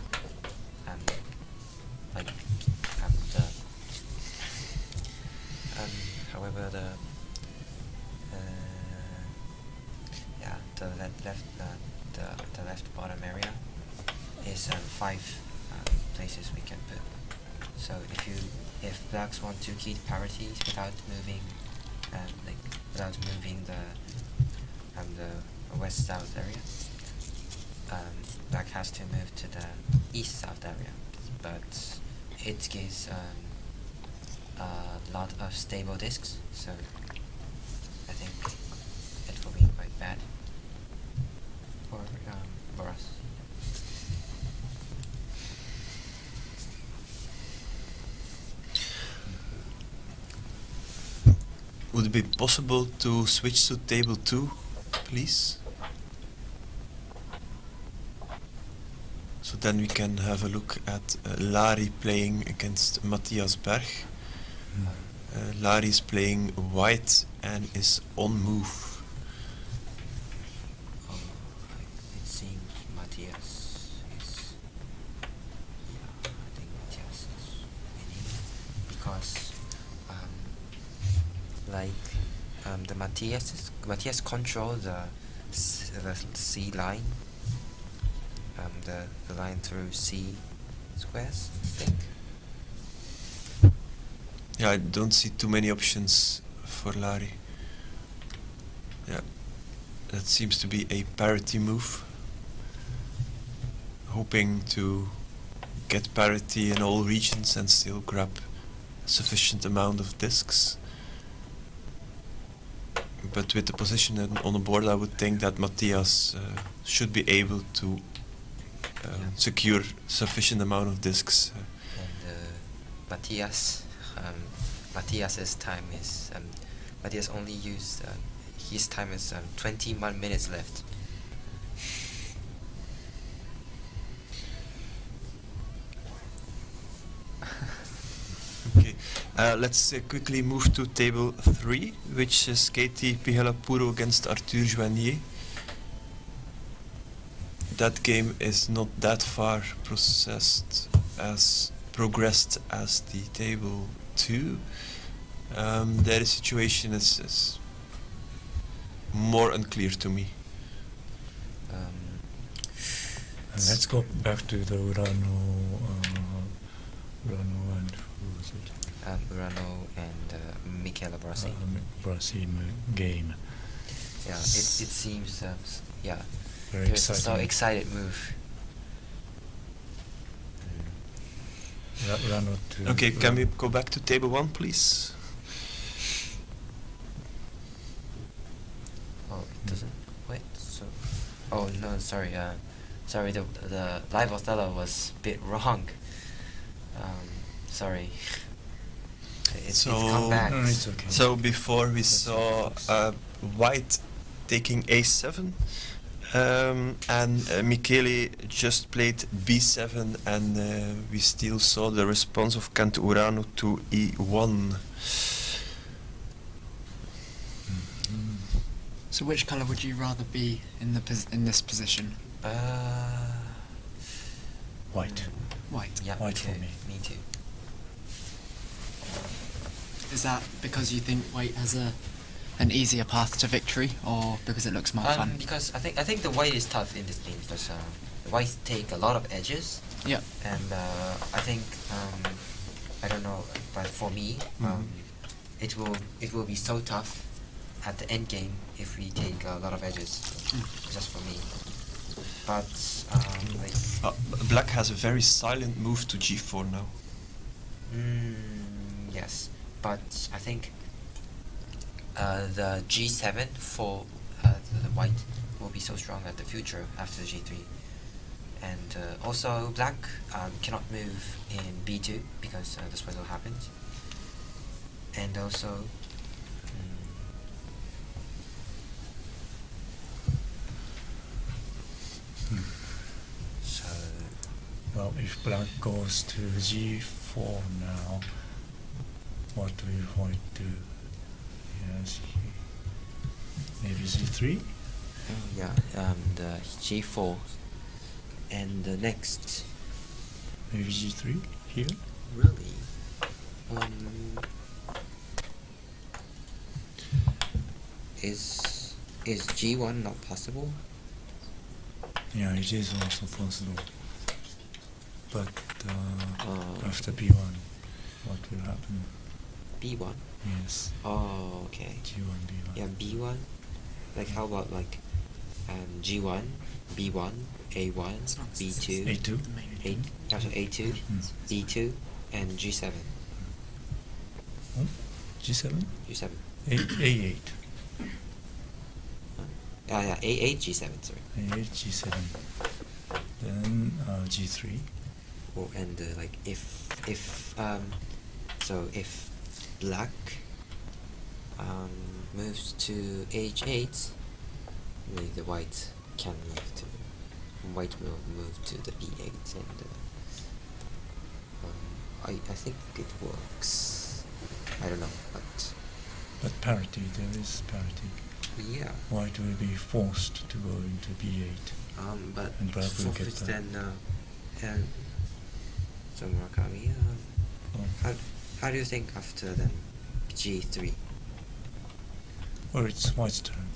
the left bottom area is 5 places we can put. So if blacks want to keep parities without moving the west-south area, black has to move to the east-south area, but it gives a lot of stable discs, so I think it will be quite bad for us. Would it be possible to switch to table 2, please? So then we can have a look at Lari playing against Matthias Berg. Lari is playing white and is on move. It seems Matthias is. Yeah, I think Matthias is winning because, the Matthias control the C line. The line through C squares, I think. Yeah, I don't see too many options for Lari. Yeah, that seems to be a parity move. Hoping to get parity in all regions and still grab a sufficient amount of discs. But with the position on the board, I would think that Matthias should be able to secure sufficient amount of discs. And Matthias's time is Matthias only used his time is 21 minutes left. Okay, let's quickly move to table 3, which is Katie Pihalapuro against Arthur Joignier. That game is not that far progressed as the table 2. Their situation is more unclear to me. Let's go back to the Urano and who was it? Urano and Michele Brasi. Brasi game. Yeah, it seems very there's exciting. so excited move. Urano to Okay, can we go back to table 1, please? Oh, it doesn't. Wait. So. Oh no, sorry. Sorry. The live Othello was a bit wrong. Sorry. It's come back. No, it's okay. So before we saw white taking a7, and Michele just played b7, and we still saw the response of Kent Urano to e1. So which colour would you rather be in this position? White. White. Yeah, White for me. Me too. Is that because you think white has an easier path to victory, or because it looks more fun? Because I think the white is tough in this game because the whites take a lot of edges. Yeah. And I think I don't know, but for me, it will be so tough at the end game if we take a lot of edges. Just for me. But Black has a very silent move to g4 now. Yes, but I think the g7 for the white will be so strong at the future after the g3. And also black cannot move in b2 because the swizzle happens. And also so Well, if black goes to g4 now, what will white do? Yes, maybe g3? yeah, the g4 and the next Maybe g3 here? really is g1 not possible? Yeah, it is also possible. But after b1, what will happen? b1? Yes. Oh, okay. g1, b1. Yeah, b1. Like how about like g1, b1, a1, b2, a2, also a2, b2, and g7. g7? G7. a8. Yeah, a8, g7. Sorry. a8, g7. Then g3. Oh, and like if black moves to h8, the white can move to white will move to the b8, and I think it works. I don't know, But parity, there is parity. yeah. White will be forced to go into b8. But And black will get forfeits that. then so Murakami, Oh. how do you think after then g3? Or it's white's turn.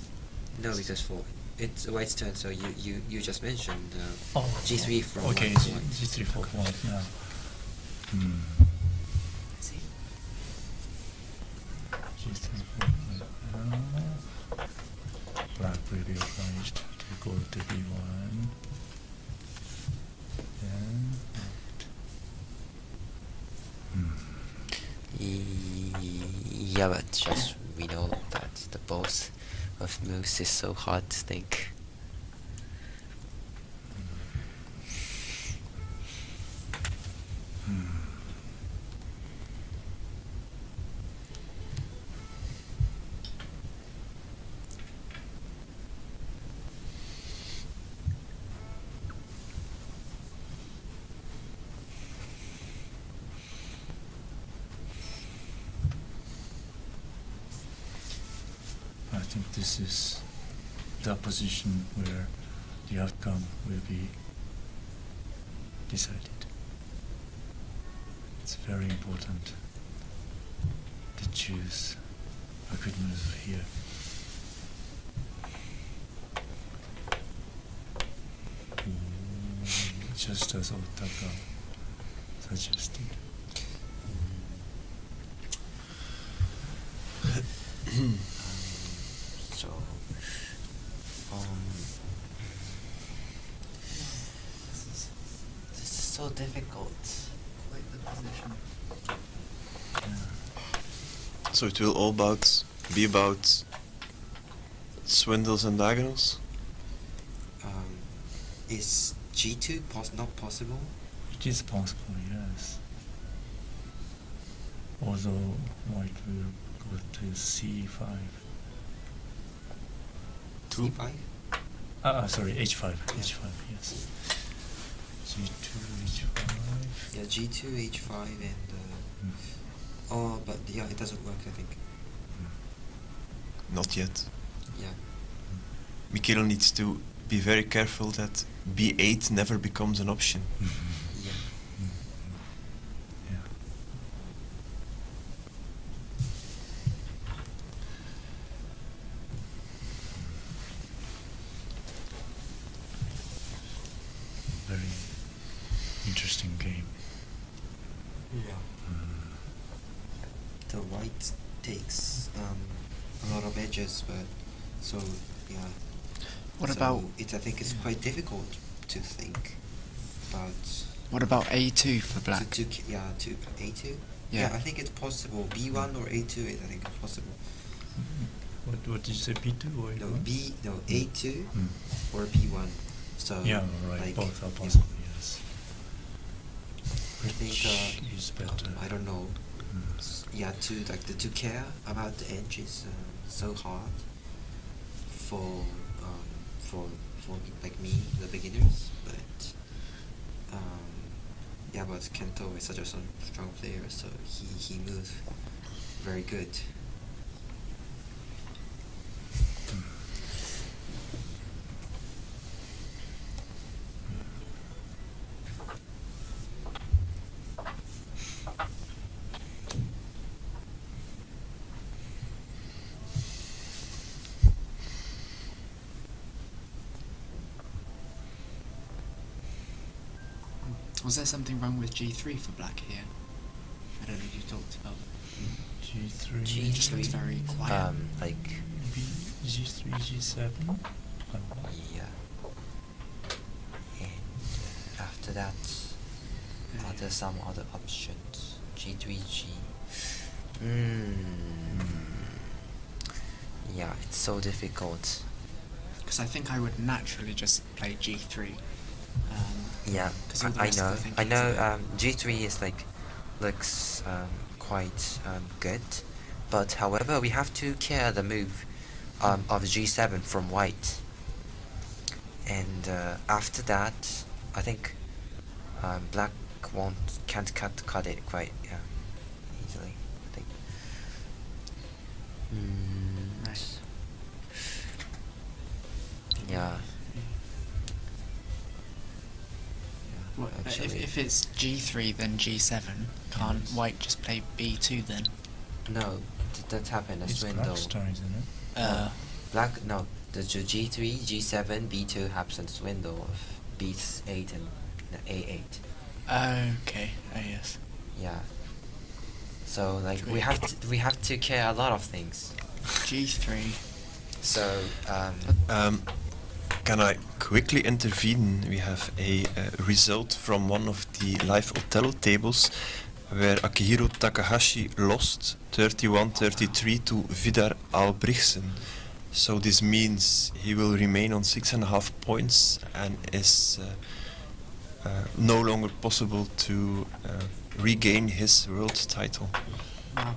No, because for it's white's turn, so you just mentioned Oh, g3 from okay, white. G3 for white now. Hmm. See? G3 for white now. Black will be obliged to go to b1. Then white. Yeah, but just we know that the both of moves is so hard to think. I think this is the position where the outcome will be decided. It's very important to choose a good move here. Just as Othello suggested. So, this is so difficult. Quite the position. So it will all be about swindles and diagonals? Is G2 not possible? It is possible, yes. Although white will go to c5. C5? Sorry, h5. h5, yes. g2, h5. Yeah, G2, H5, and but yeah, it doesn't work, I think. Not yet. Yeah. Mikhail needs to be very careful that b8 never becomes an option. Yeah. Yeah. Very interesting game. Yeah. The white takes a lot of edges, but so yeah. What So about it? I think it's quite difficult to think about. what about A2 for black? To A2. Yeah. I think it's possible. B1 or A2 is I think it's possible. What did you say, b2 or No, a1? A2 or B1. So Yeah, right, like, both are yeah. possible, yes. I think Which is better? I don't know. To care about the edge is so hard for like me, the beginners. But but Kento is such a strong player, so he moves very good. Was there something wrong with G3 for black here? I don't know if you talked about G3. G3 just looks very quiet. Like G3, G7. yeah. And after that, are there some other options? G3, G. Yeah, it's so difficult. Because I think I would naturally just play G3. Yeah, 'cause all the I rest of know. the thinking I is know. there. G3 is like looks quite good, but however, we have to care the move of G7 from white. And after that, I think black can't cut it quite easily. I think. Nice. Yeah. What, Actually, if it's G3 then G7, can't white just play B2 then? no, that happened. A It's swindle. black's turn, isn't it? Black, no, the G3, G7, B2 happens swindle of B8 and A8. Okay. Oh yes. Yeah. So like we have to care a lot of things. G3. So Can I quickly intervene? We have a result from one of the live Othello tables where Akihiro Takahashi lost 31-33 to Vidar Albrechtsen. So this means he will remain on 6.5 points and is no longer possible to regain his world title. Wow.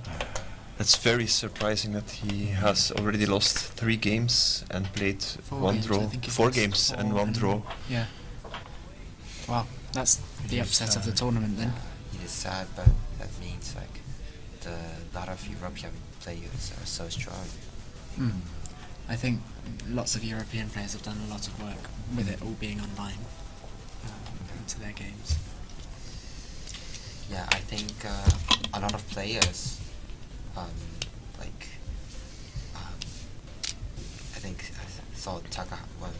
It's very surprising that he has already lost 3 games and played one draw. 4 games and 1 draw. Yeah. Wow, that's the upset of the tournament then. it is sad, but that means like the lot of European players are so strong. I think lots of European players have done a lot of work with it all being online into their games. Yeah, I think a lot of players, I think I saw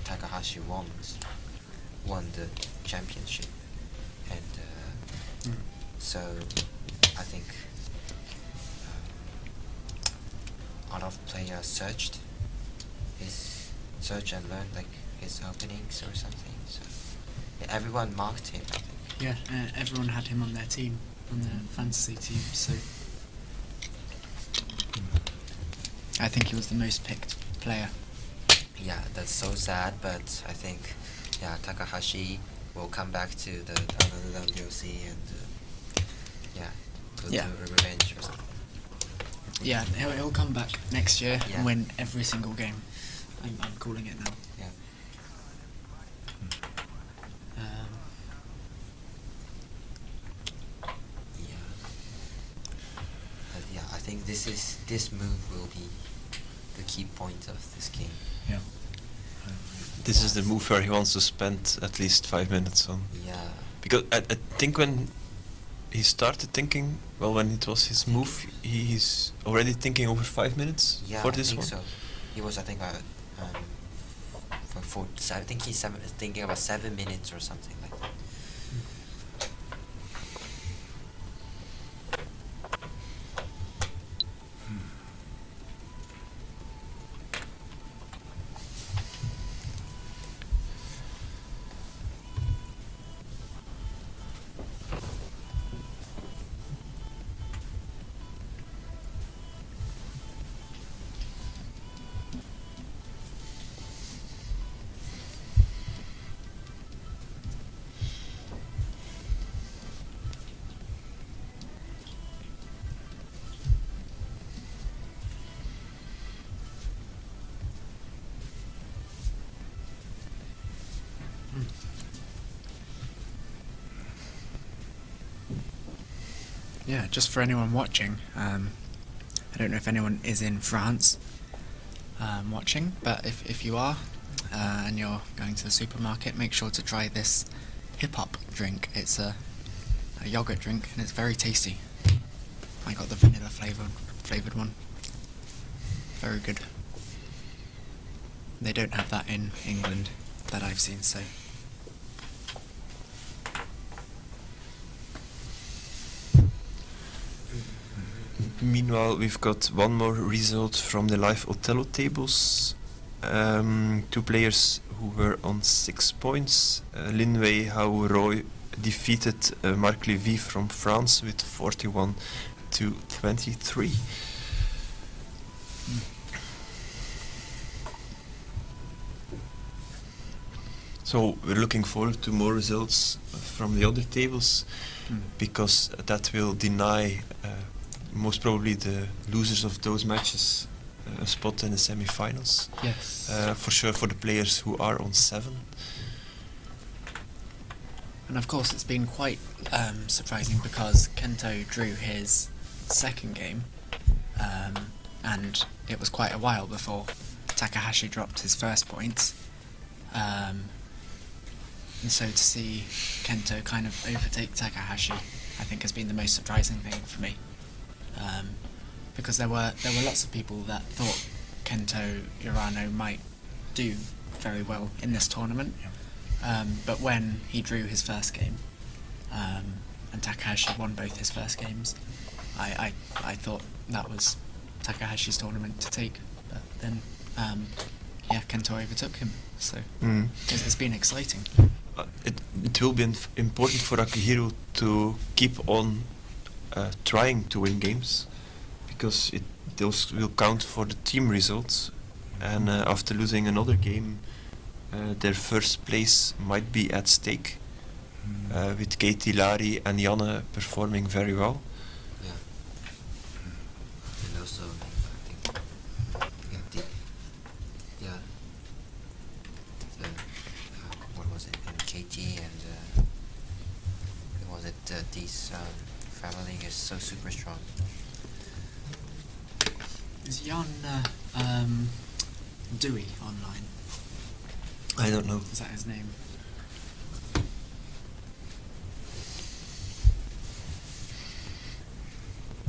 Takahashi won the championship, and so I think a lot of players search and learned like his openings or something. So yeah, everyone marked him, I think. Yeah, everyone had him on their team, on their fantasy team, so I think he was the most picked player. Yeah, that's so sad, but I think Takahashi will come back to the WOC and go to revenge or something. Yeah, he'll come back next year Yeah. and win every single game. I'm calling it now. Yeah. But yeah, I think this move will be the key point of this game. Yeah. This is the move where he wants to spend at least 5 minutes on. Yeah. Because I think when he started thinking, well, when it was his move, he's already thinking over 5 minutes for this one. I think so. He was, I think, I think he's thinking about 7 minutes or something like that. Yeah, just for anyone watching, I don't know if anyone is in France watching, but if you are and you're going to the supermarket, make sure to try this hip-hop drink. It's a yogurt drink and it's very tasty. I got the vanilla flavoured one. Very good. They don't have that in England that I've seen, so... Meanwhile, we've got one more result from the live Othello tables. 2 players who were on 6 points. Lin Wei Hao Roy defeated Marc Lévy from France with 41-23. So we're looking forward to more results from the other tables, because that will deny most probably the losers of those matches a spot in the semi-finals. Yes. For sure for the players who are on 7. And of course it's been quite surprising because Kento drew his second game, and it was quite a while before Takahashi dropped his first points. And so to see Kento kind of overtake Takahashi, I think has been the most surprising thing for me. Because there were lots of people that thought Kento Urano might do very well in this tournament. But when he drew his first game, and Takahashi won both his first games, I thought that was Takahashi's tournament to take. But then, Kento overtook him. So it's been exciting. It will be important for Akihiro to keep on trying to win games, because those will count for the team results. And after losing another game, their first place might be at stake, with Katie, Lari and Janne performing very well. Yeah. And also, I think, what was it? And Katie and what was it? These traveling is so super strong. Is Jan Dewey online? I don't know. Is that his name?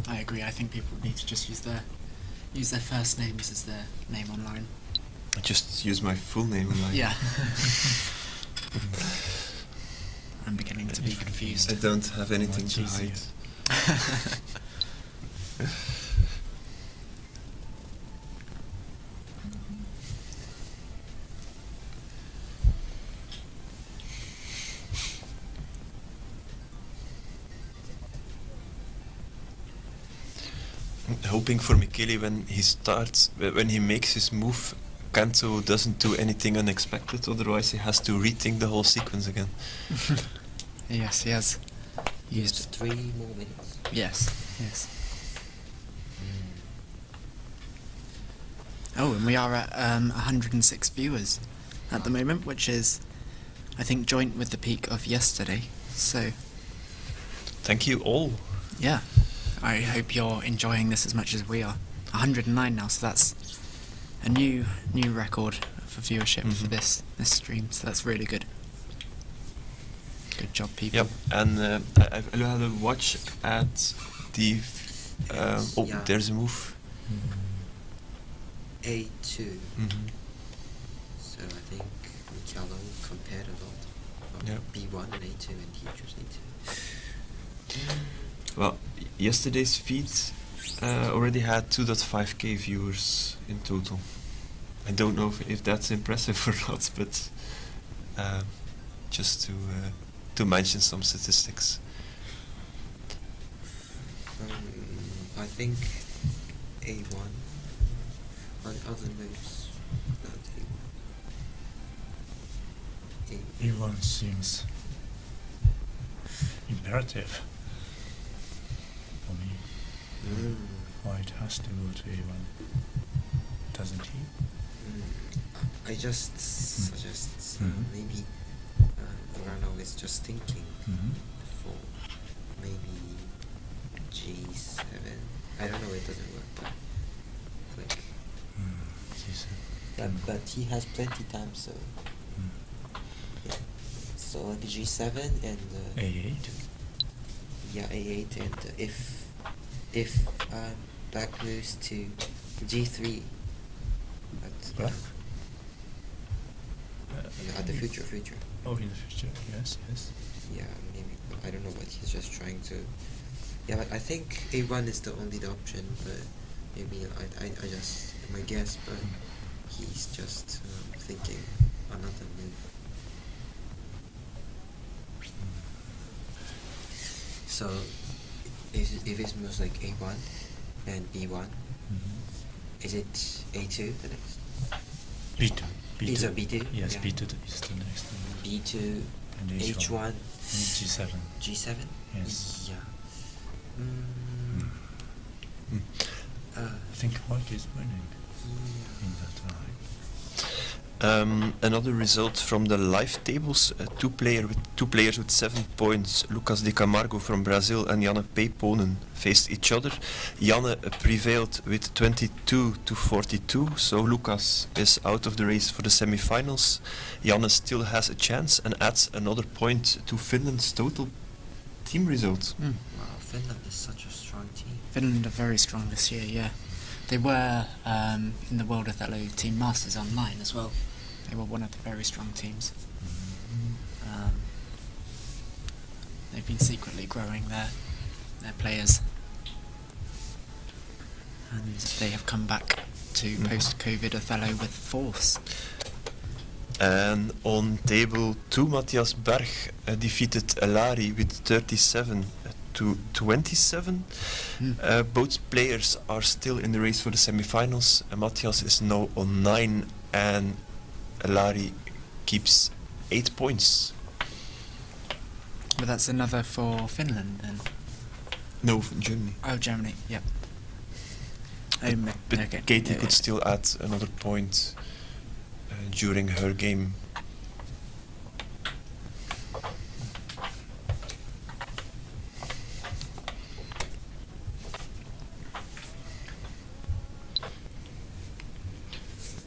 I agree. I think people need to just use their first names as their name online. I just use my full name online. Yeah. I'm beginning to be confused. I don't have anything to hide. Hoping for Michele when he makes his move, Kento doesn't do anything unexpected, otherwise he has to rethink the whole sequence again. Yes, he has used 3 more minutes. Yes. Oh, and we are at 106 viewers at the moment, which is, I think, joint with the peak of yesterday. So, thank you all. Yeah, I hope you're enjoying this as much as we are. 109 now, so that's a new record for viewership for this stream. So that's really good. Good job, people. Yep, and I had a watch at the. There's a move. A2. So I think Michele compared a lot of B1 and A2, and he chose A2. Well, yesterday's feed already had 2.5k viewers in total. I don't know if that's impressive or not, but just to mention some statistics. I think A1. Other moves. A1 seems imperative for me. White has to go to A1, doesn't he? I just suggest maybe Urano is just thinking for maybe G7. I don't know, it doesn't work, but like G7. But he has plenty time, so yeah. So like G7 and A8. Yeah, A8, and if Black moves to G3, but at the future. Oh, in the future, yes. Yeah, maybe. I don't know what he's just trying to. Yeah, but I think A1 is the only option, but maybe I just my guess, but he's just thinking another move. So, if it moves like A1 and B1, is it A2 the next? B2. Is it B2? Yes, Yeah. B2 is the next one. B2, And H1, and G7. G7? Yes. Yeah. think white is winning in that line. Another result from the live tables: two players with 7 points, Lucas de Camargo from Brazil and Janne Peiponen, faced each other. Janne prevailed with 22-42, so Lucas is out of the race for the semi-finals. Janne still has a chance and adds another point to Finland's total team result. Wow, Finland is such a strong team. Finland are very strong this year, yeah. They were in the World Othello Team Masters online as well. They were one of the very strong teams. They've been secretly growing their players, and they have come back to post-COVID Othello with force. And on table 2, Matthias Berg defeated Elari with 37-27. Both players are still in the race for the semi-finals. Matthias is now on 9 and Elari keeps 8 points. But that's another for Finland then? No, Germany. Oh, Germany, yep. But okay. Katie could still add another point during her game.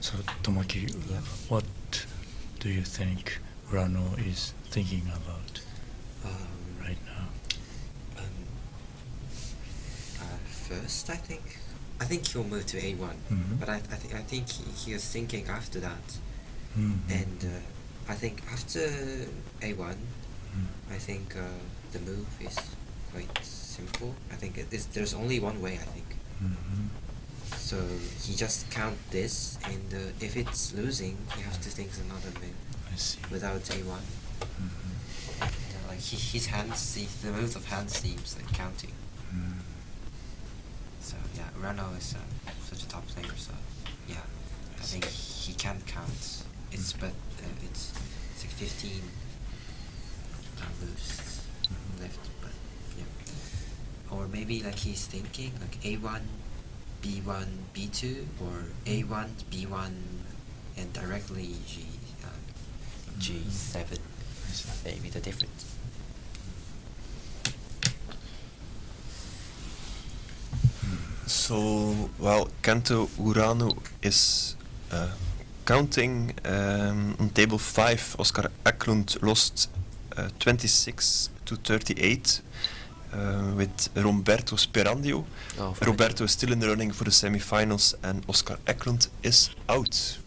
So, Tomoki, what do you think Rano is thinking about right now? First, I think he'll move to A1, but I think he was thinking after that, and I think after A1, I think the move is quite simple. I think there's only one way. I think. So he just count this, and if it's losing, he has to think another move. I see. Without A1. Like his hands, the move of hand seems like counting. So yeah, Rano is such a top player. So yeah, I think he can count. It's like 15 moves left, but yeah. Or maybe like he's thinking like A1, B1, B2, or A1, B1, and directly G7. Maybe the difference. So, well, Kento Urano is counting. On table 5, Oscar Eklund lost 26-38 with Roberto Sperandio. Roberto is still in the running for the semi-finals, and Oscar Eklund is out.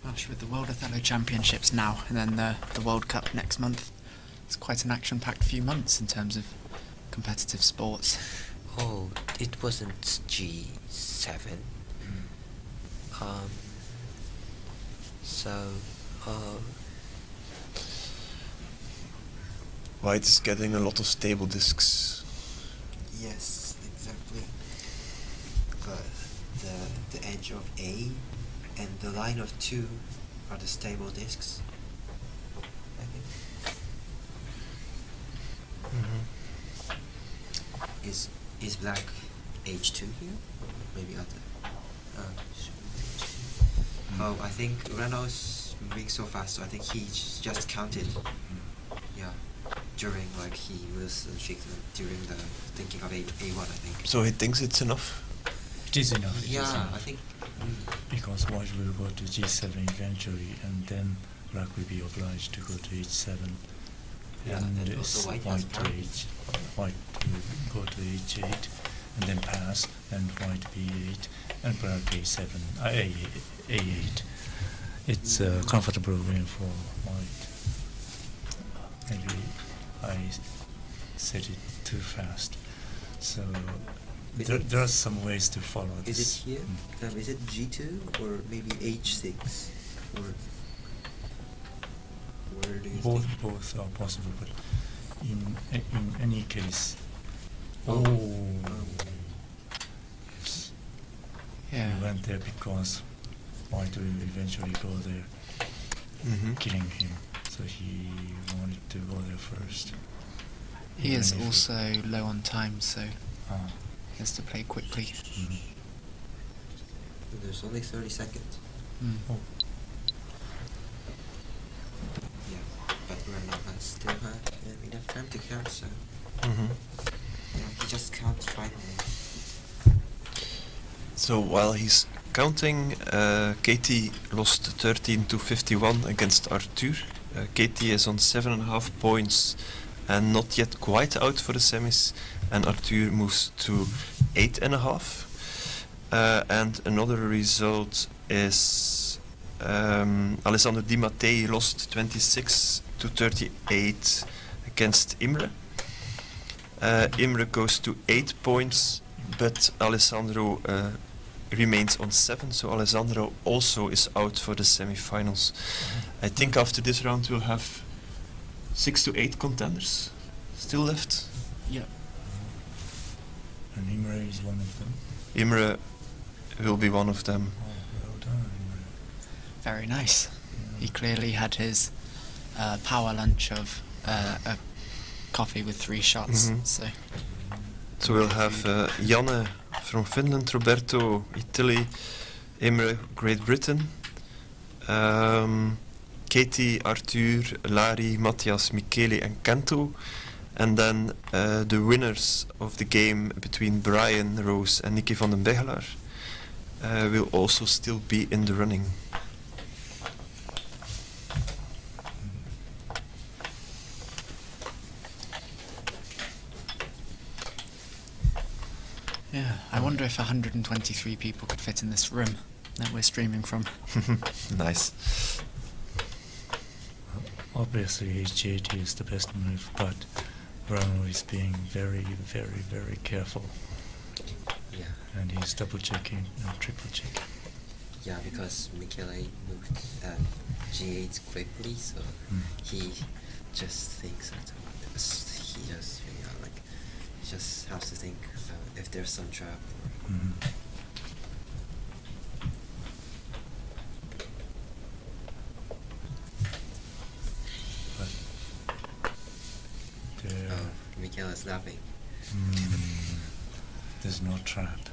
Gosh, with the World Othello Championships now, and then the World Cup next month, it's quite an action-packed few months in terms of competitive sports. Oh, it wasn't G7. White is getting a lot of stable discs. Yes, exactly. The edge of A and the line of 2 are the stable discs, I think. Is black H2 here? Maybe other. Oh, I think Renault's moving so fast, so I think he just counted. Yeah, during like he was during the thinking of A1, I think. So he thinks it's enough? It is enough. I think. Because white will go to G7 eventually, and then black will be obliged to go to H7. Yeah, and also white white will go to H8, and then pass, and white B8, and black A7, A8. It's a comfortable win for white. Maybe I said it too fast. So there are some ways to follow this. Is it here? Is it G2 or maybe H6? Or where do you think? Both are possible, but in any case, went there because White will eventually go there, killing him. So he wanted to go there first. He Even is if also low on time, so he has to play quickly. There's only 30 seconds. Oh. Yeah, but we're not still enough time to count, so he just counts finally. So while he's counting, Katie lost 13 to 51 against Arthur. Katie is on 7.5 points and not yet quite out for the semis, and Arthur moves to 8.5. And another result is Alessandro Di Mattei lost 26 to 38 against Imre. Imre goes to 8 points, but Alessandro remains on 7, so Alessandro also is out for the semi-finals. I think after this round we'll have 6 to 8 contenders still left. Yep. And Imre is one of them. Imre will be one of them. Oh, well done, Imre. Very nice. He clearly had his power lunch of a coffee with 3 shots. So we'll have Janne from Finland, Roberto, Italy, Imre, Great Britain, Katie, Arthur, Lari, Matthias, Michele and Kento, and then the winners of the game between Brian Rose and Nicky van den Begelaar will also still be in the running. Yeah, I wonder if 123 people could fit in this room that we're streaming from. Nice. Obviously, HGAT is the best move, but Rano is being very, very, very careful. Yeah. And he's double checking and triple checking. Yeah, because Michele moved G8 quickly, so he just thinks he just has to think if there's some trap. Michele is laughing. There's no trap.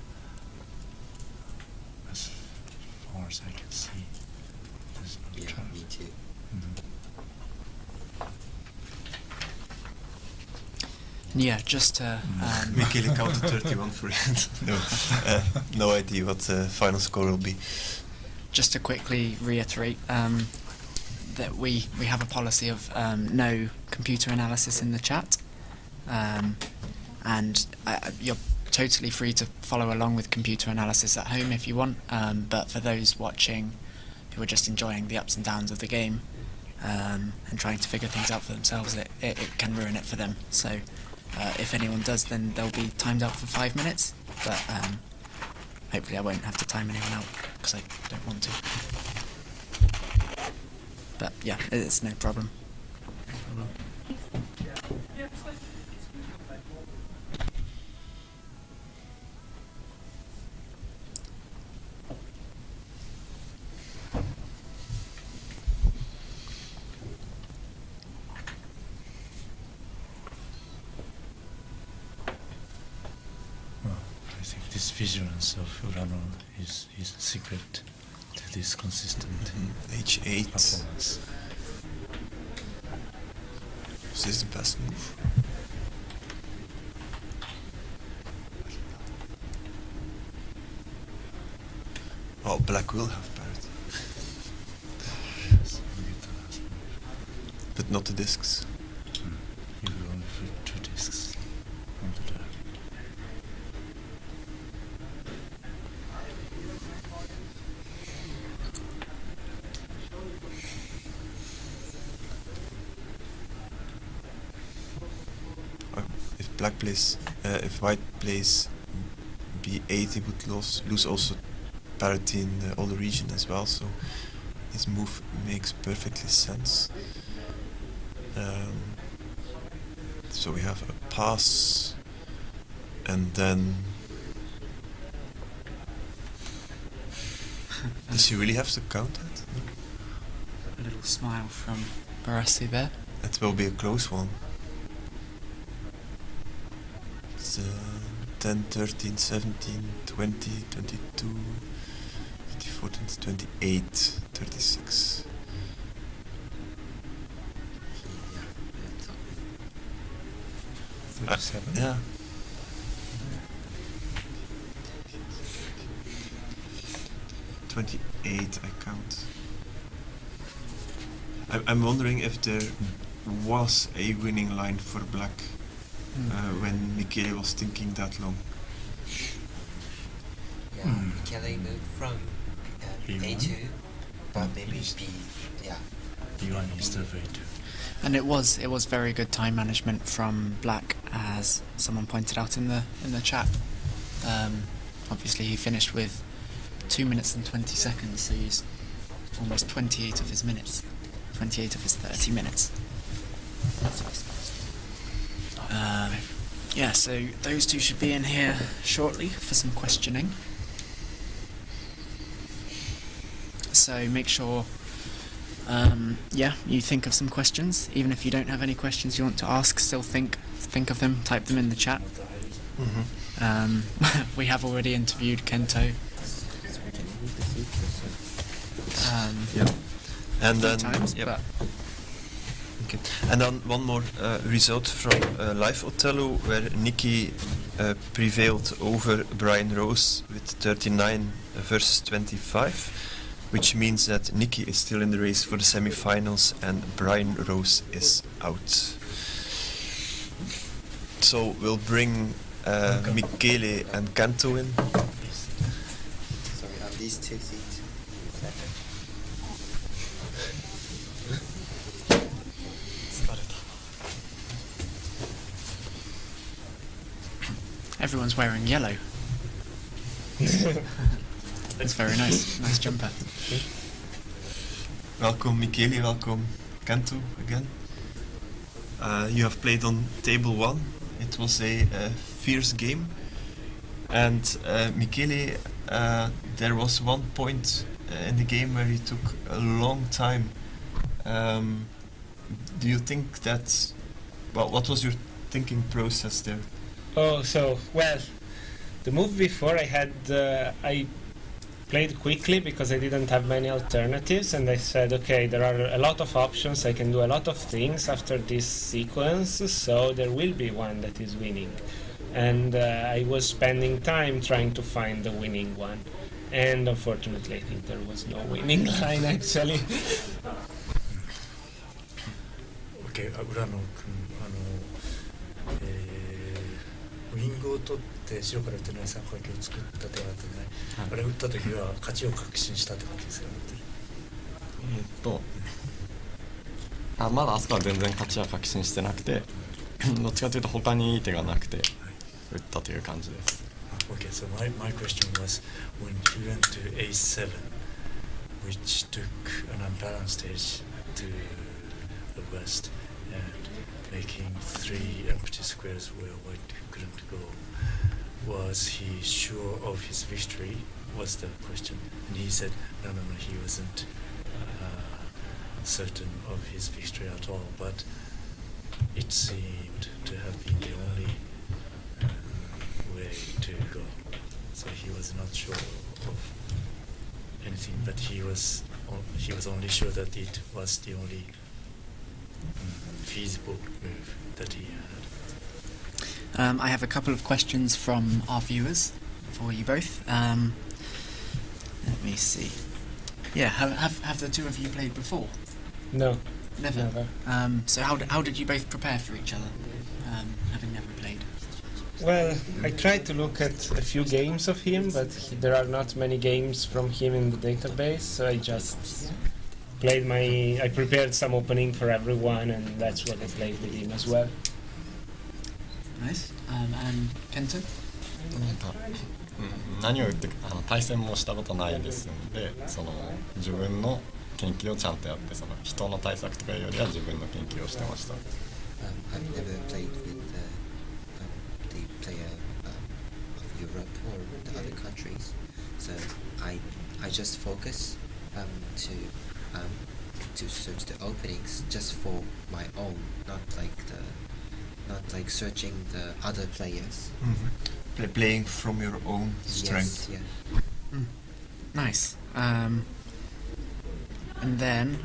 As far as I can see, there's no trap. Me too. Yeah, just to... Michele counted 31 for it. No idea what the final score will be. Just to quickly reiterate that we have a policy of no computer analysis in the chat, and you're totally free to follow along with computer analysis at home if you want, but for those watching who are just enjoying the ups and downs of the game and trying to figure things out for themselves, it can ruin it for them. So if anyone does, then they'll be timed out for 5 minutes, but hopefully I won't have to time anyone out because I don't want to. But yeah, it's no problem. I think this vigilance of Urano is a secret to this consistent H8. performance. Is this the best move? Oh, black will have parity. Yes, we get the last move. But not the discs. You will only put 2 discs on the dial. If black plays, if white plays b8, he would lose also parity in the other region as well. So his move makes perfectly sense. So we have a pass, and then Does he really have to count that? A little smile from Barassi there. It will be a close one. It's 10, 13, 17, 20, 22, 24, 28, 36. Yeah. "28" I count. I'm wondering if there was a winning line for black when Michele was thinking that long. Yeah, Michele moved from A2, but maybe B, yeah. B1 instead of A2. And it was very good time management from Black, as someone pointed out in the chat. Obviously, he finished with 2 minutes and 20 seconds, so he's almost 28 of his minutes, 28 of his 30 minutes. Yeah, so those two should be in here shortly for some questioning. So make sure, you think of some questions. Even if you don't have any questions you want to ask, still think of them, type them in the chat. We have already interviewed Kento. And few then times, but okay. And then one more result from live Othello, where Nicky prevailed over Brian Rose with 39 versus 25, which means that Nicky is still in the race for the semi-finals and Brian Rose is out. So we'll bring Michele and Kento in. Sorry, are these two seats? everyone's wearing yellow. It's very nice. Nice jumper. Welcome Michele, welcome Kento again. You have played on table 1. It was a fierce game. And Michele, there was one point in the game where he took a long time. Do you think that... Well, what was your thinking process there? Oh, so, well, the move before I played quickly because I didn't have many alternatives, and I said, okay, there are a lot of options, I can do a lot of things after this sequence, so there will be one that is winning. And I was spending time trying to find the winning one. And unfortunately, I think there was no winning line actually. Okay, 浦野君、ウィングを取って白から打てない三角形を作った手があってね、あれ打った時は勝ちを確信したって感じですよね。まだあそこは全然勝ちは確信してなくて、どっちかというと他にいい手がなくて打ったという感じです。Okay, so my question was when you went to A7, which took an unbalanced stage to the west and making 3 empty squares where white couldn't go, was he sure of his victory? Was the question. And he said, no, he wasn't certain of his victory at all, but it seemed to have been the only way to go. So he was not sure of anything, but he was only sure that it was the only feasible move that he had. I have a couple of questions from our viewers for you both. Let me see. Yeah, have the two of you played before? No. Never. So how did you both prepare for each other, having never played? Well, I tried to look at a few games of him, but there are not many games from him in the database, so I just played I prepared some opening for everyone, and that's what I played with him as well. Nice. And Kento? 何を言って対戦もしたことないですので、自分の研究をちゃんとやって、人の対策とかよりは自分の研究をしてました。I've never played with the player of Europe or the other countries, so I I just focus to search the openings just for my own, not like searching the other players. Playing from your own strength. Yes, yeah. Nice. And then,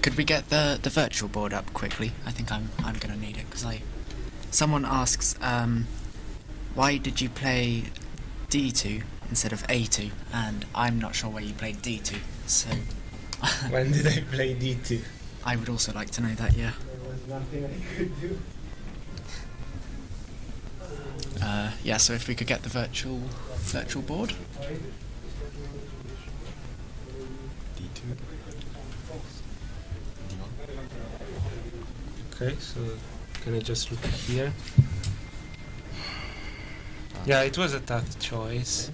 could we get the virtual board up quickly? I think I'm gonna need it because someone asks, why did you play D2 instead of A2? And I'm not sure where you played D2. So. When did I play D2? I would also like to know that. Yeah. There was nothing I could do. Yeah. So if we could get the virtual board. D2. Okay, so can I just look here? Yeah, it was a tough choice.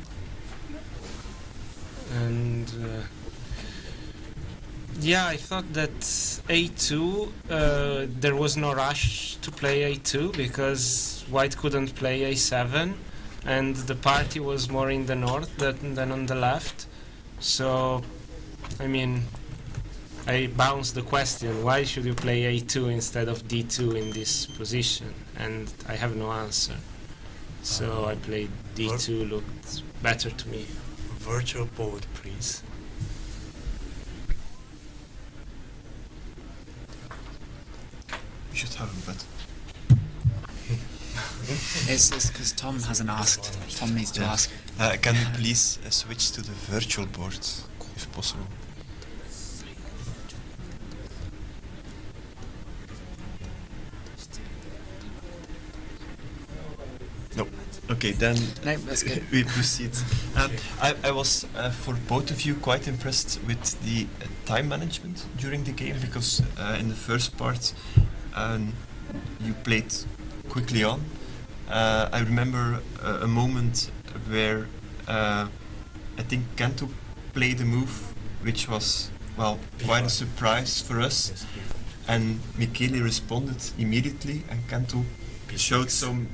And yeah, I thought that A2, there was no rush to play A2 because White couldn't play A7 and the party was more in the north than on the left. So, I mean, I bounced the question, why should you play A2 instead of D2 in this position? And I have no answer. So I played D2, looked better to me. Virtual board, please. You should have a bet. It's because Tom hasn't asked. Tom needs to ask. Can you please switch to the virtual board, if possible? No. Okay, then no, that's good. We proceed. I was, for both of you, quite impressed with the time management during the game because in the first part you played quickly on. I remember a moment where I think Kanto played a move which was, well, quite a surprise for us, and Michele responded immediately, and Kanto showed some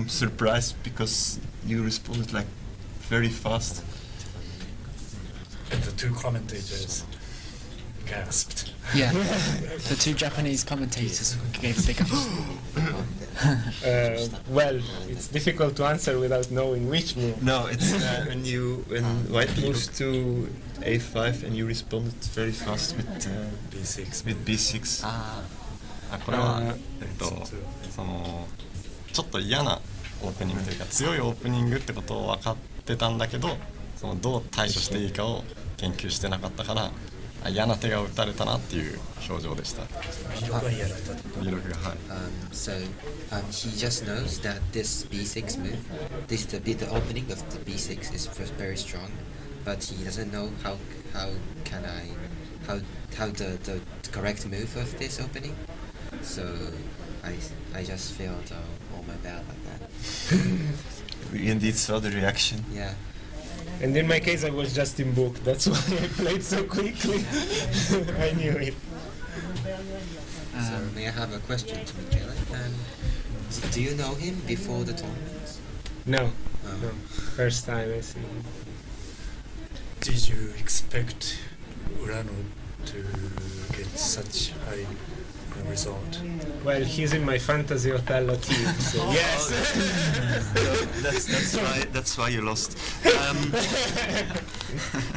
surprise because you responded like very fast. And the two commentators gasped. Yeah, the two Japanese commentators gave a big. Well, it's difficult to answer without knowing which move. No, it's when White moves to A5 and you responded very fast with B6. With B6. これはそのちょっと嫌なオープニングというか強いオープニングってことを分かってたんだけど、そのどう対処していいかを研究してなかったから。嫌な手が打たれたなっていう表情でした。So he just knows that this B6 move, the opening of the B6 is very strong, but he doesn't know how the correct move of this opening. So I just felt oh my bad like that. We indeed saw the reaction. Yeah. And in my case, I was just in book. That's why I played so quickly. I knew it. So may I have a question to Michele? Do you know him before the tournament? No. No. First time I see him. Did you expect Urano to get such high result? Well, he's in my fantasy Othello team, so yes. That's why you lost.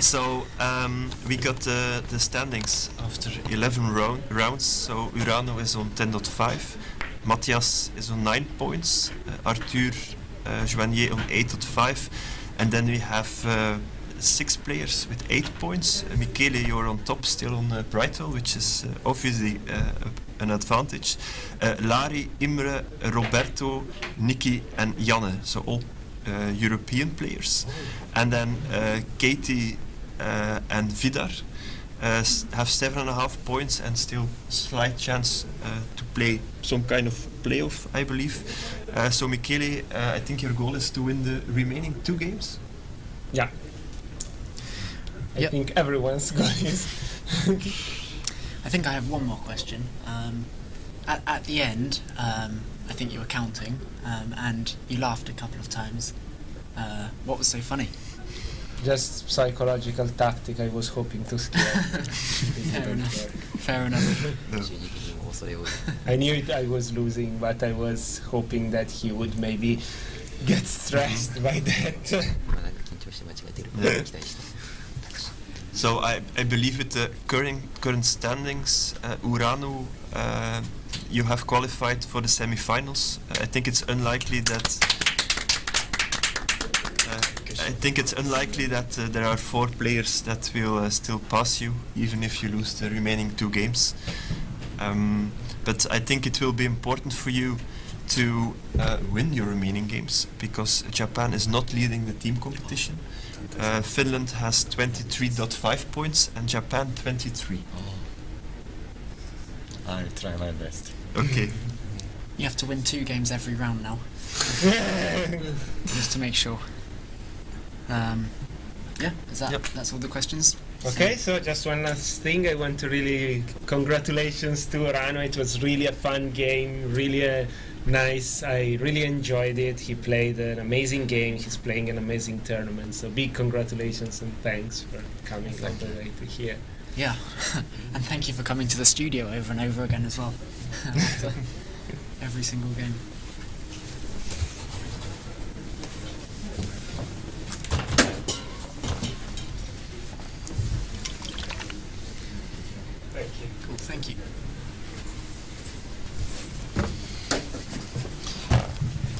So we got the standings after 11 rounds. So Urano is on 10.5, Matthias is on 9 points, Arthur Joignier on 8.5, and then we have 6 players with 8 points. Michele, you're on top, still on Brightwell, which is obviously an advantage. Lari, Imre, Roberto, Nicky and Janne, so all European players. And then Katie and Vidar have 7.5 points and still slight chance to play some kind of playoff, I believe. So Michele, I think your goal is to win the remaining 2 games? Yeah. I think everyone's goal is. I think I have one more question. At the end, I think you were counting, and you laughed a couple of times. What was so funny? just psychological tactic. I was hoping to scare. Fair enough. I knew I was losing, but I was hoping that he would maybe get stressed by that. So I believe with the current standings, Urano, you have qualified for the semi-finals. I think it's unlikely that there are 4 players that will still pass you, even if you lose the remaining 2 games. But I think it will be important for you to win your remaining games, because Japan is not leading the team competition. Finland has 23.5 points and Japan 23. I'll try my best. Okay. You have to win 2 games every round now. Just to make sure. Yeah, that's all the questions? Okay, so just one last thing. I want to really congratulations to Urano. It was really a fun game, really nice. I really enjoyed it. He played an amazing game. He's playing an amazing tournament. So big congratulations and thanks for coming all the way to here. Yeah, and thank you for coming to the studio over and over again as well. After every single game. Thank you. Cool, thank you.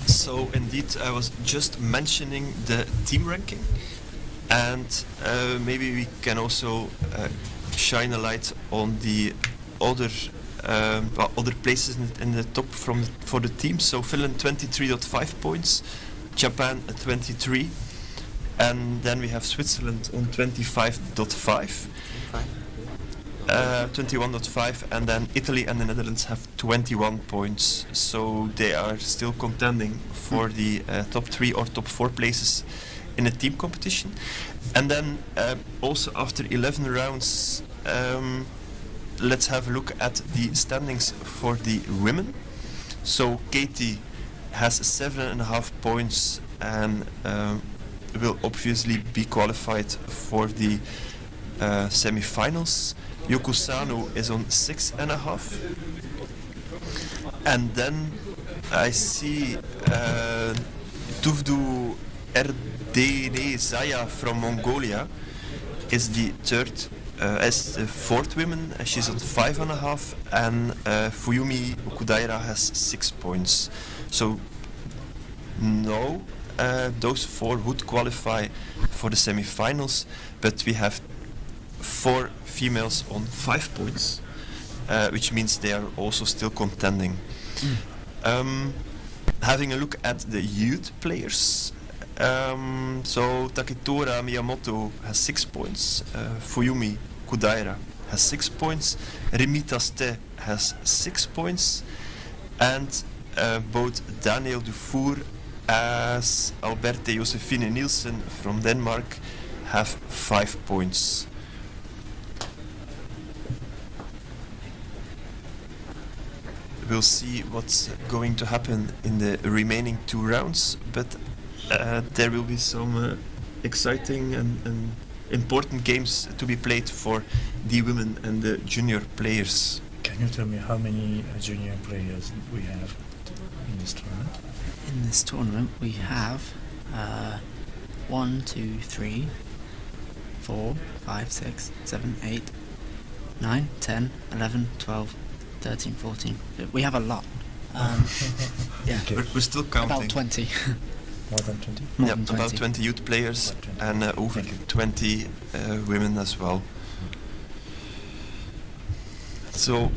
So indeed, I was just mentioning the team ranking, and maybe we can also shine a light on the other places in the top for the team. So Finland 23.5 points, Japan 23, and then we have Switzerland on 25.5. 21.5, and then Italy and the Netherlands have 21 points, so they are still contending for the top 3 or top 4 places in the team competition. And then also after 11 rounds, let's have a look at the standings for the women. So Katie has 7.5 points and will obviously be qualified for the semi-finals. Yokusano is on 6.5, and then I see Tuvdu Erdene Zaya from Mongolia is the fourth woman. She's on 5.5, and Fuyumi Okudaira has 6 points. So no, those 4 would qualify for the semi-finals, but we have 4 females on 5 points, which means they are also still contending. Having a look at the youth players, so Taketora Miyamoto has 6 points, Fuyumi Kudaira has 6 points, Rimita Ste has 6 points, and both Daniel Dufour as Alberte Josefine Nielsen from Denmark have 5 points. We'll see what's going to happen in the remaining 2 rounds, but there will be some exciting and important games to be played for the women and the junior players. Can you tell me how many junior players we have in this tournament? In this tournament we have 1, 2, 3, 4, 5, 6, 7, 8, 9, 10, 11, 12, 13, 14. We have a lot. Yeah, okay. We're still counting. About 20. More than 20? Yeah, about 20 youth players and over 20 women as well. So,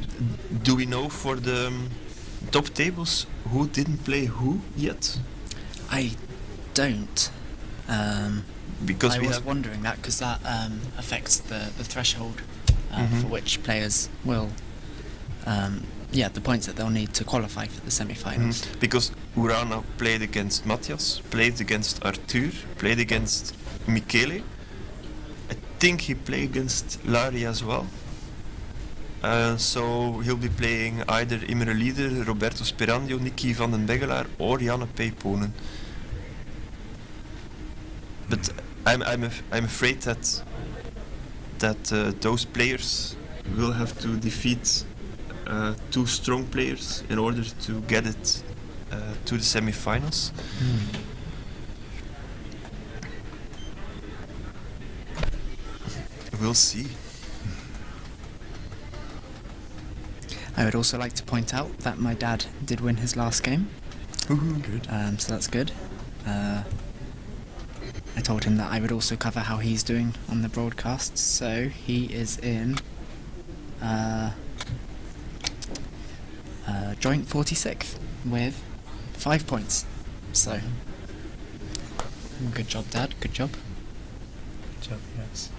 do we know for the top tables who didn't play who yet? I don't. Because I was wondering that, because that affects the threshold for which players will. The points that they'll need to qualify for the semi-finals. Because Urana played against Matthias, played against Arthur, played against Michele. I think he played against Lari as well. So he'll be playing either Imre Lieder, Roberto Sperandio, Nicky van den Begelaar or Janne Peiponen. But I'm afraid that those players will have to defeat two strong players in order to get it to the semi-finals. We'll see. I would also like to point out that my dad did win his last game. Good. So that's good. I told him that I would also cover how he's doing on the broadcast. So he is in joint 46th with 5 points. So good job, Dad. Good job. Good job, yes.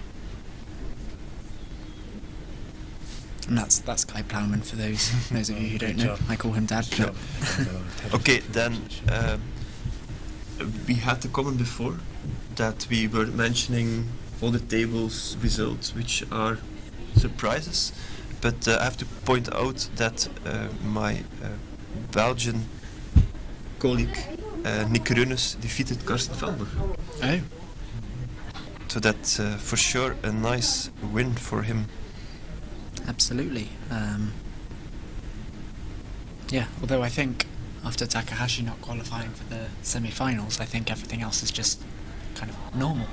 And that's Kai Plowman for those of you who don't Good know. job. I call him Dad. Good job. Okay, then we had the comment before that we were mentioning all the tables results which are surprises, but I have to point out that my Belgian colleague Nick Runes defeated Karsten Velber. Oh. So that's for sure a nice win for him. Absolutely. Yeah, although I think after Takahashi not qualifying for the semi-finals, I think everything else is just kind of normal.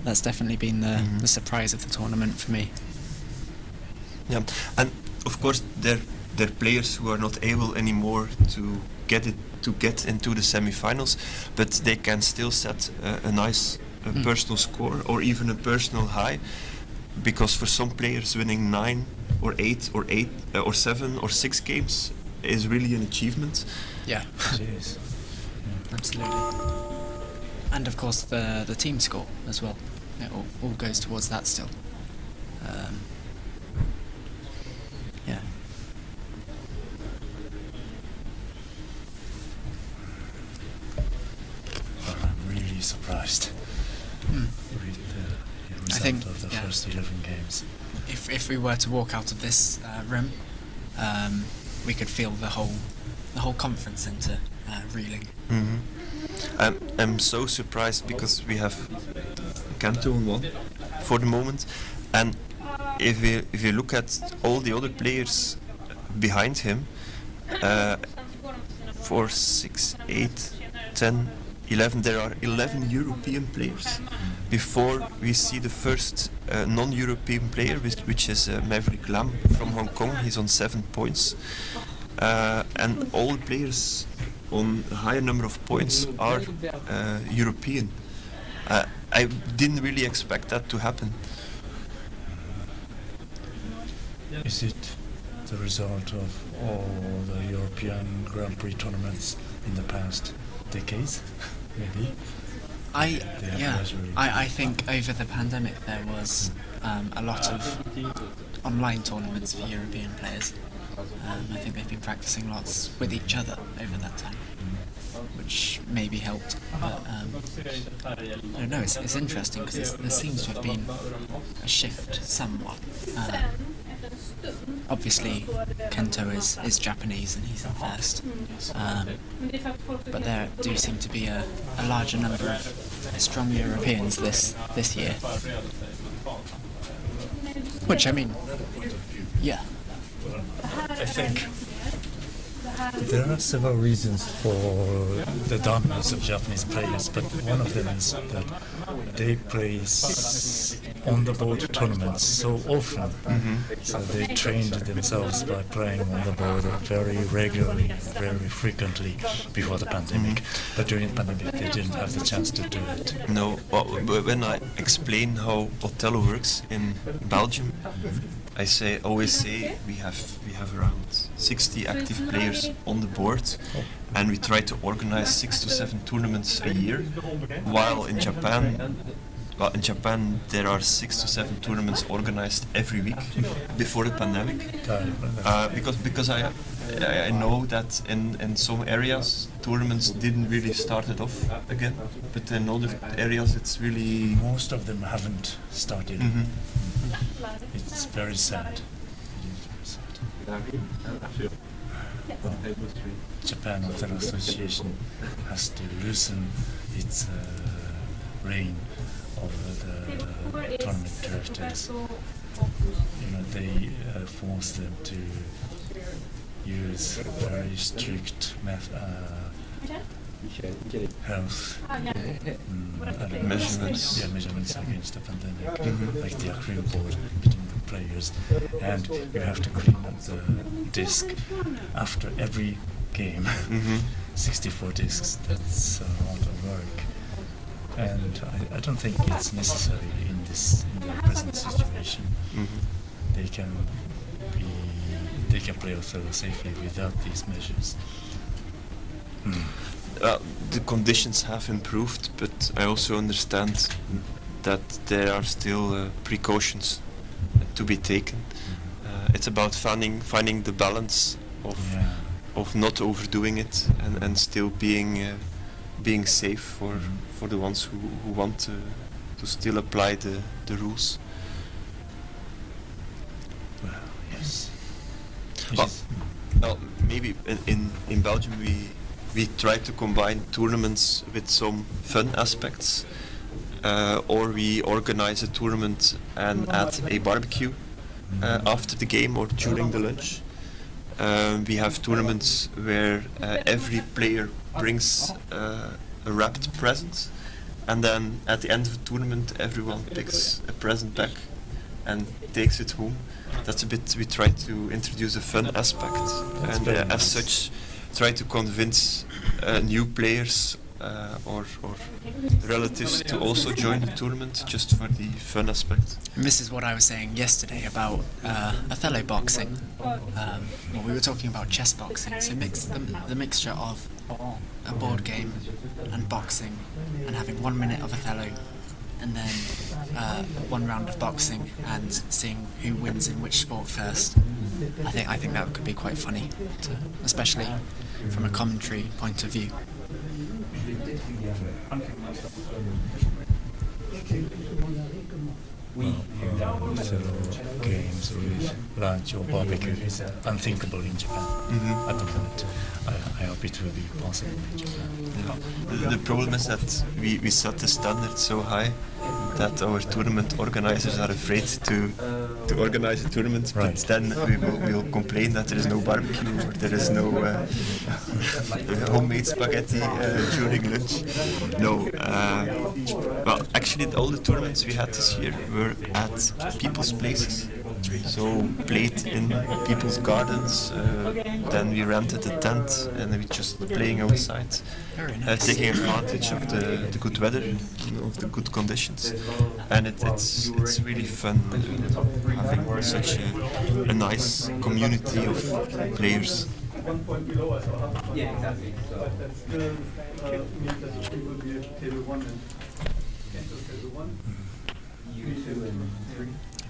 That's definitely been the surprise of the tournament for me. Yeah, and of course there are players who are not able anymore to get into the semi-finals, but they can still set a nice personal score or even a personal high, because for some players winning 9 or 8 or 7 or 6 games is really an achievement. Yeah. Jeez. Absolutely. And of course the team score as well. It all goes towards that still. Yeah. Well, I'm really surprised with the result I think, of the yeah, first 11 games. If we were to walk out of this room, we could feel the whole conference center reeling. I'm so surprised because we have Kanto on 1 for the moment, and if you look at all the other players behind him, 4, 6, 8, 10, 11, there are 11 European players before we see the first non-European player, which is Maverick Lam from Hong Kong. He's on 7 points, and all the players on a higher number of points are European. I didn't really expect that to happen. Is it the result of all the European Grand Prix tournaments in the past decades? Maybe? I think over the pandemic there was a lot of online tournaments for European players. I think they've been practicing lots with each other over that time, which maybe helped. But I don't know, it's interesting because there seems to have been a shift somewhat. Obviously, Kento is Japanese and he's in first, but there do seem to be a larger number of strong Europeans this year. Which, I mean, yeah. I think there are several reasons for the dominance of Japanese players, but one of them is that they play on the board tournaments so often. So they trained themselves by playing on the board very regularly, very frequently before the pandemic. But during the pandemic they didn't have the chance to do it. No, well, when I explain how Othello works in Belgium, I always say we have around 60 active players on the board, and we try to organize 6 to 7 tournaments a year. While in Japan there are 6 to 7 tournaments organized every week before the pandemic. Because I know that in some areas tournaments didn't really start it off again, but in other areas it's really most of them haven't started. It's very sad. Japan Othello Association has to loosen its reign over the tournament directors. They force them to use very strict health measurements against the pandemic, like the accrual board between the players, and you have to clean up the disc after every game. 64 discs, that's a lot of work, and I don't think it's necessary in the present situation. They can play Othello safely without these measures. The conditions have improved, but I also understand that there are still precautions to be taken. It's about finding the balance of not overdoing it and still being safe for the ones who want to still apply the rules. Well, yes. Well, maybe in Belgium we try to combine tournaments with some fun aspects, or we organize a tournament and add a barbecue after the game or during the lunch. We have tournaments where every player brings a wrapped present, and then at the end of the tournament everyone picks a present back and takes it home. That's a bit, we try to introduce a fun aspect, and as such try to convince new players or relatives to also join the tournament just for the fun aspect. And this is what I was saying yesterday about Othello boxing. Well, we were talking about chess boxing, so the mixture of a board game and boxing, and having 1 minute of Othello, and then 1 round of boxing, and seeing who wins in which sport first. I think that could be quite funny, especially from a commentary point of view. Othello games with lunch or barbecue is unthinkable in Japan at the moment. I hope it will be possible in Japan. The problem is that we set the standard so high that our tournament organizers are afraid to organize a tournament, but then we will complain that there is no barbecue or there is no homemade spaghetti during lunch. No, well, actually all the tournaments we had this year were at people's places. So played in people's gardens, then we rented a tent and we just playing outside, taking advantage of the good weather, of the good conditions, and it's really fun having such a nice community of players.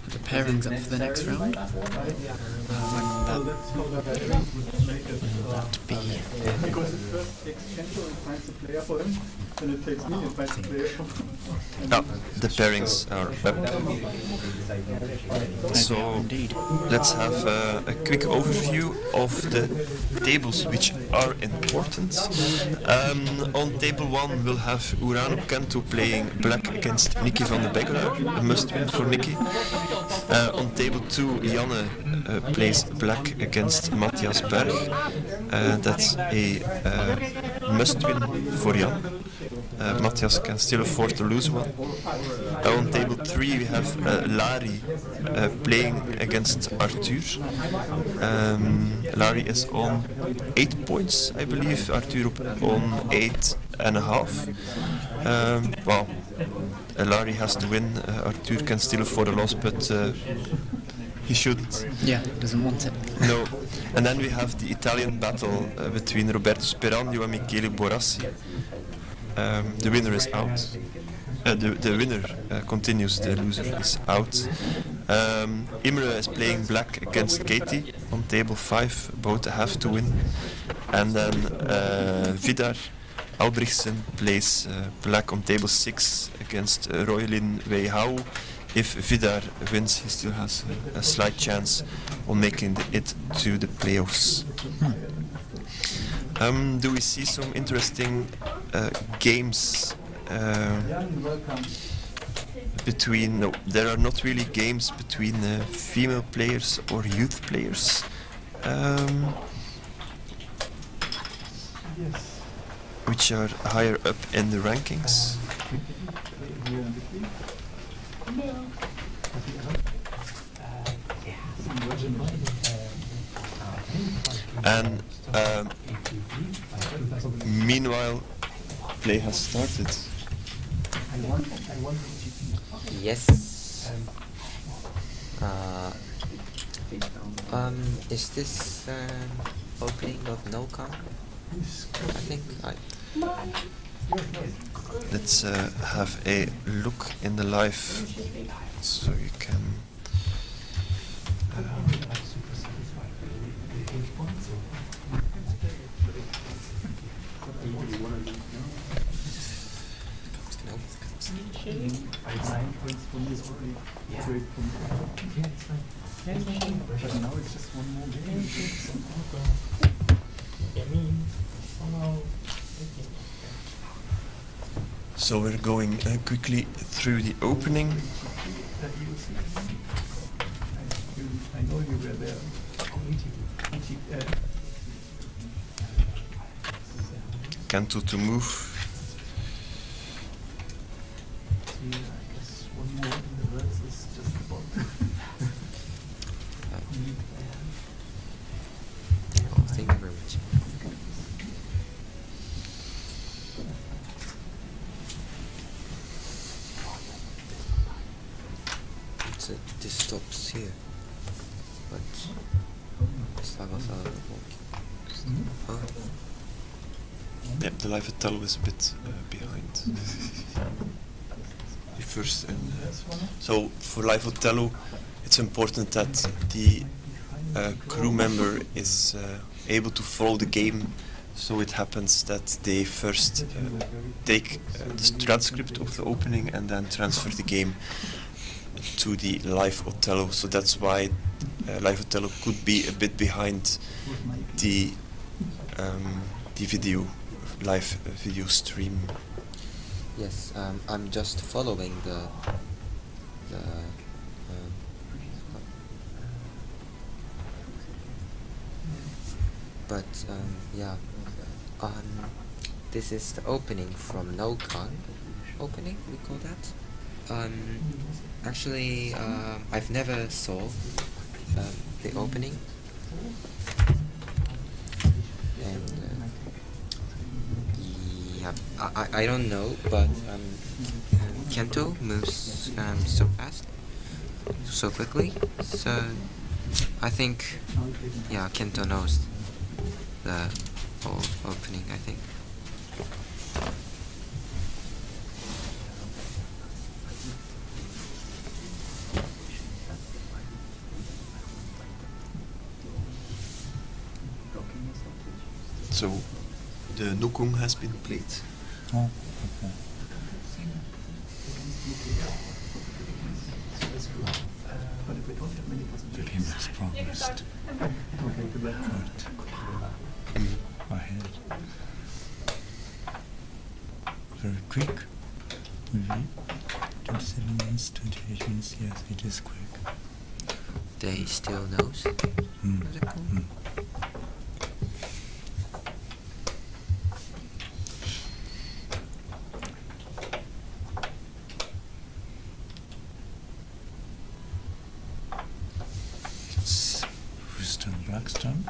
The pairings up for the next round. That be. The pairings are up. So let's have a quick overview of the tables which are important. On table 1 we'll have Urano Kento playing black against Nicky van de Begelaar, a must win for Nicky. On table 2 Janne plays black against Matthias Berg. That's a must win for Jan. Matthias can still afford to lose one. On table 3 we have Larry playing against Arthur. Larry is on 8 points, I believe. Arthur on 8.5. Well, Larry has to win. Arthur can still afford a loss, but he shouldn't. Yeah, he doesn't want it. No. And then we have the Italian battle between Roberto Speragno and Michele Borassi. The winner is out. The winner continues, the loser is out. Imre is playing black against Katie on table 5, both have to win. And then Vidar Albrechtsen plays black on table 6 against Roylin Weihau. if Vidar wins, he still has a slight chance on making it to the playoffs. Do we see some interesting games between? No, there are not really games between female players or youth players. Which are higher up in the rankings. And meanwhile, play has started. Yes. Is this opening of Nocon? I think Let's have a look in the live, so you can. So we're going quickly through the opening. Kanto to move. thank you very much. This stops here, but Yeah, the live Othello is a bit behind. The first so for live Othello, it's important that the crew member is able to follow the game. So it happens that they first take the transcript of the opening and then transfer the game to the live Othello. So that's why live Othello could be a bit behind the video, live video stream. Yes, I'm just following the but yeah, this is the opening from Nocon. Opening, we call that. Actually, I've never saw the opening, and yeah, I don't know, but Kento moves so fast, so quickly. So I think, yeah, Kento knows the whole opening, I think. So the Nokung has been played. Oh, okay. The game has progressed. Good. Ahead. Very quick. Really? 27 minutes, 28 minutes. Yes, it is quick. They still knows. Is it cool? Whose turn? Black's turn?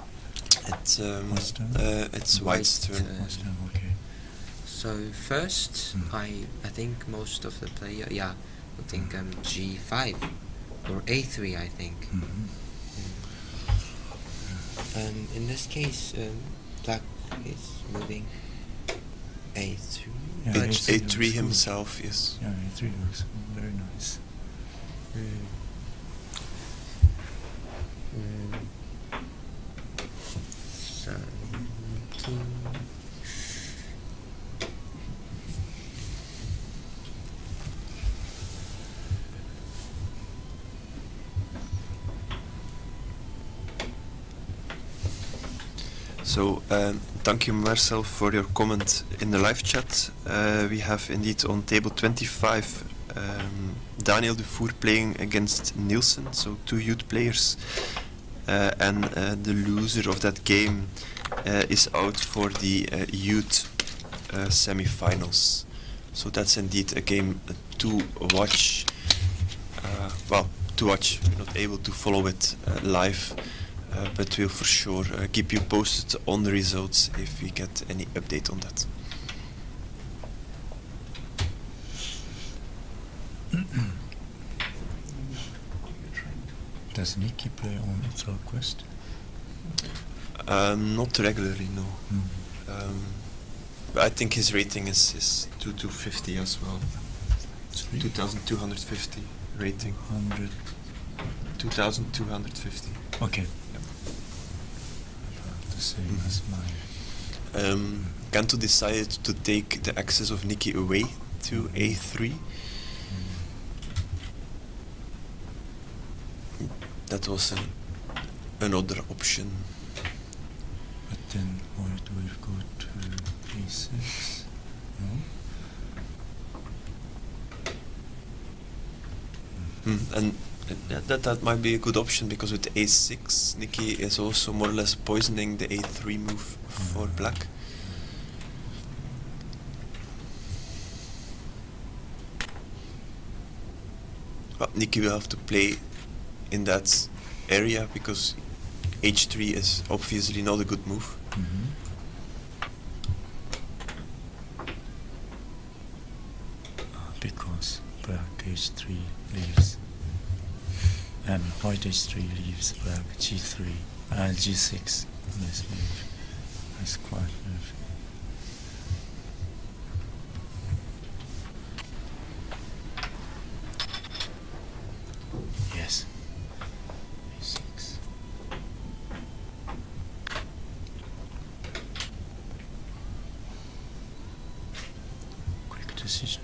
It's White's turn. Okay. So first, I think most of the player, yeah, I think G5 or A3, I think. And in this case, Black is moving A3. Yeah, but A3 himself, yes. Yeah, A3 looks very nice. So, thank you, Marcel, for your comment in the live chat. We have indeed on table 25 Daniel Dufour playing against Nielsen, so 2 youth players. And the loser of that game is out for the youth semi-finals. So that's indeed a game to watch. To watch. We're not able to follow it live, but we'll for sure keep you posted on the results if we get any update on that. Does Nicky play on Ethel Quest? Not regularly, no. But I think his rating is 2250 as well. 2250 rating. 2250. Okay. Yep. The same as mine. Kanto decided to take the access of Nicky away to A3. That was another option. But then white will go to A6. No? And that might be a good option, because with A6, Nicky is also more or less poisoning the A3 move for black. Well, Nicky will have to play in that area, because H3 is obviously not a good move. Because black H3 leaves and white H3 leaves black G3 and G6. This move is quite move. Yes. A6. Quick decision.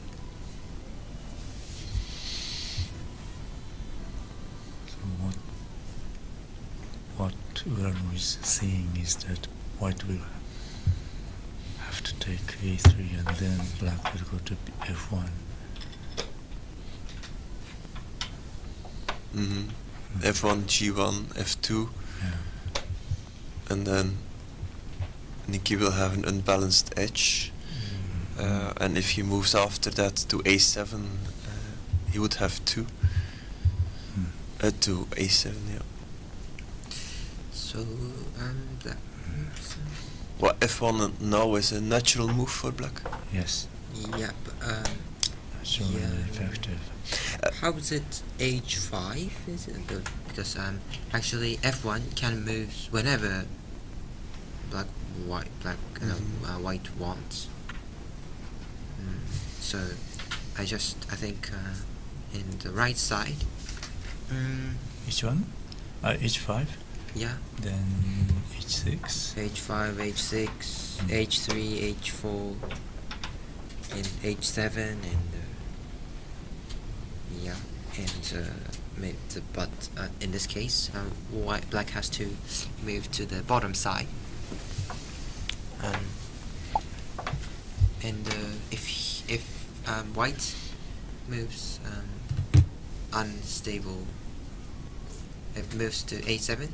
What Urano is saying is that white will have to take A3 and then black will go to F1. F1, G1, F2. Yeah. And then Nicky will have an unbalanced edge. And if he moves after that to A7, he would have 2. To A7, yeah. So, black. Well, F1 now is a natural move for black. Yes. Yeah, but, Naturally effective. How's it H5? Is it good? Because actually F1 can move whenever white wants. So I think in the right side. H1? H5? Yeah. Then H6? H5, H6, H3, H4, and H7, and yeah, and but in this case, black has to move to the bottom side, and if white moves unstable, if moves to A7,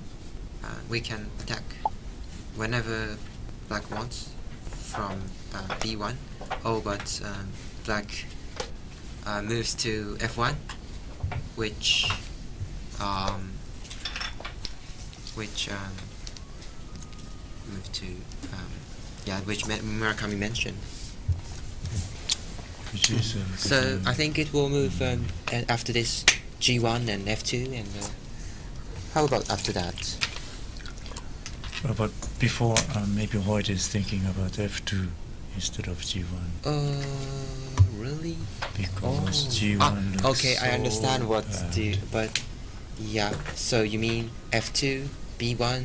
we can attack whenever black wants from B1. Oh, but black moves to F1, which move to which Murakami mentioned. Which is so I think it will move after this G1 and F2, and how about after that? Well, but before, maybe white is thinking about F2 instead of G1. Really? Because G1 looks okay, I understand so what bad. but yeah, so you mean F2, B1,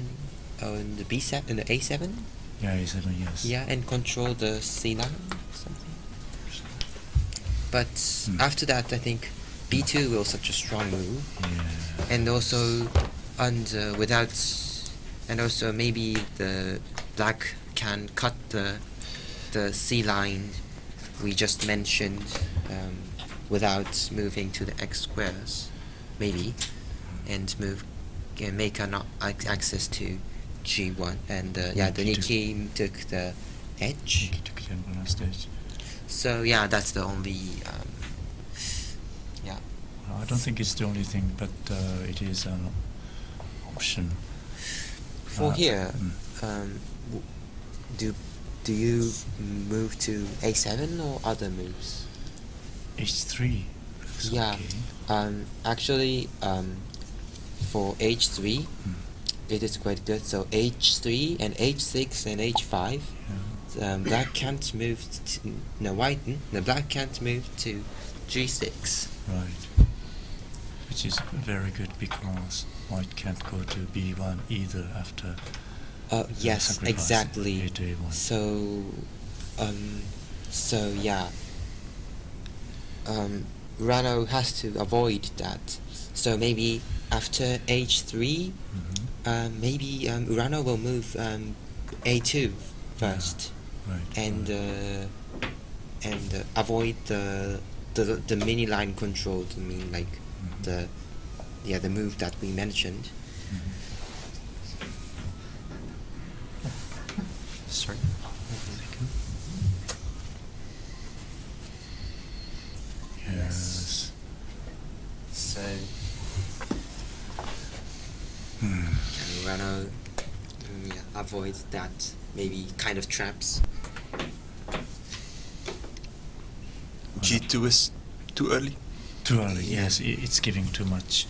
and the B7, and the A7? Yeah, A7, yes. Yeah, and control the C9 something. But after that, I think B2 will such a strong move. Yeah. And also, and without, and also maybe the black can cut the C line we just mentioned without moving to the x squares, maybe, and make an access to G1, and yeah, the Nikki took the edge. So yeah, that's the only yeah. Well, I don't think it's the only thing, but it is an option. For here, do you move to A7 or other moves? H3. Yeah. Okay. Actually, for H3, it is quite good. So H3 and H6 and H5, black can't move. The black can't move to G6. Right. Which is very good because white can't go to B1 either after. Yes, exactly. So, yeah. Rano has to avoid that. So maybe after H3, maybe Rano will move A2 first, and avoid the mini line control. I mean, like the move that we mentioned. Sorry. Yes. So, can Rano avoid that maybe kind of traps? G2 is too early? Too early, yes. It's giving too much.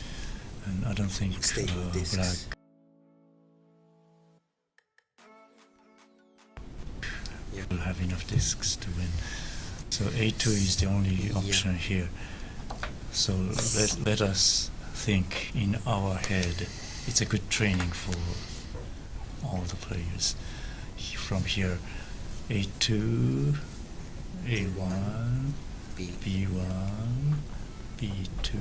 And I don't think black will have enough discs to win. So A2 is the only option here. So let us think in our head. It's a good training for all the players. From here, A2, A1, B1, B2,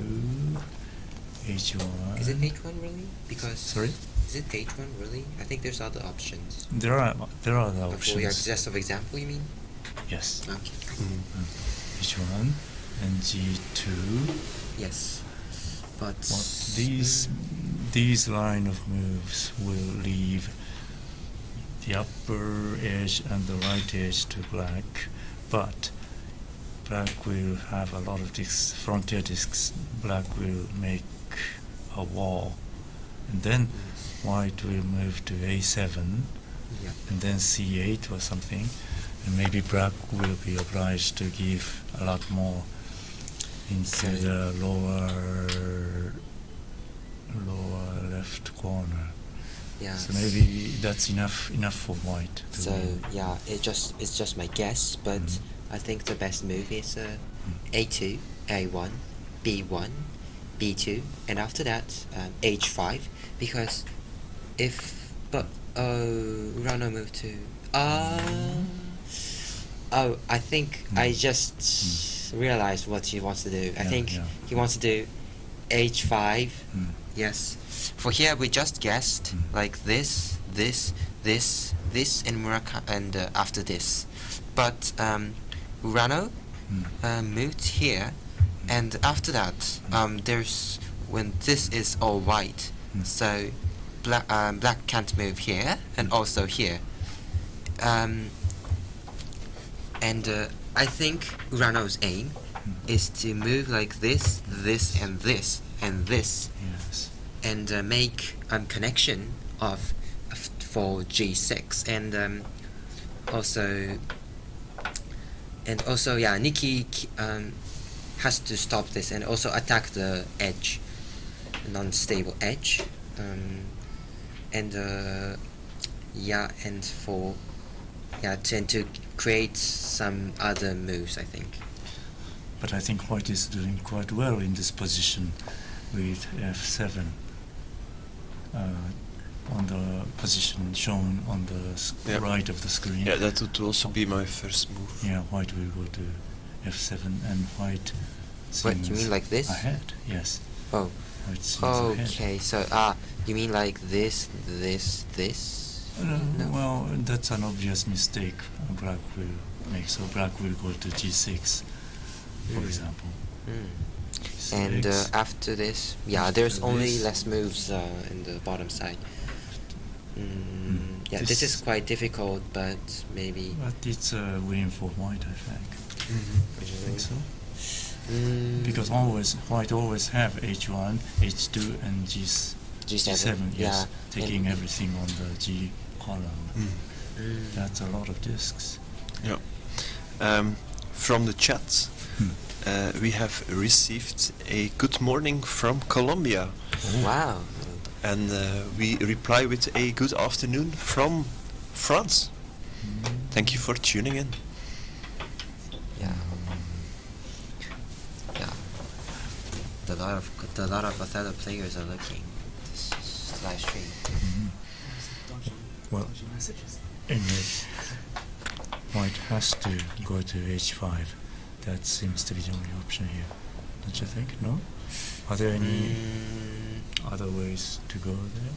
H1. Is it H1 really? Because sorry? Is it H1 really? I think there's other options. There are other options. For your test of example, you mean? Yes. Okay. H1 and G2. Yes. But these line of moves will leave the upper edge and the right edge to black, but black will have a lot of discs, frontier discs. Black will make a wall, and then white will move to A7, and then C8 or something, and maybe black will be obliged to give a lot more into the lower left corner. Yeah. So maybe that's enough for white. So yeah, it's just my guess, but I think the best move is A2, A1, B1, B2, and after that H5, because Rano move to I think I just realized what he wants to do. I think he wants to do H5. Yes. For here we just guessed like this, and and after this, but Rano moved here, and after that there's when this is all white, so black can't move here and also here, and I think Rano's aim is to move like this, and this, and this, and make connection for G6, and also yeah, Nikki has to stop this and also attack the edge, non-stable edge, and to create some other moves, I think. But I think white is doing quite well in this position with F7 on the position shown on the right of the screen. Yeah, that would also be my first move. Yeah, white will go to F7, and white seems What, you mean like this? ahead, yes. Oh. White seems Okay, ahead. so you mean like this? Well, that's an obvious mistake black will make. So black will go to g6, for example. And G6. after this, yeah, there's only less moves in the bottom side. Yeah, this is quite difficult, but maybe. But it's a win for white, I think. Don't you think so? Because white always have h1, h2, and g7. Yes, yeah, taking everything on the g column. That's a lot of discs. Yeah. From the chat, we have received a good morning from Colombia. Wow. And we reply with a good afternoon from France. Thank you for tuning in. Yeah. Yeah. A lot of Othello players are looking this live stream. Well, anyway, white has to go to h5. That seems to be the only option here. Don't you think? No? Are there any other ways to go there?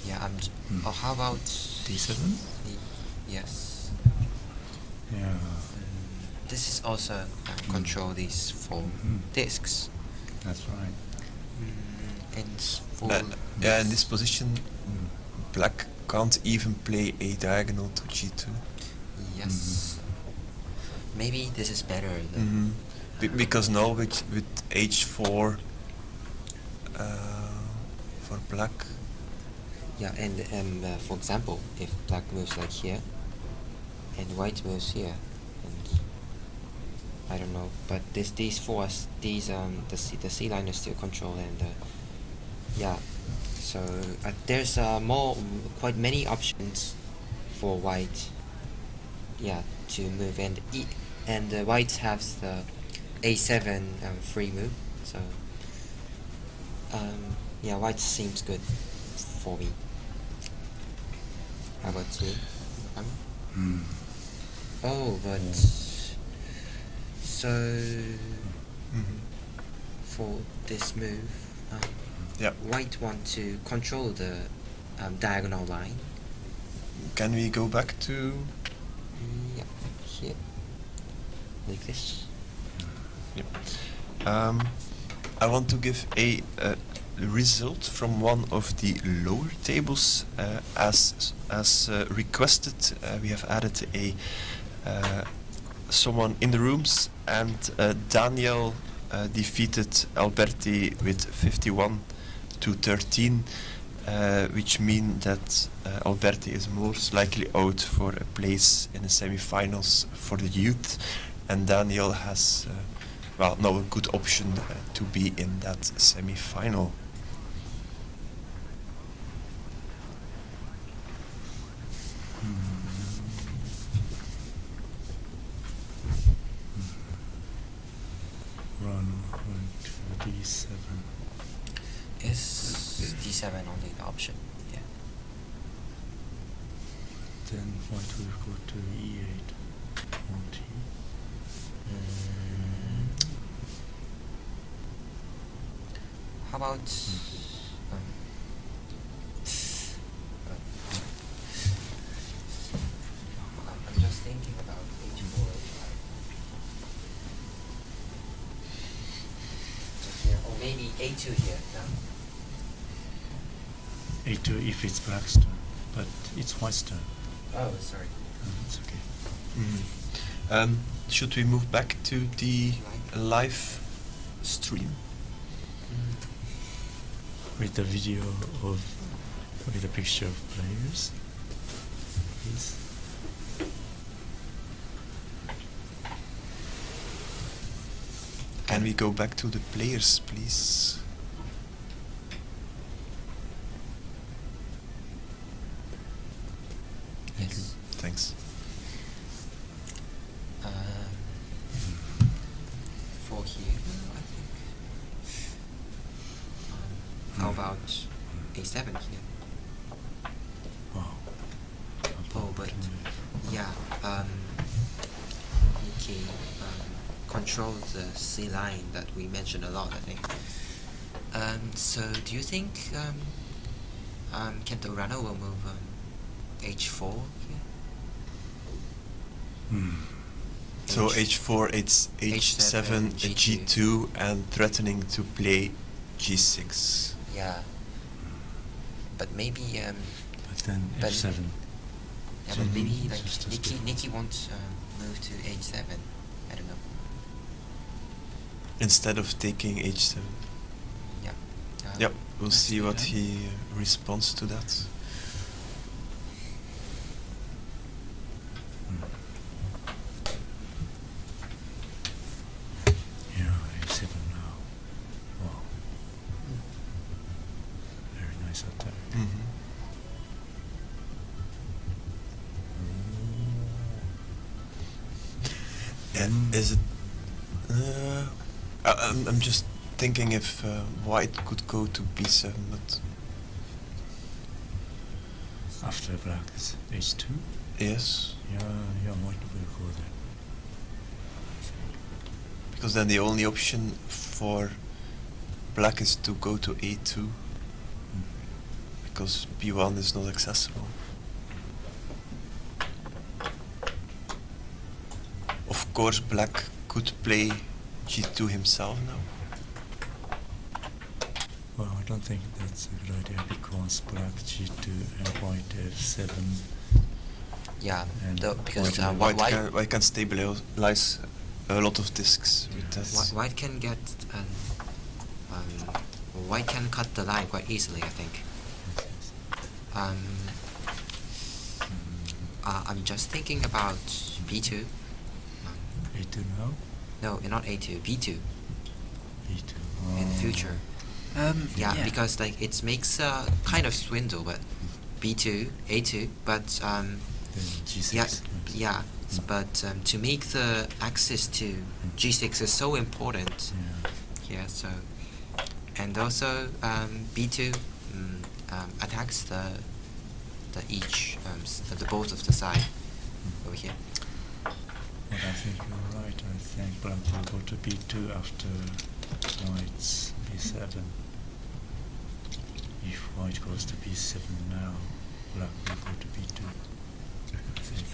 Yeah, oh, how about d7? Yes. Yeah. This is also control these 4 discs. That's right. And for yeah, in this position, black can't even play a diagonal to g2. Yes. Maybe this is better than Because now with h4 for black. yeah, and for example, if black moves like here, and white moves here, and I don't know, but these fours, the C line is still controlled, and yeah, so there's quite many options for white, yeah, to move, and white has the a7 free move, so yeah, white seems good for me. How about you? Oh, but so for this move, white want to control the diagonal line. Can we go back to? Yeah, here, like this. Yep. I want to give a result from one of the lower tables. As requested, we have added a someone in the rooms, and Daniel defeated Alberti with 51-13, which means that Alberti is most likely out for a place in the semi-finals for the youth, and Daniel has now a good option to be in that semi-final. Run to d7. Is d7 only the option? Yeah. Then white will go to e8 on t. How about I'm just thinking about h4, so here, or maybe a2 here now. a2 if it's black's turn, but it's white's turn. Oh, sorry. It's okay. Should we move back to the live stream? With the video with a picture of players, please. Can we go back to the players, please? Yes. Thanks. For here, I think. How about a7 here? Oh, but yeah, he can control the C line that we mentioned a lot, I think. So do you think Kento Urano will move h4 here. So h4, it's h7, g2, and threatening to play g6. Yeah. But maybe But then but- f7. yeah, but maybe like just as Nikki wants move to h7. I don't know. Instead of taking h7. Yeah. Yep, we'll let's see do what that. he responds to that. Yeah, h7 now. Wow. Very nice attack. And is it? I'm just thinking if white could go to b7, but After black is h2. yes, Yeah, white will go there. because then the only option for black is to go to a2, because b1 is not accessible. Of course, black could play g2 himself now. Well, I don't think that's a good idea because black g2 and white f7. Yeah. And Because White white can stabilize a lot of discs with that. White can get white can cut the line quite easily, I think. I'm just thinking about b2. a2 now? No, not a2, b2 b2. in the future. Yeah, because like it makes a kind of swindle, but b2, a2, but Then g6. yeah, but to make the access to g6 is so important. Yeah, so and also b2 attacks the each the both of the side over here. Well, I think you're right. I think black will go to b2 after white's b7. If white goes to b7 now, black will go to b2. I think.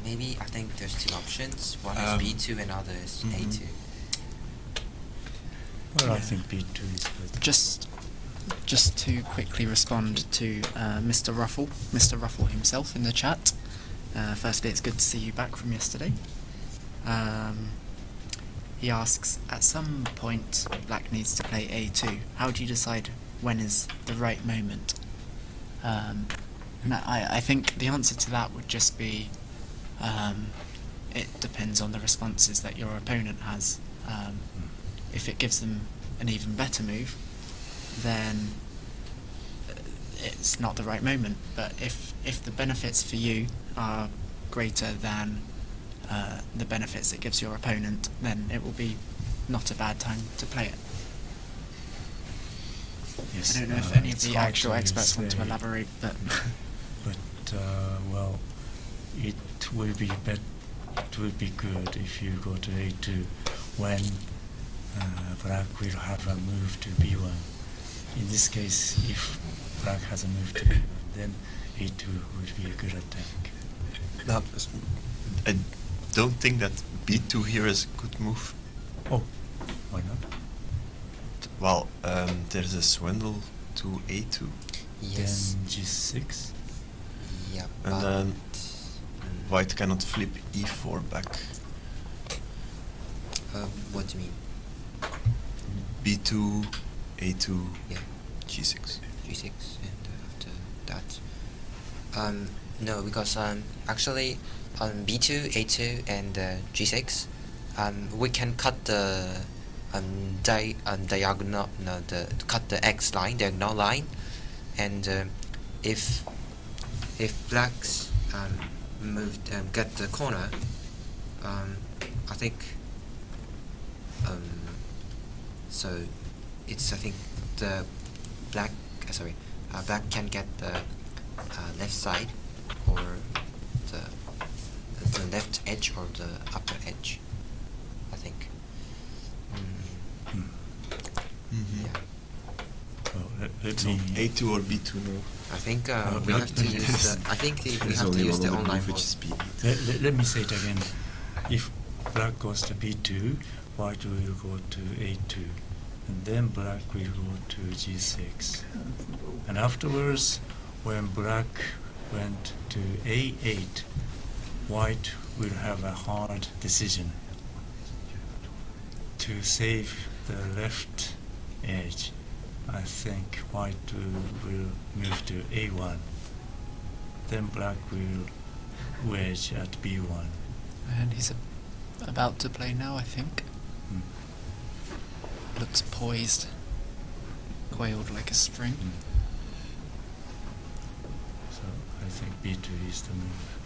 Maybe I think there's two options. One is b2 and other is a2. Well, I think b2 is better. Just to quickly respond to Mr. Ruffle himself in the chat. Firstly, it's good to see you back from yesterday. He asks, at some point black needs to play a2. How do you decide when is the right moment? And I think the answer to that would just be it depends on the responses that your opponent has. If it gives them an even better move, then it's not the right moment. But if the benefits for you are greater than the benefits it gives your opponent, then it will be not a bad time to play it. Yes, I don't know if any of it's the hard actual to experts want to say. elaborate, but well, it will be good if you go to a2 when black will have a move to b1. In this case, if black has a move to b1, then a2 would be a good attack. Now, I don't think that b2 here is a good move. Oh, why not? Well, there's a swindle to a2. Yes. Then g6. Yeah. And then white cannot flip e4 back. What do you mean? b2, a2, Yeah. g6. G6 and after that. No, because actually on b2, a2 and g6, we can cut the diagonal, no, cut the x line, diagonal line, and if blacks moved get the corner, I think so it's I think the black black can get the left side or the left edge or the upper edge, I think. Yeah. Well, let So me. A2 or B2 now. I think we let have to me- use the. I think we There's have to only use the one online move, mode. which is B. Let me say it again. If black goes to B2, white will go to A2, and then black will go to G6. And afterwards, when black went to A8, white will have a hard decision to save the left edge. I think white will move to A1. Then black will wedge at B1. And he's about to play now, I think. Looks poised, coiled like a spring. So I think B2 is the move.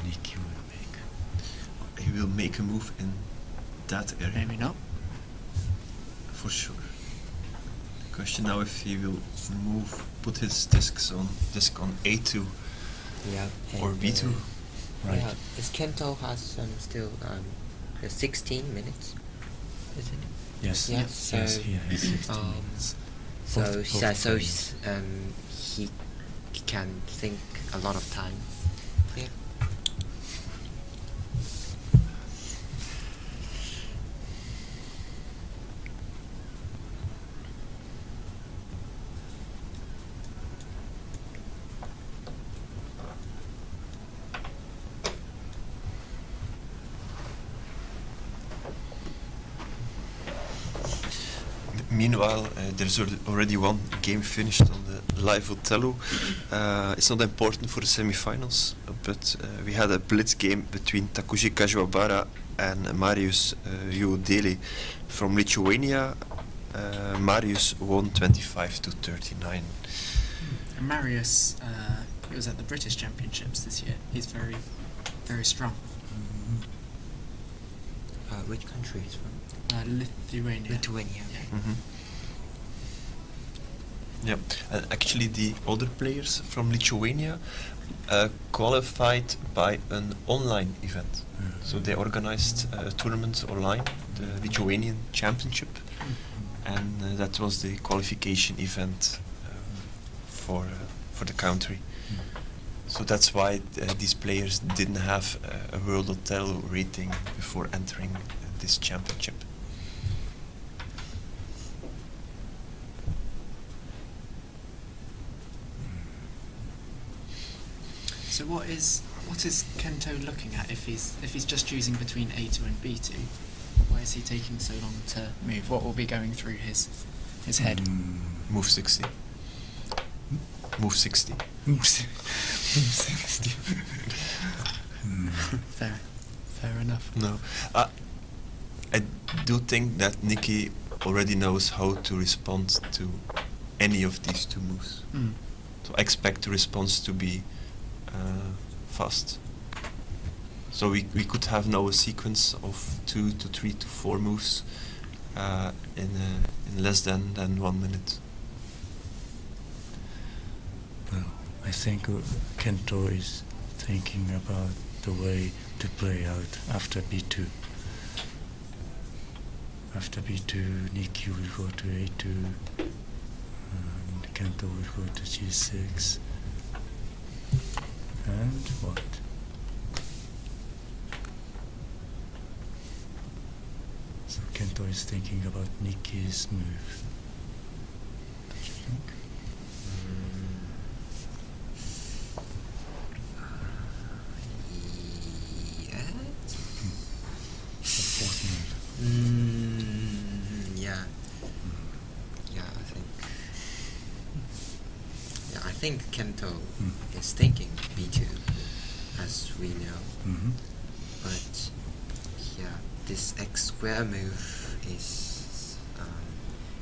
Nikki will make. He will make a move in that area. Maybe not. For sure. The question now if he will put his disc on A2 Yeah. or and, B2. Right. Yeah, this Kento has still 16 minutes, is it? Yes. Yeah. Yes, So yes, he has 16 minutes. So Both yeah, so players. he can think a lot of time. Yeah. Meanwhile, there's already one game finished on the live Othello. It's not important for the semi-finals, but we had a blitz game between Takushi Kajiwabara and Marius Juodeli from Lithuania. Marius won 25-39. And Marius, he was at the British Championships this year. He's very, very strong. Which country is from? Lithuania. Lithuania. Yeah. Mm-hmm. Yeah, and actually the other players from Lithuania qualified by an online event. So they organized a tournament online, the Lithuanian Championship, and that was the qualification event for the country. So that's why these players didn't have a World Othello rating before entering this championship. So what is Kento looking at if he's just choosing between A2 and B2? Why is he taking so long to move? What will be going through his head? Move 60. Move 60. Move 60. Fair enough. No, I do think that Nikki already knows how to respond to any of these two moves. So I expect the response to be fast. So we could have now a sequence of 2 to 3 to 4 moves in less than 1 minute. Well, I think Kento is thinking about the way to play out after B2. After B2, Nikki will go to A2, and Kento will go to G6. And what? So Kento is thinking about Nikki's move. Don't you think? Yeah. Yeah, I think Kento is thinking B2, as we know. But yeah, this X square move is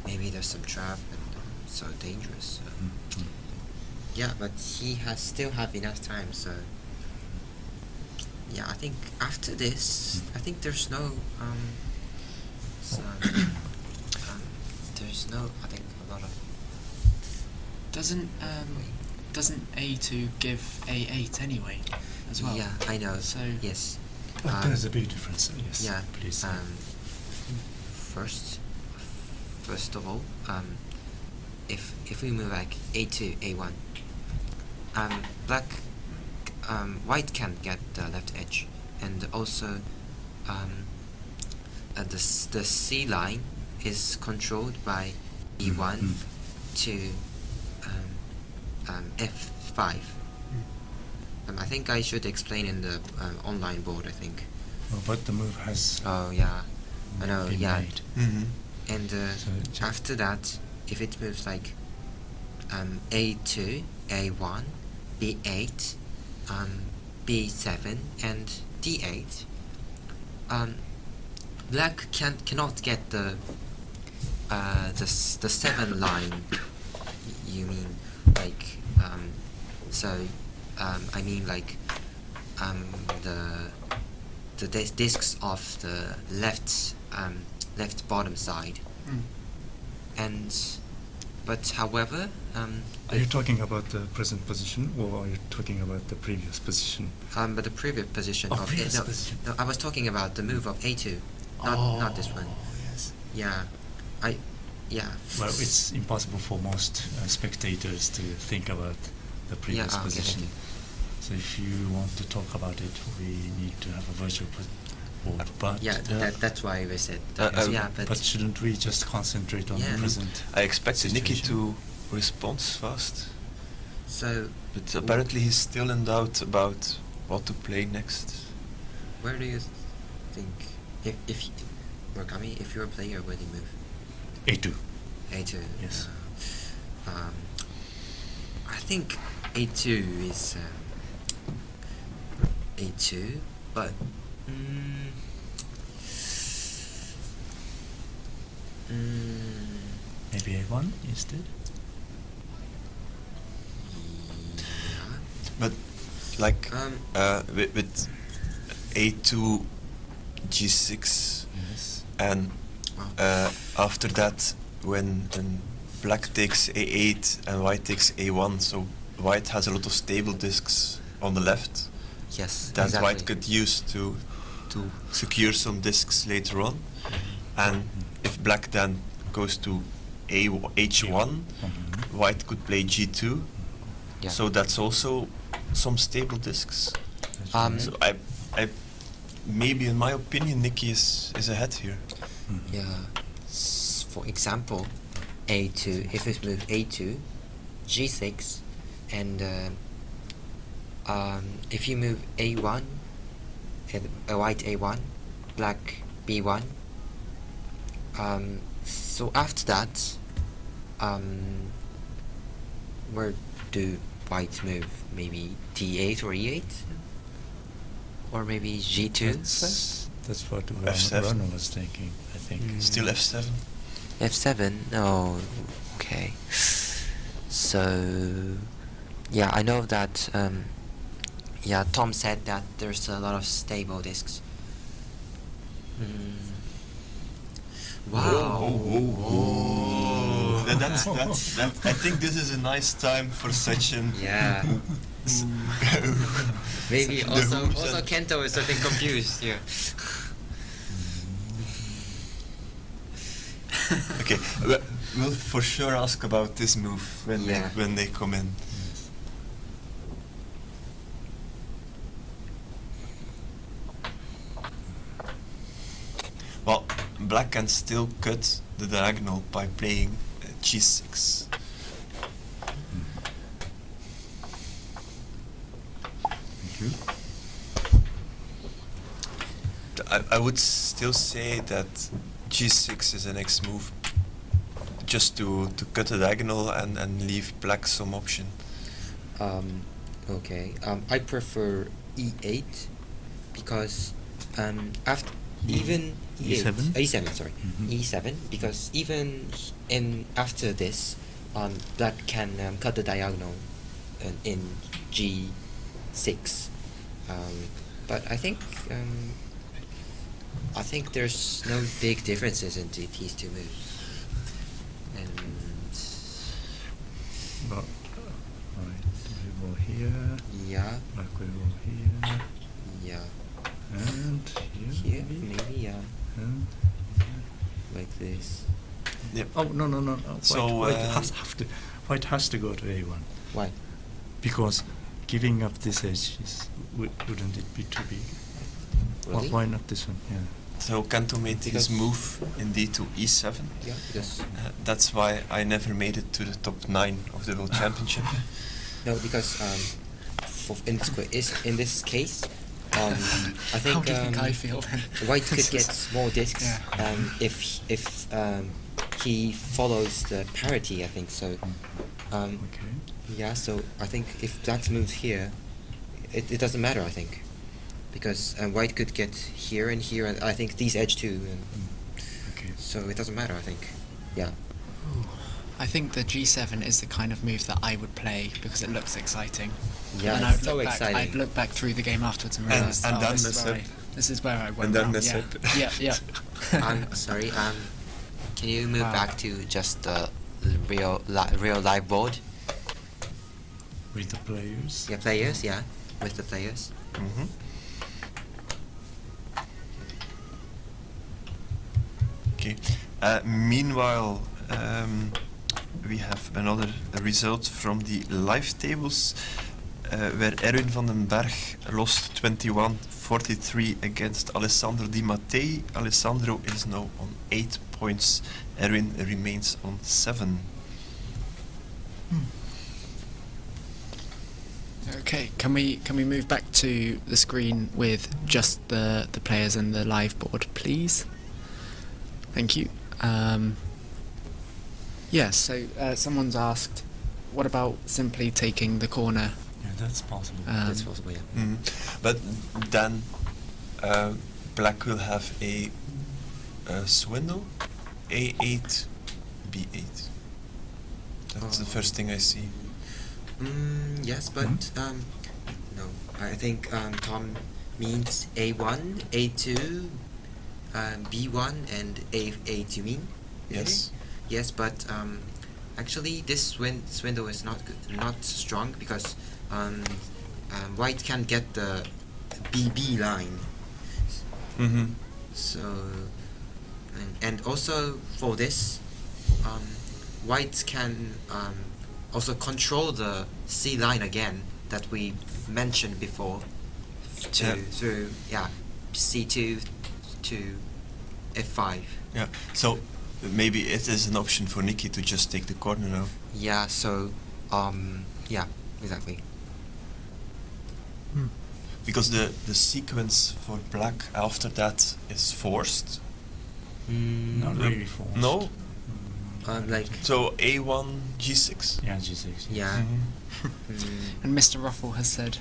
maybe there's some trap and so dangerous. So. Yeah, but he still have enough time. So yeah, I think after this, I think there's no there's no, I think a lot of. Doesn't A2 give A8 anyway, as well? Yeah, I know. So yes. But there's a big difference. Yes. Yeah. Please. First, first of all, if we move like a2, a1, white can't get the left edge, and also the C line is controlled by e1 to f5. I think I should explain in the online board, I think. Well, but the move has. Oh yeah, I know. been Yeah, made. and So after that, if it moves like a2, a1, b8, b7, and d8, black cannot get the 7 line. You mean like I mean like the discs of the left bottom side, but however, are you talking about the present position, or are you talking about the previous position? But the previous position Oh, of previous no, position. no, I was talking about the move of a2, not this one. Yes. Yeah, Well, it's impossible for most spectators to think about the previous okay, position. okay. So if you want to talk about it, we need to have a virtual board. But that's why we said. but shouldn't we just concentrate on the present? I expected Nicky situation? to respond fast. So, but apparently he's still in doubt about what to play next. Where do you think if Murakami, if you're a player, where do you move? A2. A2. Yes. I think A2 is A2, but maybe A1 instead. But like with A2, G6, yes. and after that when black takes A8 and white takes A1, so white has a lot of stable discs on the left. Yes, that exactly. white could use to secure some discs later on, and if black then goes to H1, white could play G2. Yeah. So that's also some stable discs. So I maybe in my opinion Nicky is ahead here. Yeah. For example, A2. If it moves A2, G6, and if you move A1, white A1, black B1. So after that, where do white move? Maybe D8 or E8, or maybe G2. That's what F7. Rana was thinking, I think. Still F7. F7. Oh, okay. So yeah, I know that. Yeah, Tom said that there's a lot of stable discs. Wow. That's I think this is a nice time for such an Maybe also Kento is a bit confused here. Okay, we'll for sure ask about this move when they come in. Well, black can still cut the diagonal by playing G6. Thank you. I would still say that G6 is the next move, just to cut the diagonal and leave black some option. Okay. I prefer E8 because after even E7? E7, sorry, E7, because even after this, black can cut the diagonal in G6. But I think there's no big differences in these two moves. And But right, we go here. yeah, Black will go here. yeah. And Here, maybe, yeah. And Like this. Yep. Oh no. So, White has to go to A1. Why? Because giving up this edge wouldn't it be too big? Really? Why not this one? Yeah. So Kanto made his move indeed to E7. Yeah, because That's why I never made it to the top 9 of the World Championship. no, because in this case, I think How do you think I feel then? White could get more discs if he follows the parity. I think so. Okay. Yeah, so I think if Black moves here, it doesn't matter. I think because White could get here, and I think these edge too. And Okay. so it doesn't matter. I think. Yeah. I think the G7 is the kind of move that I would play because it looks exciting. Yeah, and it's I'd so look back, exciting. I'd look back through the game afterwards and realize, and then this, mess up. This is where I went And then wrong. mess yeah. up. Yeah. I'm sorry. Can you move Wow. back to just the real live board? With the players. Yeah, players. Yeah, with the players. Mm-hmm. Okay. Meanwhile, we have another result from the live tables, where Erwin van den Berg lost 21-43 against Alessandro Di Mattei. Alessandro is now on 8 points. Erwin remains on 7. Okay, can we move back to the screen with just the players and the live board, please? Thank you. So someone's asked, what about simply taking the corner? Yeah, that's possible. That's possible. Yeah. But then Black will have a swindle, A8, B8. That's the first thing I see. Yes, but no. I think Tom means A1, A2, B1, and A8. You mean? Yes. Yes, but actually this swindle is not strong because White can get the BB line. Mm-hmm. So and also for this, White can also control the C line again that we mentioned before through C2 to F5. Yeah. So maybe it is an option for Nikki to just take the corner now. Yeah. So yeah, exactly. Because the sequence for Black after that is forced. Not really forced. No. Like So A1 G6. Yeah, G6. yeah. And Mr. Ruffle has said,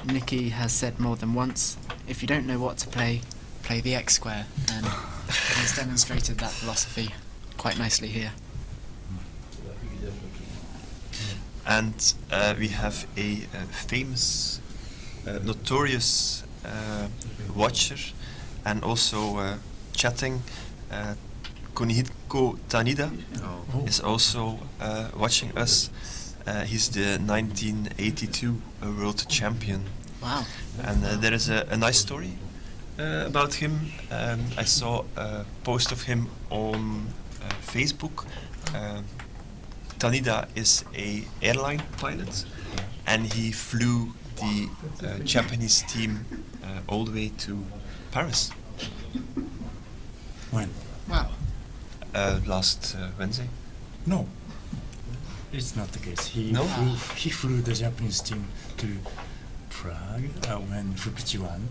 Nikki has said more than once, if you don't know what to play, play the X square, and he's demonstrated that philosophy quite nicely here. And we have a famous, notorious watcher and also chatting. Kunihiko Tanida is also watching us. He's the 1982 world champion. Wow. And there is a nice story about him. I saw a post of him on Facebook. Tanida is a airline pilot, and he flew the Japanese team all the way to Paris. When? Wow. Last Wednesday. No, it's not the case. He No? flew the Japanese team to Prague when Fukuchi won.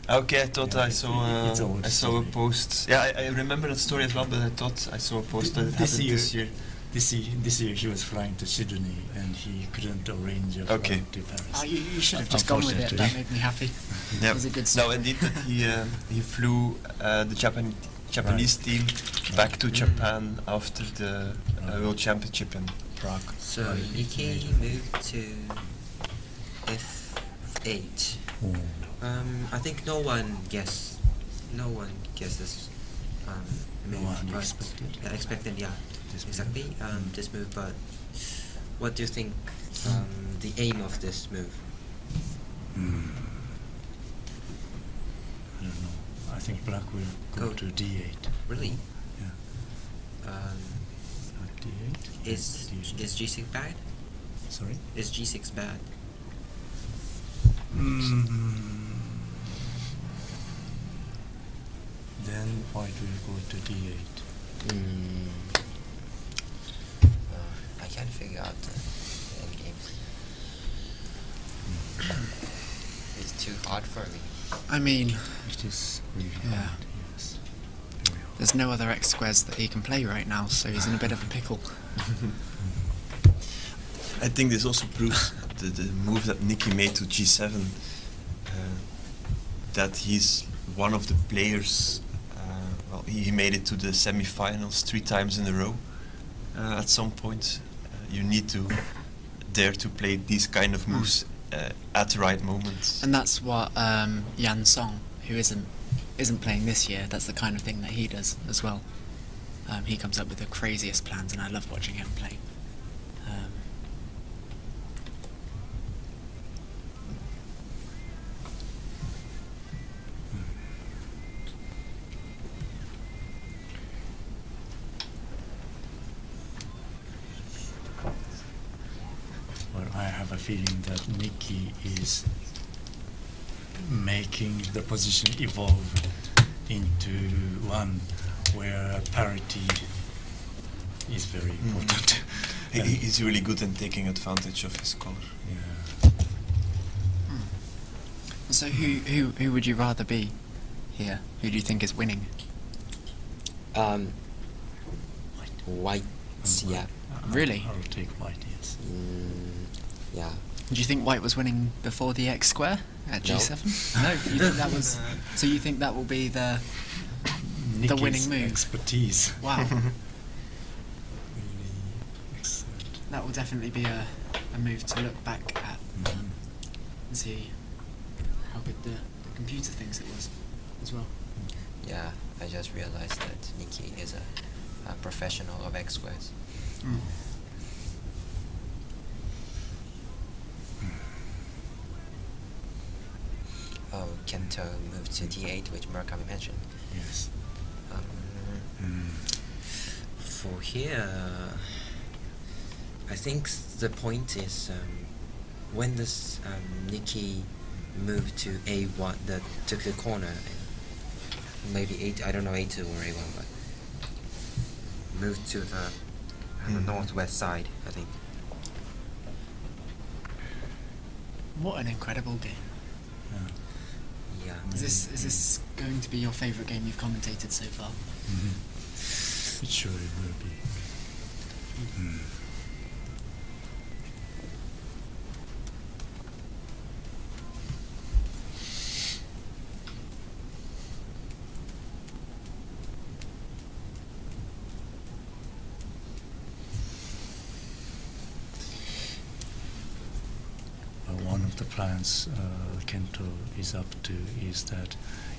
Okay, I thought Yeah, I saw it's old I saw a story. post. Yeah, I remember that story as well, but I thought I saw a post that it happened this year. This year he was flying to Sydney and he couldn't arrange a flight Okay. to Paris. Oh, you should have just gone with it. That made me happy. Yeah. It was a good No, story. indeed, that he flew the Japanese team back to Japan after the World Championship in Prague. So Nikki moved to F8. I think no one guessed this move. No one but- expected. Yeah, expected, yeah. This move. Exactly. This move, but what do you think the aim of this move? I don't know. I think Black will go Go. to D8. Really? Yeah. D8. Is G6 bad? Sorry? Is G6 bad? Then white will go to D8. I can't figure out the end games. It's too hard for me. I mean, It is really Yeah. hard, yes. Very hard. there's no other X squares that he can play right now, so he's in a bit of a pickle. I think this also proves the move that Nicky made to G7, that he's one of the players. Well, he made it to the semi-finals 3 times in a row. At some point, you need to dare to play these kind of moves at the right moments. And that's what Yan Song, who isn't playing this year, that's the kind of thing that he does as well. He comes up with the craziest plans, and I love watching him play. Well, I have a feeling that Nikki is making the position evolve into one where parity is very important. He's really good in taking advantage of his color. Yeah. So who would you rather be here? Who do you think is winning? White. Yeah. Really? I'll take white, yes. Yeah. Do you think white was winning before the X square at No. G7? No, you think that was. So you think that will be the Nikki's winning move? expertise. Wow. Really excellent. That will definitely be a move to look back at Mhm. and see how good the computer thinks it was as well. Yeah. I just realized that Nikki is a professional of X squares. Oh, Kento moved to D8, which Murakami mentioned. Yes. For here, I think the point is when this Nikki moved to A1, that took the corner, maybe I don't know A2 or A1, but moved to the northwest side, I think. What an incredible game! Yeah. Is this going to be your favourite game you've commentated so far? It surely will be. One of the plans Kento is up to is that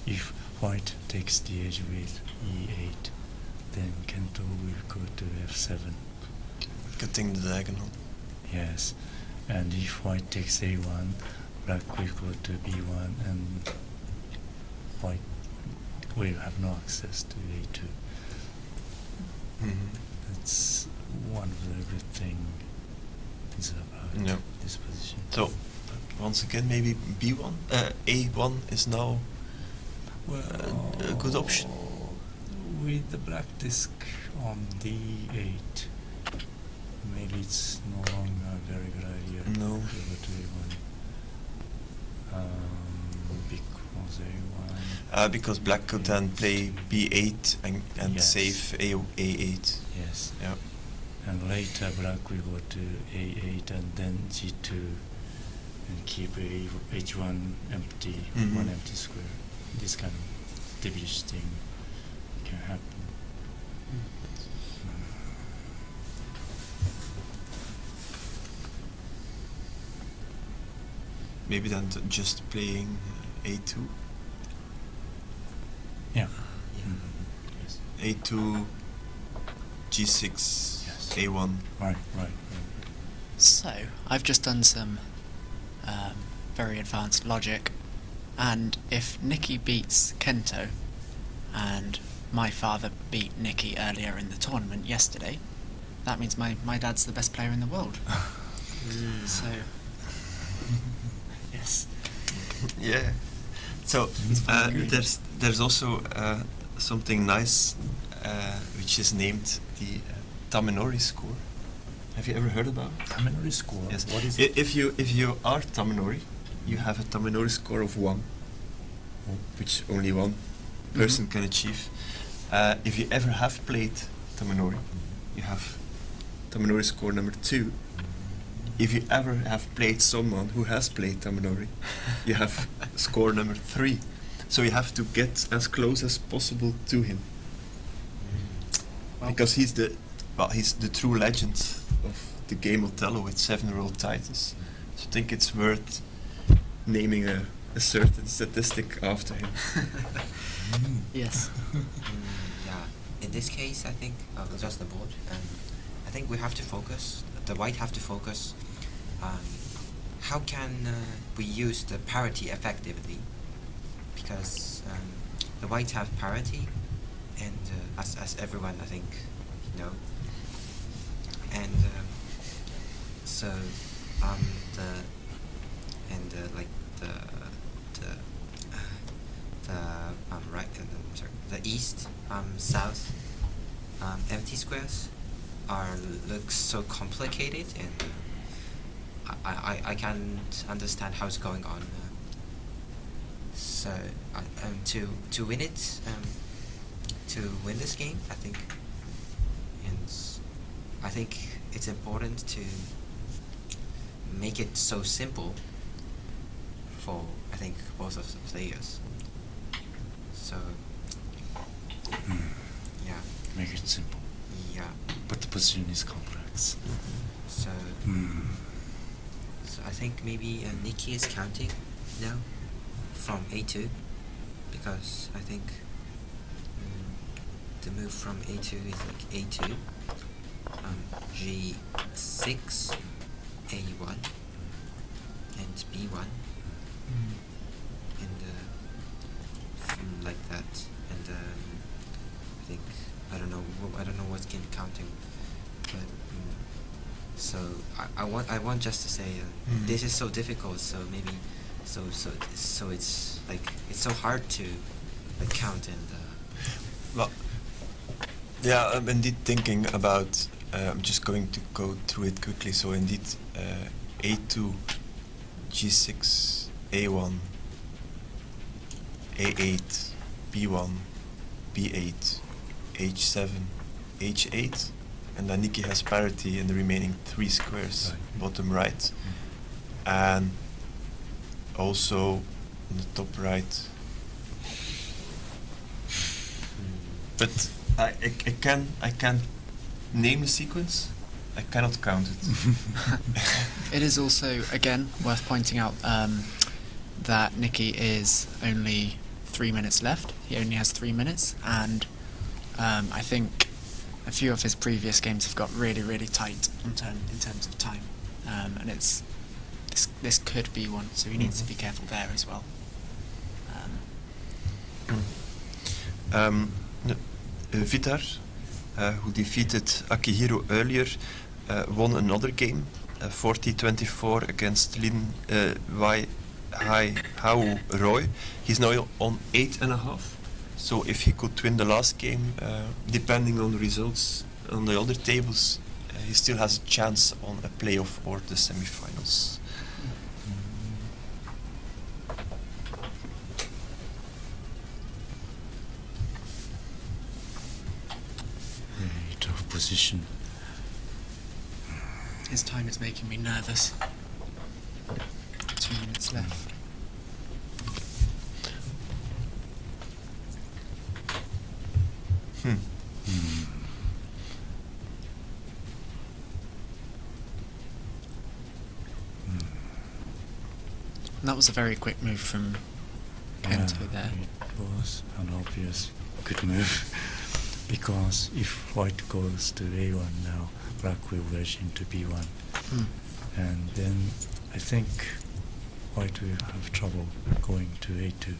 if white takes the edge with E8, then Kento will go to F7. Cutting the diagonal. Yes, and if white takes A1, black will go to B1, and white will have no access to A2. That's one of the good things about Yeah. this position. So, once again, maybe B1, A1 is now a good option. With the black disk on D8, maybe it's no longer a very good idea No. to go to A1. Because A1. Because black could then play B8 and Yes. save A8. Yes. Yeah. And later black will go to A8 and then G2 and keep H1 empty, one empty square. This kind of devilish thing can happen. Maybe then just playing A2. Yeah. Yes. A2, G6, Yes. A1. Right. So, I've just done some very advanced logic, and if Nikki beats Kento, and my father beat Nicky earlier in the tournament yesterday, that means my dad's the best player in the world. So, yes. Yeah. So there's also something nice which is named the Taminori score. Have you ever heard about it? Taminori score? Yes. What is it? If you are Taminori, you have a Taminori score of 1, which only one person can achieve. If you ever have played Taminori, you have Taminori score number 2. If you ever have played someone who has played Taminori, you have score number 3. So you have to get as close as possible to him, because he's the true legend of the game Othello with 7 world titles. So I think it's worth naming a certain statistic after him. Yes. Yeah. In this case, I think just the board. I think we have to focus. The white have to focus. How can we use the parity effectively? Because the white have parity, and as everyone I think know, and so the east, south, empty squares look so complicated, and I can't understand how it's going on. So to win it, to win this game, I think it's important to make it so simple for both of the players. So yeah. Make it simple. Yeah. But the position is complex. So I think maybe Nicky is counting now from A2, because I think the move from A2 is like A2, G6, A1, and B1, and like that. And I don't know what's game counting, but so I want just to say this is so difficult. So maybe so it's like it's so hard to count and. Well, yeah, I'm indeed thinking about. I'm just going to go through it quickly. So indeed, A2, G6, A1, A8, B1, B8, H7, H8, and then Nicky has parity in the remaining 3 squares, bottom right, and also on the top right. But I can't name the sequence. I cannot count it. It is also, again, worth pointing out that Nicky is only 3 minutes left. He only has 3 minutes, and I think a few of his previous games have got really, really tight in terms of time, and this could be one. So he needs to be careful there as well. Vitar, who defeated Akihiro earlier, won another game, 40-24 against Lin Wai Hai Hao Roy. He's now on 8.5. So if he could win the last game, depending on the results on the other tables, he still has a chance on a playoff or the semifinals. Very tough position. His time is making me nervous. 2 minutes left. That was a very quick move from Kento there. It was an obvious good move. Because if white goes to A1 now, black will wedge into B1. And then I think white will have trouble going to A2.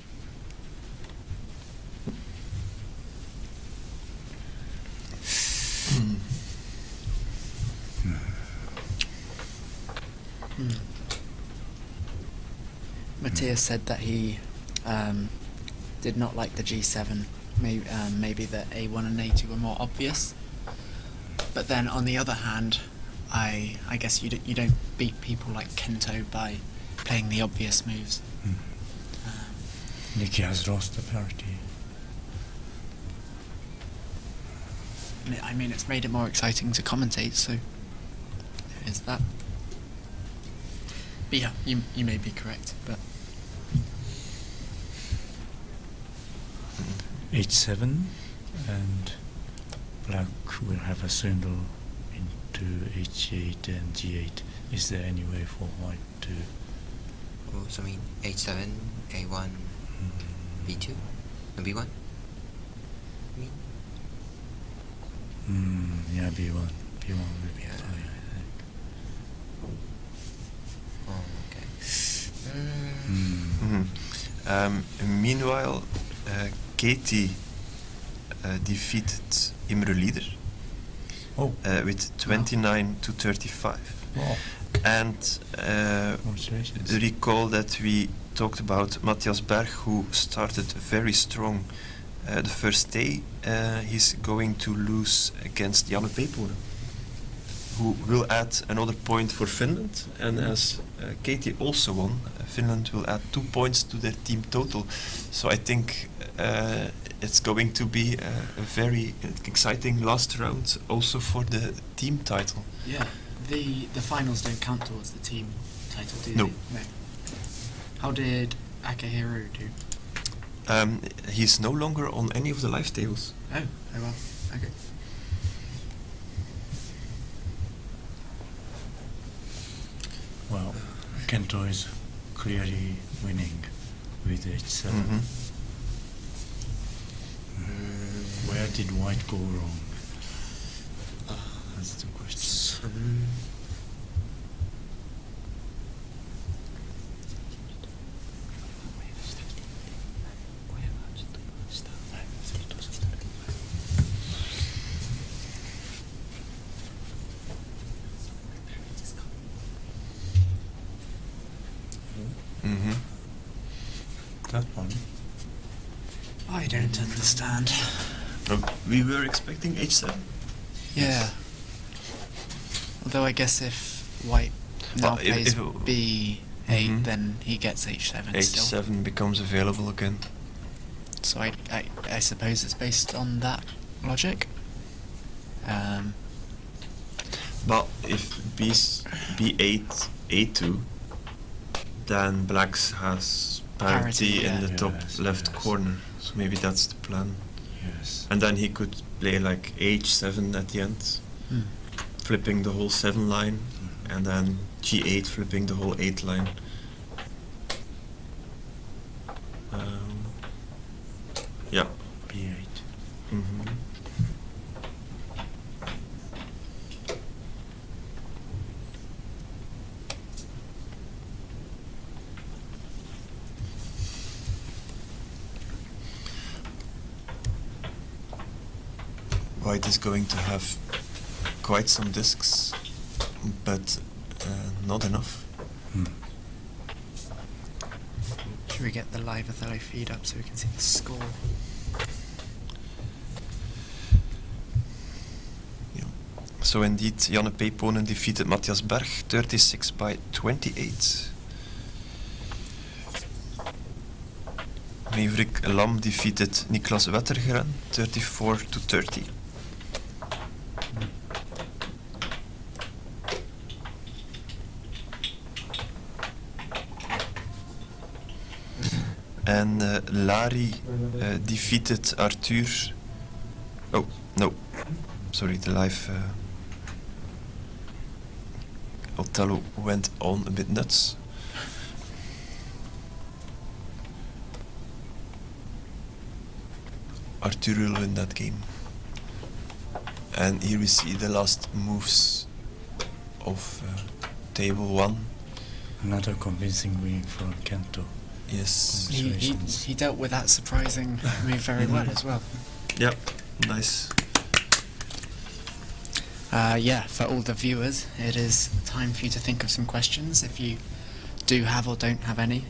Matthias said that he did not like the G7. Maybe that A1 and A2 were more obvious. But then on the other hand, I guess you don't beat people like Kento by playing the obvious moves. Nikki has lost the parity. I mean, it's made it more exciting to commentate, so there is that. But yeah, you may be correct, but H7 and black will have a swindle into H8 and G8. Is there any way for white to... Oh, so I mean H7, A1, B2, and B1? Yeah, B1. B1 will be fine, I think. Oh, okay. Meanwhile, Katie defeated Imre Lieder with 29 to 35. Wow. And recall that we talked about Matthias Berg, who started very strong the first day. He's going to lose against Janne Peiponen, who will add another point for Finland. And as Katie also won, Finland will add 2 points to their team total. So I think it's going to be a very exciting last round also for the team title. yeah, the finals don't count towards the team title, do No. they? No. How did Akihiro do? He's no longer on any of the live tables. Oh well, okay. Well, Kento is clearly winning with H7. Where did white go wrong? That's the question. That one. I don't understand. We were expecting H7. Yeah. Although I guess if white now Well, if- plays if- B8, then he gets H7 still. H7 becomes available again. So I suppose it's based on that logic. But if B8, A2, then blacks has parity Parity, in yeah. the top Yes, left yes. corner. So maybe that's the plan. Yes. And then he could play like H7 at the end, flipping the whole 7 line, and then G8 flipping the whole 8 line. Yeah. B8. White is going to have quite some discs, but not enough. Should we get the live Othello feed up so we can see the score? Yeah. So indeed, Janne Peiponen defeated Matthias Berg 36 by 28. Maverick Lam defeated Niklas Wettergren 34 to 30. And Larry defeated Arthur. Oh, no. Sorry, the live Othello went on a bit nuts. Arthur will win that game. And here we see the last moves of table 1. Another convincing win from Kento. Yes. He dealt with that surprising move very well as well. Yep, nice. Yeah, for all the viewers, it is time for you to think of some questions. If you do have or don't have any,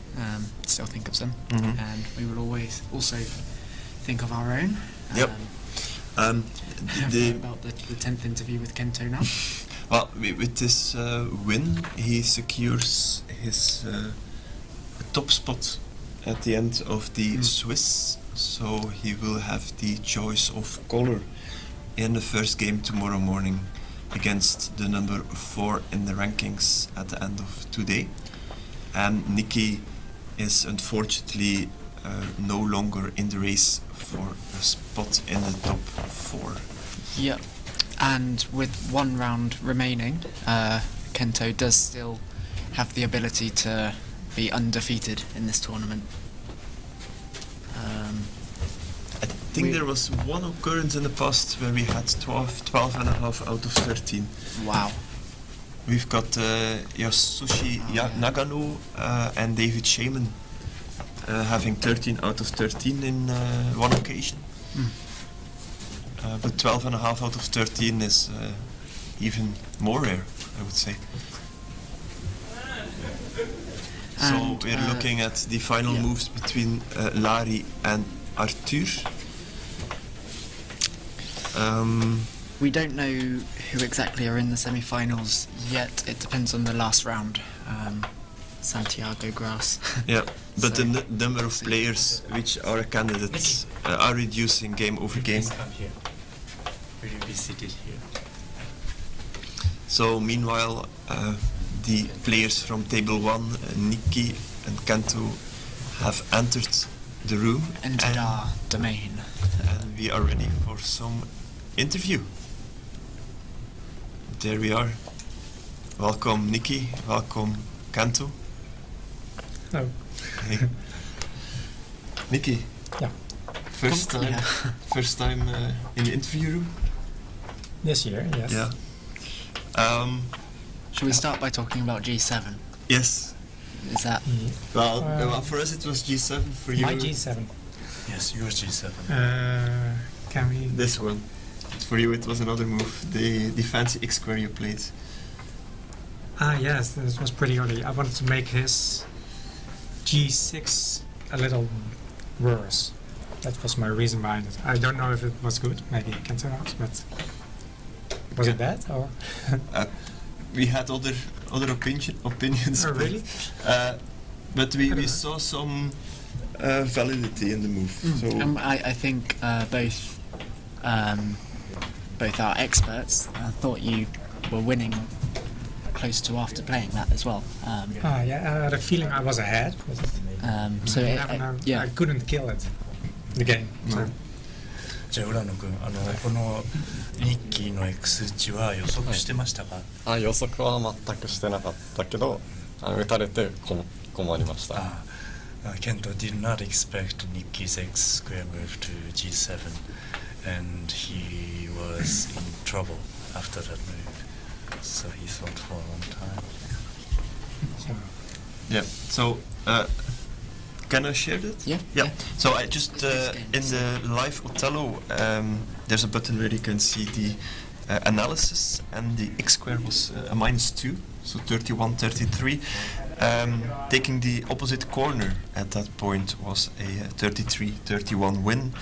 still think of some. Mhm. And we will always also think of our own. Yep. About the 10th interview with Kento now. Well, with this win, he secures his top spot at the end of the Swiss, so he will have the choice of color in the first game tomorrow morning against the number 4 in the rankings at the end of today. And Nikki is unfortunately no longer in the race for a spot in the top 4. Yep. And with one round remaining, Kento does still have the ability to be undefeated in this tournament. I think there was one occurrence in the past where we had 12 and a half out of 13. Wow. We've got Yasushi Nagano and David Shaman having 13 out of 13 in one occasion. But 12 and a half out of 13 is even more rare, I would say. So And, we're looking at the final moves between Larry and Arthur. We don't know who exactly are in the semi-finals yet. It depends on the last round. Santiago Grass. Yeah, but So- the number of players which are candidates are reducing game over game. Come here. Will you be seated here? So meanwhile, the players from table 1, Nikki and Kento, have entered the room Entered our domain. and we are ready for some interview. There we are. Welcome Nikki, welcome Kento. Hello. Hey. Nikki. Yeah. First time, Yeah. first time in the interview room. This year, yes. Yeah. Should we start by talking about G7? Yes. Is that... Well, for us it was G7. For you, My G7. Yes, yours G7. Can we... this one. For you, it was another move. The fancy X square you played. Ah, yes, this was pretty early. I wanted to make his G6 a little worse. That was my reason behind it. I don't know if it was good. Maybe Kento knows, but was it bad or? We had other opinions. Oh, really? But we saw some validity in the move. So I think both our experts thought you were winning close to after playing that as well. Yeah, I had a feeling I was ahead. But so I couldn't kill it, the game. So. じゃあ浦野君、このニッキーの X 値は予測してましたか？予測は全くしてなかったけど、打たれて困りました。Kento did not expect Nikki's X square move to G7, and he was in trouble after that move. So he thought for a long time. yeah. So can I share that? Yeah. So I just in the live Othello, there's a button where you can see the analysis, and the X square was a -2, so 31-33. Taking the opposite corner at that point was a 33-31 win,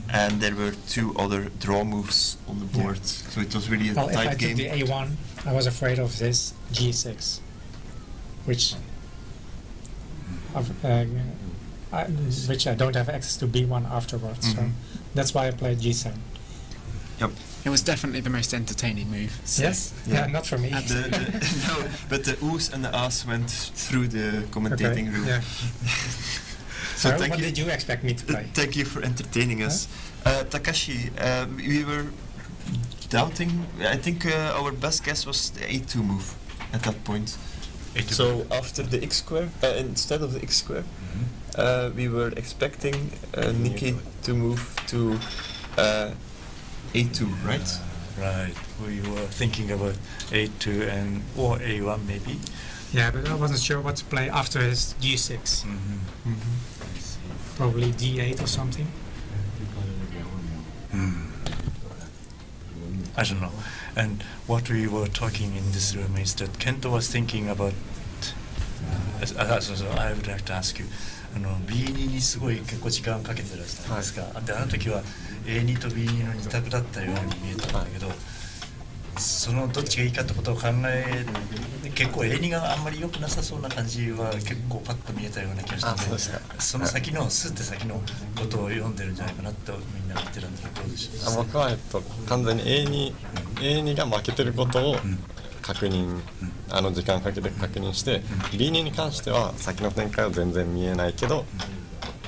and there were 2 other draw moves on the board. So it was really a Well, if I tight took game. the A1, I was afraid of this G6, which I don't have access to B1 afterwards. So that's why I played G7. Yep. It was definitely the most entertaining move. So. Yes? Yeah, not for me. No, but the oohs and the ahs went through the commentating room. Yeah. So So thank what you. did you expect me to play? Thank you for entertaining us. Takashi, we were doubting. I think our best guess was the A2 move at that point. So after the X square, instead of the X square, we were expecting Nikki to move to A2, right? Right. We were thinking about A2 or A1 maybe. Yeah, but I wasn't sure what to play after his G6. Probably D8 or something. I don't know. And what we were talking in this room is that Kento was thinking about. So I would like to ask you. B2 にすごい結構時間かけてらしたんですが、であの時は A2 と B2 の2択だったように見えたんだけど、そのどっちがいいかってことを考え結構 A2 があんまり良くなさそうな感じは結構パッと見えたような気がしたので、その先のスッて先のことを読んでるんじゃないかなとみんな言ってるんだけど、どうでしょう。僕は完全に A2 が負けてることを確認、時間かけて確認して、B2 に関しては先の展開は全然見えないけど、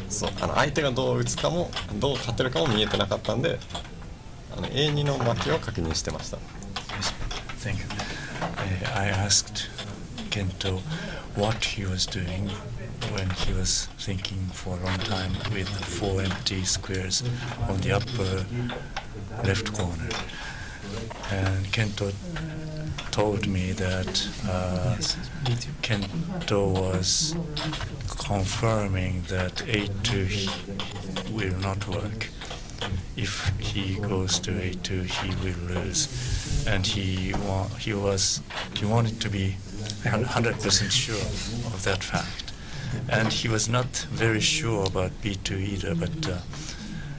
そう相手がどう打つかもどう勝てるかも見えてなかったんで、A2 の負けを確認してました。Thank you. I asked Kento what he was doing when he was thinking for a long time with the 4 empty squares on the upper left corner. And Kento told me that Kento was confirming that A2 will not work. If he goes to A2, he will lose, and he wanted to be 100% sure of that fact, and he was not very sure about B2 either. But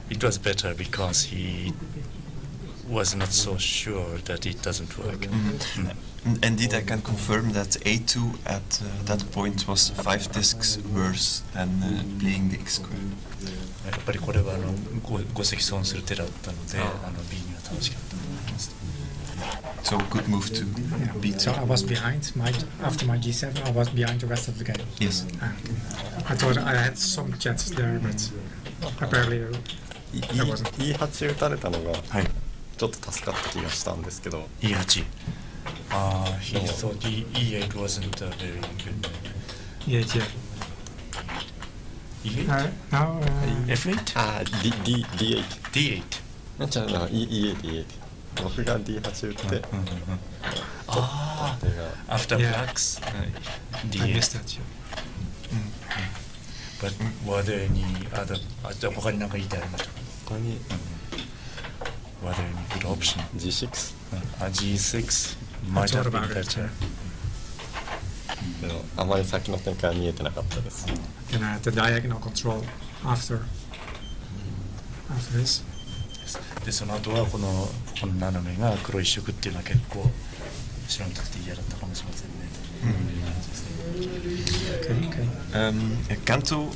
it was better because he was not so sure that it doesn't work. Indeed, I can confirm that A2 at that point was 5 discs worse than playing the X square. やっぱりこれは5積損する手だったので、B には楽しかったと思います。So good move to B2. So I was behind after my G7. I was behind the rest of the game. Yes. I thought I had some chances there, but apparently I wasn't. E8 打たれたのがちょっと助かった気がしたんですけど。E8. He thought E8 wasn't very good. E8, yeah. E8? No. F8? D8. D8. じゃあE8。僕が D8 打って。After blacks, D8. I missed that. But were there any other? 他に何か言いてありましたか？他に Were there any good option? G6. G6 might have been better. あまり先の展開は見えてなかったです。And I had the diagonal control after this. でその後はこの斜めが黒一色っていうのは結構白にとって嫌だったかもしれませんね。Kanto,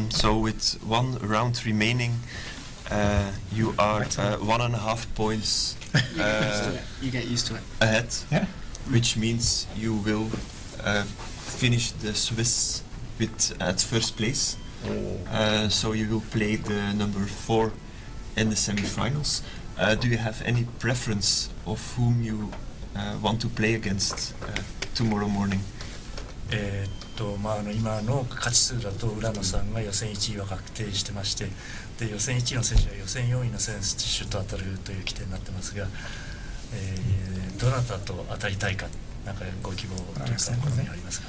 so with 1 round remaining, you are 1.5 points you get used to it. Ahead, which means you will finish the Swiss at first place. So you will play the number 4 in the semi-finals. Do you have any preference of whom you want to play against tomorrow morning? 今の勝ち数だと浦野さんが予選1位は確定してまして、で予選1位の選手は予選4位の選手と当たるという規定になってますが、どなたと当たりたいか、なんかご希望というかありますか？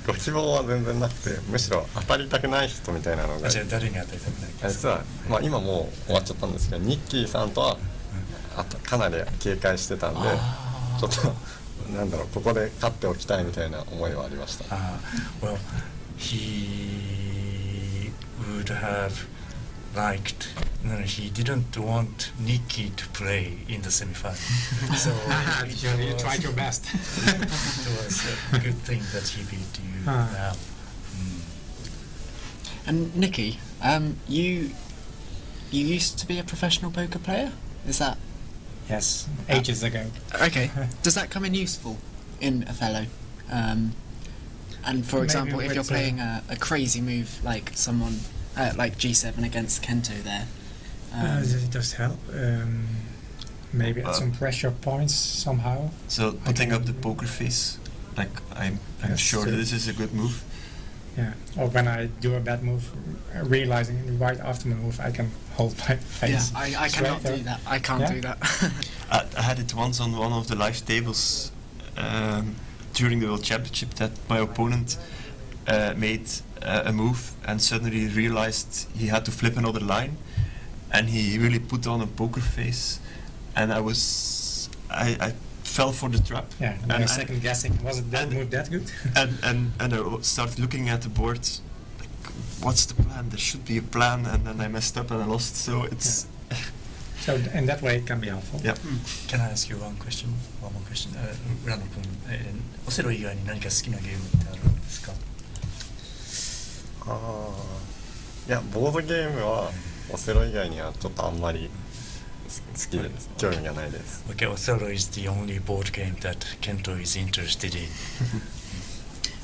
ご希望は全然なくて、むしろ当たりたくない人みたいなのが。じゃあ誰に当たりたくないですか？実は、今もう終わっちゃったんですけど、ニッキーさんとはかなり警戒してたんで、ちょっとなんだろう、ここで勝っておきたいみたいな思いはありました。Well, he would have liked. No, he didn't want Nikki to play in the semifinal. So you tried your best. It was a good thing that he beat you now. And Nikki, you used to be a professional poker player? Is that? Yes, ages ago. Okay. Does that come in useful in Othello? And for example, if you're playing a crazy move like someone like G7 against Kento there. It does help. Maybe at some pressure points somehow. So putting up the poker face, like I'm sure this is a good move. Yeah, or when I do a bad move, realizing right after my move, I can hold my face. Yeah, I cannot do that. I can't do that. I had it once on one of the live tables during the World Championship that my opponent made a move and suddenly realized he had to flip another line, and he really put on a poker face, and I fell for the trap. Yeah, and I was second guessing. Was it that move that good? and I started looking at the board, like, what's the plan? There should be a plan, and then I messed up and I lost. So it's. So in that way, it can be helpful. Yeah. Can I ask you one question? One more question. 浦野君、オセロ以外に何か好きなゲームってあるんですか？いや、ボードゲームはオセロ以外にはちょっとあんまり好きです。興味がないです。Okay, Othello is the only board game that Kento is interested in.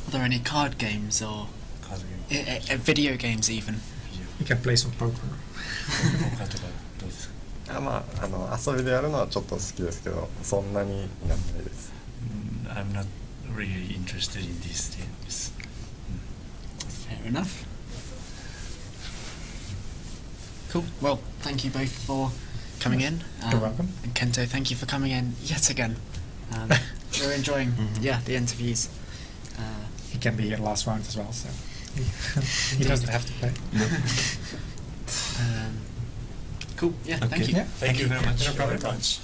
Are there any card games or video games even? You can play some poker. ポーカーとかどうですか？まあ遊びでやるのはちょっと好きですけど、そんなにやらないです。I'm not really interested in these games. Fair enough. Cool. Well, thank you both for coming in. You're welcome. And Kento, thank you for coming in yet again. We're enjoying, the interviews. He can be in last round as well, so he doesn't have to play. Cool. Yeah. Okay. Thank you. Yeah. Thank you very much. No problem.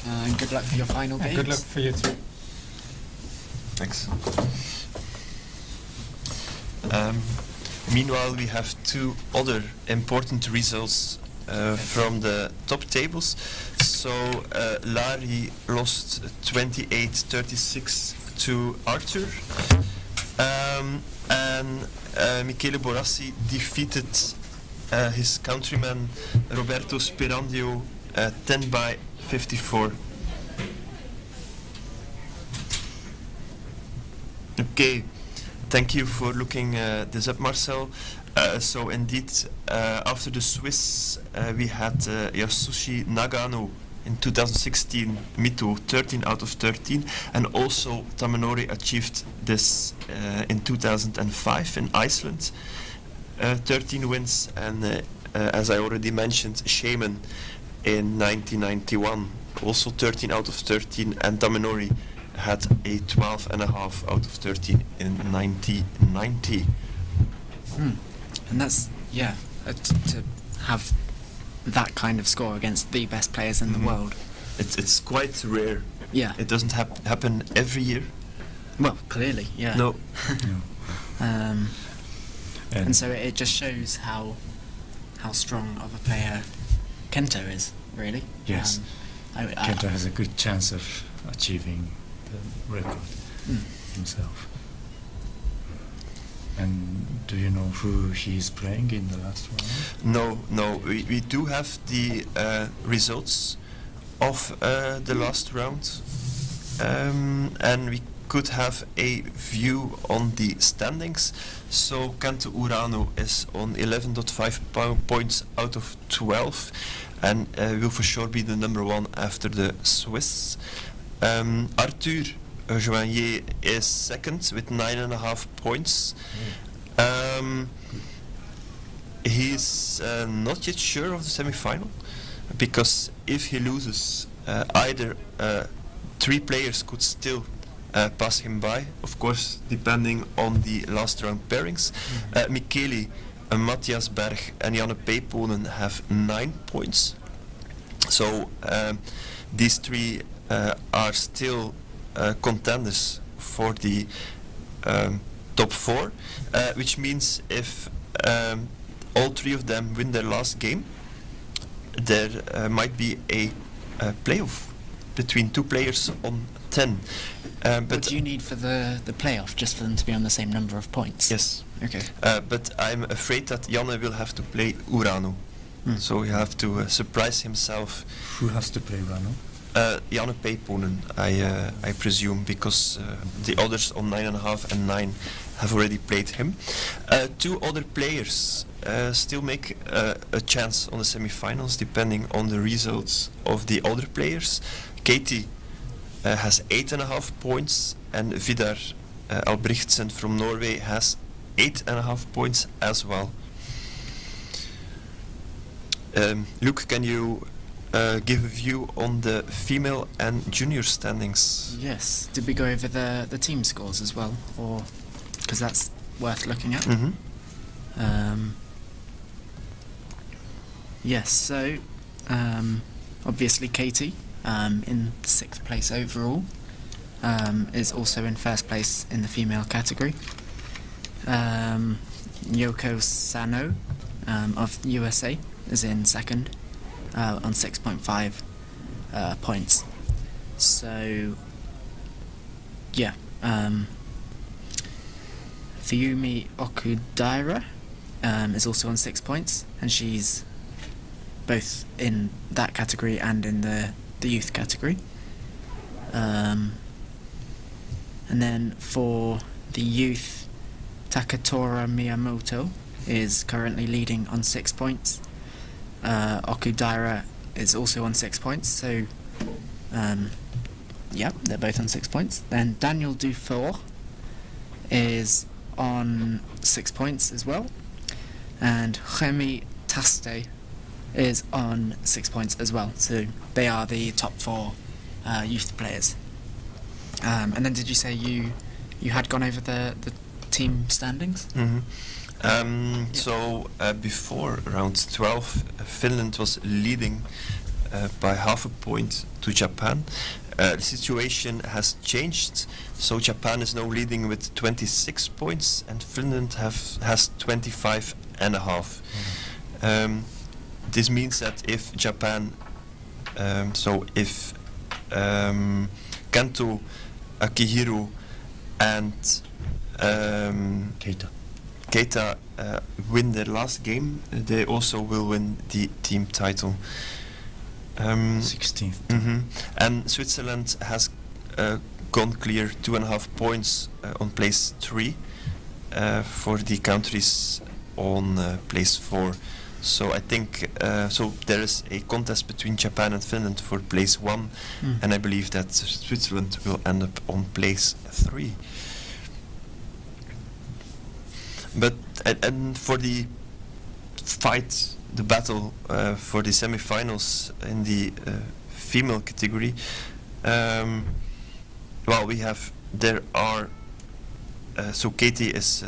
And good luck for your final games. Good luck for you too. Thanks. Meanwhile, we have two other important results from the top tables. So Larry lost 28-36 to Arthur, and Michele Borassi defeated his countryman Roberto Sperandio 10-54. Okay, thank you for looking this up, Marcel. So indeed, after the Swiss, we had Yasushi Nagano in 2016, Mito 13 out of 13, and also Tamanori achieved this in 2005 in Iceland, 13 wins, and as I already mentioned, Shaman in 1991, also 13 out of 13, and Tamanori had a 12.5 out of 13 in 1990. And that's, to have that kind of score against the best players in the world. It's quite rare. Yeah. It doesn't happen every year. Well, clearly, yeah. No. And so it just shows how strong of a player Kento is, really. Yes. Kento has a good chance of achieving the record himself. And do you know who he's playing in the last round? No. We do have the results of the last round, and we could have a view on the standings. So Kento Urano is on 11.5 points out of 12, and will for sure be the number one after the Swiss. Arthur Joignet is second with 9.5 points. He's not yet sure of the semi-final, because if he loses, either three players could still pass him by, of course, depending on the last round pairings. Michele, Matthias Berg and Janne Peiponen have 9 points. So these three are still contenders for the top four, which means if all three of them win their last game, there might be a playoff between two players on 10. But what do you need for the playoff, just for them to be on the same number of points? Yes. Okay. But I'm afraid that Janne will have to play Urano. So he have to surprise himself. Who has to play Urano? Janne Peiponen, I presume, because the others on 9.5 and 9 have already played him. Two other players still make a chance on the semi-finals, depending on the results of the other players. Katie has 8.5 points, and Vidar Albrechtsen from Norway has 8.5 points as well. Luke, can you give a view on the female and junior standings? Yes. Did we go over the team scores as well, or because that's worth looking at? Mm-hmm. Yes. So obviously Katie, in 6th place overall, is also in 1st place in the female category. Yoko Sano of USA is in 2nd on 6.5 points. So, yeah. Fuyumi Okudaira is also on 6 points, and she's both in that category and in the youth category. And then for the youth, Takatora Miyamoto is currently leading on 6 points. Okudaira is also on 6 points, so yeah, they're both on 6 points. Then Daniel Dufour is on 6 points as well, and Remy Taste is on 6 points as well. So they are the top 4 youth players. And then did you say you had gone over the team standings? So before round 12, Finland was leading by half a point to Japan. The situation has changed, so Japan is now leading with 26 points and Finland has 25 and a half. This means that if Japan, if Kento, Akihiro and Keita win their last game, they also will win the team title. 16th. And Switzerland has gone clear 2.5 points on place 3 for the countries on place 4. So I think so there is a contest between Japan and Finland for place 1, and I believe that Switzerland will end up on place 3. But and for the fight, the battle for the semi-finals in the female category, well, there are so Katie is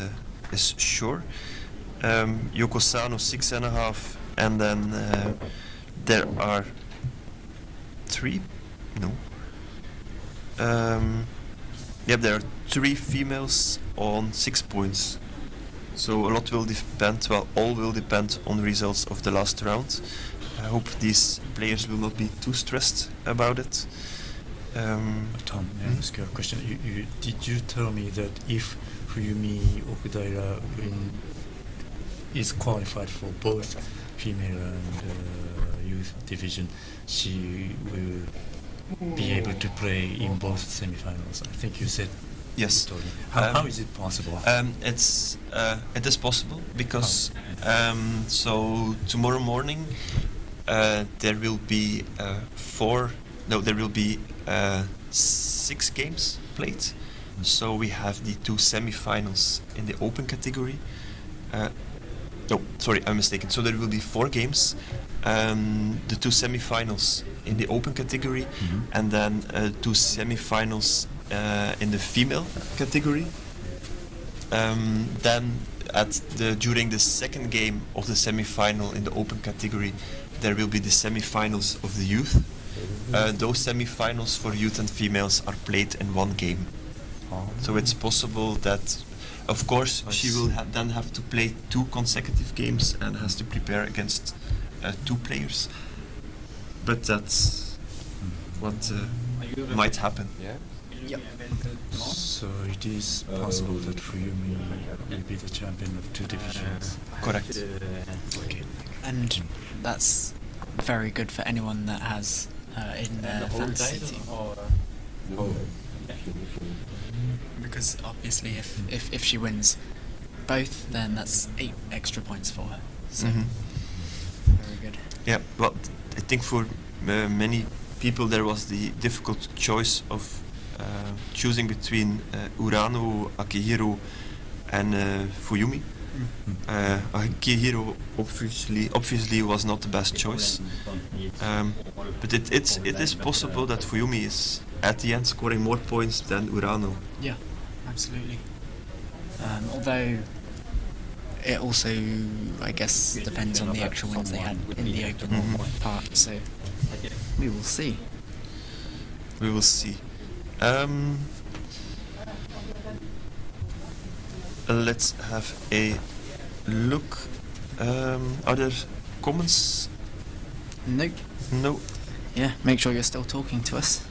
sure, Yoko Sano 6.5, and then there are 3, there are 3 females on 6 points. So a lot will depend, well, all will depend on the results of the last round. I hope these players will not be too stressed about it. Tom, may I ask you a question? Did you tell me that if Fuyumi Okudaira is qualified for both female and youth division, she will be able to play in both semi-finals? I think you said. Yes. How is it possible? It is possible because so tomorrow morning there will be 6 games played. So we have the 2 semi-finals in the open category. No, sorry, I'm mistaken. So there will be 4 games. The 2 semi-finals in the open category, and then 2 semi-finals in the female category. Then during the second game of the semi-final in the open category, there will be the semi-finals of the youth. Those semi-finals for youth and females are played in 1 game. So it's possible that, of course, she will then have to play 2 consecutive games and has to prepare against 2 players. But that's what might happen. Yep. So it is possible that Fuyumi will be the champion of 2 divisions. Correct. Okay. And that's very good for anyone that has in their fantasy team. Because obviously if she wins both, then that's 8 extra points for her. So very good. Yeah, well, I think for many people there was the difficult choice of choosing between Urano, Akihiro and Fuyumi. Akihiro obviously was not the best choice, but it is possible that Fuyumi is at the end scoring more points than Urano. Yeah, absolutely. Although it also, I guess, depends on the extra wins they had in the open part. So we will see. We will see. Let's have a look. Are there comments? Nope. No. Yeah, make sure you're still talking to us.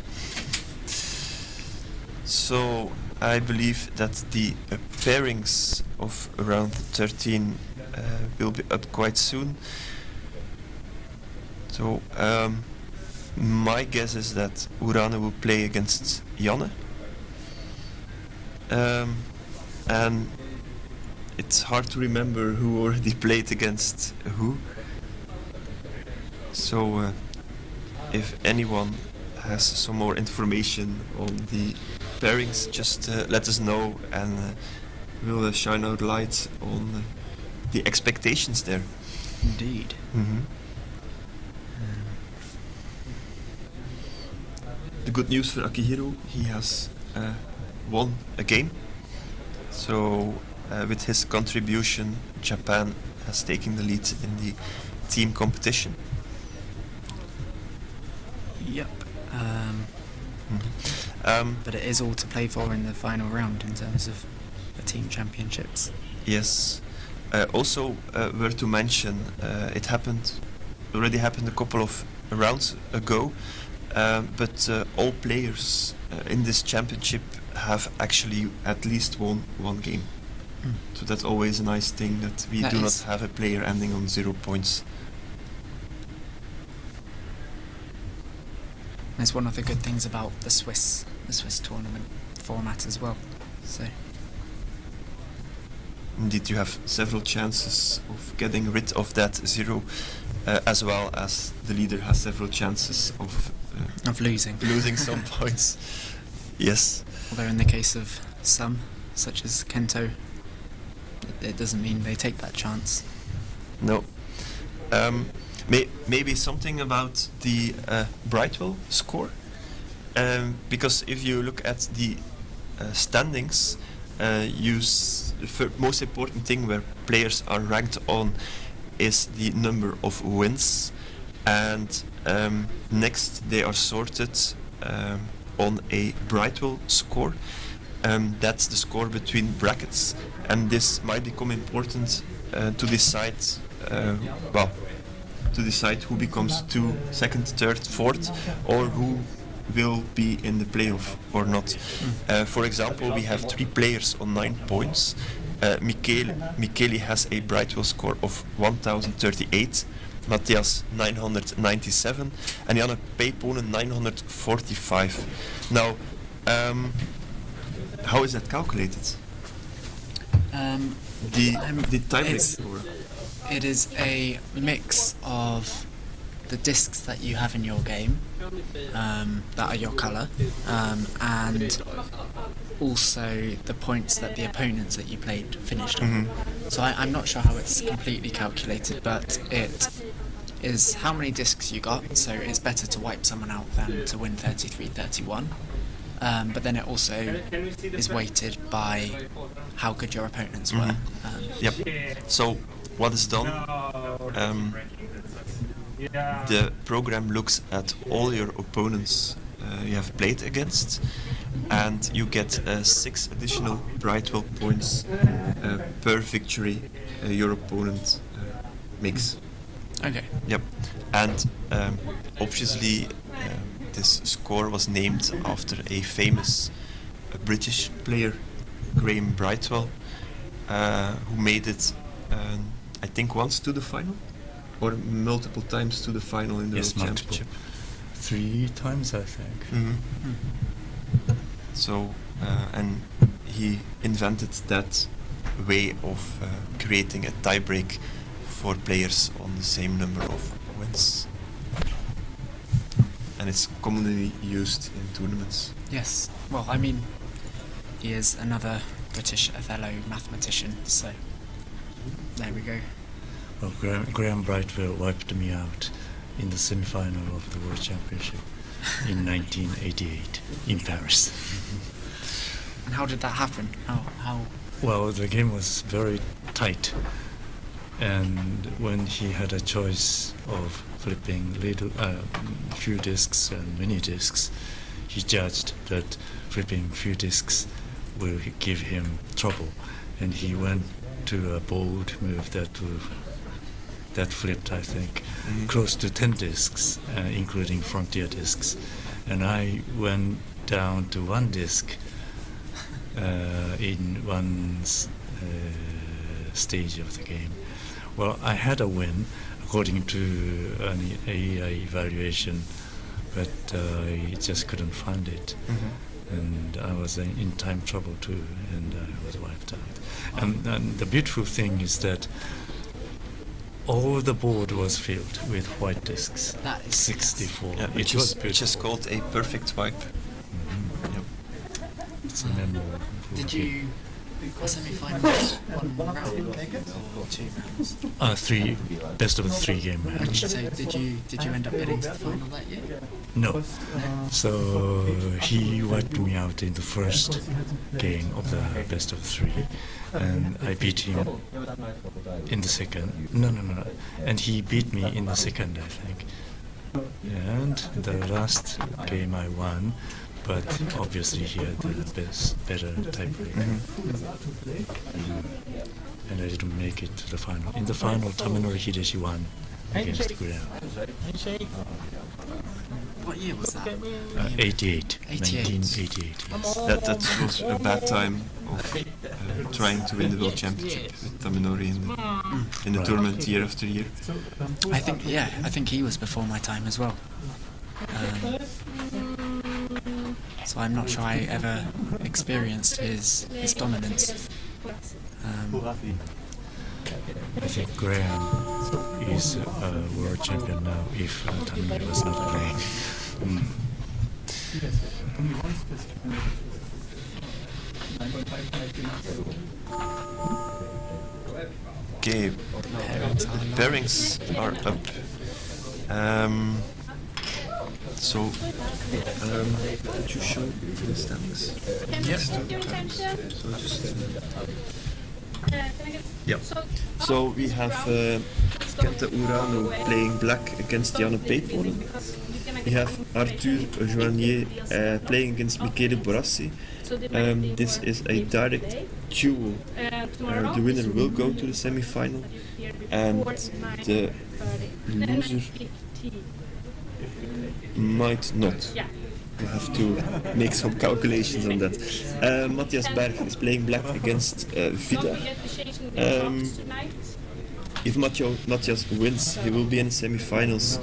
So I believe that the pairings of round 13 will be up quite soon. So my guess is that Urane will play against Janne. And it's hard to remember who already played against who. So if anyone has some more information on the pairings, just let us know, and we'll shine out light on the expectations there. Indeed. The good news for Akihiro, he has won a game. So with his contribution, Japan has taken the lead in the team competition. Yep. But it is all to play for in the final round in terms of the team championships. Yes. Also, worth to mention, it already happened a couple of rounds ago, but all players in this championship have actually at least won one game. So that's always a nice thing, that we do not have a player ending on 0 points. That's one of the good things about the Swiss tournament format as well. So indeed, you have several chances of getting rid of that 0, as well as the leader has several chances of losing some points. Yes. Although in the case of some, such as Kento, it doesn't mean they take that chance. No. Maybe something about the Brightwell score, because if you look at the standings, the most important thing where players are ranked on is the number of wins, and next they are sorted on a Brightwell score. That's the score between brackets, and this might become important to decide who becomes 2, 2nd, 3rd, 4th, or who will be in the playoff or not. For example, we have 3 players on 9 points. Michele has a Brightwell score of 1038, Matthias 997, and Janne Peiponen 945. Now, how is that calculated? The tiebreak score. It is a mix of the discs that you have in your game, that are your colour, and also the points that the opponents that you played finished on. So I'm not sure how it's completely calculated, but it is how many discs you got, so it's better to wipe someone out than to win 33-31. But then it also is weighted by how good your opponents were. Yep. So what is done? The program looks at all your opponents you have played against, and you get 6 additional Brightwell points per victory your opponent makes. Okay. Yep. And obviously this score was named after a famous British player, Graham Brightwell, who made it, I think, once to the final, or multiple times to the final in the World Championship. 3 times, I think. So, and he invented that way of creating a tiebreak for players on the same number of wins. And it's commonly used in tournaments. Yes. Well, I mean, he is another British Othello mathematician, so there we go. Well, Graham Brightwell wiped me out in the semi-final of the World Championship in 1988 in Paris. And how did that happen? How? Well, the game was very tight, And when he had a choice of flipping few discs and many discs, he judged that flipping few discs will give him trouble, and he went to a bold move that flipped, I think, close to 10 discs, including frontier discs, and I went down to one disc in one stage of the game. Well, I had a win according to an AI evaluation, but I just couldn't find it. And I was in time trouble too, and I was wiped out. And the beautiful thing is that all the board was filled with white discs. That is 64. Yeah, It was which is called a perfect wipe. It's a memorable Did game. you semi-finals one round or 2 rounds? 3 best of the 3 game match. So did you end up getting to the final that year? No. So he wiped me out in the first game of the best of 3, and I beat him in the second. No. And he beat me in the second, I think. And the last game I won, but obviously he had the better tiebreaker. And I didn't make it to the final. In the final, Tamanori Hideshi won against Graham. What year was that? 88. 88. 1988. Yes. That was a bad time of trying to win the world championship with Taminori in the tournament year after year. I think he was before my time as well. So I'm not sure I ever experienced his dominance. I think Graham is a world champion now if Taminori was not playing. Okay, pairings are up. So, could you show the standings? Yes. So just. Yeah. So we have Kenta Urano playing black against Janne Peiponen. We have Arthur Joignier playing against Michele Borassi. This is a direct duel. The winner will go to the semi-final, and the loser might not. We have to make some calculations on that. Matthias Berg is playing black against Vidar. If Matthias wins, he will be in the semi-finals.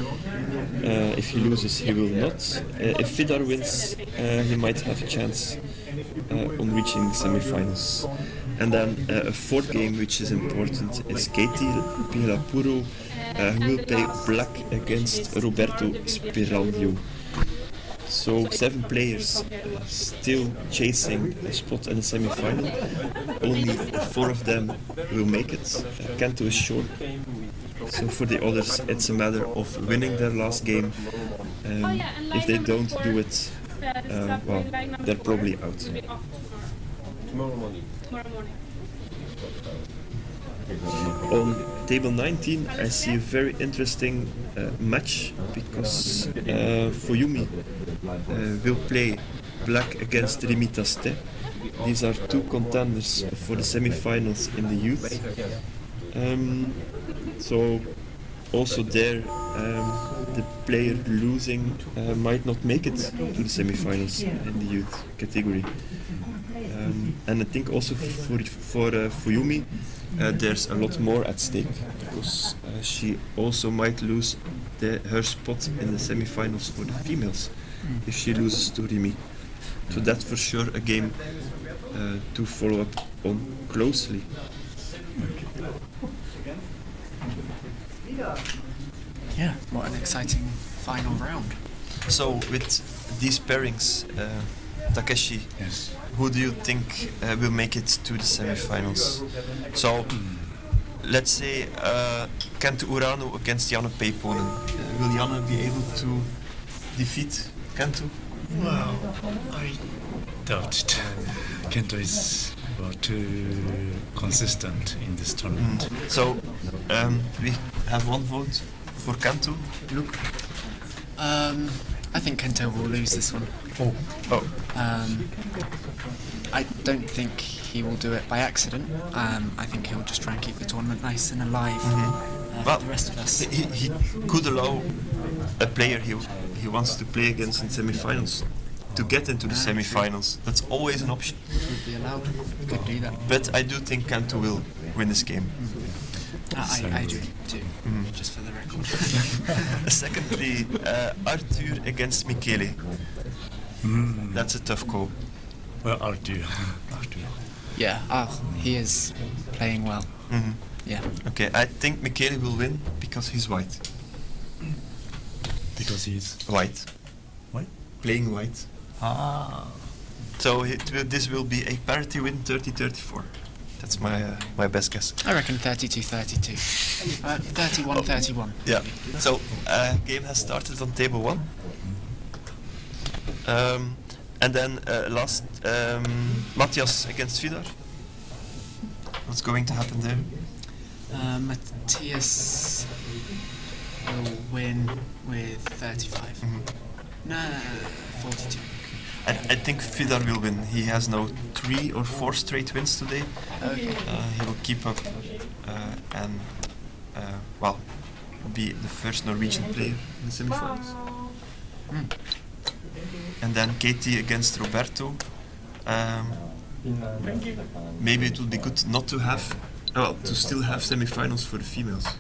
If he loses, he will not. If Vidar wins, he might have a chance on reaching the semi-finals. And then a fourth game, which is important, is Katie Pilapuro, who will play black against Roberto Spiraglio. So 7 players still chasing a spot in the semi-final. Only 4 of them will make it. Kento is short. So for the others, it's a matter of winning their last game. If they don't do it, well, they're probably out. Tomorrow morning. On table 19, I see a very interesting match because Fuyumi will play black against Remy Tastet. These are 2 contenders for the semi-finals in the youth. So also there, the player losing might not make it to the semi-finals in the youth category. And I think also for Fuyumi, there's a lot more at stake because she also might lose her spot in the semi-finals for the females if she loses to Remy. So that's for sure a game to follow up on closely. Yeah, what an exciting final round. So with these pairings, Takeshi, yes. Who do you think will make it to the semi-finals? So let's say Kento Urano against Janne Peiponen. Will Janne be able to defeat Kento? Well, I doubt it. Kento is were too consistent in this tournament. So we have one vote for Kanto. Luke? I think Kento will lose this one. Oh. I don't think he will do it by accident. I think he'll just try and keep the tournament nice and alive for the rest of us. He could allow a player he wants to play against in semi-finals to get into the semi-finals. That's always an option. Could be allowed. Could do that. But I do think Kanto will win this game. I do too, just for the record. Secondly, Arthur against Michele. That's a tough call. Well, Arthur. Yeah, he is playing well. Yeah. Okay, I think Michele will win because he's white. Because he's white. White? Playing white. So this will be a parity win, 30-34. That's my best guess. I reckon 32-32. 31-31. Yeah. So game has started on table 1. And then last Matthias against Vidar. What's going to happen there? Matthias will win with 35. No, 42. I think Vidar will win. He has now 3 or 4 straight wins today. Okay. He will keep up and be the first Norwegian player in the semifinals. And then Katie against Roberto. Maybe it will be good not to have, to still have semifinals for the females.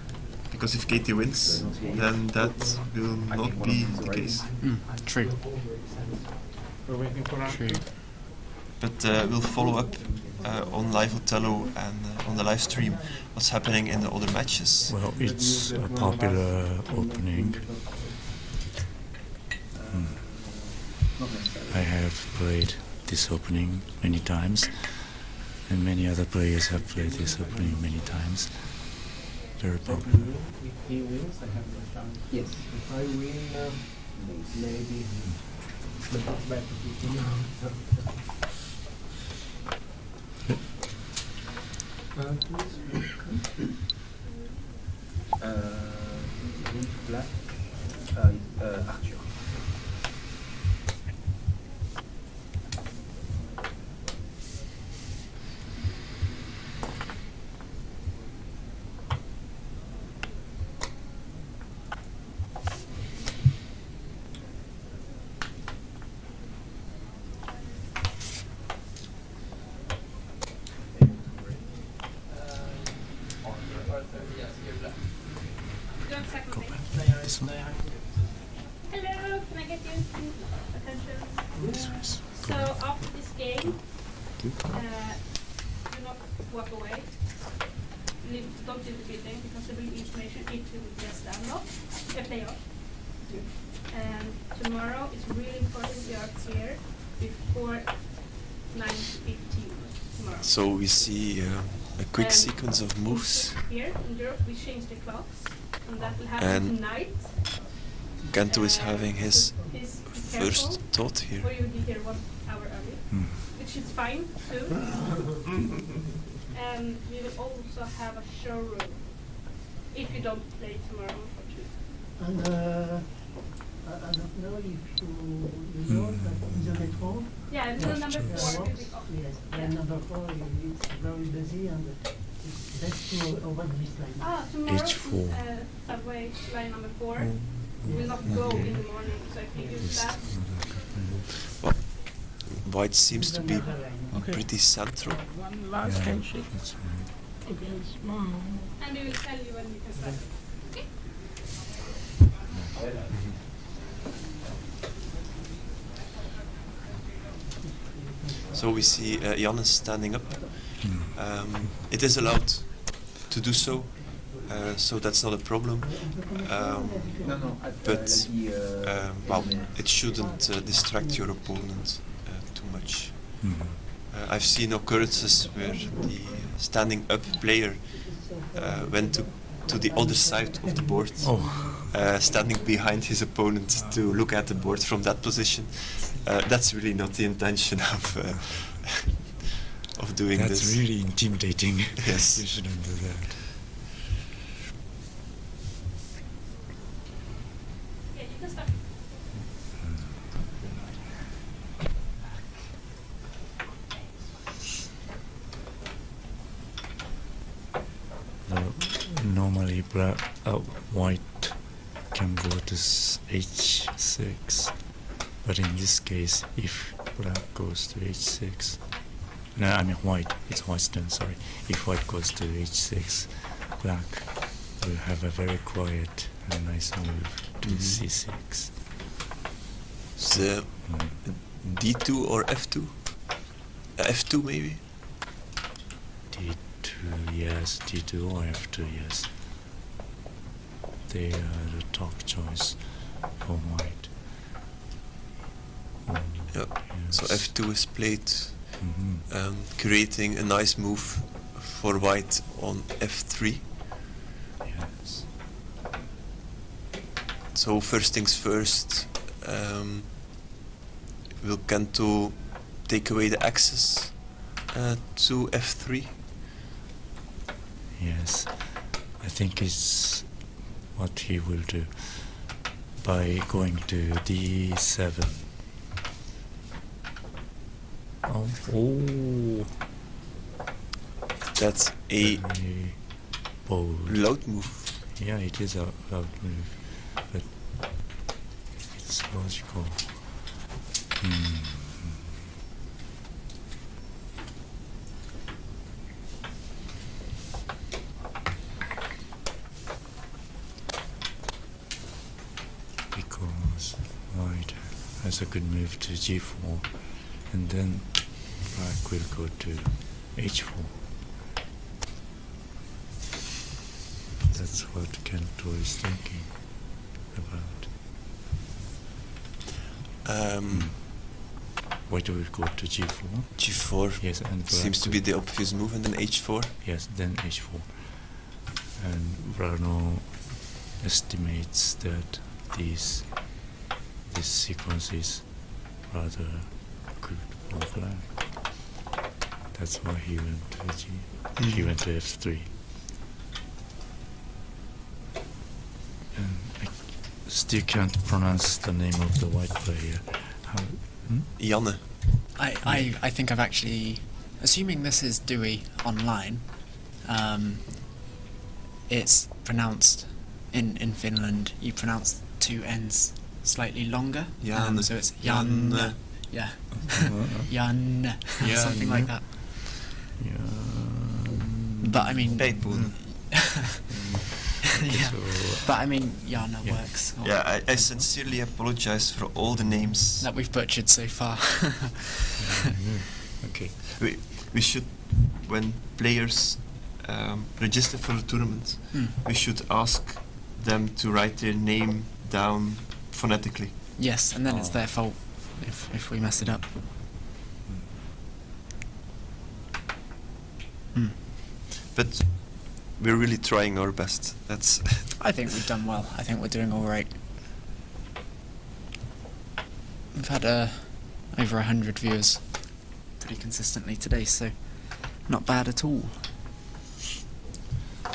Because if Katie wins, then that will not be the case. True. True. But we'll follow up on live Othello and on the live stream what's happening in the other matches. Well, it's a popular opening. I have played this opening many times, and many other players have played this opening many times. Very popular. If he wins, I have no chance. Yes. If I win, maybe. But it's better if you black, Arthur. Hello, can I get your attention? So after this game, do not walk away. Don't do the bidding because there will be information if you will get download a playoff. And tomorrow is really important we are here before 9:15 tomorrow. So we see a quick sequence of moves. Here in Europe we change the clocks and that will happen And tonight. Kanto is having his first thought here. Or you'll be here 1 hour early, which is fine too. And we will also have a showroom if you don't play tomorrow, unfortunately. And I don't know if you know that in the metro. Yeah, the number 4 will be off. Yes, and number 4 it's very busy and it's best to avoid this line. Tomorrow H4. subway line number 4 will not go in the morning, so if you use that. Well, white seems to be pretty central. One last handshake against mom. And we will tell you when we can start. Okay? So we see Jannes standing up. It is allowed to do so, so that's not a problem. But well, it shouldn't distract your opponent too much. I've seen occurrences where the standing up player went to the other side of the board, standing behind his opponent to look at the board from that position. That's really not the intention of doing That's this. really intimidating. Yes. You shouldn't do that. Yeah, you can start. Normally white can go to h6, but in this case, if black goes to h6, no, I mean white, it's white's turn, sorry. If white goes to h6, black will have a very quiet and nice move to c6. So, d2 or f2? F2 maybe? d2, yes, d2 or f2, yes. They are the top choice for white. Yeah. So Yes. f2 is played, Mhm. creating a nice move for white on f3. Yes. So first things first, will Kento take away the access to f3? Yes, I think it's what he will do by going to d7. Oh. That's a Very bold. loud move. Yeah, it is a loud move, but it's logical. Because white has a good move to g4, and then black will go to h4. That's what Kento is thinking about. White will go to g4. G4 Yes, and black seems to will- be the obvious move, and then h4. Yes, then h4. And Brano estimates that this sequence is rather good for black. That's why he went to he went to f3. And I still can't pronounce the name of the white player. How? Janne. I think I've actually, assuming this is Dewey online, it's pronounced in Finland. You pronounce two N's slightly longer, Janne. so it's Janne. Janne. Yeah, Janne, something like that. But I mean, yeah. But I mean, Jana works. or- Yeah, I sincerely apologize for all the names that we've butchered so far. Okay. We should, when players register for the tournament, we should ask them to write their name down phonetically. Yes, and then it's their fault if we mess it up. But we're really trying our best. That's. I think we've done well. I think we're doing all right. We've had over 100 viewers pretty consistently today, so not bad at all.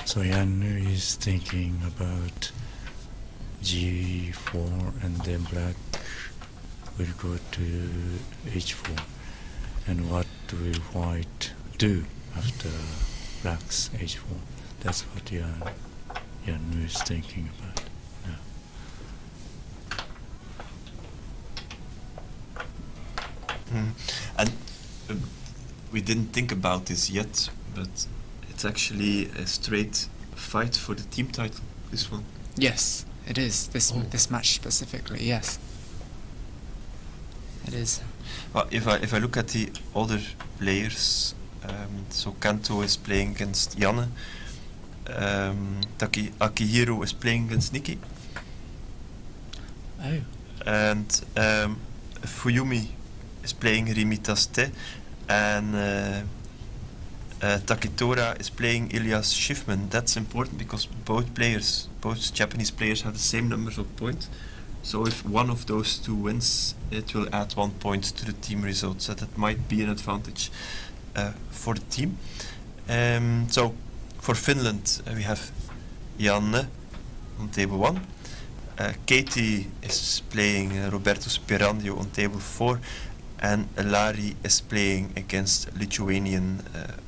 So Yanu is thinking about g4, and then black will go to h4. And what will white do after black's h4? That's what Yanu is thinking about now. And we didn't think about this yet, but it's actually a straight fight for the team title, this one. Yes, it is. This match specifically, yes. It is. Well, if I look at the other players, so Kento is playing against Janne, Akihiro is playing against Nikki. Oh. And Fuyumi is playing Rimitas Te, and Takitora is playing Ilias Schiffman. That's important because both Japanese players have the same numbers of points. So if one of those two wins, it will add 1 point to the team results. So that might be an advantage. for the team. So for Finland we have Janne on table 1. Katie is playing Roberto Sperandio on table 4, and Lari is playing against Lithuanian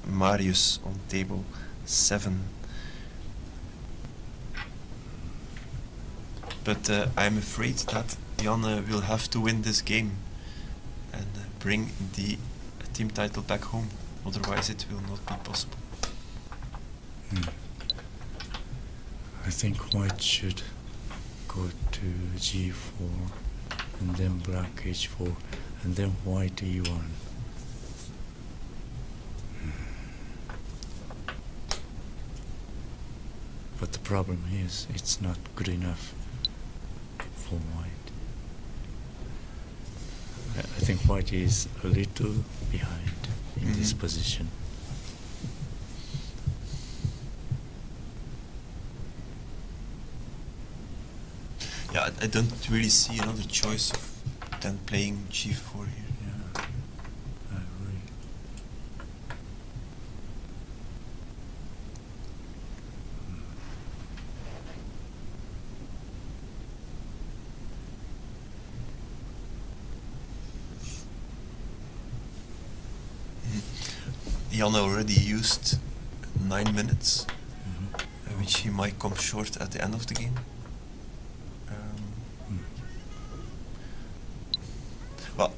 Marius on table 7. But I'm afraid that Janne will have to win this game and bring the team title back home, otherwise it will not be possible. I think white should go to g4 and then black h4 and then white e1. But the problem is it's not good enough for white. I think white is a little behind in this position. Yeah, I don't really see another choice than playing g4 here. Yeah, I agree. Jan already used 9 minutes, which he might come short at the end of the game. Well,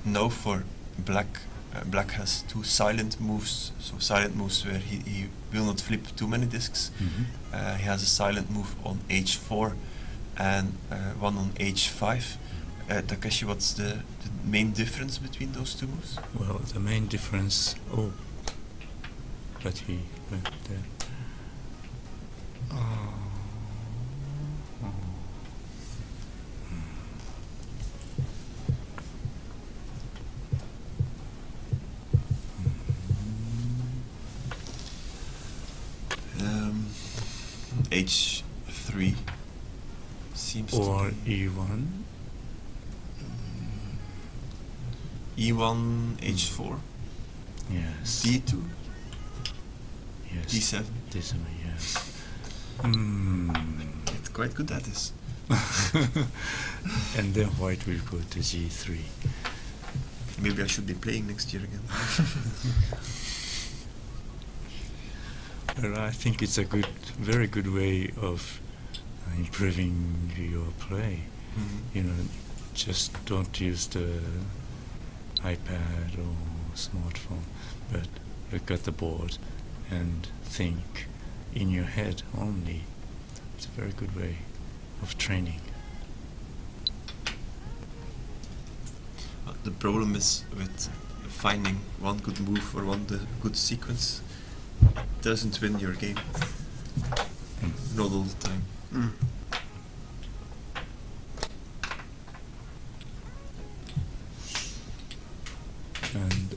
no, for black. Black has 2 silent moves, so silent moves where he will not flip too many discs. He has a silent move on h4 and one on h5. Takeshi, what's the main difference between those 2 moves? Well, the main difference... Oh, but he went there. H3 seems or to be... E1. E1, H4. Yes. D2. Yes. D7. D7, yes. It's quite good at this. And then white will go to G3. Maybe I should be playing next year again. Well, I think it's a very good way of improving your play. You know, just don't use the iPad or smartphone, but look at the board and think in your head only. It's a very good way of training. The problem is with finding one good move or one good sequence doesn't win your game. Not all the time. And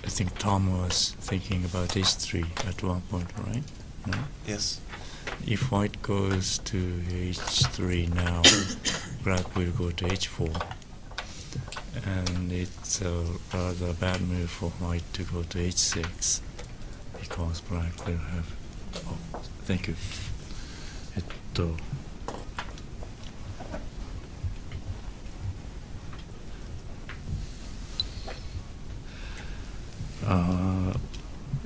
I think Tom was thinking about h3 at one point, right? No? Yes. If white goes to h3 now, black will go to h4. And it's a rather bad move for white to go to h6, because black will have... Oh, thank you.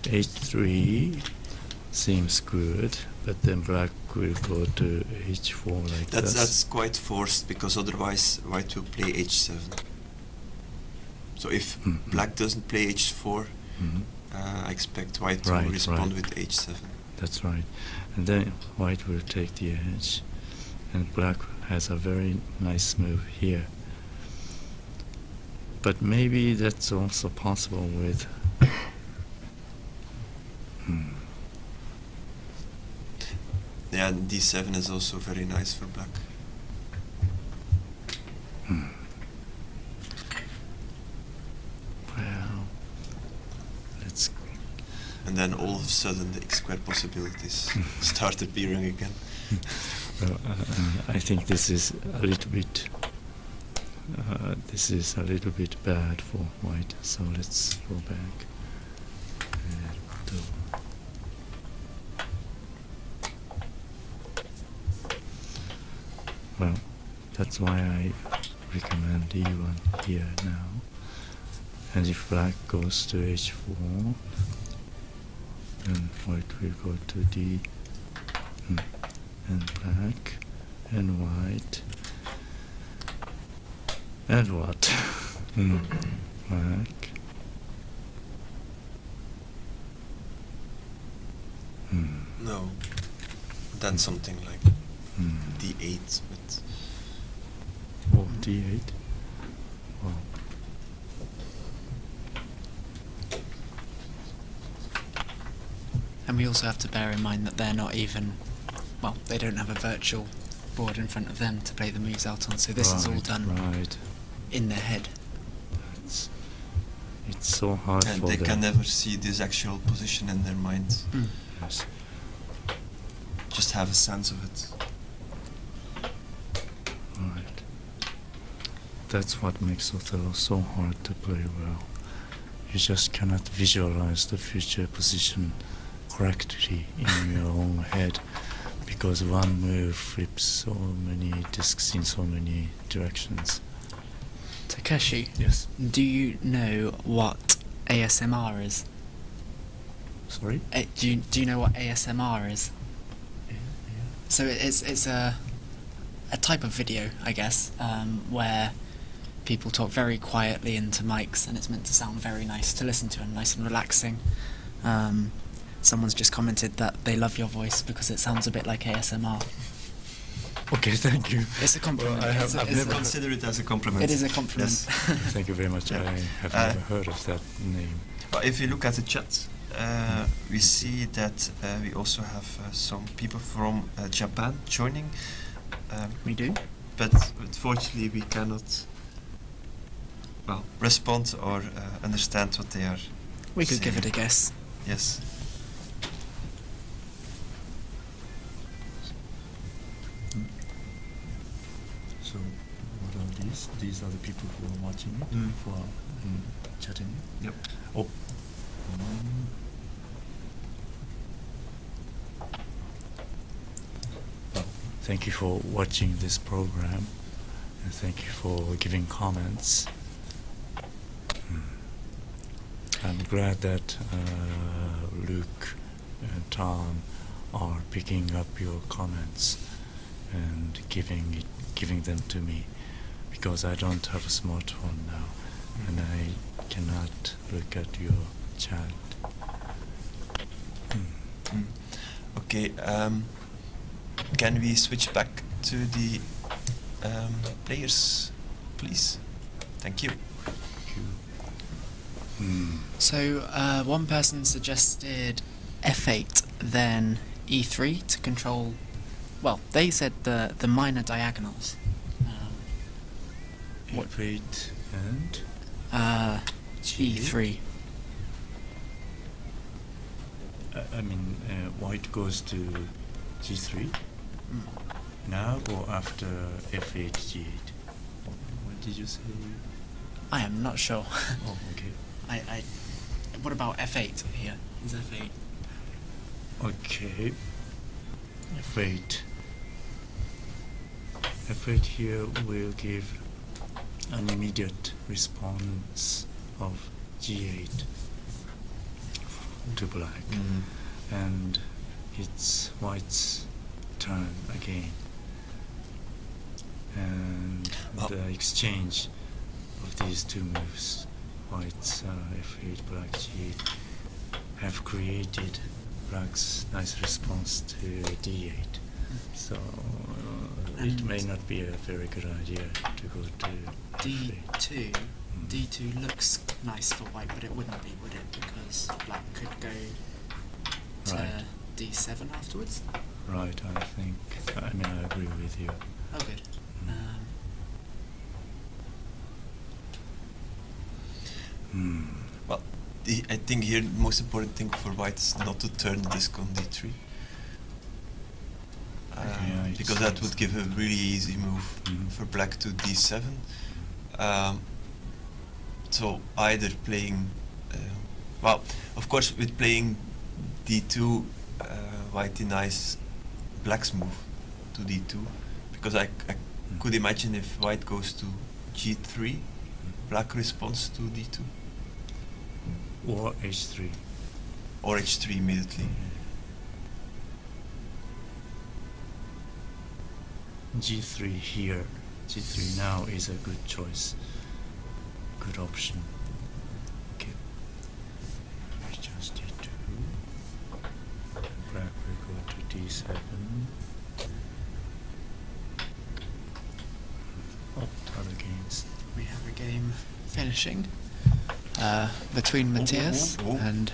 H3 seems good, but then black will go to h4 like this. That's quite forced, because otherwise white will play h7. So if black doesn't play h4, I expect white to respond with h7. That's right. And then white will take the edge, and black has a very nice move here. But maybe that's also possible with... Yeah, and d7 is also very nice for black. Well, let's... And then all of a sudden the x-square possibilities start appearing again. Well, I think this is a little bit this is a little bit bad for white, so let's go back. Well, that's why I recommend E1 here now. And if black goes to H4, then white will go to D, and black, and white, and what? Black. No. Then something like D8 with... Oh, D8? Wow. And we also have to bear in mind that they're not even, well, they don't have a virtual board in front of them to play the moves out on, so this is all done in their head. It's so hard and for they them. can never see this actual position in their mind. Yes. Just have a sense of it. Right. That's what makes Othello so hard to play well. You just cannot visualize the future position correctly in your own head, because one move flips so many discs in so many directions. Takeshi, yes. Do you know what ASMR is? Sorry? Do you know what ASMR is? So it's a type of video, I guess, where people talk very quietly into mics, and it's meant to sound very nice to listen to and nice and relaxing. Someone's just commented that they love your voice because it sounds a bit like ASMR. Okay, thank you. It's a compliment. Well, I've never considered it as a compliment. It is a compliment. Yes. Thank you very much. Yeah. I have never heard of that name. But if you look at the chat, we see that we also have some people from Japan joining. We do. But unfortunately we cannot respond or understand what they are We could saying. give it a guess. Yes. So, what are these? These are the people who are watching it, who are chatting it? Yep. Oh. Well, thank you for watching this program, and thank you for giving comments. I'm glad that Luke and Tom are picking up your comments and giving them to me, because I don't have a smartphone now and I cannot look at your chat. Okay, can we switch back to the players, please? Thank you. So one person suggested F8, then E3 to control. Well, they said the minor diagonals. F8 and E3. I mean, white goes to G3 now or after F8 G8? What did you say? I am not sure. Oh, okay. What about F8 here? Is F8? Okay. F8. F8 here will give an immediate response of G8 to black, and it's white's turn again, and the exchange of these two moves, white's F8, black G8, have created black's nice response to D8. So it may not be a very good idea to go to D2. D2 looks nice for white, but it wouldn't be, would it? Because black could go to D7 afterwards. Right, I think. I mean, I agree with you. Oh, good. Well, I think here the most important thing for white is not to turn the disc on D3. Yeah, because that would give a really easy move for black to D7. So either playing, well, of course, with playing d2, white denies black's move to d2, because I could imagine if white goes to g3, black responds to d2. Or h3. Or h3 immediately. G3 here. G3 now is a good choice. Good option. Okay. Just d2. Black will go to d7. Oh, other games. We have a game finishing between Matthias and.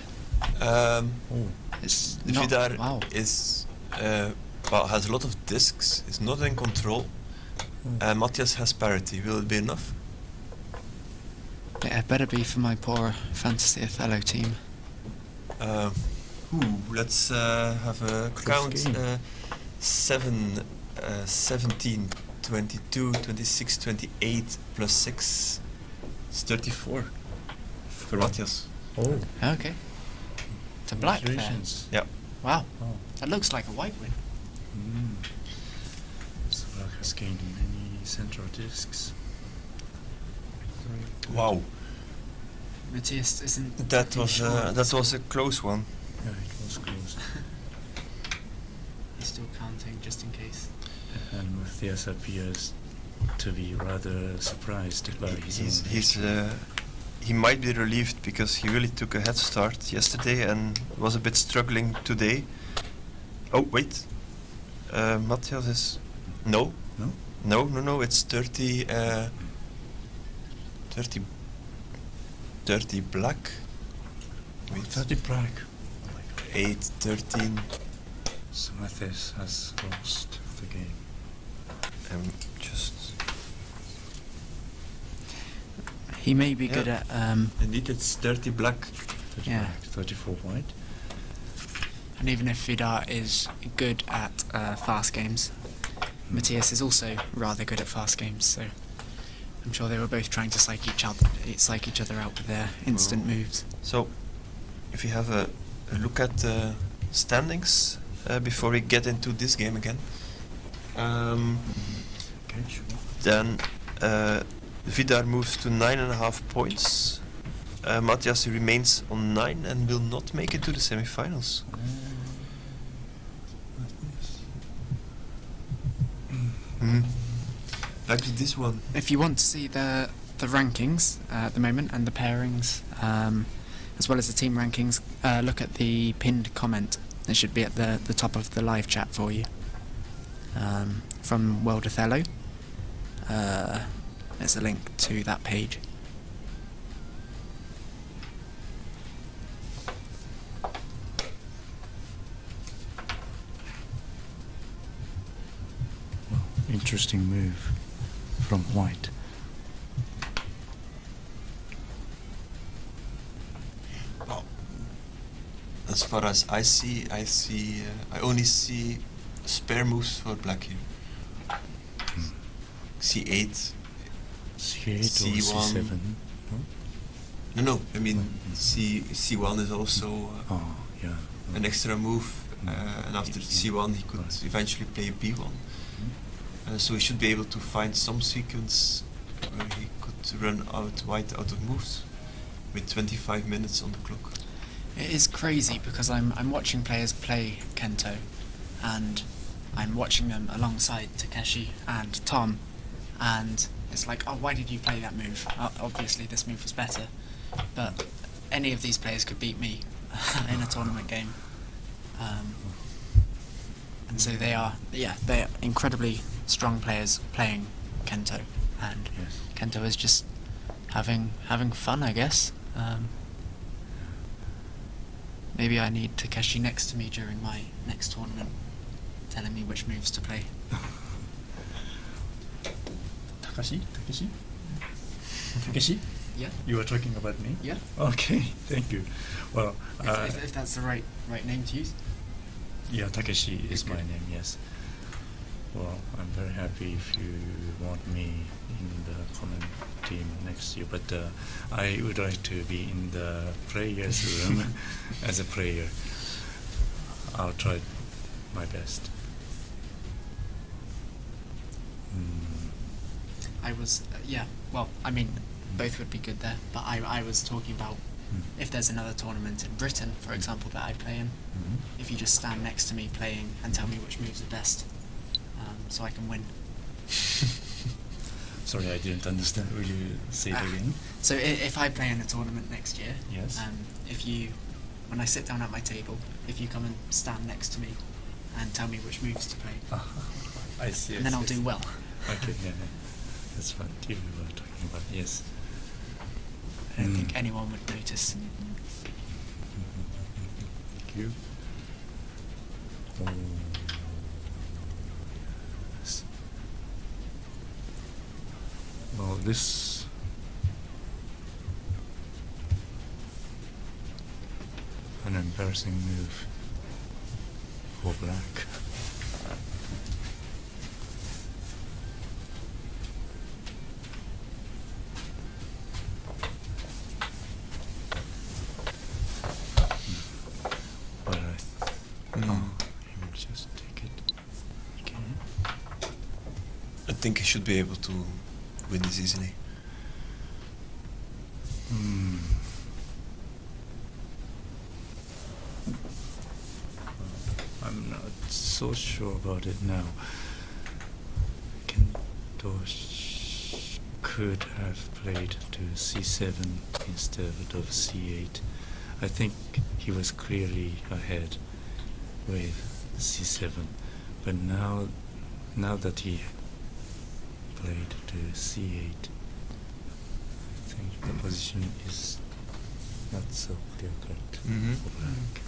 It's not, Vidar wow. is well, has a lot of discs. Is not in control. And Matthias has parity. Will it be enough? Yeah, it better be for my poor fantasy Othello team. Let's have a count. 7, 17, 22, 26, 28 plus 6 is 34 for Matthias. Oh. Okay. To black there. Congratulations. Yeah. Wow. Oh. That looks like a white win. So black has gained many central discs. Wow. Matthias isn't. That was a close one. Yeah, it was close. He's still counting just in case. And Matthias appears to be rather surprised by his own he might be relieved because he really took a head start yesterday and was a bit struggling today. Oh wait, Matthias is no, it's 30 black. Wait. 30 black. Oh my god. 8, 13. So Matthias has lost the game. Just. He may be good at. Indeed, it's 30 black. 30 Yeah. black, 34 white. And even if Vidar is good at fast games, Matthias is also rather good at fast games. So I'm sure they were both trying to psych each other out with their instant moves. So, if you have a look at the standings before we get into this game again, Okay, sure. then Vidar moves to 9.5 points. Matthias remains on 9 and will not make it to the semi-finals. Back to this one. If you want to see the rankings at the moment and the pairings, as well as the team rankings, look at the pinned comment. It should be at the top of the live chat for you. From World Othello. There's a link to that page. Well, interesting move from white. Well, as far as I see, I only see spare moves for black here. C8. C8 C1. or C7? No, I mean C1 is also yeah. an extra move, and after C1 he could eventually play B1. So he should be able to find some sequence where he could run white out of moves with 25 minutes on the clock. It is crazy because I'm watching players play Kento, and I'm watching them alongside Takeshi and Tom, and it's like, oh, why did you play that move? Obviously this move was better, but any of these players could beat me in a tournament game. And so they are incredibly strong players playing Kento, and Kento is just having fun, I guess. Maybe I need Takeshi next to me during my next tournament, telling me which moves to play. Takeshi? Yeah. You are talking about me? Yeah. Okay, thank you. Well, if that's the right name to use. Yeah, Takeshi is my name, yes. Well, I'm very happy if you want me in the common team next year, but I would like to be in the players' room as a player. I'll try my best. I was, yeah, well, I mean, both would be good there, but I was talking about if there's another tournament in Britain, for example, that I play in, if you just stand next to me playing and tell me which moves are best, so I can win. Sorry, I didn't understand. Will you say it again? So if I play in a tournament next year, Yes. If you, when I sit down at my table, if you come and stand next to me and tell me which moves to play, I see. and then I'll do well. Okay, yeah. That's what you were talking about, yes. I don't think anyone would notice. Thank you. Oh. Yes. Well, this an embarrassing move for black. I think he should be able to win this easily. I'm not so sure about it now. Kentosh could have played to c7 instead of c8. I think he was clearly ahead with c7, but now that he played to c8, I think the position is not so clear cut for black.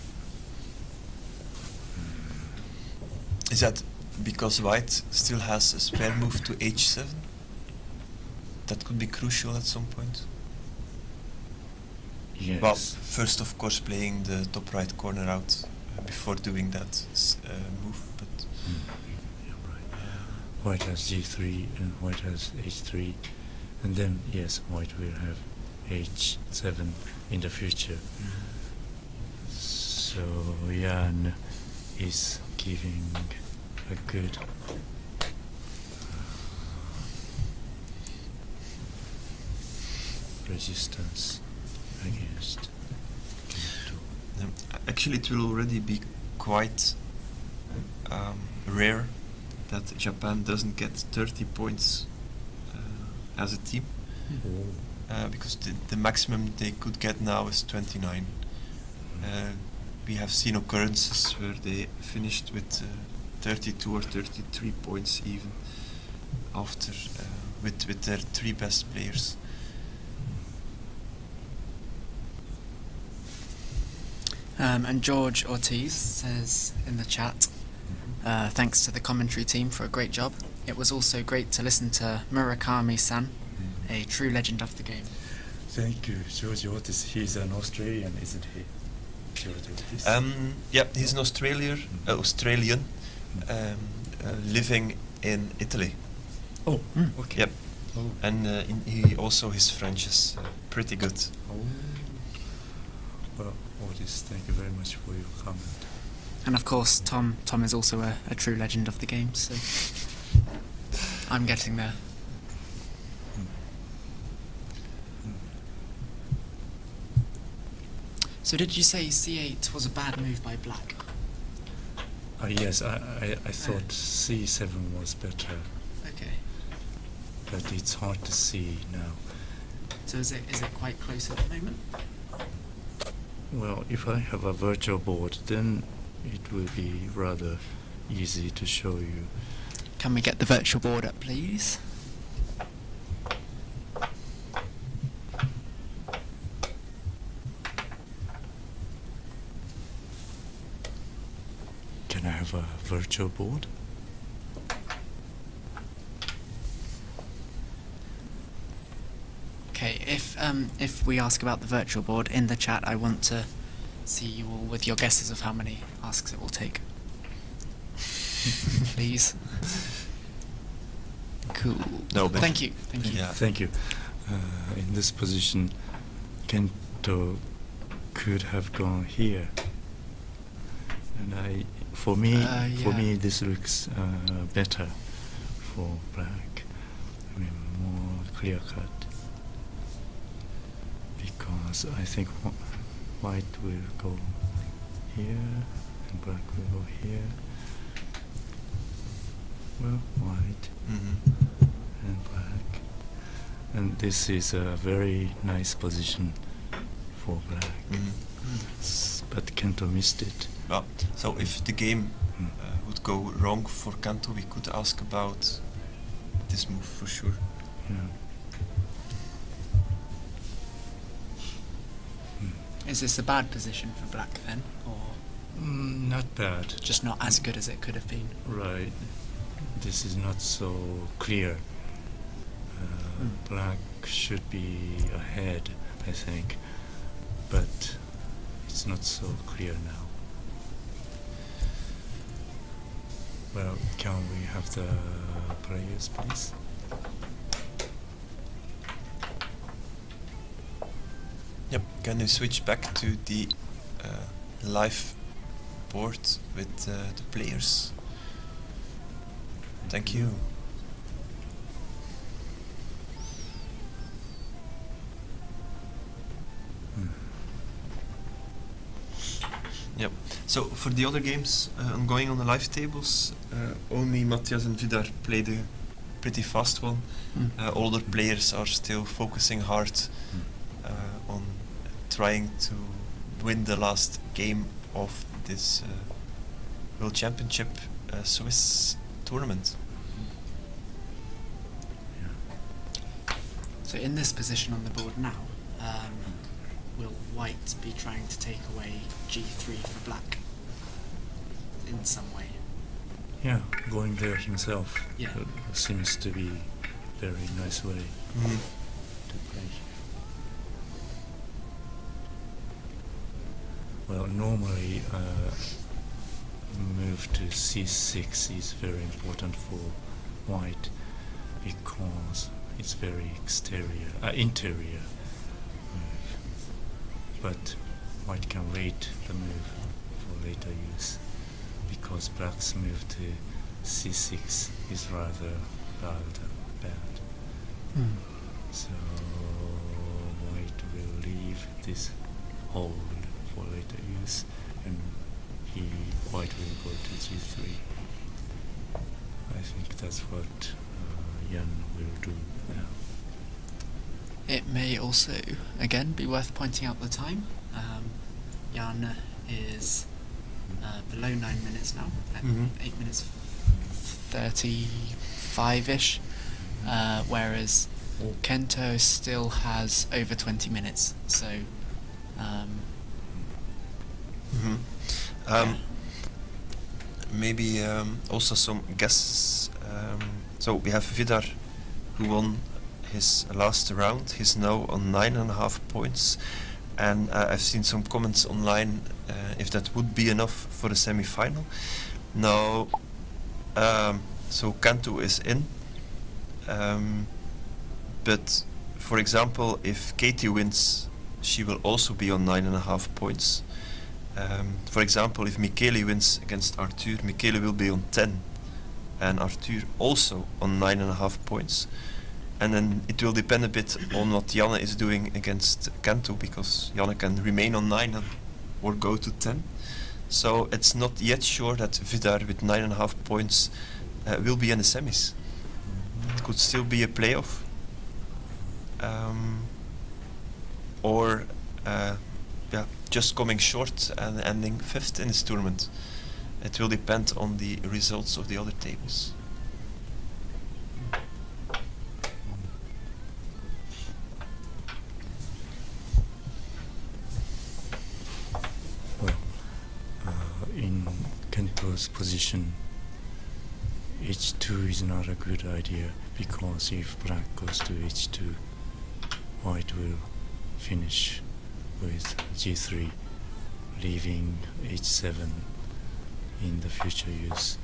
Is that because white still has a spare move to h7? That could be crucial at some point. Yes. Well, first of course playing the top right corner out before doing that move, but White has g3 and white has h3, and then yes, white will have h7 in the future. So Jan is giving a good resistance against Kento. Actually, it will already be quite rare that Japan doesn't get 30 points as a team, because the maximum they could get now is 29. We have seen occurrences where they finished with 32 or 33 points even after with their three best players. And George Ortiz says in the chat, thanks to the commentary team for a great job. It was also great to listen to Murakami-san, a true legend of the game. Thank you, George Ortiz. He's an Australian, isn't he? George Ortiz. Yeah, he's an Australian living in Italy. Oh, okay. Yep. Oh. And he also his French is pretty good. Oh. Well, Ortiz, thank you very much for your comment. And of course, Tom is also a true legend of the game, so I'm getting there. So did you say c8 was a bad move by black? Yes, I thought c7 was better. Okay. But it's hard to see now. So is it quite close at the moment? Well, if I have a virtual board, then it will be rather easy to show you. Can we get the virtual board up, please? Can I have a virtual board? Okay, if we ask about the virtual board in the chat, I want to see you all with your guesses of how many asks it will take. Please. Cool. No, but Thank you. Thank you. Yeah. Thank you. In this position, Kento could have gone here, and for me, this looks better for black. I mean, more clear cut, because I think white will go here and black will go here. Well, white and black, and this is a very nice position for black. But Kento missed it. Well, so if the game would go wrong for Kento, we could ask about this move for sure. Yeah. Is this a bad position for black then, or Not bad. just not as good as it could have been? Right. This is not so clear. Black should be ahead, I think, but it's not so clear now. Well, can we have the players, please? Yep. Can you switch back to the live board with the players? Thank you. Yep. So for the other games ongoing on the live tables, only Matthias and Vidar played a pretty fast one. Older players are still focusing hard on trying to win the last game of this World Championship Swiss tournament. So in this position on the board now, will white be trying to take away g3 for black in some way? Yeah, going there himself Yeah. seems to be very nice way to play. Well, normally move to c6 is very important for white because it's very interior move. But white can wait the move for later use because black's move to c6 is rather bad. So white will leave this hold for later use, and white will go to g3. I think that's what Jan will do now. It may also, again, be worth pointing out the time. Jan is below 9 minutes now, at 8 minutes 35-ish, whereas Kento still has over 20 minutes, so maybe also some guesses. So we have Vidar, who won his last round. He's now on 9.5 points, and I've seen some comments online if that would be enough for the semi-final. Now, so Kento is in, but for example, if Katie wins, she will also be on 9.5 points. For example, if Michele wins against Arthur, Michele will be on 10, and Arthur also on 9.5 points. And then it will depend a bit on what Janne is doing against Kento, because Janne can remain on 9 or go to 10. So it's not yet sure that Vidar with 9.5 points will be in the semis. It could still be a playoff. Or just coming short and ending 5th in this tournament. It will depend on the results of the other tables. Well, in Kento's position, h2 is not a good idea, because if black goes to h2, white will finish with g3, leaving h7 in the future use.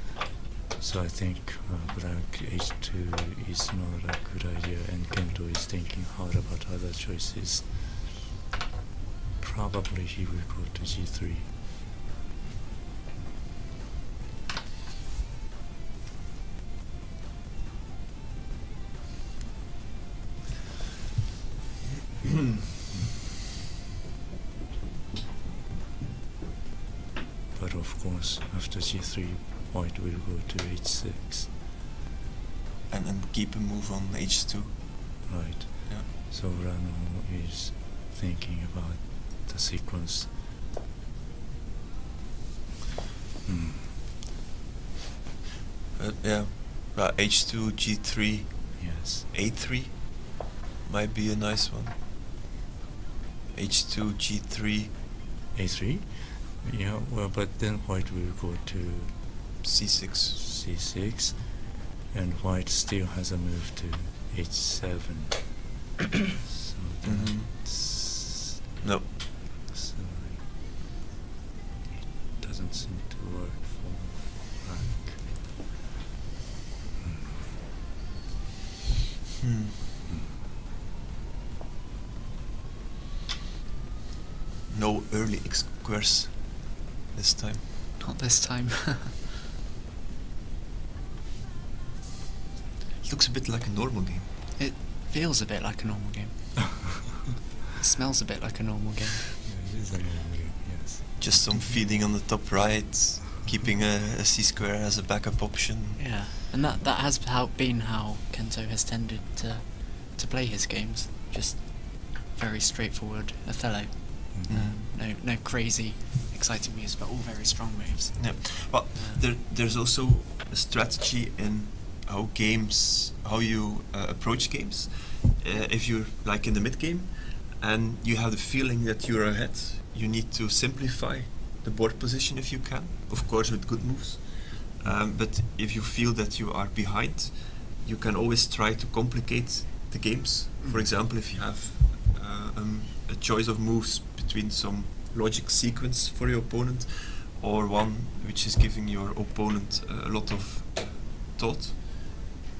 So I think black h2 is not a good idea, and Kento is thinking hard about other choices. Probably he will go to g3. But of course, after g3, white will go to h6. And keep a move on h2. Right. Yeah. So Rano is thinking about the sequence. Yeah, h2, g3, yes, a3 might be a nice one. h2, g3, a3. Yeah, well, but then white will go to c6, and white still has a move to h7. So that's no. So it doesn't seem to work for black. No early X squares this time. Not this time. It looks a bit like a normal game. It feels a bit like a normal game. It smells a bit like a normal game. Yeah, it is a normal game, yes. Just some feeding on the top right, keeping a c-square as a backup option. Yeah, and that has been how Kento has tended to play his games. Just very straightforward Othello. No crazy, exciting moves, but all very strong moves. Yeah, well, there's also a strategy in how you approach games. If you're like in the mid game and you have the feeling that you're ahead, you need to simplify the board position if you can, of course with good moves. But if you feel that you are behind, you can always try to complicate the games. For example, if you have a choice of moves between some logic sequence for your opponent or one which is giving your opponent a lot of thought.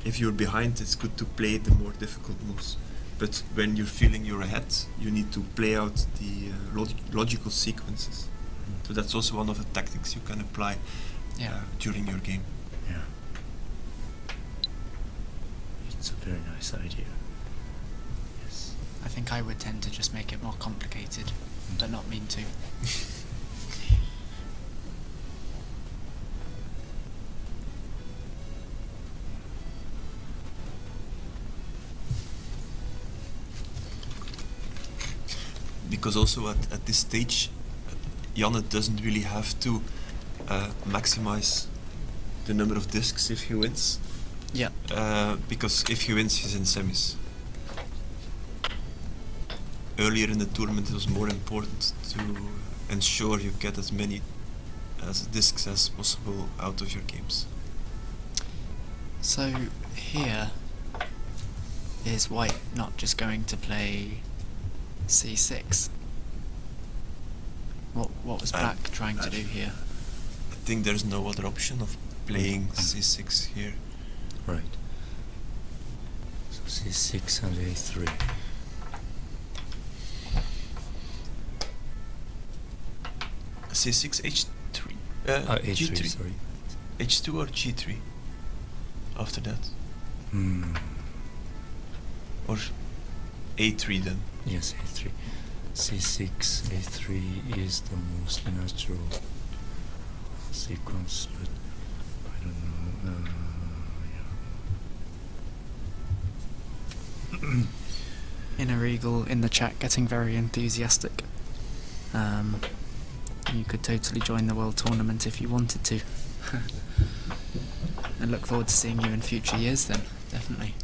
If you're behind, it's good to play the more difficult moves. But when you're feeling you're ahead, you need to play out the logical sequences. So that's also one of the tactics you can apply during your game. Yeah. It's a very nice idea. Yes. I think I would tend to just make it more complicated, but not mean to. Because also at this stage, Janne doesn't really have to maximize the number of discs if he wins. Yeah. Because if he wins, he's in semis. Earlier in the tournament, it was more important to ensure you get as many discs as possible out of your games. So here is white not just going to play c6. What was black trying to do here? I think there's no other option of playing c6 here. Right. So c6 and a3. c6, h3. H3, g3. sorry. h2 or g3 after that? Or a3 then? Yes, a3. c6, a3 is the most natural sequence, but I don't know. Inner Eagle in the chat getting very enthusiastic. You could totally join the World Tournament if you wanted to. And look forward to seeing you in future years then, definitely.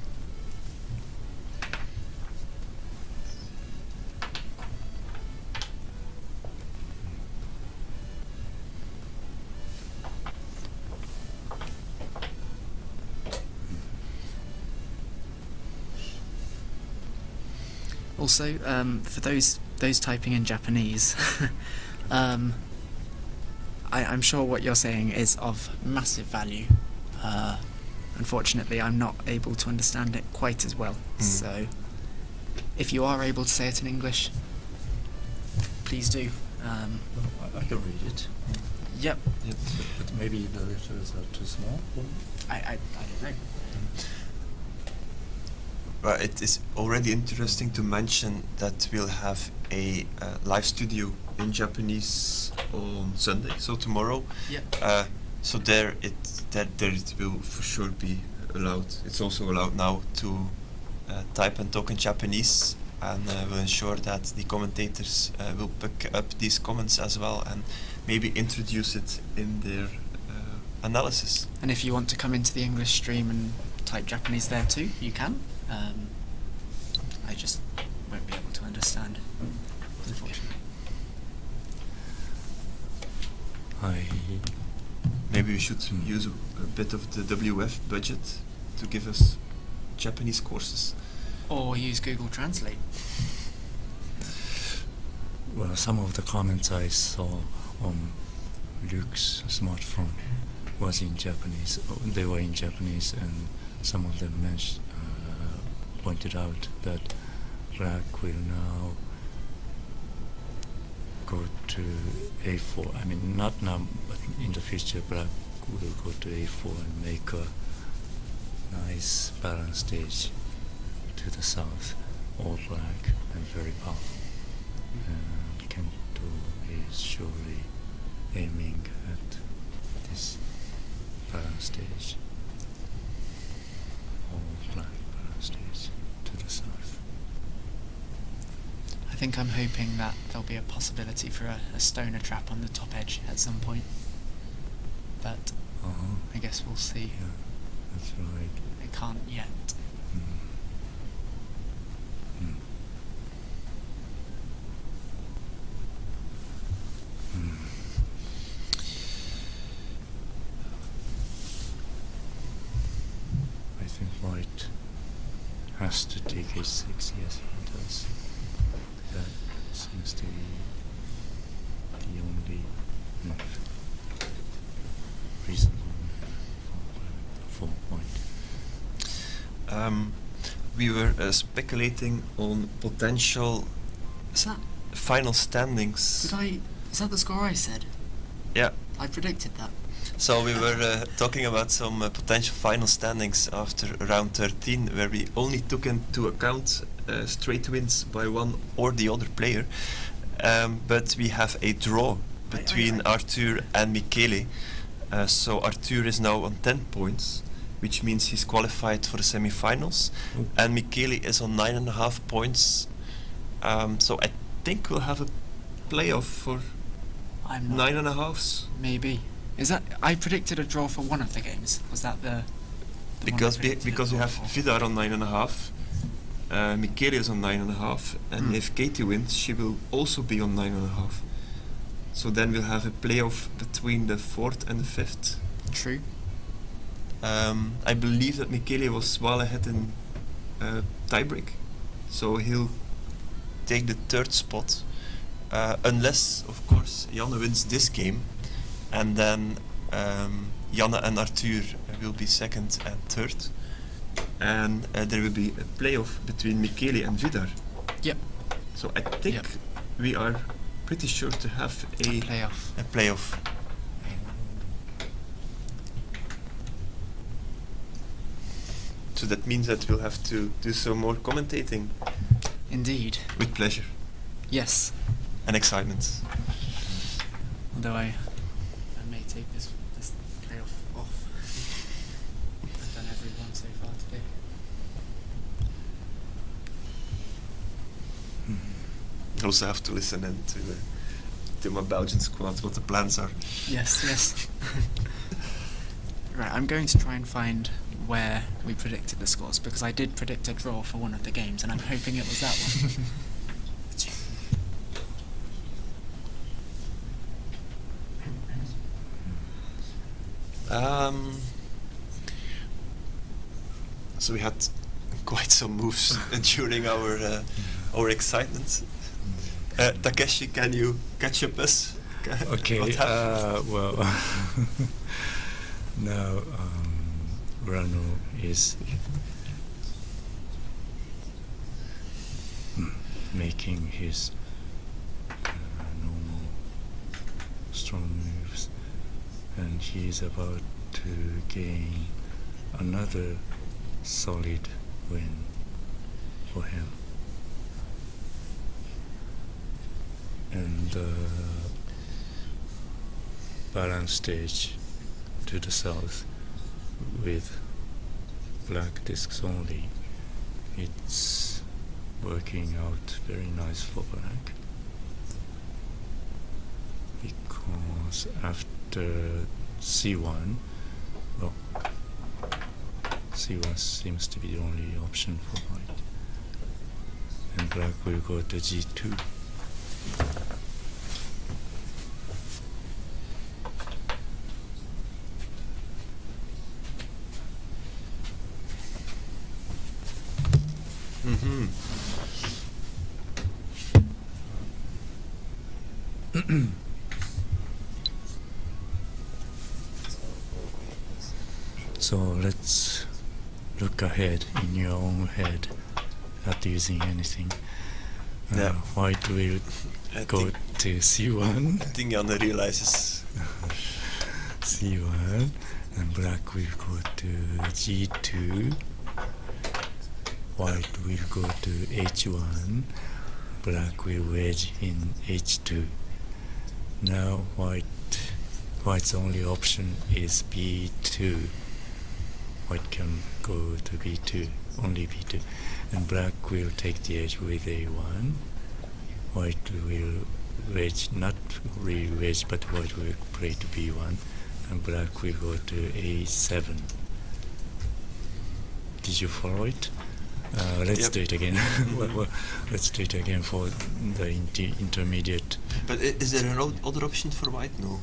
Also, for those typing in Japanese, I'm sure what you're saying is of massive value. Unfortunately, I'm not able to understand it quite as well. So, if you are able to say it in English, please do. I can read it. Yep. But maybe the letters are too small. I don't know. Well, it is already interesting to mention that we'll have a live studio in Japanese on Sunday, so tomorrow. Yep. So there it will for sure be allowed. It's also allowed now to type and talk in Japanese, and we'll ensure that the commentators will pick up these comments as well and maybe introduce it in their analysis. And if you want to come into the English stream and type Japanese there too, you can. I just won't be able to understand, unfortunately. Maybe we should use a bit of the WF budget to give us Japanese courses. Or use Google Translate. Well, some of the comments I saw on Luke's smartphone was in Japanese. They were in Japanese, and some of them pointed out that Black will now go to A4. I mean, not now, but in the future, Black will go to A4 and make a nice balanced stage to the south, all black and very powerful. And Kento is surely aiming at this balanced stage, all black balanced stage to the south. I think I'm hoping that there'll be a possibility for a stoner trap on the top edge at some point. But I guess we'll see. Yeah, that's right. I can't yet. I think white has to take h6, yes it does. That seems to be the only reasonable for point. We were speculating on potential final standings. Is that the score I said? Yeah. I predicted that. So we were talking about some potential final standings after round 13, where we only took into account straight wins by one or the other player. But we have a draw between Arthur and Michele. So Arthur is now on 10 points, which means he's qualified for the semi-finals. And Michele is on 9.5 points. So I think we'll have a playoff for 9.5s. Maybe. Is that? I predicted a draw for one of the games. Was that the because we have Vidar on 9.5, Michele is on 9.5, and if Katie wins, she will also be on 9.5. So then we'll have a playoff between the 4th and the 5th. True. I believe that Michele was well ahead in tiebreak, so he'll take the 3rd spot, unless, of course, Janne wins this game, and then Janne and Arthur will be 2nd and 3rd, and there will be a playoff between Michele and Vidar. Yep. So I think we are pretty sure to have a playoff. So that means that we'll have to do some more commentating. Indeed. With pleasure. Yes. And excitement. Although I may take this playoff off. I've done every one so far today. I also have to listen in to my Belgian squad, what the plans are. Yes. Right, I'm going to try and find where we predicted the scores, because I did predict a draw for one of the games, and I'm hoping it was that one. So we had quite some moves during our excitement. Takeshi, can you catch up us? Okay, What happened? well, now Urano is making his normal strong moves, and he is about to gain another solid win for him. And the balance stage to the south with black discs only, it's working out very nice for black, because after C1, well, C1 seems to be the only option for white, and black will go to G2. So let's look ahead in your own head, not using anything. White will go to C1. I think Janne realizes. C1, and black will go to G2. White will go to H1. Black will wedge in H2. Now white's only option is B2. White can go to B2, only B2, and black will take the edge with A1. White will wedge, not really wedge, but white will play to B1, and black will go to A7. Did you follow it? Let's do it again. well, let's do it again for the intermediate. But is there an other option for white? No.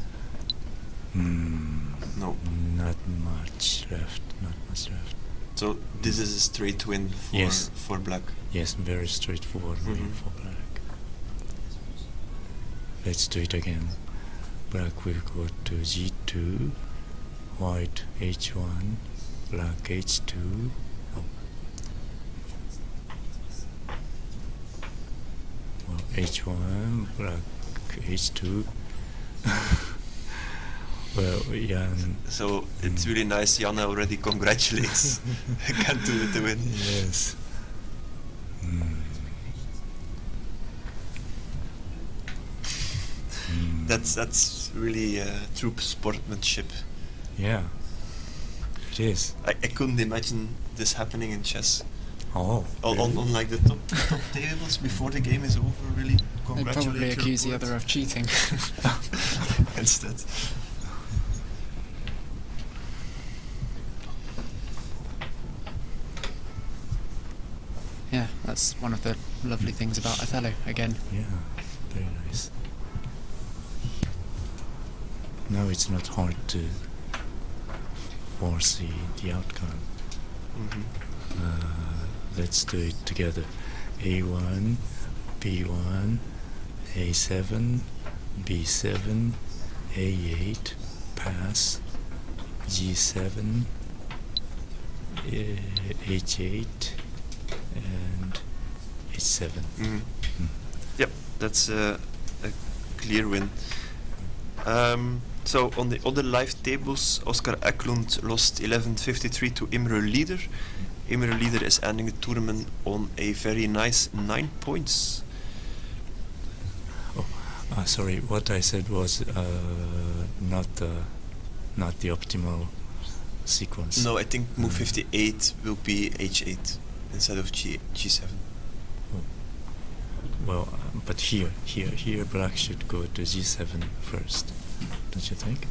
No. Not much left. Not much left. So this is a straight win for black. Yes, very straightforward win for black. Let's do it again. Black will go to G2, white H1, black H2. Well, H1, black H2. Well, Jan. So it's really nice. Janne already congratulates Cantu with the win. Yes. That's really true sportsmanship. Yeah, it is. I couldn't imagine this happening in chess. Oh. On like the top tables before the game is over, really. They'd probably accuse the other of cheating. Instead. Yeah, that's one of the lovely things about Othello again. Yeah, very nice. Now it's not hard to foresee the outcome. Let's do it together. A1, B1, A7, B7, A8, pass, G7, H8, and H7. Yep, that's a clear win. So on the other live tables, Oscar Eklund lost 11-53 to Imre Lieder. Imre Lieder is ending the tournament on a very nice 9 points. Sorry, what I said was not the optimal sequence. No, I think move 58 will be H8 instead of G7. Well, but here, black should go to G7 first, don't you think?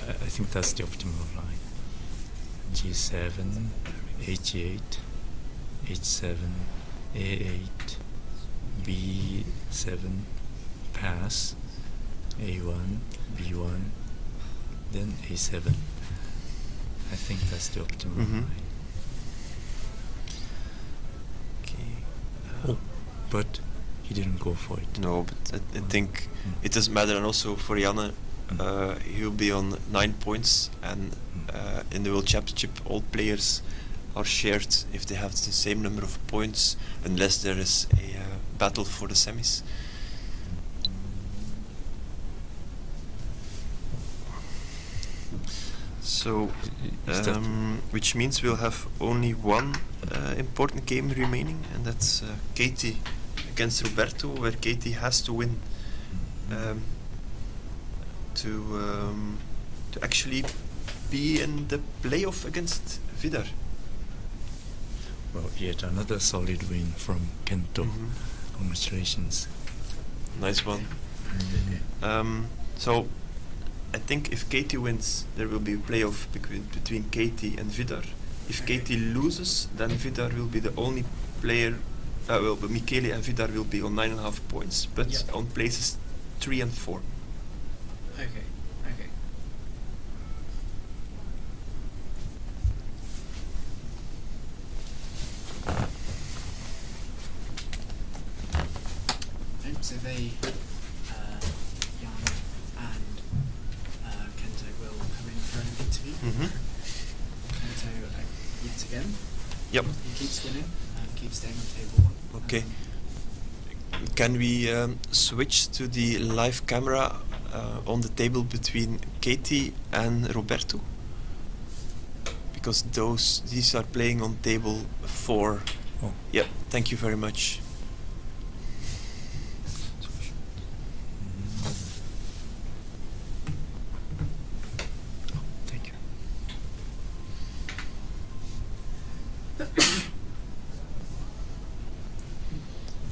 I think that's the optimal line. G7, H8, H7, A8, B7, pass, A1, B1, then A7. I think that's the optimal line. Okay. But he didn't go for it. No, but I think it doesn't matter. And also for Janne, he'll be on 9 points, and in the World Championship all players are shared if they have the same number of points, unless there is a battle for the semis. So, which means we'll have only one important game remaining, and that's Katie against Roberto, where Katie has to win to actually be in the playoff against Vidar. Well, yet another solid win from Kento. Congratulations. Nice one. So, I think if Katie wins, there will be a playoff between Katie and Vidar. If Katie loses, then Vidar will be the only player. Well, Michele and Vidar will be on 9.5 points, but on places 3 and 4. Okay. So they, Jan and Kento will come in for an interview. Kento, yet again. Yep. He keeps winning and keeps staying on table 1. Okay. Can we switch to the live camera on the table between Katie and Roberto? Because these are playing on table 4. Oh. Yep. Thank you very much.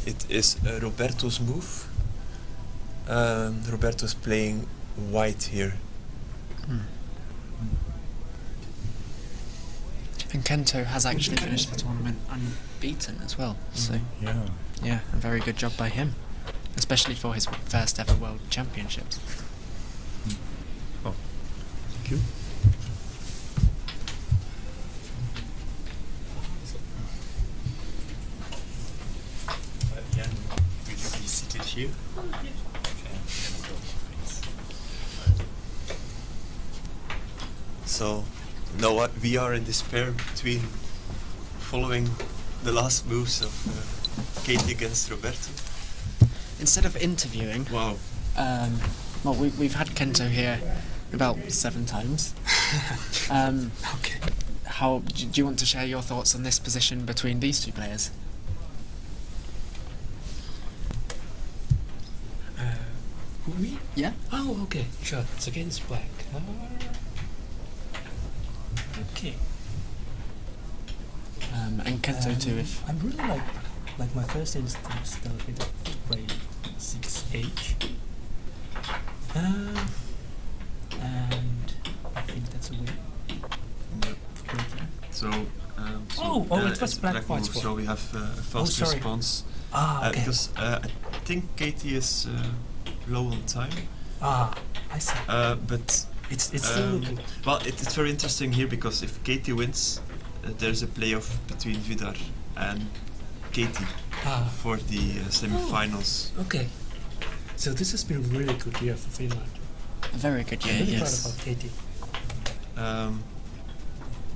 It is Roberto's move. Roberto's playing white here. And Kento has actually finished the tournament unbeaten as well. So yeah, a very good job by him, especially for his first ever World Championships. Oh, thank you. Here. So now what we are in despair between following the last moves of Katie against Roberto. Instead of interviewing, wow. Well, we've had Kento here about 7 times. Okay. How do you want to share your thoughts on this position between these two players? Me? Yeah. Oh, okay. Sure. It's against black. Okay. And Kento too. If I'm really like my first instance, that would be to play 6H. And I think that's a win. So, it was black white. So we have a fast response. Okay. Because I think Katie is low on time. I see. But it's still looking. Well, it's very interesting here because if Katie wins, there's a playoff between Vidar and Katie for the semi-finals. Okay. So this has been a really good year for Finland. A very good year. I'm really yes. proud about Katie.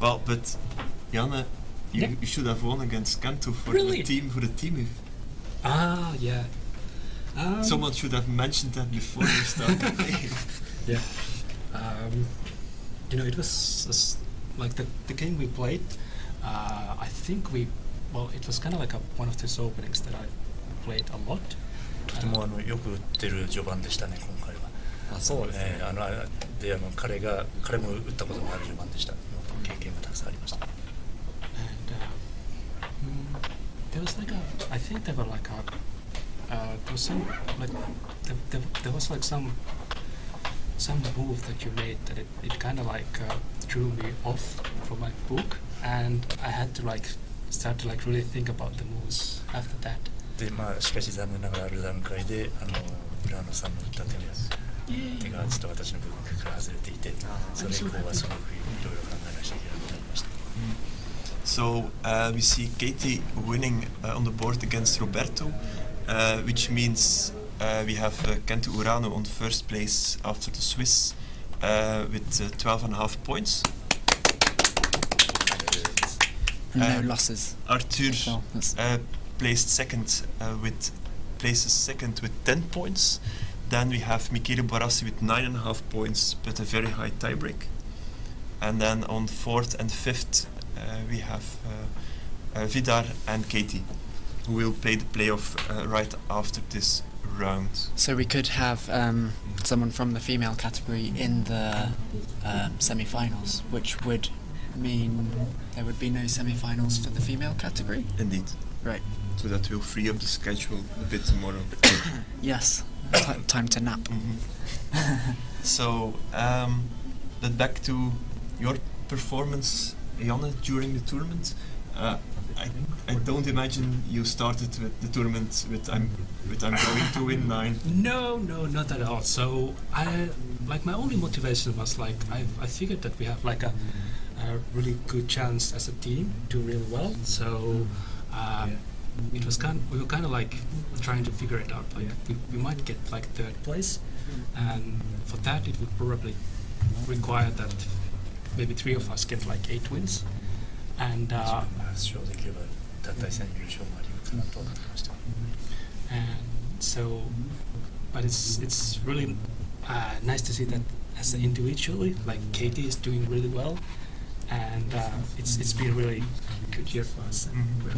Well, but Janne, you should have won against Kento for the team. Yeah. Someone should have mentioned that before you started playing. Yeah. It was like the game we played. I think it was kind of like one of those openings that I played a lot. とてもよく打ってる序盤でしたね、今回は。そうね、彼も打ったことのある序盤でした。経験がたくさんありました。There was I think there were there was some there was some move that you made that it kind of threw me off from my book, and I had to start to really think about the moves after that. でしかし残念ながらある段階で浦野さんの打った手がちょっと私のブックから外れていて、それ以降はすごくいろいろ考えなきゃいけなくなりました。So we see Katie winning on the board against Roberto, which means we have Kento Urano on first place after the Swiss with 12.5 points. No losses. Arthur places second with 10 points. Then we have Michele Barassi with 9.5 points, but a very high tiebreak. And then on fourth and fifth, we have Vidar and Katie, who will play the playoff right after this round. So we could have someone from the female category in the semi-finals, which would mean there would be no semi-finals for the female category. Indeed. Right. So that will free up the schedule a bit tomorrow. Yes. Time to nap. So, but back to your performance, Janne, during the tournament. I don't imagine you started with the tournament with I'm going to win 9. No, not at all. So I like my only motivation was like I figured that we have like a really good chance as a team to do really well. So it was we were kind of like trying to figure it out. Like we might get like third place, and for that it would probably require that maybe 3 of us get like 8 wins. And so, but it's really nice to see that as an individually, like Katie is doing really well, and it's been really good year for us, and we're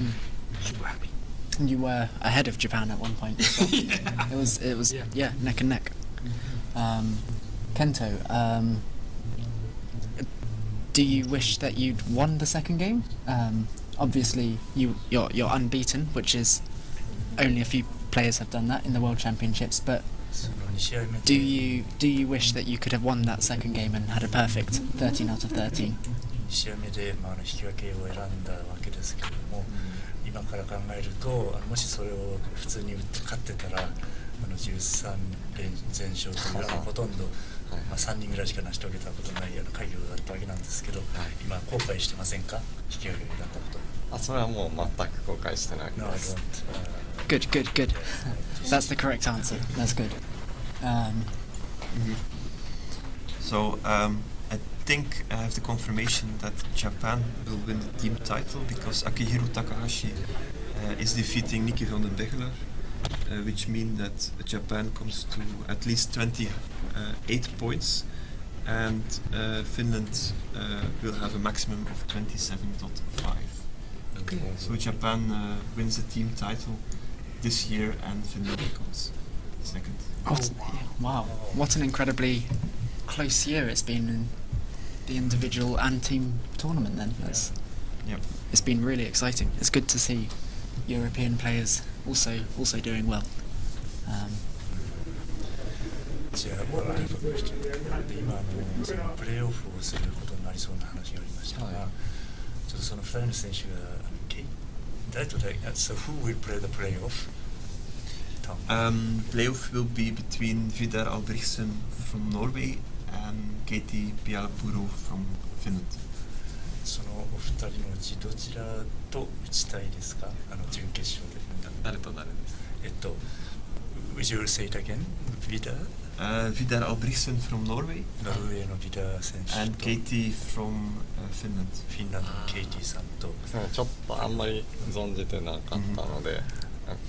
super happy. And you were ahead of Japan at one point. Yeah. It was neck and neck. Kento, do you wish that you'd won the second game? Obviously, you're unbeaten, which is only a few players have done that in the World Championships. But do you wish that you could have won that second game and had a perfect 13 out of 13? 2試合目で、引き分けを選んだわけですけれども、今から考えるともしそれを普通に打って勝ってたら13連全勝というほとんど、3人ぐらいしか成し遂げたことない快挙だったわけなんですけど、今後悔してませんか、引き分けを選んだこと。それはもう全く後悔してないです。Good. That's the correct answer. That's good. So I think I have the confirmation that Japan will win the team title because Akihiro Takahashi is defeating Nikki van den Begelaar, which means that Japan comes to at least 28 points, and Finland will have a maximum of 27.5. Okay. So Japan wins the team title this year, and Finland becomes second. Wow! What an incredibly close year it's been in the individual and team tournament. Then it's been really exciting. It's good to see European players also doing well. じゃあ、今そのプレーオフをすることになりそうな話がありましたが、ちょっとその2人の選手が誰と誰、so who will play the playoff? Playoff will be between Vidar Albrigtsen from Norway and Katie Pialapuro from Finland. そのお二人のうちどちらと打ちたいですか、準決勝で。誰と誰ですか。Would you say it again? Vidar? Vidar Albrigtsen from Norway. ノルウェーのビダー選手と And Katie from Finland. フィンランドのケイティさんと。ちょっとあんまり存じてなかったので、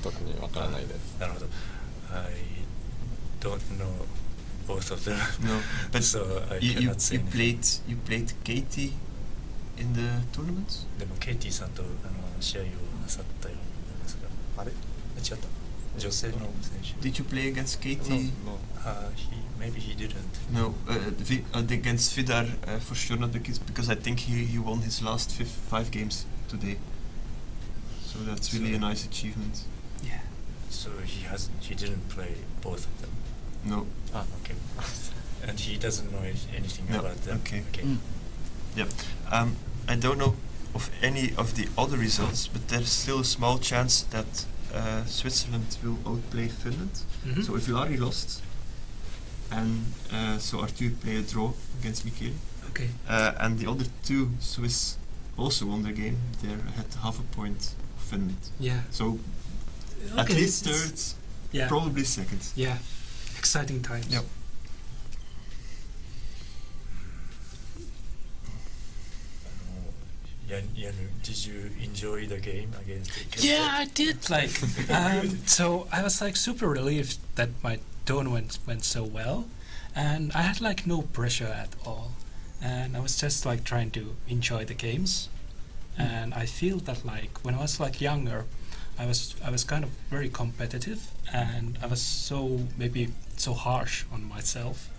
特にわからないです。なるほど。I don't know both of them. No, but so I cannot say anything. You played Katie in the tournament? でもケイティさんと試合をなさったようなんですが、あれ？違った。女性の選手。Did you play against Katie? No. Maybe he didn't. No, against Vidar for sure not, because I think he won his last 5 games today. So that's really a nice achievement. Yeah. So he didn't play both of them. No. Okay. And he doesn't know anything about them. Okay. Yeah. I don't know of any of the other results, but there's still a small chance that Switzerland will outplay Finland. Mm-hmm. So if Lari lost, and so Arthur played a draw against Michele. Okay. And the other 2 Swiss also won their game. They had half a point of Finland. Yeah. So at least third Yeah. Probably second. Yeah. Exciting times. Yep. Yanu, did you enjoy the game against the Kento? Yeah, I did. Like, so I was like super relieved that my tournament went so well, and I had like no pressure at all, and I was just like trying to enjoy the games, and I feel that like when I was like younger, I was kind of very competitive, and I was maybe so harsh on myself.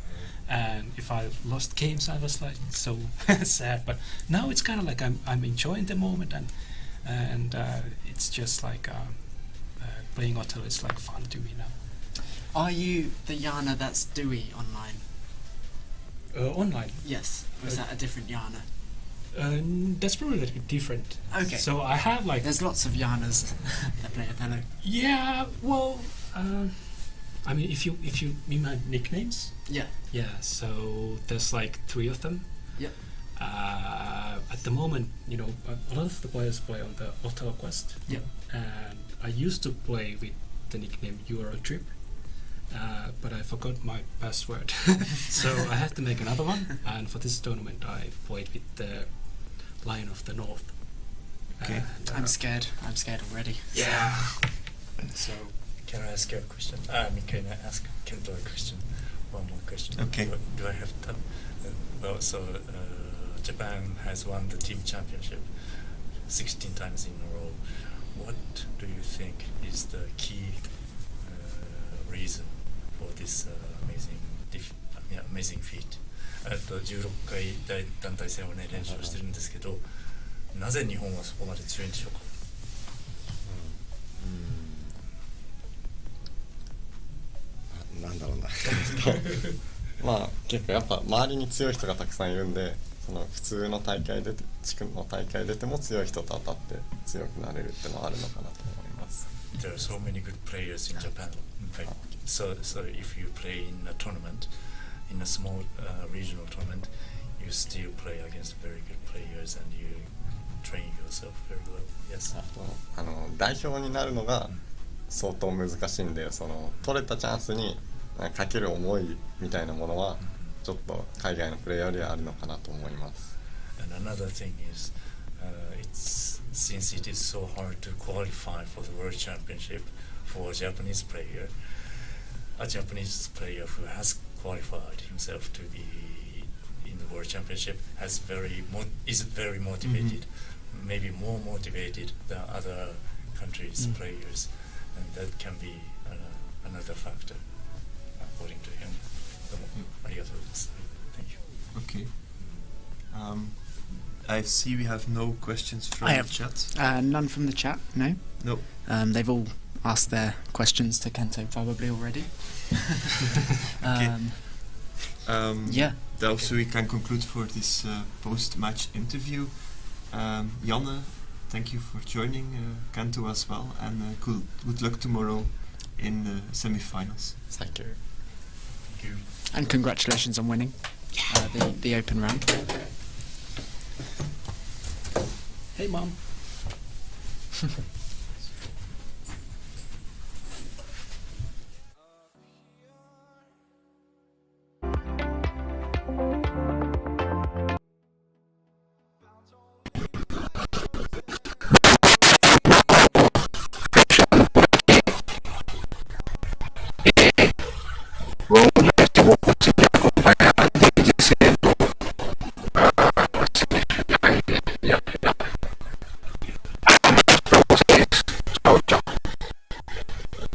And if I lost games, I was like so sad. But now it's kind of like I'm enjoying the moment, and it's just like playing Othello is like fun to me now. Are you the Yana that's Dewey online? Online? Yes. Or is that a different Yana? That's probably a little bit different. Okay. So I have like... There's lots of Yanas that play Othello. Yeah, well... I mean, if you mean my nicknames? Yeah. Yeah, so there's like 3 of them. Yep. At the moment, you know, a lot of the players play on the Othello quest. Yep. And I used to play with the nickname Eurotrip, but I forgot my password. So I had to make another one, and for this tournament I played with the Lion of the North. Okay. I'm scared already. Yeah. So, can I ask you a question? I mean, can I ask Kento a question? One more question. Okay. Do I have time? Well, so Japan has won the team championship 16 times in a row. What do you think is the key reason for this amazing feat? 16回大団体戦をね練習してるんですけど、なぜ日本はそこまで強いんでしょうか？なんだろうなまあ結構やっぱ周りに強い人がたくさんいるんで、その普通の大会で地区の大会出ても強い人と当たって強くなれるってのはあるのかなと思います。 There are so many good players in Japan. Like, so if you play in a tournament, in a small regional tournament, you still play against very good players and you train yourself very well. Yes. 代表になるのが相当難しいんで、その取れたチャンスにかける思いみたいなものはちょっと海外のプレーヤーよりはあるのかなと思います。 And another thing is, since it is so hard to qualify for the World Championship for a Japanese player who has qualified himself to be in the World Championship is very motivated, maybe more motivated than other countries' players, and that can be another factor, according to him. ありがとうございます。Thank you. Okay. I see we have no questions from the chat. None from the chat, no? No. They've all asked their questions to Kento probably already. Yeah. Also, we can conclude for this post-match interview. Janne, thank you for joining Kento as well, and good luck tomorrow in the semi-finals. Thank you. Thank you. And congratulations on winning the open round. Hey, Mom.